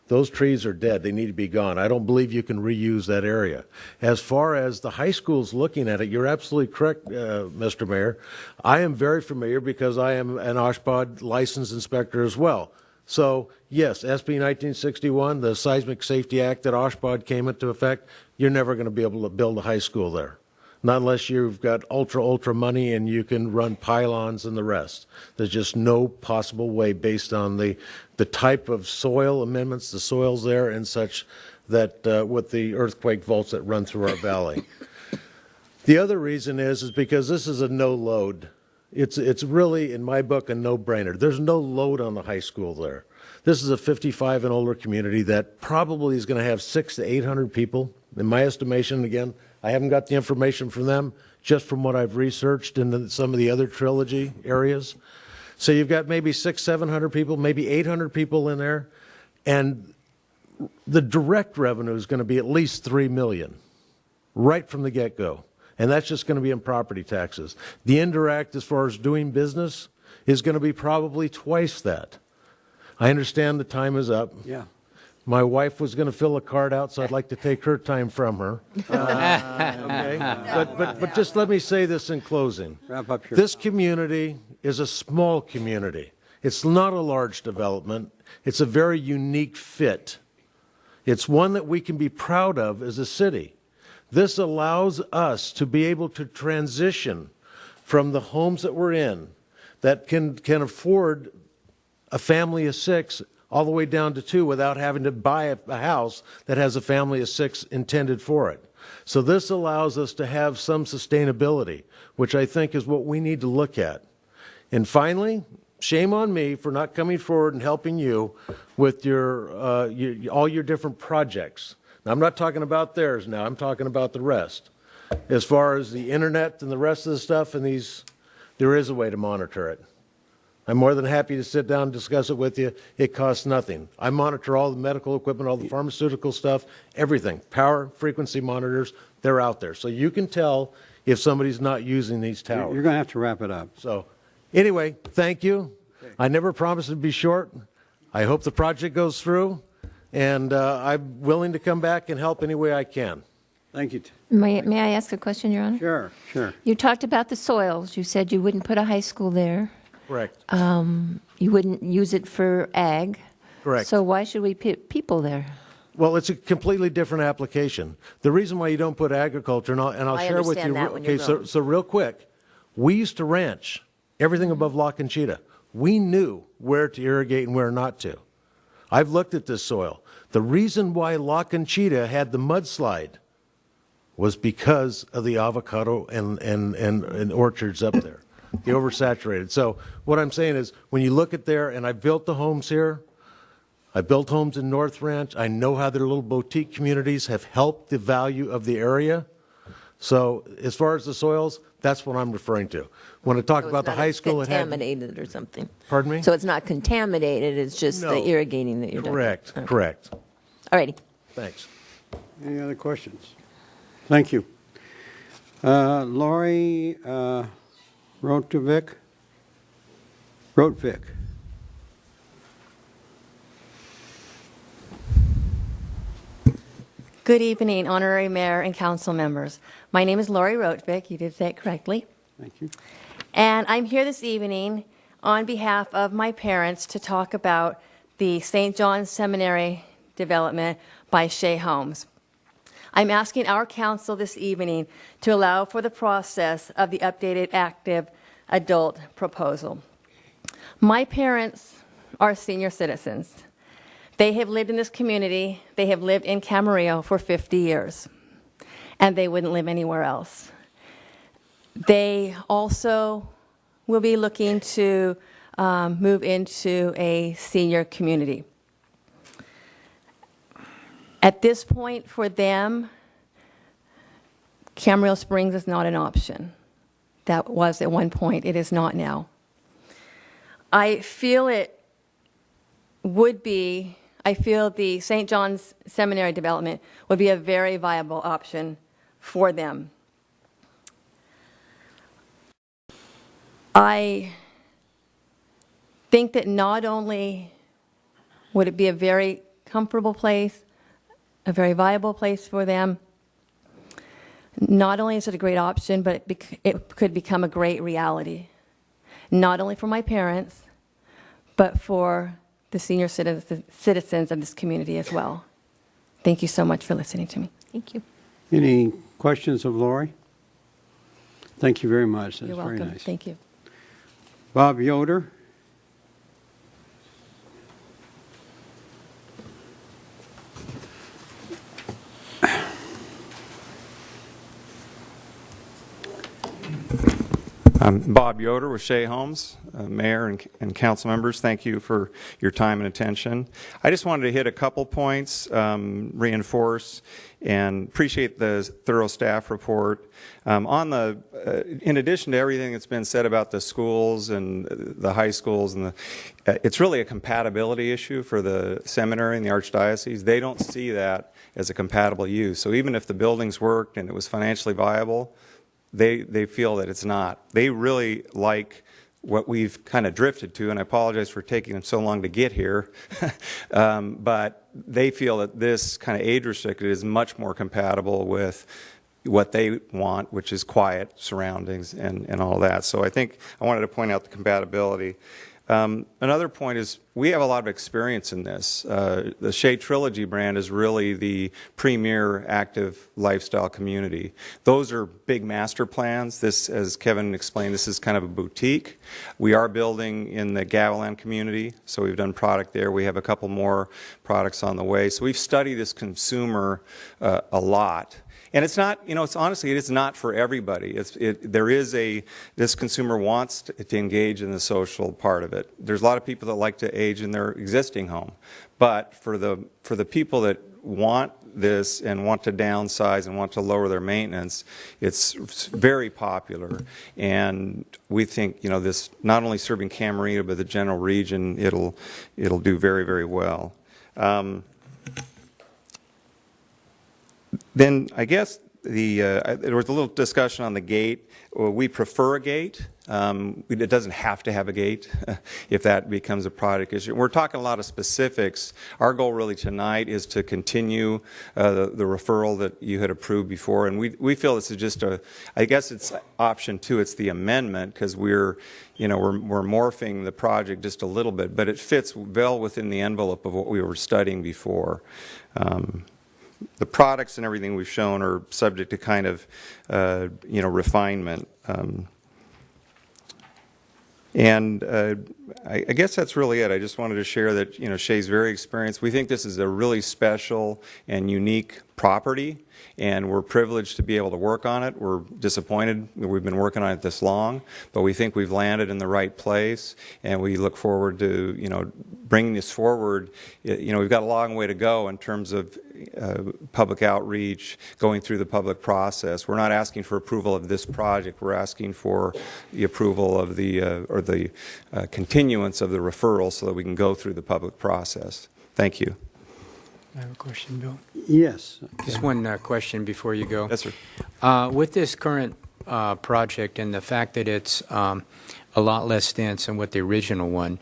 Those trees are dead. They need to be gone. I don't believe you can reuse that area. As far as the high schools looking at it, you're absolutely correct, Mr. Mayor. I am very familiar because I am an OSHPD licensed inspector as well. So, yes, SB 1961, the Seismic Safety Act that OSHPD came into effect, you're never going to be able to build a high school there. Not unless you've got ultra money and you can run pylons and the rest. There's just no possible way based on the type of soil amendments, the soils there and such, that with the earthquake faults that run through our valley. The other reason is because this is a no load. It's really, in my book, a no-brainer. There's no load on the high school there. This is a 55 and older community that probably is going to have 600 to 800 people. In my estimation, again, I haven't got the information from them, just from what I've researched in some of the other trilogy areas. So you've got maybe 600, 700 people, maybe 800 people in there, and the direct revenue is going to be at least $3 million right from the get-go. And that's just going to be in property taxes. The indirect, as far as doing business, is going to be probably twice that. I understand the time is up. Yeah. My wife was going to fill a card out, so I'd like to take her time from her. Okay? But just let me say this in closing. Wrap up your This community is a small community. It's not a large development. It's a very unique fit. It's one that we can be proud of as a city. This allows us to be able to transition from the homes that we're in that can afford a family of 6 all the way down to 2 without having to buy a house that has a family of 6 intended for it. So this allows us to have some sustainability, which I think is what we need to look at. And finally, shame on me for not coming forward and helping you with all your different projects. Now, I'm not talking about theirs now. I'm talking about the rest. As far as the internet and the rest of the stuff and there is a way to monitor it. I'm more than happy to sit down and discuss it with you. It costs nothing. I monitor all the medical equipment, all the pharmaceutical stuff, everything. Power, frequency monitors, they're out there. So you can tell if somebody's not using these towers. You're going to have to wrap it up. So anyway, thank you. I never promised to be short. I hope the project goes through, and I'm willing to come back and help any way I can. Thank you. May I ask a question, Your Honor? Sure. You talked about the soils. You said you wouldn't put a high school there. Correct. You wouldn't use it for ag. Correct. So why should we put people there? Well, it's a completely different application. The reason why you don't put agriculture, and I'll I share with you. understand that when you're So real quick, we used to ranch everything above La Conchita. We knew where to irrigate and where not to. I've looked at this soil. The reason why La Conchita had the mudslide was because of the avocado and orchards up there, the oversaturated. So what I'm saying is, when you look at there, and I built the homes here, I built homes in North Ranch. I know how their little boutique communities have helped the value of the area. So as far as the soils, that's what I'm referring to. When I talk about the high school, it's contaminated or something. Pardon me? So it's not contaminated, it's just the irrigating that you're doing. Correct, Okay. correct. All righty. Thanks. Any other questions? Thank you. Lori Rotovic. Good evening, Honorary Mayor and Council members. My name is Lori Rotvik. You did say it correctly. Thank you. And I'm here this evening on behalf of my parents to talk about the St. John's Seminary development by Shea Homes. I'm asking our council this evening to allow for the process of the updated active adult proposal. My parents are senior citizens. They have lived in this community, they have lived in Camarillo for 50 years, and they wouldn't live anywhere else. They also will be looking to move into a senior community. At this point for them, Camarillo Springs is not an option. That was at one point, it is not now. I feel the St. John's Seminary development would be a very viable option for them. I think that not only would it be a very comfortable place, a very viable place for them, not only is it a great option, but it could become a great reality, not only for my parents, but for the senior citizens of this community as well. Thank you so much for listening to me. Thank you. Any questions of Lori? Thank you very much. That's You're very welcome. nice. Thank you. Bob Yoder. I'm Bob Yoder with Shea Homes. Mayor and council members, thank you for your time and attention. I just wanted to hit a couple points, reinforce, and appreciate the thorough staff report. In addition to everything that's been said about the schools and the high schools, and it's really a compatibility issue for the seminary and the archdiocese. They don't see that as a compatible use. So even if the buildings worked and it was financially viable, they feel that it's not. They really like what we've kind of drifted to, and I apologize for taking them so long to get here, but they feel that this kind of age restricted is much more compatible with what they want, which is quiet surroundings and all that. So I think I wanted to point out the compatibility. Another point is we have a lot of experience in this. The Shea Trilogy brand is really the premier active lifestyle community. Those are big master plans. This, as Kevin explained, this is kind of a boutique. We are building in the Gavilan community, so we've done product there. We have a couple more products on the way. So we've studied this consumer a lot. And it's not, it's honestly, it is not for everybody. This consumer wants to engage in the social part of it. There's a lot of people that like to age in their existing home. But for the people that want this and want to downsize and want to lower their maintenance, it's very popular. And we think, this not only serving Camarillo, but the general region, it'll do very, very well. Then I guess there was a little discussion on the gate. We prefer a gate. It doesn't have to have a gate if that becomes a product issue. We're talking a lot of specifics. Our goal really tonight is to continue the referral that you had approved before, and we feel this is just I guess it's option 2. It's the amendment because we're morphing the project just a little bit, but it fits well within the envelope of what we were studying before. The products and everything we've shown are subject to kind of, refinement. I guess that's really it. I just wanted to share that, Shea's very experienced. We think this is a really special and unique property, and we're privileged to be able to work on it. We're disappointed that we've been working on it this long, but we think we've landed in the right place, and we look forward to, bringing this forward. We've got a long way to go in terms of public outreach, going through the public process. We're not asking for approval of this project. We're asking for the approval of the continuance of the referral so that we can go through the public process. Thank you. I have a question, Bill. Yes. Just one question before you go. Yes, sir. With this current project and the fact that it's a lot less dense than what the original one,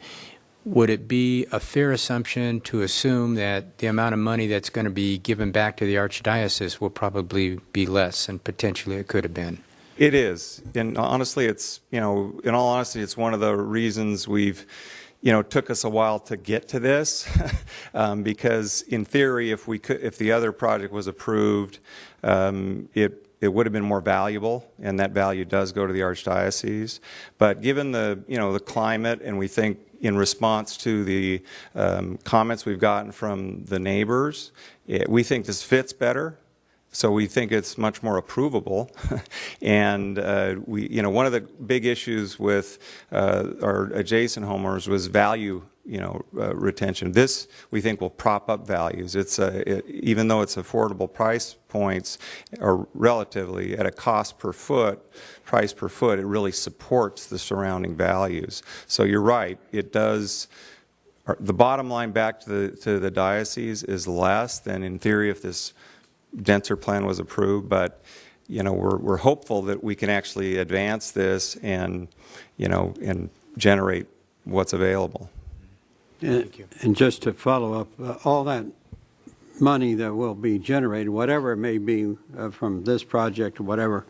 would it be a fair assumption to assume that the amount of money that's going to be given back to the Archdiocese will probably be less than potentially it could have been? It is. And honestly, it's, in all honesty, it's one of the reasons we've, took us a while to get to this because in theory, if the other project was approved, it would have been more valuable, and that value does go to the Archdiocese. But given the climate, and we think in response to the comments we've gotten from the neighbors, we think this fits better. So we think it's much more approvable, and one of the big issues with our adjacent homeowners was value, retention. This we think will prop up values. Even though it's affordable price points, or relatively at a price per foot, it really supports the surrounding values. So you're right, it does. The bottom line back to the diocese is less than in theory if this denser plan was approved, but we're hopeful that we can actually advance this and generate what's available. Thank you. And just to follow up, all that money that will be generated, whatever it may be from this project or whatever,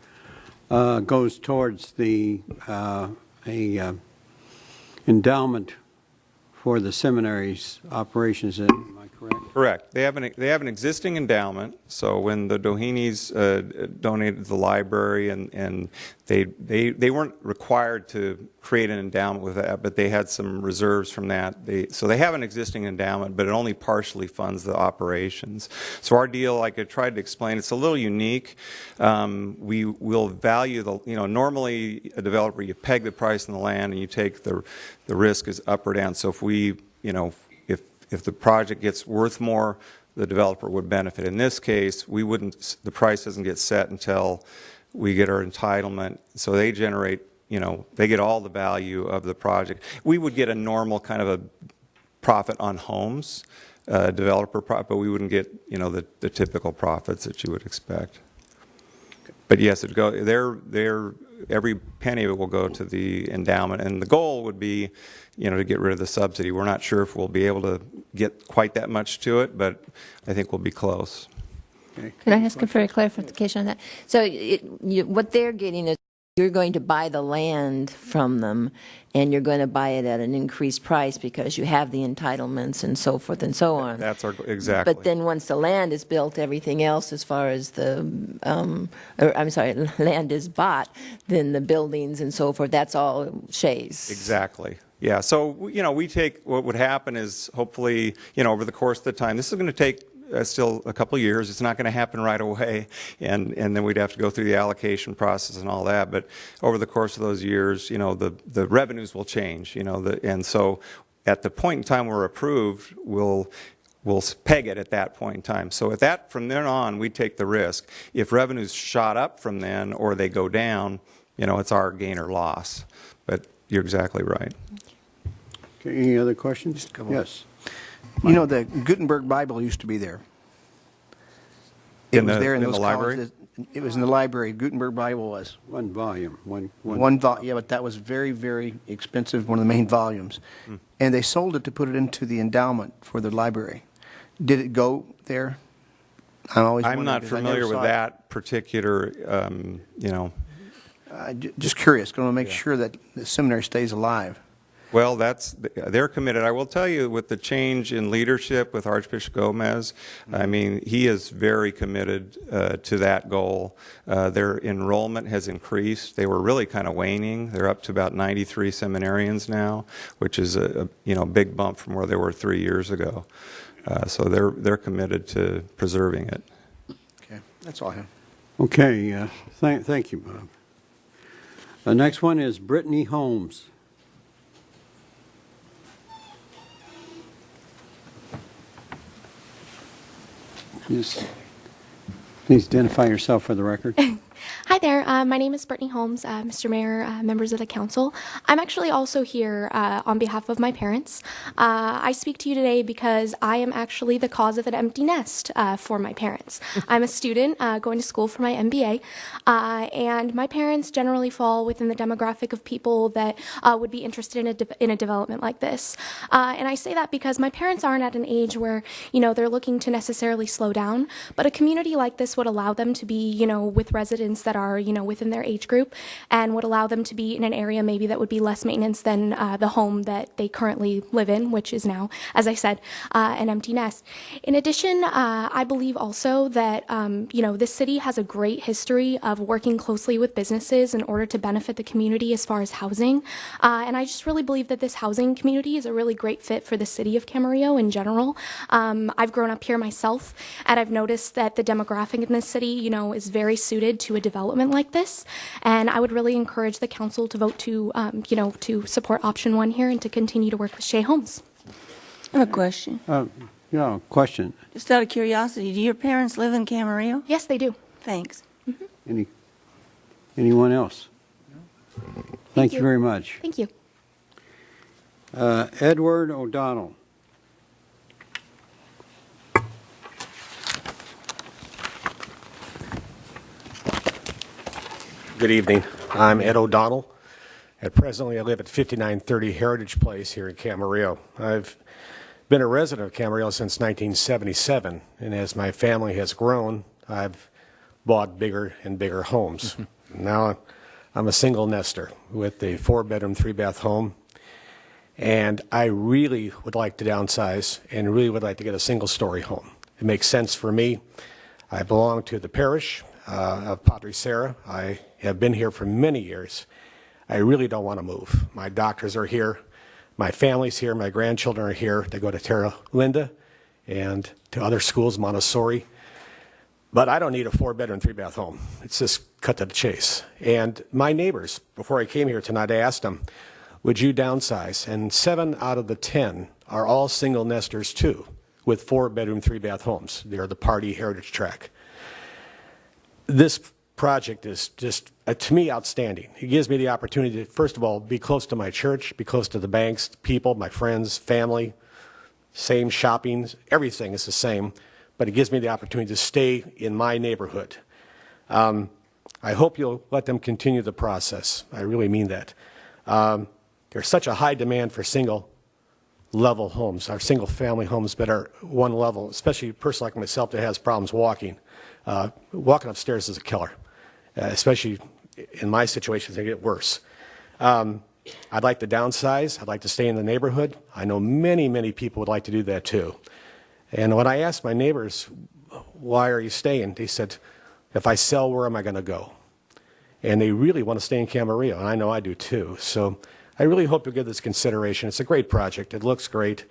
goes towards the endowment for the seminary's operations. Am I correct? Correct. They have an existing endowment. So when the Doheny's donated to the library, and they weren't required to create an endowment with that, but they had some reserves from that. So they have an existing endowment, but it only partially funds the operations. So our deal, like I tried to explain, it's a little unique. We will value normally a developer, you peg the price on the land and you take the risk is up or down. So if we, if the project gets worth more, the developer would benefit. In this case, the price doesn't get set until we get our entitlement. So they generate, they get all the value of the project. We would get a normal kind of a profit on homes, developer profit, but we wouldn't get, the typical profits that you would expect. But yes, their every penny of it will go to the endowment. And the goal would be, to get rid of the subsidy. We're not sure if we'll be able to get quite that much to it, but I think we'll be close. Can I ask for a clarification on that? So what they're getting is you're going to buy the land from them, and you're going to buy it at an increased price because you have the entitlements and so forth and so on. That's exactly. But then once the land is built, everything else as far as land is bought, then the buildings and so forth, that's all Shay's. Exactly. Yeah. So, we take, what would happen is hopefully, over the course of the time, this is going to take still a couple of years. It's not going to happen right away, and then we'd have to go through the allocation process and all that. But over the course of those years, the revenues will change. And so at the point in time we're approved, we'll peg it at that point in time. So from then on, we take the risk. If revenues shot up from then or they go down, it's our gain or loss. But you're exactly right. Okay, any other questions? Yes. The Gutenberg Bible used to be there. It was there in those library? It was in the library. Gutenberg Bible was. One volume. Yeah, but that was very, very expensive, one of the main volumes. And they sold it to put it into the endowment for the library. Did it go there? I'm not familiar with that particular, Just curious. Going to make sure that the seminary stays alive. Well, they're committed. I will tell you, with the change in leadership with Archbishop Gomez, I mean, he is very committed to that goal. Their enrollment has increased. They were really kind of waning. They're up to about 93 seminarians now, which is a big bump from where they were 3 years ago. So they're committed to preserving it. Okay, that's all I have. Okay, thank you, Bob. The next one is Brittany Holmes. Please identify yourself for the record. Hi there. My name is Brittany Holmes, Mr. Mayor, members of the council. I'm actually also here on behalf of my parents. I speak to you today because I am actually the cause of an empty nest for my parents. I'm a student going to school for my MBA, and my parents generally fall within the demographic of people that would be interested in a development like this. And I say that because my parents aren't at an age where, they're looking to necessarily slow down, but a community like this would allow them to be, with residents that are, within their age group, and would allow them to be in an area maybe that would be less maintenance than the home that they currently live in, which is now, as I said, an empty nest. In addition, I believe also that, this city has a great history of working closely with businesses in order to benefit the community as far as housing. And I just really believe that this housing community is a really great fit for the city of Camarillo in general. I've grown up here myself, and I've noticed that the demographic in this city, is very suited to a development like this, and I would really encourage the council to vote to, to support option 1 here and to continue to work with Shea Homes. I have a question. Question. Just out of curiosity, do your parents live in Camarillo? Yes, they do. Thanks. Anyone else? Thank you very much. Thank you. Edward O'Donnell. Good evening. I'm Ed O'Donnell. Presently, I live at 5930 Heritage Place here in Camarillo. I've been a resident of Camarillo since 1977, and as my family has grown, I've bought bigger and bigger homes. Now, I'm a single nester with a 4-bedroom, 3-bath home, and I really would like to downsize and really would like to get a single-story home. It makes sense for me. I belong to the parish of Padre Serra. I have been here for many years. I really don't want to move. My doctors are here. My family's here. My grandchildren are here. They go to Terra Linda and to other schools, Montessori. But I don't need a 4-bedroom, 3-bath home. It's just cut to the chase. And my neighbors, before I came here tonight, I asked them, would you downsize? And 7 out of the 10 are all single nesters too, with 4-bedroom, 3-bath homes. They're the Party Heritage Tract. This project is just, to me, outstanding. It gives me the opportunity to, first of all, be close to my church, be close to the banks, people, my friends, family, same shopping, everything is the same, but it gives me the opportunity to stay in my neighborhood. I hope you'll let them continue the process. I really mean that. There's such a high demand for single-level homes, our single-family homes that are one level, especially a person like myself that has problems walking. Walking upstairs is a killer, especially in my situation, they get worse. I'd like to downsize. I'd like to stay in the neighborhood. I know many, many people would like to do that too. And when I asked my neighbors, why are you staying? They said, if I sell, where am I going to go? And they really want to stay in Camarillo, and I know I do too. So I really hope you'll give this consideration. It's a great project. It looks great.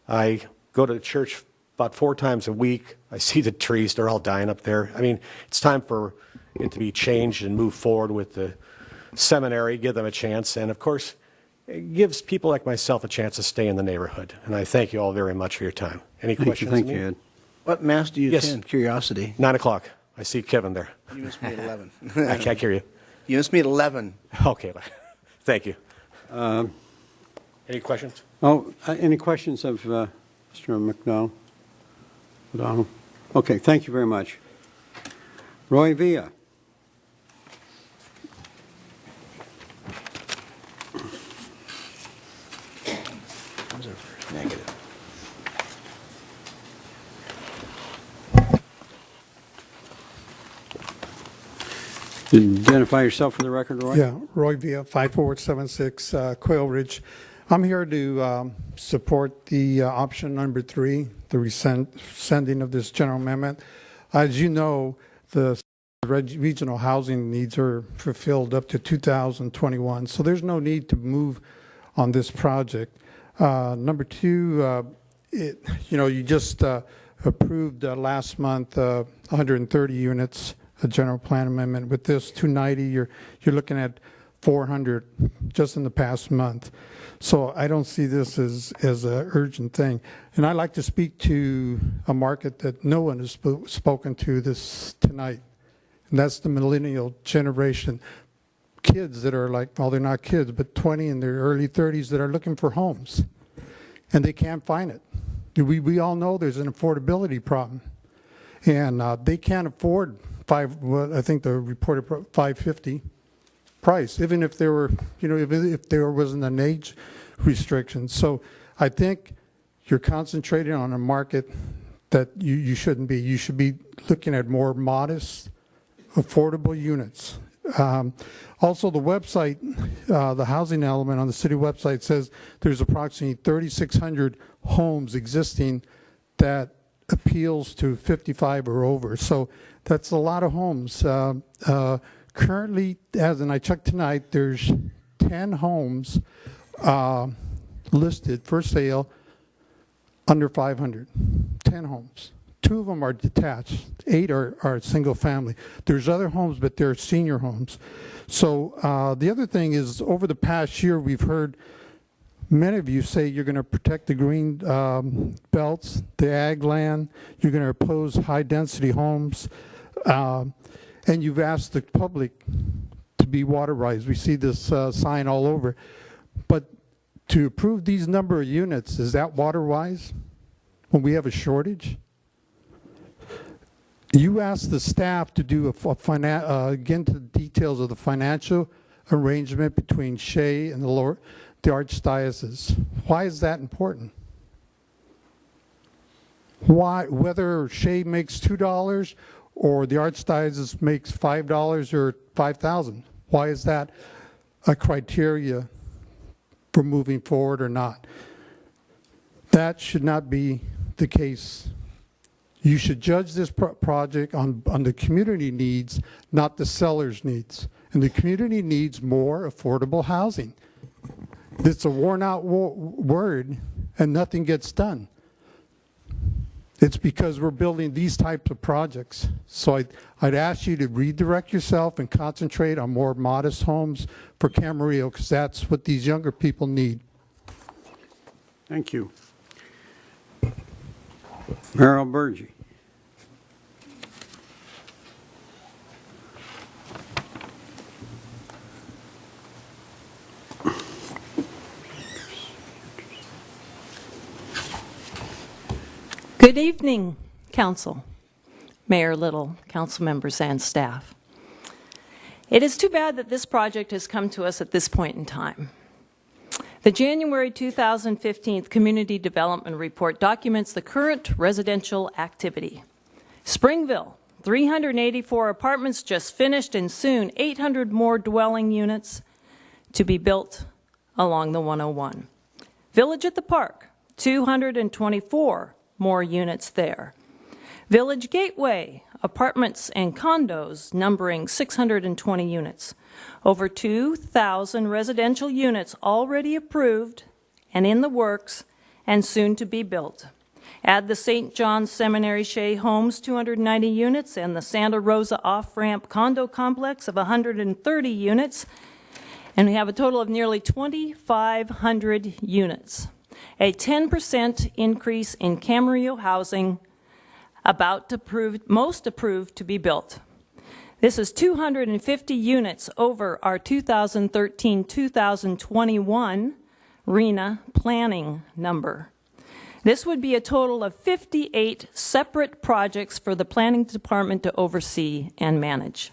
I go to church about 4 times a week. I see the trees. They're all dying up there. I mean, it's time for it to be changed and move forward with the seminary, give them a chance. And, of course, it gives people like myself a chance to stay in the neighborhood. And I thank you all very much for your time. Any questions? Thank you, Ed. What mass do you attend? Curiosity. 9 o'clock. I see Kevin there. You must be at 11. I can't hear you. You must be at 11. Okay. Thank you. Any questions? Any questions of Mr. McDowell? O'Donnell? Okay, thank you very much. Roy Villa. Negative. Identify yourself for the record, Roy. Yeah, Roy Villa, 5476 Quail Ridge. I'm here to support the option number 3, the rescinding of this general amendment. As you know, the regional housing needs are fulfilled up to 2021, so there's no need to move on this project. Number 2, you just approved last month 130 units, a general plan amendment. With this 290, you're looking at 400 just in the past month. So I don't see this as an urgent thing. And I'd like to speak to a market that no one has spoken to this tonight, and that's the millennial generation. Kids that are like, well, they're not kids, but 20 in their early 30s that are looking for homes, and they can't find it. We all know there's an affordability problem, and they can't afford I think the reported $550 price, even if there were, if there wasn't an age restriction. So I think you're concentrating on a market that you shouldn't be. You should be looking at more modest, affordable units. Also, the website, the housing element on the city website says there's approximately 3,600 homes existing that appeals to 55 or over. So that's a lot of homes. Currently, and I checked tonight, there's 10 homes listed for sale under 500. 10 homes. 2 of them are detached. 8 are single family. There's other homes, but they're senior homes. So the other thing is, over the past year, we've heard many of you say you're going to protect the green belts, the ag land, you're going to oppose high-density homes, and you've asked the public to be water-wise. We see this sign all over. But to approve these number of units, is that water-wise when we have a shortage? You asked the staff to do get into the details of the financial arrangement between Shea and the Archdiocese. Why is that important? Why, whether Shea makes $2 or the Archdiocese makes $5 or $5,000, why is that a criteria for moving forward or not? That should not be the case. You should judge this project on the community needs, not the seller's needs. And the community needs more affordable housing. It's a worn-out word, and nothing gets done. It's because we're building these types of projects. So I'd ask you to redirect yourself and concentrate on more modest homes for Camarillo, because that's what these younger people need. Thank you. Merrill Burgee. Good evening, Council, Mayor Little, council members, and staff. It is too bad that this project has come to us at this point in time. The January 2015 Community Development Report documents the current residential activity. Springville, 384 apartments just finished, and soon 800 more dwelling units to be built along the 101. Village at the Park, 224 more units there. Village Gateway, apartments and condos numbering 620 units. Over 2,000 residential units already approved and in the works and soon to be built. Add the St. John's Seminary Shea Homes, 290 units, and the Santa Rosa off-ramp condo complex of 130 units, and we have a total of nearly 2,500 units. A 10% increase in Camarillo housing most approved to be built. This is 250 units over our 2013-2021 RENA planning number. This would be a total of 58 separate projects for the planning department to oversee and manage.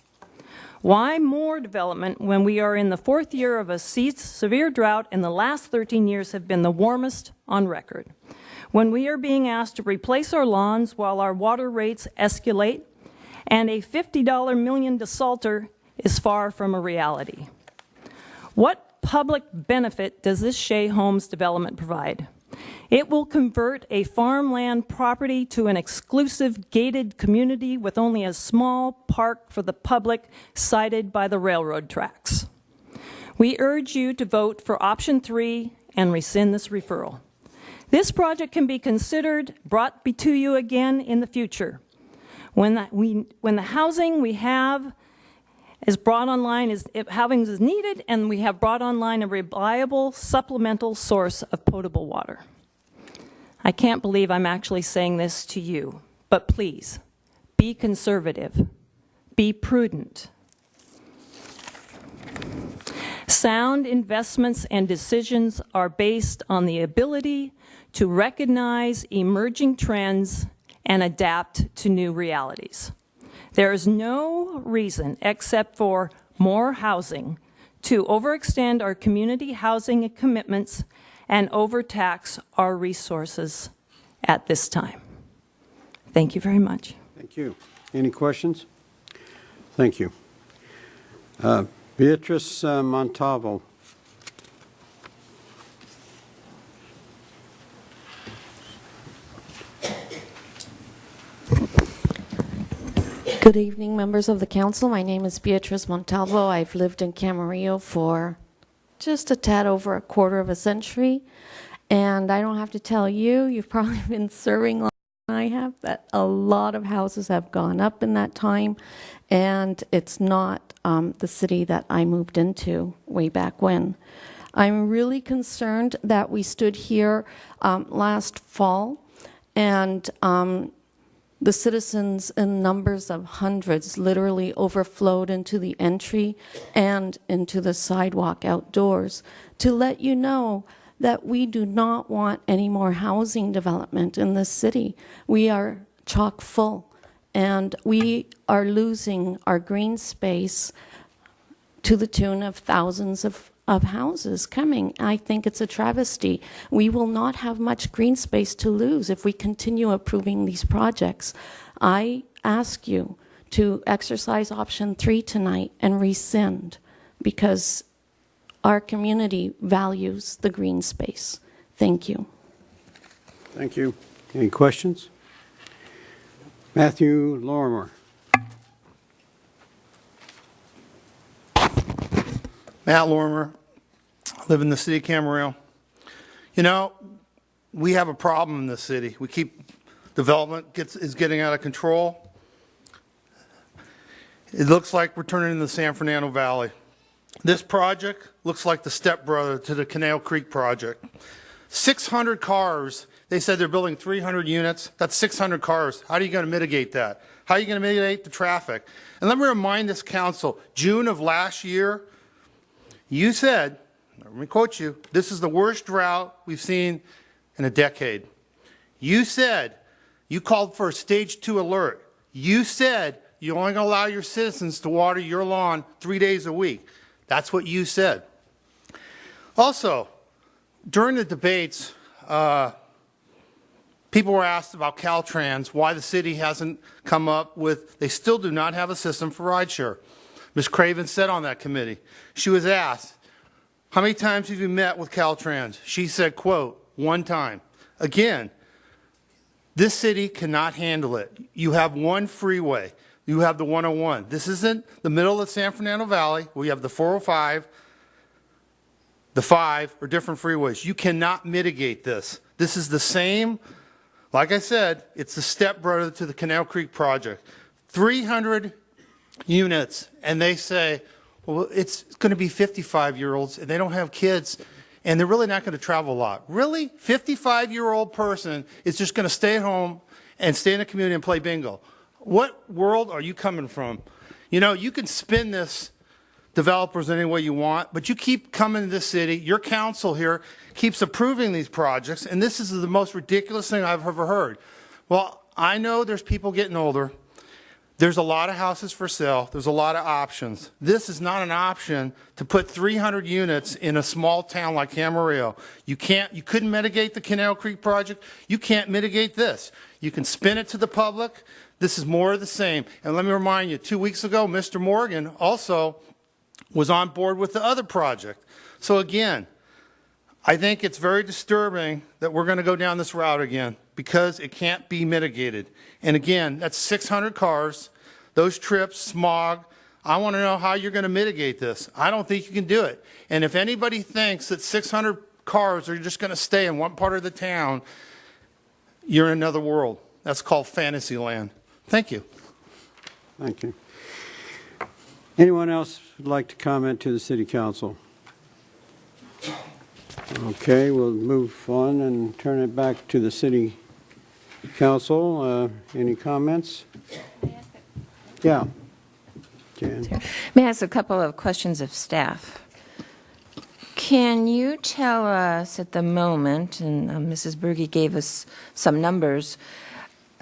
Why more development when we are in the fourth year of a severe drought and the last 13 years have been the warmest on record? When we are being asked to replace our lawns while our water rates escalate, and a $50 million desalter is far from a reality. What public benefit does this Shea Homes development provide? It will convert a farmland property to an exclusive gated community with only a small park for the public sited by the railroad tracks. We urge you to vote for option 3 and rescind this referral. This project can be considered, brought to you again in the future. When the housing we have is brought online, housing is needed, and we have brought online a reliable supplemental source of potable water. I can't believe I'm actually saying this to you, but please, be conservative, be prudent. Sound investments and decisions are based on the ability to recognize emerging trends and adapt to new realities. There is no reason except for more housing to overextend our community housing commitments and overtax our resources at this time. Thank you very much. Thank you. Any questions? Thank you. Beatrice Montalvo. Good evening, members of the council. My name is Beatrice Montalvo. I've lived in Camarillo for just a tad over a quarter of a century. And I don't have to tell you, you've probably been serving longer than I have, that a lot of houses have gone up in that time. And it's not the city that I moved into way back when. I'm really concerned that we stood here last fall and the citizens in numbers of hundreds literally overflowed into the entry and into the sidewalk outdoors to let you know that we do not want any more housing development in this city. We are chock full, and we are losing our green space to the tune of thousands of houses coming. I think it's a travesty. We will not have much green space to lose if we continue approving these projects. I ask you to exercise option 3 tonight and rescind, because our community values the green space. Thank you. Thank you. Any questions? Matthew Lorimer. Matt Lorimer, live in the city of Camarillo. You know, we have a problem in this city. We keep, development is getting out of control. It looks like we're turning into the San Fernando Valley. This project looks like the stepbrother to the Canal Creek project. 600 cars, they said they're building 300 units. That's 600 cars. How are you going to mitigate that? How are you going to mitigate the traffic? And let me remind this council, June of last year, you said, let me quote you, this is the worst drought we've seen in a decade. You said, you called for a stage 2 alert. You said you're only going to allow your citizens to water your lawn 3 days a week. That's what you said. Also, during the debates, people were asked about Caltrans, why the city hasn't come up with, they still do not have a system for rideshare. Ms. Craven said on that committee, she was asked, how many times have you met with Caltrans? She said, quote, 1 time. Again, this city cannot handle it. You have one freeway. You have the 101. This isn't the middle of the San Fernando Valley. We have the 405, the 5 are different freeways. You cannot mitigate this. This is the same, like I said, it's the stepbrother to the Canal Creek project. 300 units, and they say, well, it's going to be 55-year-olds, and they don't have kids, and they're really not going to travel a lot. Really? 55-year-old person is just going to stay at home and stay in the community and play bingo. What world are you coming from? You know, you can spin this, developers, any way you want, but you keep coming to this city. Your council here keeps approving these projects, and this is the most ridiculous thing I've ever heard. Well, I know there's people getting older. There's a lot of houses for sale. There's a lot of options. This is not an option to put 300 units in a small town like Camarillo. You couldn't mitigate the Canal Creek project. You can't mitigate this. You can spin it to the public. This is more of the same. And let me remind you, 2 weeks ago, Mr. Morgan also was on board with the other project. So again, I think it's very disturbing that we're going to go down this route again because it can't be mitigated. And again, that's 600 cars, those trips, smog. I want to know how you're going to mitigate this. I don't think you can do it. And if anybody thinks that 600 cars are just going to stay in one part of the town, you're in another world. That's called fantasy land. Thank you. Thank you. Anyone else would like to comment to the City Council? Okay, we'll move on and turn it back to the City Council. Any comments? Yeah. Jan. May I ask a couple of questions of staff? Can you tell us at the moment, and Mrs. Berge gave us some numbers,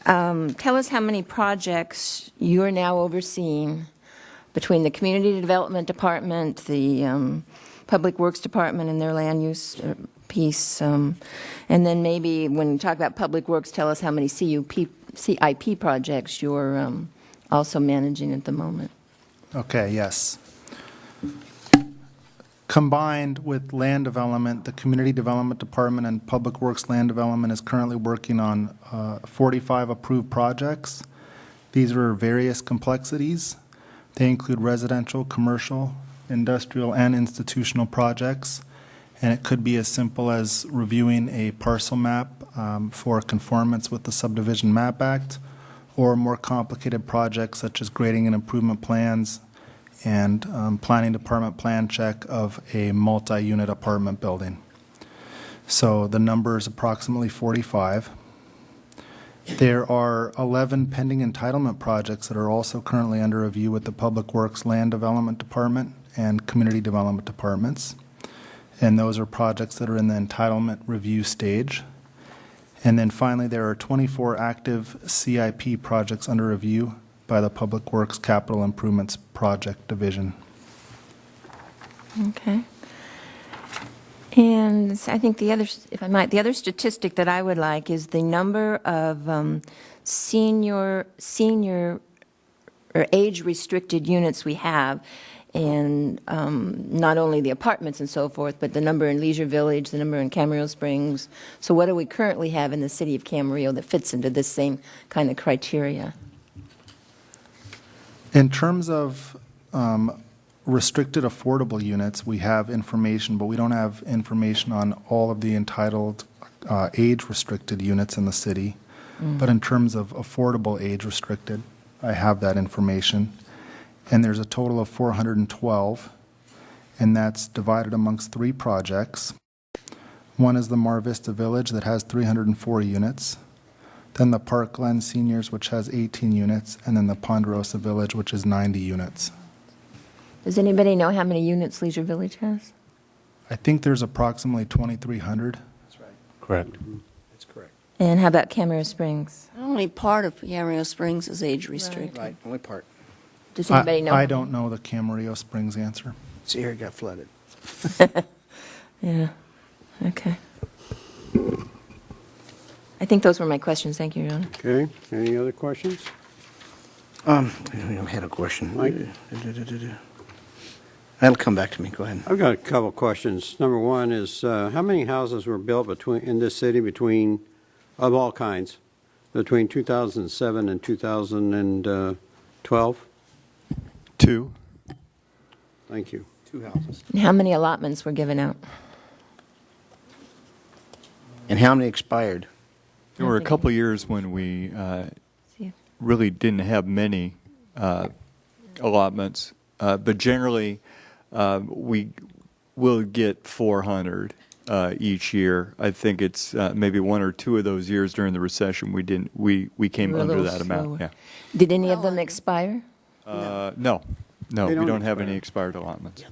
tell us how many projects you're now overseeing between the Community Development Department, the Public Works Department and their land use piece, and then maybe when you talk about Public Works, tell us how many CIP projects you're also managing at the moment. Okay, yes. Combined with land development, the Community Development Department and Public Works Land Development is currently working on 45 approved projects. These are various complexities. They include residential, commercial, industrial, and institutional projects. And it could be as simple as reviewing a parcel map for conformance with the Subdivision Map Act, or more complicated projects such as grading and improvement plans and planning department plan check of a multi-unit apartment building. So the number is approximately 45. There are 11 pending entitlement projects that are also currently under review with the Public Works Land Development Department and Community Development Departments. And those are projects that are in the entitlement review stage. And then finally, there are 24 active CIP projects under review by the Public Works Capital Improvements Project Division. Okay. And I think the other, if I might, the other statistic that I would like is the number of senior or age-restricted units we have, and not only the apartments and so forth, but the number in Leisure Village, the number in Camarillo Springs. So what do we currently have in the city of Camarillo that fits into this same kind of criteria? In terms of restricted affordable units, we have information, but we don't have information on all of the entitled age-restricted units in the city. But in terms of affordable age-restricted, I have that information. And there's a total of 412, and that's divided amongst 3 projects. One is the Mar Vista Village that has 304 units, then the Park Glen Seniors, which has 18 units, and then the Ponderosa Village, which is 90 units. Does anybody know how many units Leisure Village has? I think there's approximately 2,300. Correct. That's correct. And how about Camarillo Springs? Oh, Only part of Camarillo Springs is age restricted. Right, only part. Does anybody know? I don't know the Camarillo Springs answer. See, here it got flooded. Yeah, okay. I think those were my questions. Thank you, Your Honor. Okay, any other questions? I had a question. Mike? That'll come back to me. Go ahead. I've got a couple of questions. Number one is, how many houses were built in this city of all kinds, between 2007 and 2012? 2. Thank you. 2 houses. And how many allotments were given out? And how many expired? There were a couple of years when we really didn't have many allotments, but generally we will get 400 each year. I think it's maybe 1 or 2 of those years during the recession we didn't. We came We're a under little that amount. slower. Yeah. Did any of them expire? No, They we don't don't have expire. any expired allotments.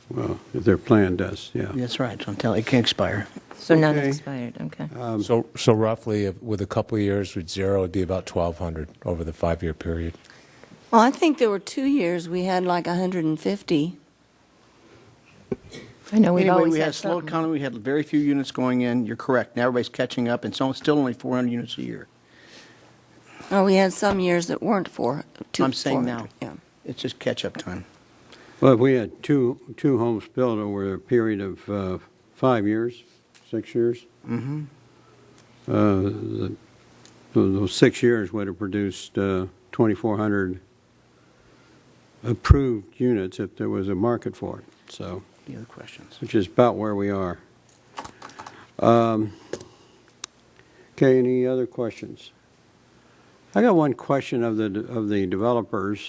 Well, if their plan does, yeah. That's right. I'm telling you, it can't expire. So none Okay. expired, okay. So roughly, with a couple of years with 0, it'd be about 1,200 over the 5-year period. Well, I think there were 2 years we had like 150. I know we've Anyway, always we had had slow something. economy. We had very few units going in. You're correct. Now everybody's catching up, and so still only 400 units a year. Oh, we had some years that weren't I'm saying now. 400, yeah. It's just catch-up time. Well, we had two homes built over a period of 5 years, 6 years. Mm-hmm. Those 6 years would have produced 2,400 approved units if there was a market for it. So, Any other questions? which is about where we are. Okay, any other questions? I got one question of the developers.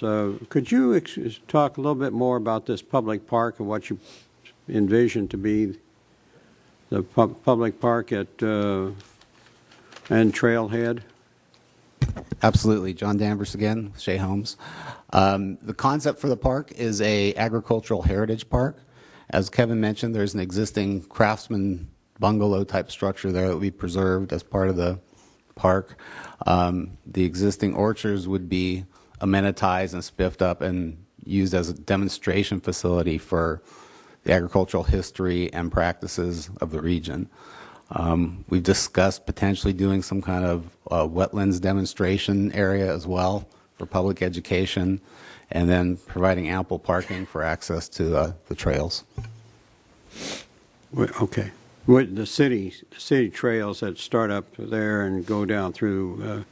Could you talk a little bit more about this public park and what you envision to be the public park at and Trailhead? Absolutely. John Danvers again, Shea Homes. The concept for the park is a agricultural heritage park. As Kevin mentioned, there's an existing craftsman bungalow type structure there that will be preserved as part of the park. The existing orchards would be amenitized and spiffed up and used as a demonstration facility for the agricultural history and practices of the region. We've discussed potentially doing some kind of wetlands demonstration area as well for public education, and then providing ample parking for access to the trails. Okay. With the city trails that start up there and go down through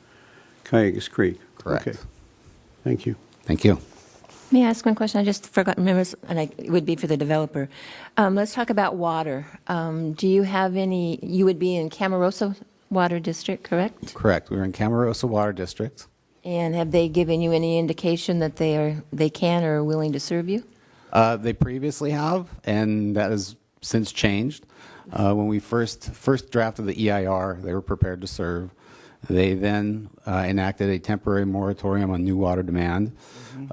Cayugas Creek. Correct. Okay. Thank you. Thank you. May I ask one question? I just forgot, remember, and it would be for the developer. Let's talk about water. Do you have any, you would be in Camarillo Water District, correct? Correct. We're in Camarillo Water District. And have they given you any indication that they can or are willing to serve you? They previously have, and that has since changed. When we first drafted the EIR, they were prepared to serve. They then enacted a temporary moratorium on new water demand.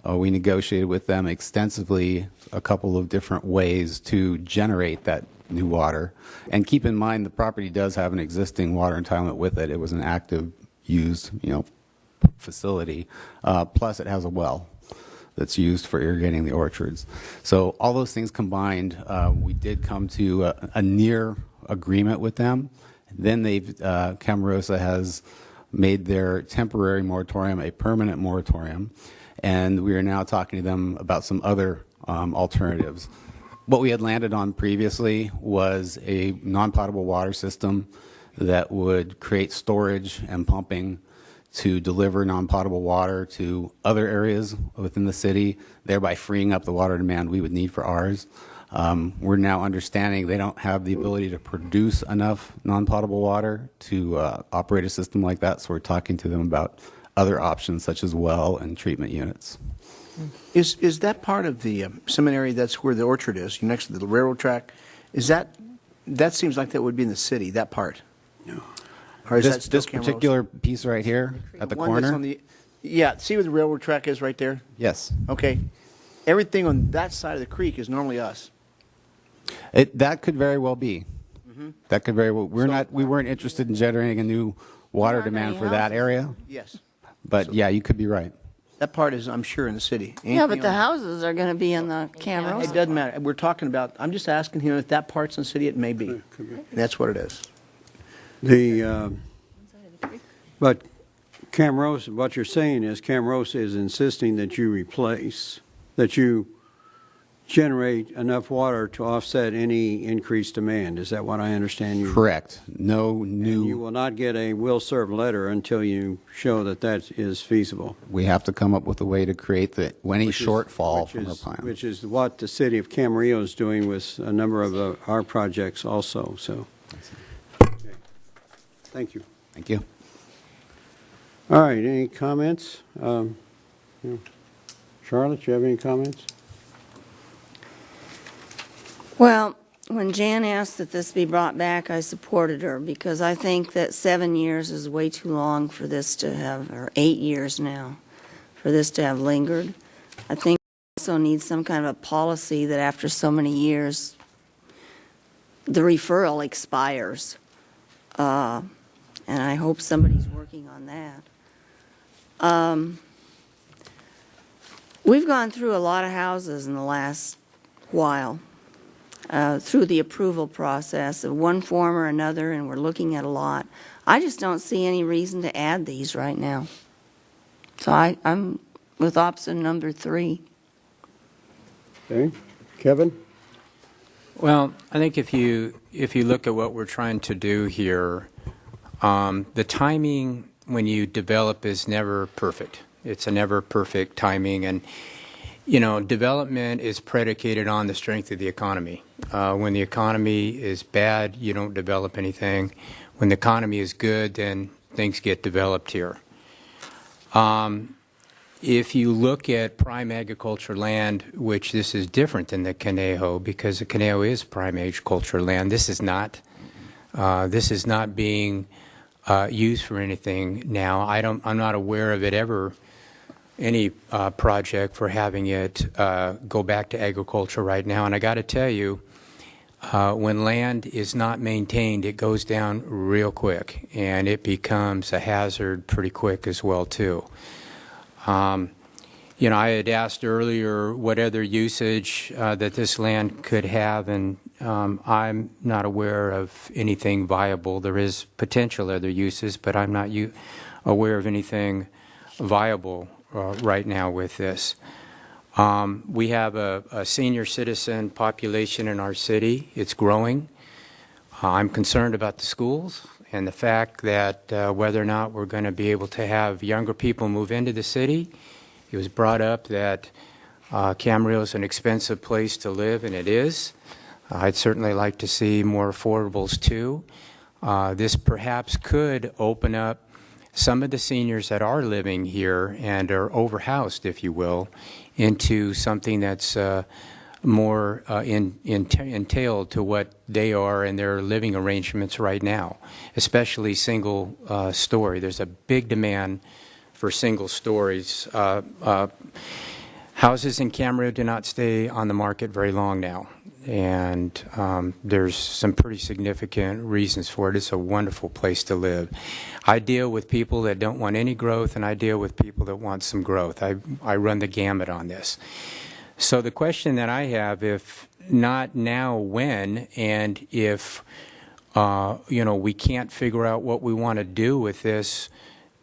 We negotiated with them extensively a couple of different ways to generate that new water. And keep in mind, the property does have an existing water entitlement with it. It was an active, used, facility. Plus, it has a well that's used for irrigating the orchards. So all those things combined, we did come to a near agreement with them. Then Camarillo has made their temporary moratorium a permanent moratorium, and we are now talking to them about some other alternatives. What we had landed on previously was a non-potable water system that would create storage and pumping to deliver non-potable water to other areas within the city, thereby freeing up the water demand we would need for ours. We're now understanding they don't have the ability to produce enough non-potable water to operate a system like that, so we're talking to them about other options such as well and treatment units. Is that part of the seminary? That's where the orchard is, next to the railroad track. Is that seems like that would be in the city? That part? No. Or is that This still Camarillo? particular piece right here at the One that's corner? on the, yeah, see where the railroad track is right there? Yes. Okay. Everything on that side of the creek is normally us. That could very well be. That could very well. We weren't interested in generating a new water demand for that area. Yes. But yeah, you could be right. That part is, I'm sure, in the city. Yeah, but Anything the on- houses are going to be in the Camarillo. It doesn't matter. We're talking about, I'm just asking him if that part's in the city, it may be. And that's what it is. But Camarillo, what you're saying is Camarillo is insisting that you generate enough water to offset any increased demand. Is that what I understand you? Correct. No new. And you will not get a will serve letter until you show that that is feasible. We have to come up with a way to create any shortfall from our plan. Which is what the city of Camarillo is doing with a number of our projects also. So, okay. Thank you. Thank you. All right. Any comments? Charlotte, you have any comments? Well, when Jan asked that this be brought back, I supported her because I think that 7 years is way too long for this to have, or 8 years now, for this to have lingered. I think we also need some kind of a policy that after so many years, the referral expires. And I hope somebody's working on that. We've gone through a lot of houses in the last while. Through the approval process of one form or another, and we're looking at a lot. I just don't see any reason to add these right now. So I'm with option number 3. Okay. Kevin? Well, I think if you look at what we're trying to do here, the timing when you develop is never perfect. It's a never perfect timing, and development is predicated on the strength of the economy. When the economy is bad, you don't develop anything. When the economy is good, then things get developed here. If you look at prime agriculture land, which this is different than the Conejo, because the Conejo is prime agriculture land, this is not. This is not being used for anything now. I'm not aware of it ever. Any project for having it go back to agriculture right now. And I got to tell you, when land is not maintained, it goes down real quick, and it becomes a hazard pretty quick as well, too. I had asked earlier what other usage that this land could have, and I'm not aware of anything viable. There is potential other uses, but I'm not aware of anything viable right now with this. We have a senior citizen population in our city. It's growing. I'm concerned about the schools and the fact that whether or not we're going to be able to have younger people move into the city. It was brought up that Camarillo is an expensive place to live, and it is. I'd certainly like to see more affordables too. This perhaps could open up some of the seniors that are living here and are overhoused, if you will, into something that's more entailed to what they are in their living arrangements right now, especially single story. There's a big demand for single stories. Houses in Camarillo do not stay on the market very long now, and there's some pretty significant reasons for it. It's a wonderful place to live. I deal with people that don't want any growth, and I deal with people that want some growth. I run the gamut on this. So the question that I have, if not now, when, and if we can't figure out what we want to do with this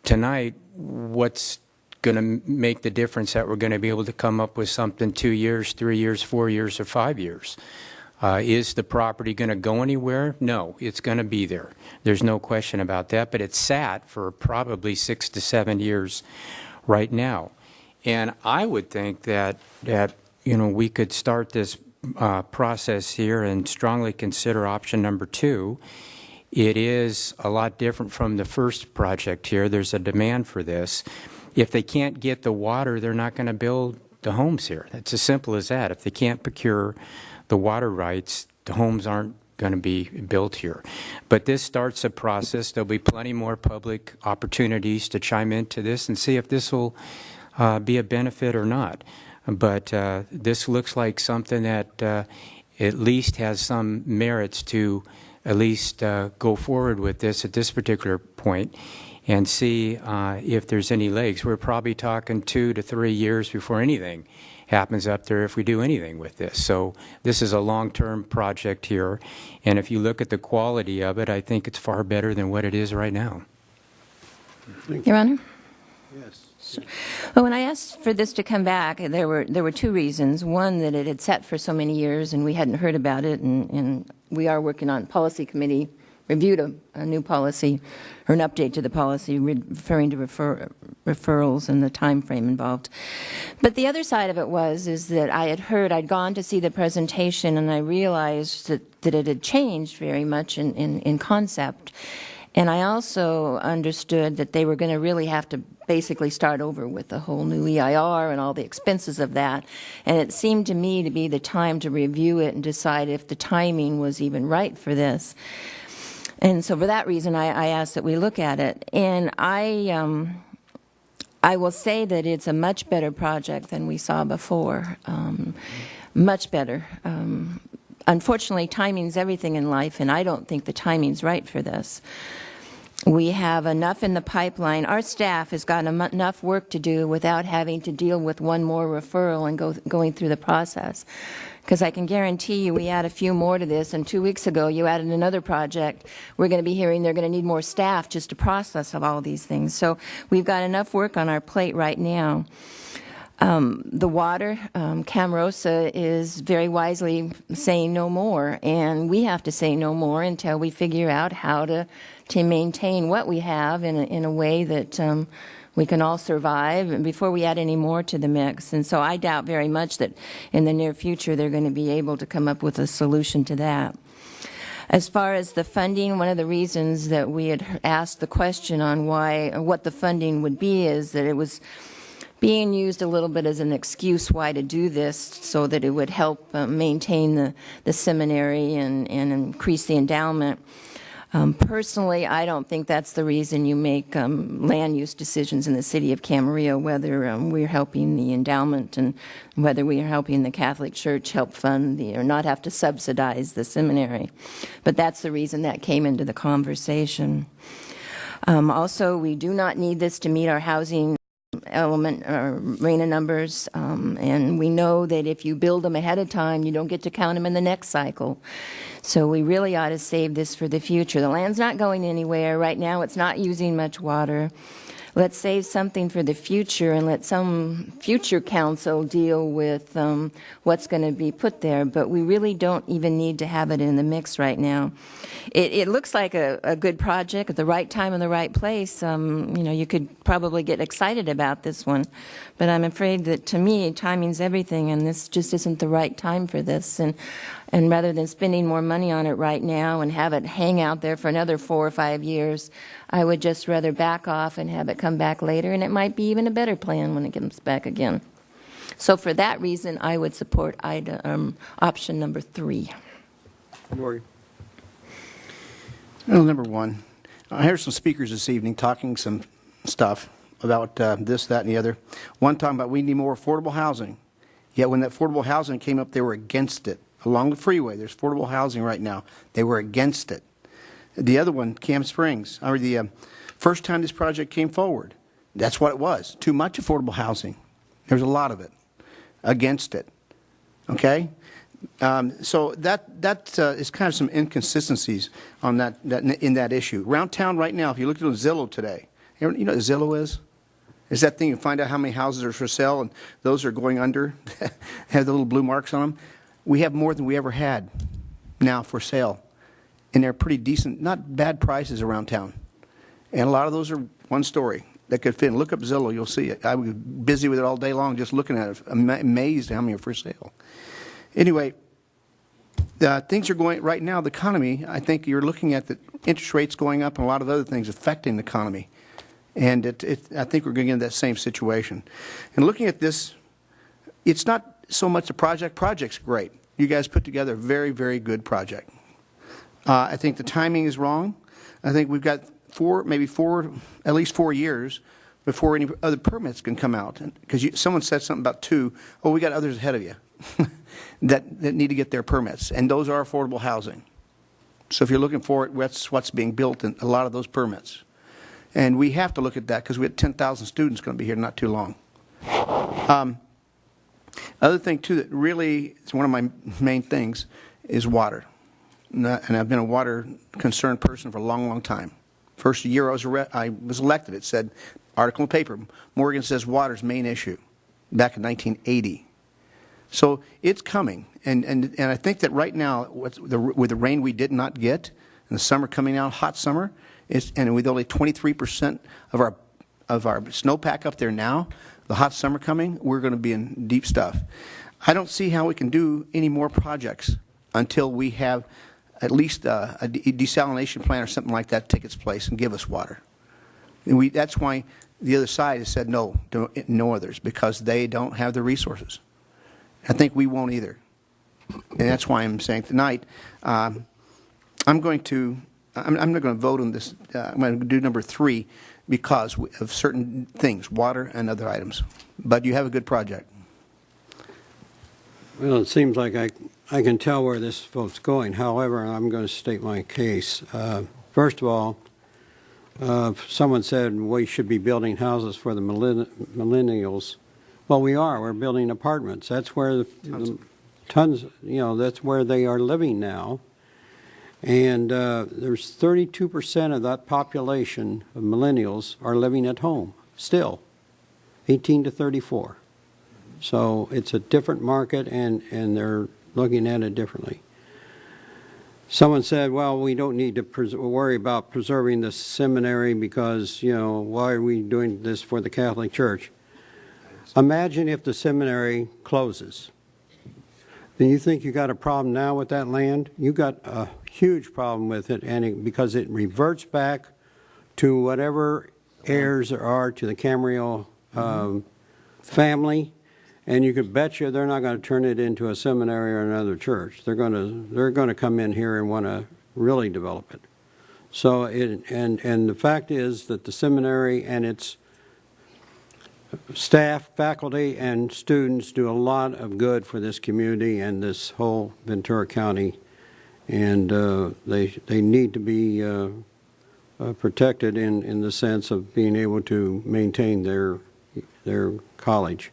tonight, what's going to make the difference that we're going to be able to come up with something 2 years, 3 years, 4 years, or 5 years? Is the property going to go anywhere? No, it's going to be there. There's no question about that, but it's sat for probably 6 to 7 years right now. And I would think that we could start this process here and strongly consider option number 2. It is a lot different from the first project here. There's a demand for this. If they can't get the water, they're not going to build the homes here. It's as simple as that. If they can't procure the water rights, the homes aren't going to be built here. But this starts a process. There'll be plenty more public opportunities to chime into this and see if this will be a benefit or not. But this looks like something that at least has some merits to at least go forward with this at this particular point and see if there's any legs. We're probably talking 2 to 3 years before anything happens up there if we do anything with this. So this is a long-term project here, and if you look at the quality of it, I think it's far better than what it is right now. Your Honor? Yes. Well, when I asked for this to come back, there were two reasons. One, that it had sat for so many years and we hadn't heard about it, and we are working on policy committee, reviewed a new policy or an update to the policy referring to referrals and the time frame involved. But the other side of it is that I'd gone to see the presentation and I realized that it had changed very much in concept. And I also understood that they were going to really have to basically start over with the whole new EIR and all the expenses of that. And it seemed to me to be the time to review it and decide if the timing was even right for this. And so for that reason, I asked that we look at it. And I will say that it's a much better project than we saw before, much better. Unfortunately, timing's everything in life, and I don't think the timing's right for this. We have enough in the pipeline. Our staff has got enough work to do without having to deal with one more referral and going through the process. Because I can guarantee you we add a few more to this, and 2 weeks ago you added another project. We're going to be hearing they're going to need more staff just to process of all of these things. So we've got enough work on our plate right now. The water, Camarillo is very wisely saying no more, and we have to say no more until we figure out how to maintain what we have in a way that we can all survive before we add any more to the mix. And so I doubt very much that in the near future they're going to be able to come up with a solution to that. As far as the funding, one of the reasons that we had asked the question on what the funding would be is that it was being used a little bit as an excuse why to do this so that it would help maintain the seminary and increase the endowment. Personally, I don't think that's the reason you make land use decisions in the city of Camarillo, whether we're helping the endowment and whether we are helping the Catholic Church help fund or not have to subsidize the seminary. But that's the reason that came into the conversation. Also, we do not need this to meet our housing element or RENA numbers, and we know that if you build them ahead of time, you don't get to count them in the next cycle. So we really ought to save this for the future. The land's not going anywhere. Right now it's not using much water. Let's save something for the future and let some future council deal with what's going to be put there, but we really don't even need to have it in the mix right now. It looks like a good project at the right time and the right place. You could probably get excited about this one, but I'm afraid that to me, timing's everything, and this just isn't the right time for this. And rather than spending more money on it right now and have it hang out there for another 4 or 5 years, I would just rather back off and have it come back later, and it might be even a better plan when it comes back again. So for that reason, I would support option number 3. Well, number 1, I heard some speakers this evening talking some stuff about this, that, and the other. One talking about we need more affordable housing. Yet when that affordable housing came up, they were against it. Along the freeway, there's affordable housing right now. They were against it. The other one, Camp Springs, or the first time this project came forward, that's what it was. Too much affordable housing. There's a lot of it. Against it. Okay? So that is kind of some inconsistencies on in that issue. Around town right now, if you look at Zillow today, you know what Zillow is? It's that thing you find out how many houses are for sale and those are going under, have the little blue marks on them. We have more than we ever had now for sale. And they're pretty decent, not bad prices around town. And a lot of those are one story that could fit in. Look up Zillow, you'll see it. I was busy with it all day long just looking at it. I'm amazed how many are for sale. Anyway, things are going, right now, the economy, I think you're looking at the interest rates going up and a lot of other things affecting the economy. And I think we're going to get into that same situation. And looking at this, it's not so much the project. Project's great. You guys put together a very, very good project. I think the timing is wrong. I think we've got at least 4 years before any other permits can come out. Because someone said something about 2. Oh, we got others ahead of you that need to get their permits. And those are affordable housing. So if you're looking for it, that's what's being built in a lot of those permits. And we have to look at that because we had 10,000 students going to be here not too long. Other thing, too, that really is one of my main things is water. And I've been a water concerned person for a long, long time. First year I was elected, it said, article in the paper, Morgan says water's main issue, back in 1980. So it's coming. And I think that right now, with the rain we did not get, and the summer coming out, hot summer, and with only 23% of our snowpack up there now, the hot summer coming, we're going to be in deep stuff. I don't see how we can do any more projects until we have at least a desalination plant or something like that take its place and give us water. And that's why the other side has said no others, because they don't have the resources. I think we won't either. And that's why I'm saying tonight, I'm not going to vote on this. I'm going to do number 3 because of certain things, water and other items. But you have a good project. Well, it seems like I can tell where this vote's going. However, I'm going to state my case. First of all, someone said we should be building houses for the millennials. Well, we are. We're building apartments. That's where that's where they are living now. And there's 32% of that population of millennials are living at home still, 18 to 34. So it's a different market, and they're looking at it differently. Someone said, well, we don't need to worry about preserving the seminary because, why are we doing this for the Catholic Church? Imagine if the seminary closes. Then you think you got a problem now with that land? You got a huge problem with it, because it reverts back to whatever heirs there are to the Camarillo family, and you could bet you they're not going to turn it into a seminary or another church. They're going to come in here and want to really develop it. So and the fact is that the seminary and its staff, faculty, and students do a lot of good for this community and this whole Ventura County, and they need to be protected in the sense of being able to maintain their college.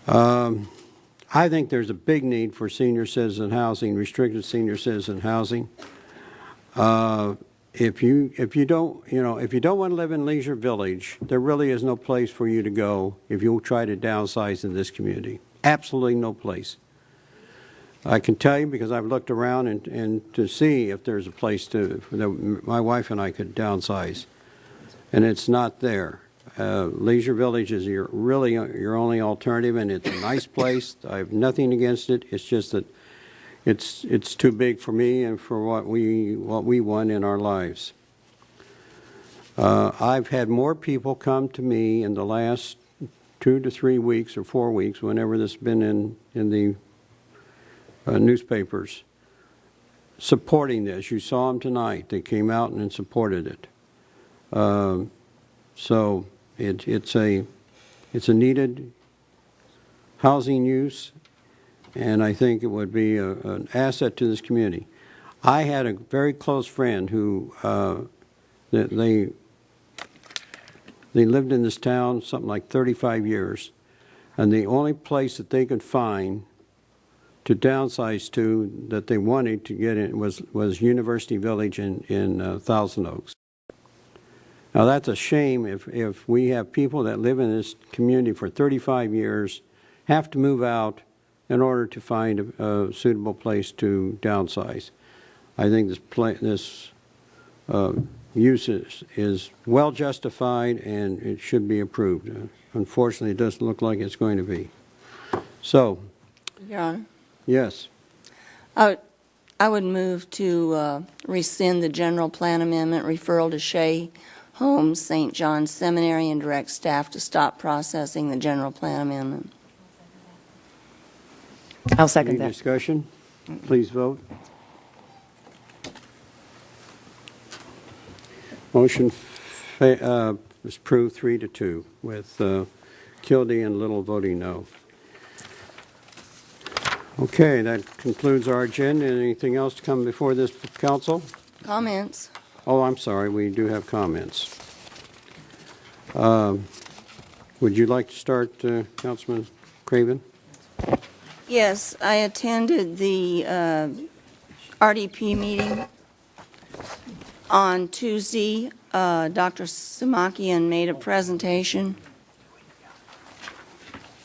I think there's a big need for senior citizen housing, restricted senior citizen housing. If you don't want to live in Leisure Village, there really is no place for you to go if you try to downsize in this community. Absolutely no place. I can tell you because I've looked around and to see if there's a place that my wife and I could downsize, and it's not there. Leisure Village is your only alternative, and it's a nice place. I have nothing against it. It's just that it's too big for me and for what we want in our lives. I've had more people come to me in the last 2 to 3 weeks or 4 weeks, whenever this has been in the newspapers, supporting this. You saw them tonight. They came out and supported it. So it's a needed housing use, and I think it would be an asset to this community. I had a very close friend who they lived in this town something like 35 years, and the only place that they could find to downsize to that they wanted to get in was University Village in Thousand Oaks. Now that's a shame if we have people that live in this community for 35 years have to move out in order to find a suitable place to downsize. I think this use is well justified and it should be approved. Unfortunately, it doesn't look like it's going to be. So, Your Honor? Yes. I would move to rescind the general plan amendment referral to Shea Holmes, St. John's Seminary, and direct staff to stop processing the general plan amendment. I'll second that. Any discussion? Please vote. Motion was approved 3-2 with Kildee and Little voting no. Okay, that concludes our agenda. Anything else to come before this council? Comments? Oh, I'm sorry, we do have comments. Would you like to start, Councilman Craven? Yes, I attended the RDP meeting on Tuesday. Dr. Samakian made a presentation.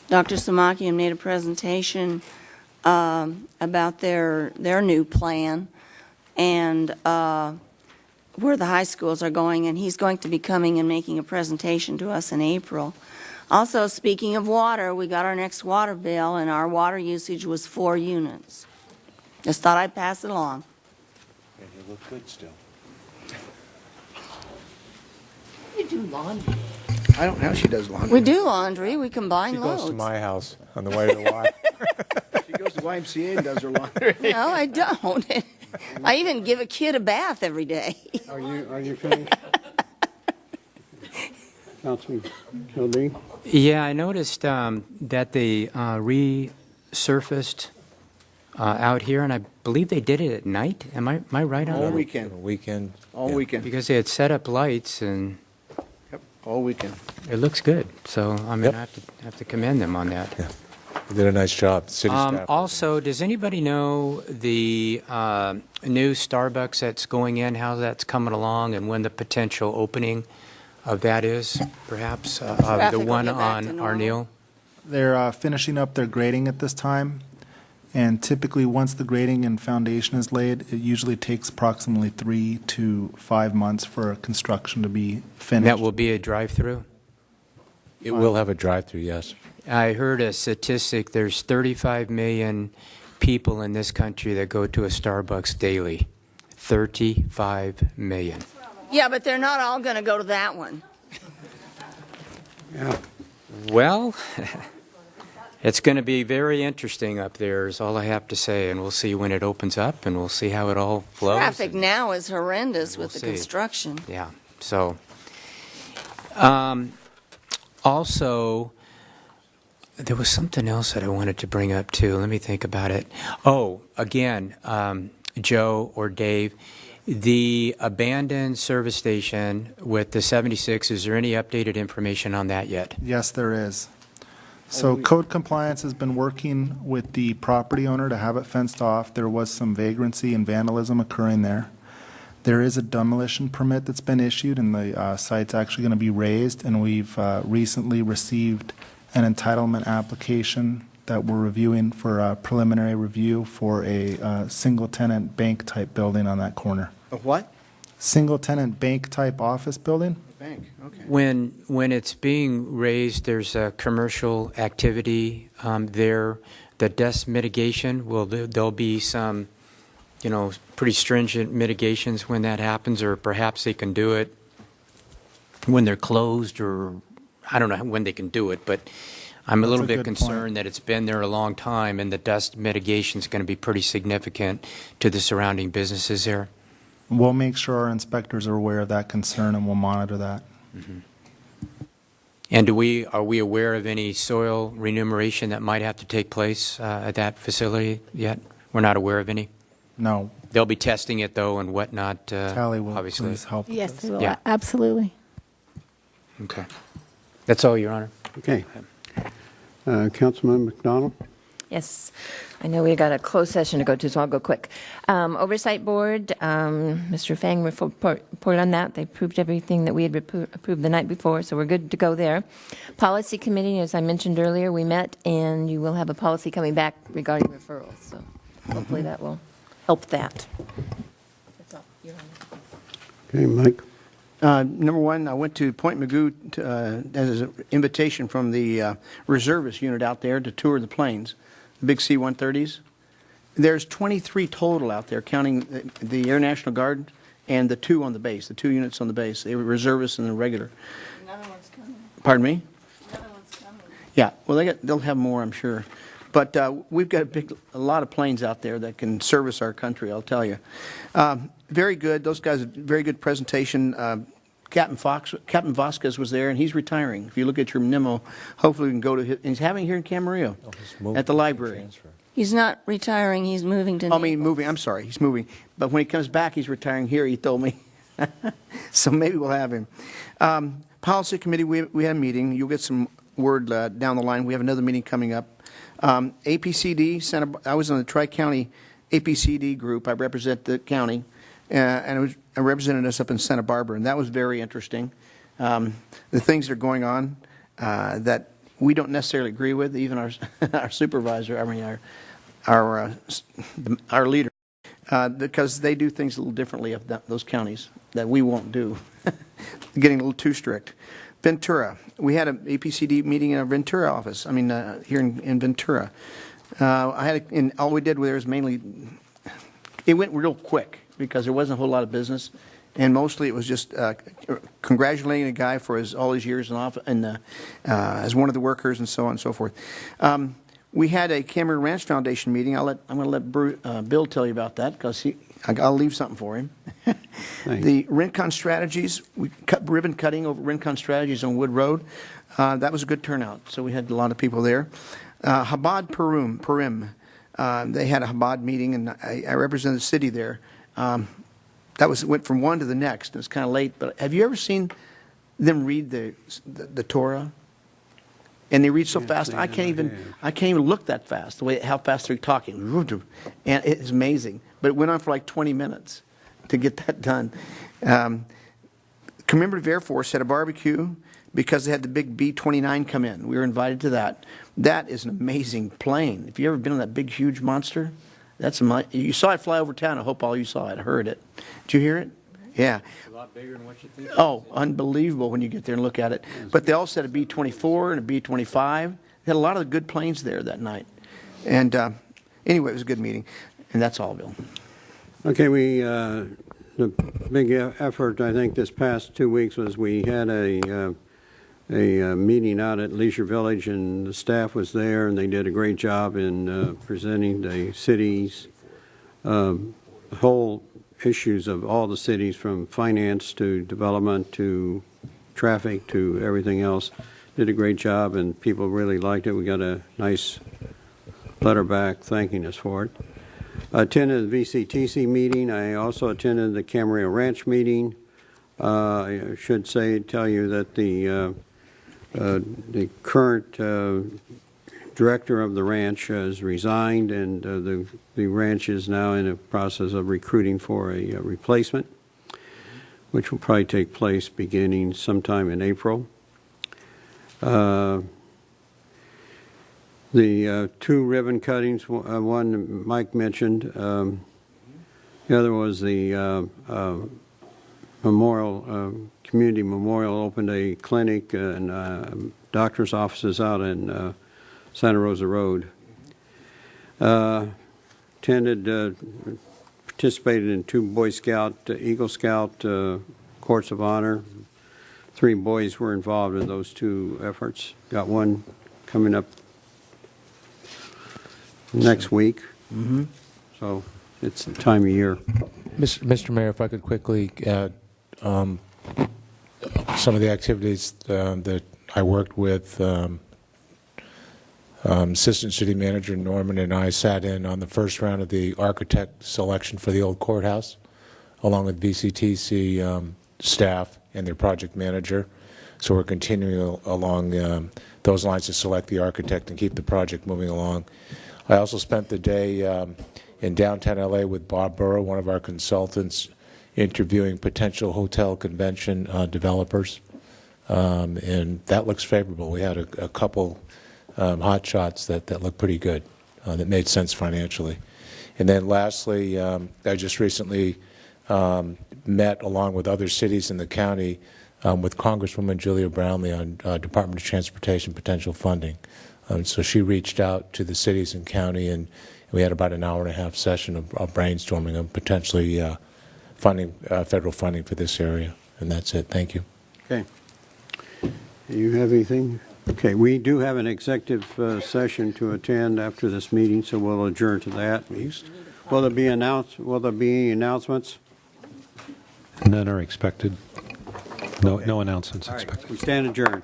Dr. Samakian made a presentation about their new plan and where the high schools are going, and he's going to be coming and making a presentation to us in April. Also, speaking of water, we got our next water bill, and our water usage was 4 units. Just thought I'd pass it along. And you look good still. You do laundry. I don't know how she does laundry. We do laundry. We combine She loads. goes to my house on the way to the Y. She goes to YMCA and does her laundry. No, I don't. I even give a kid a bath every day. Are you finished? Councilman Kildee? Yeah, I noticed that they resurfaced out here, and I believe they did it at night. Am I right on All that? weekend. All weekend. Because they had set up lights, and Yep, all weekend. it looks good. So I mean, I have to commend them on that. Yeah. They did a nice job. City staff. Also, does anybody know the new Starbucks that's going in, how that's coming along, and when the potential opening of that is, perhaps, the Traffic will one get back on to normal. Arneal? They're finishing up their grading at this time, and typically, once the grading and foundation is laid, it usually takes approximately 3 to 5 months for construction to be finished. That will be a drive-through? It will have a drive-through, yes. I heard a statistic, there's 35 million people in this country that go to a Starbucks daily. 35 million. Yeah, but they're not all going to go to that one. Yeah. Well, it's going to be very interesting up there is all I have to say, and we'll see when it opens up, and we'll see how it all flows. Traffic now is horrendous with the see. construction. Yeah, so. Also, there was something else that I wanted to bring up too. Let me think about it. Oh, again, Joe or Dave, the abandoned service station with the 76, is there any updated information on that yet? Yes, there is. So code compliance has been working with the property owner to have it fenced off. There was some vagrancy and vandalism occurring there. There is a demolition permit that's been issued, and the site's actually going to be raised, and we've recently received an entitlement application that we're reviewing for a preliminary review for a single-tenant bank-type building on that corner. A what? Single-tenant bank-type office building? Bank, okay. When it's being raised, there's a commercial activity there. The dust mitigation, there'll be some, pretty stringent mitigations when that happens, or perhaps they can do it when they're closed, or I don't know when they can do it, but I'm a That's little a bit good concerned point. that it's been there a long time, and the dust mitigation is going to be pretty significant to the surrounding businesses there. We'll make sure our inspectors are aware of that concern, and we'll monitor that. And are we aware of any soil remuneration that might have to take place at that facility yet? We're not aware of any? No. They'll be testing it, though, and whatnot, Tally will obviously. please help with Yes, this. they will. Yeah. Absolutely. Okay. That's all, Your Honor. Okay. Councilman McDonald? Yes, I know we got a closed session to go to, so I'll go quick. Oversight Board, Mr. Fang reported on that. They approved everything that we had approved the night before, so we're good to go there. Policy Committee, as I mentioned earlier, we met, and you will have a policy coming back regarding referrals, so hopefully that will help that. That's all, Your Honor. Okay, Mike? Number one, I went to Point Magoo as an invitation from the reservist unit out there to tour the planes, the big C-130s. There's 23 total out there, counting the Air National Guard and the 2 on the base, the 2 units on the base. They were reservists and the regular. Another one's coming. Pardon me? Another one's coming. Yeah, well, they'll have more, I'm sure. But we've got a lot of planes out there that can service our country, I'll tell you. Very good. Those guys, very good presentation. Captain Vasquez was there, and he's retiring. If you look at your memo, hopefully we can go to his, and he's having it here in Camarillo at the library. He's not retiring, he's moving to I mean, moving, I'm sorry, he's moving. But when he comes back, he's retiring here, he told me. So maybe we'll have him. Policy Committee, we had a meeting. You'll get some word down the line. We have another meeting coming up. APCD, I was on the Tri-County APCD group. I represent the county, and I represented us up in Santa Barbara, and that was very interesting. The things that are going on that we don't necessarily agree with, even our supervisor, I mean our leader, because they do things a little differently of those counties that we won't do. Getting a little too strict. Ventura. We had an APCD meeting in our Ventura office. I mean, here in Ventura. And all we did there was mainly, it went real quick because there wasn't a whole lot of business. And mostly it was just congratulating a guy for all his years as one of the workers and so on and so forth. We had a Camarillo Ranch Foundation meeting. I'm going to let Bill tell you about that because I'll leave something for him. The Rincon Strategies, we cut ribbon cutting over Rincon Strategies on Wood Road. That was a good turnout, so we had a lot of people there. Chabad Purim, they had a Chabad meeting, and I represented the city there. Went from one to the next. It's kind of late, but have you ever seen them read the Torah? And they read so fast, I can't even look that fast, how fast they're talking. And it's amazing. But it went on for like 20 minutes to get that done. Commemorative Air Force had a barbecue because they had the big B-29 come in. We were invited to that. That is an amazing plane. If you've ever been on that big, huge monster, you saw it fly over town. I hope all you saw it, heard it. Did you hear it? Yeah. It's a lot bigger than what you think. Oh, unbelievable when you get there and look at it. But they also had a B-24 and a B-25. They had a lot of good planes there that night. And anyway, it was a good meeting. And that's all, Bill. Okay, the big effort, I think, this past 2 weeks was we had a meeting out at Leisure Village, and the staff was there, and they did a great job in presenting the city's whole issues of all the cities, from finance to development to traffic to everything else. Did a great job, and people really liked it. We got a nice letter back thanking us for it. I attended the VCTC meeting. I also attended the Camarillo Ranch meeting. I should tell you that the current director of the ranch has resigned, and the ranch is now in a process of recruiting for a replacement, which will probably take place beginning sometime in April. The two ribbon cuttings, one Mike mentioned, the other was the community memorial opened a clinic and doctor's offices out in Santa Rosa Road. Participated in 2 Boy Scout, Eagle Scout Courts of Honor. 3 boys were involved in those 2 efforts. Got one coming up next week. Mm-hmm. So it's the time of year. Mr. Mayor, if I could quickly add some of the activities that I worked with. Assistant City Manager Norman and I sat in on the first round of the architect selection for the old courthouse, along with VCTC staff and their project manager. So we're continuing along those lines to select the architect and keep the project moving along. I also spent the day in downtown LA with Bob Burrow, one of our consultants, interviewing potential hotel convention developers, and that looks favorable. We had a couple hot shots that look pretty good, that made sense financially. And then lastly, I just recently met, along with other cities in the county, with Congresswoman Julia Brownlee on Department of Transportation potential funding. So she reached out to the cities and county, and we had about an hour-and-a-half session of brainstorming of potentially funding, federal funding for this area. And that's it. Thank you. Okay. Do you have anything? Okay, we do have an executive session to attend after this meeting, so we'll adjourn to that. Will there be announcements? None are expected. No announcements expected. We stand adjourned.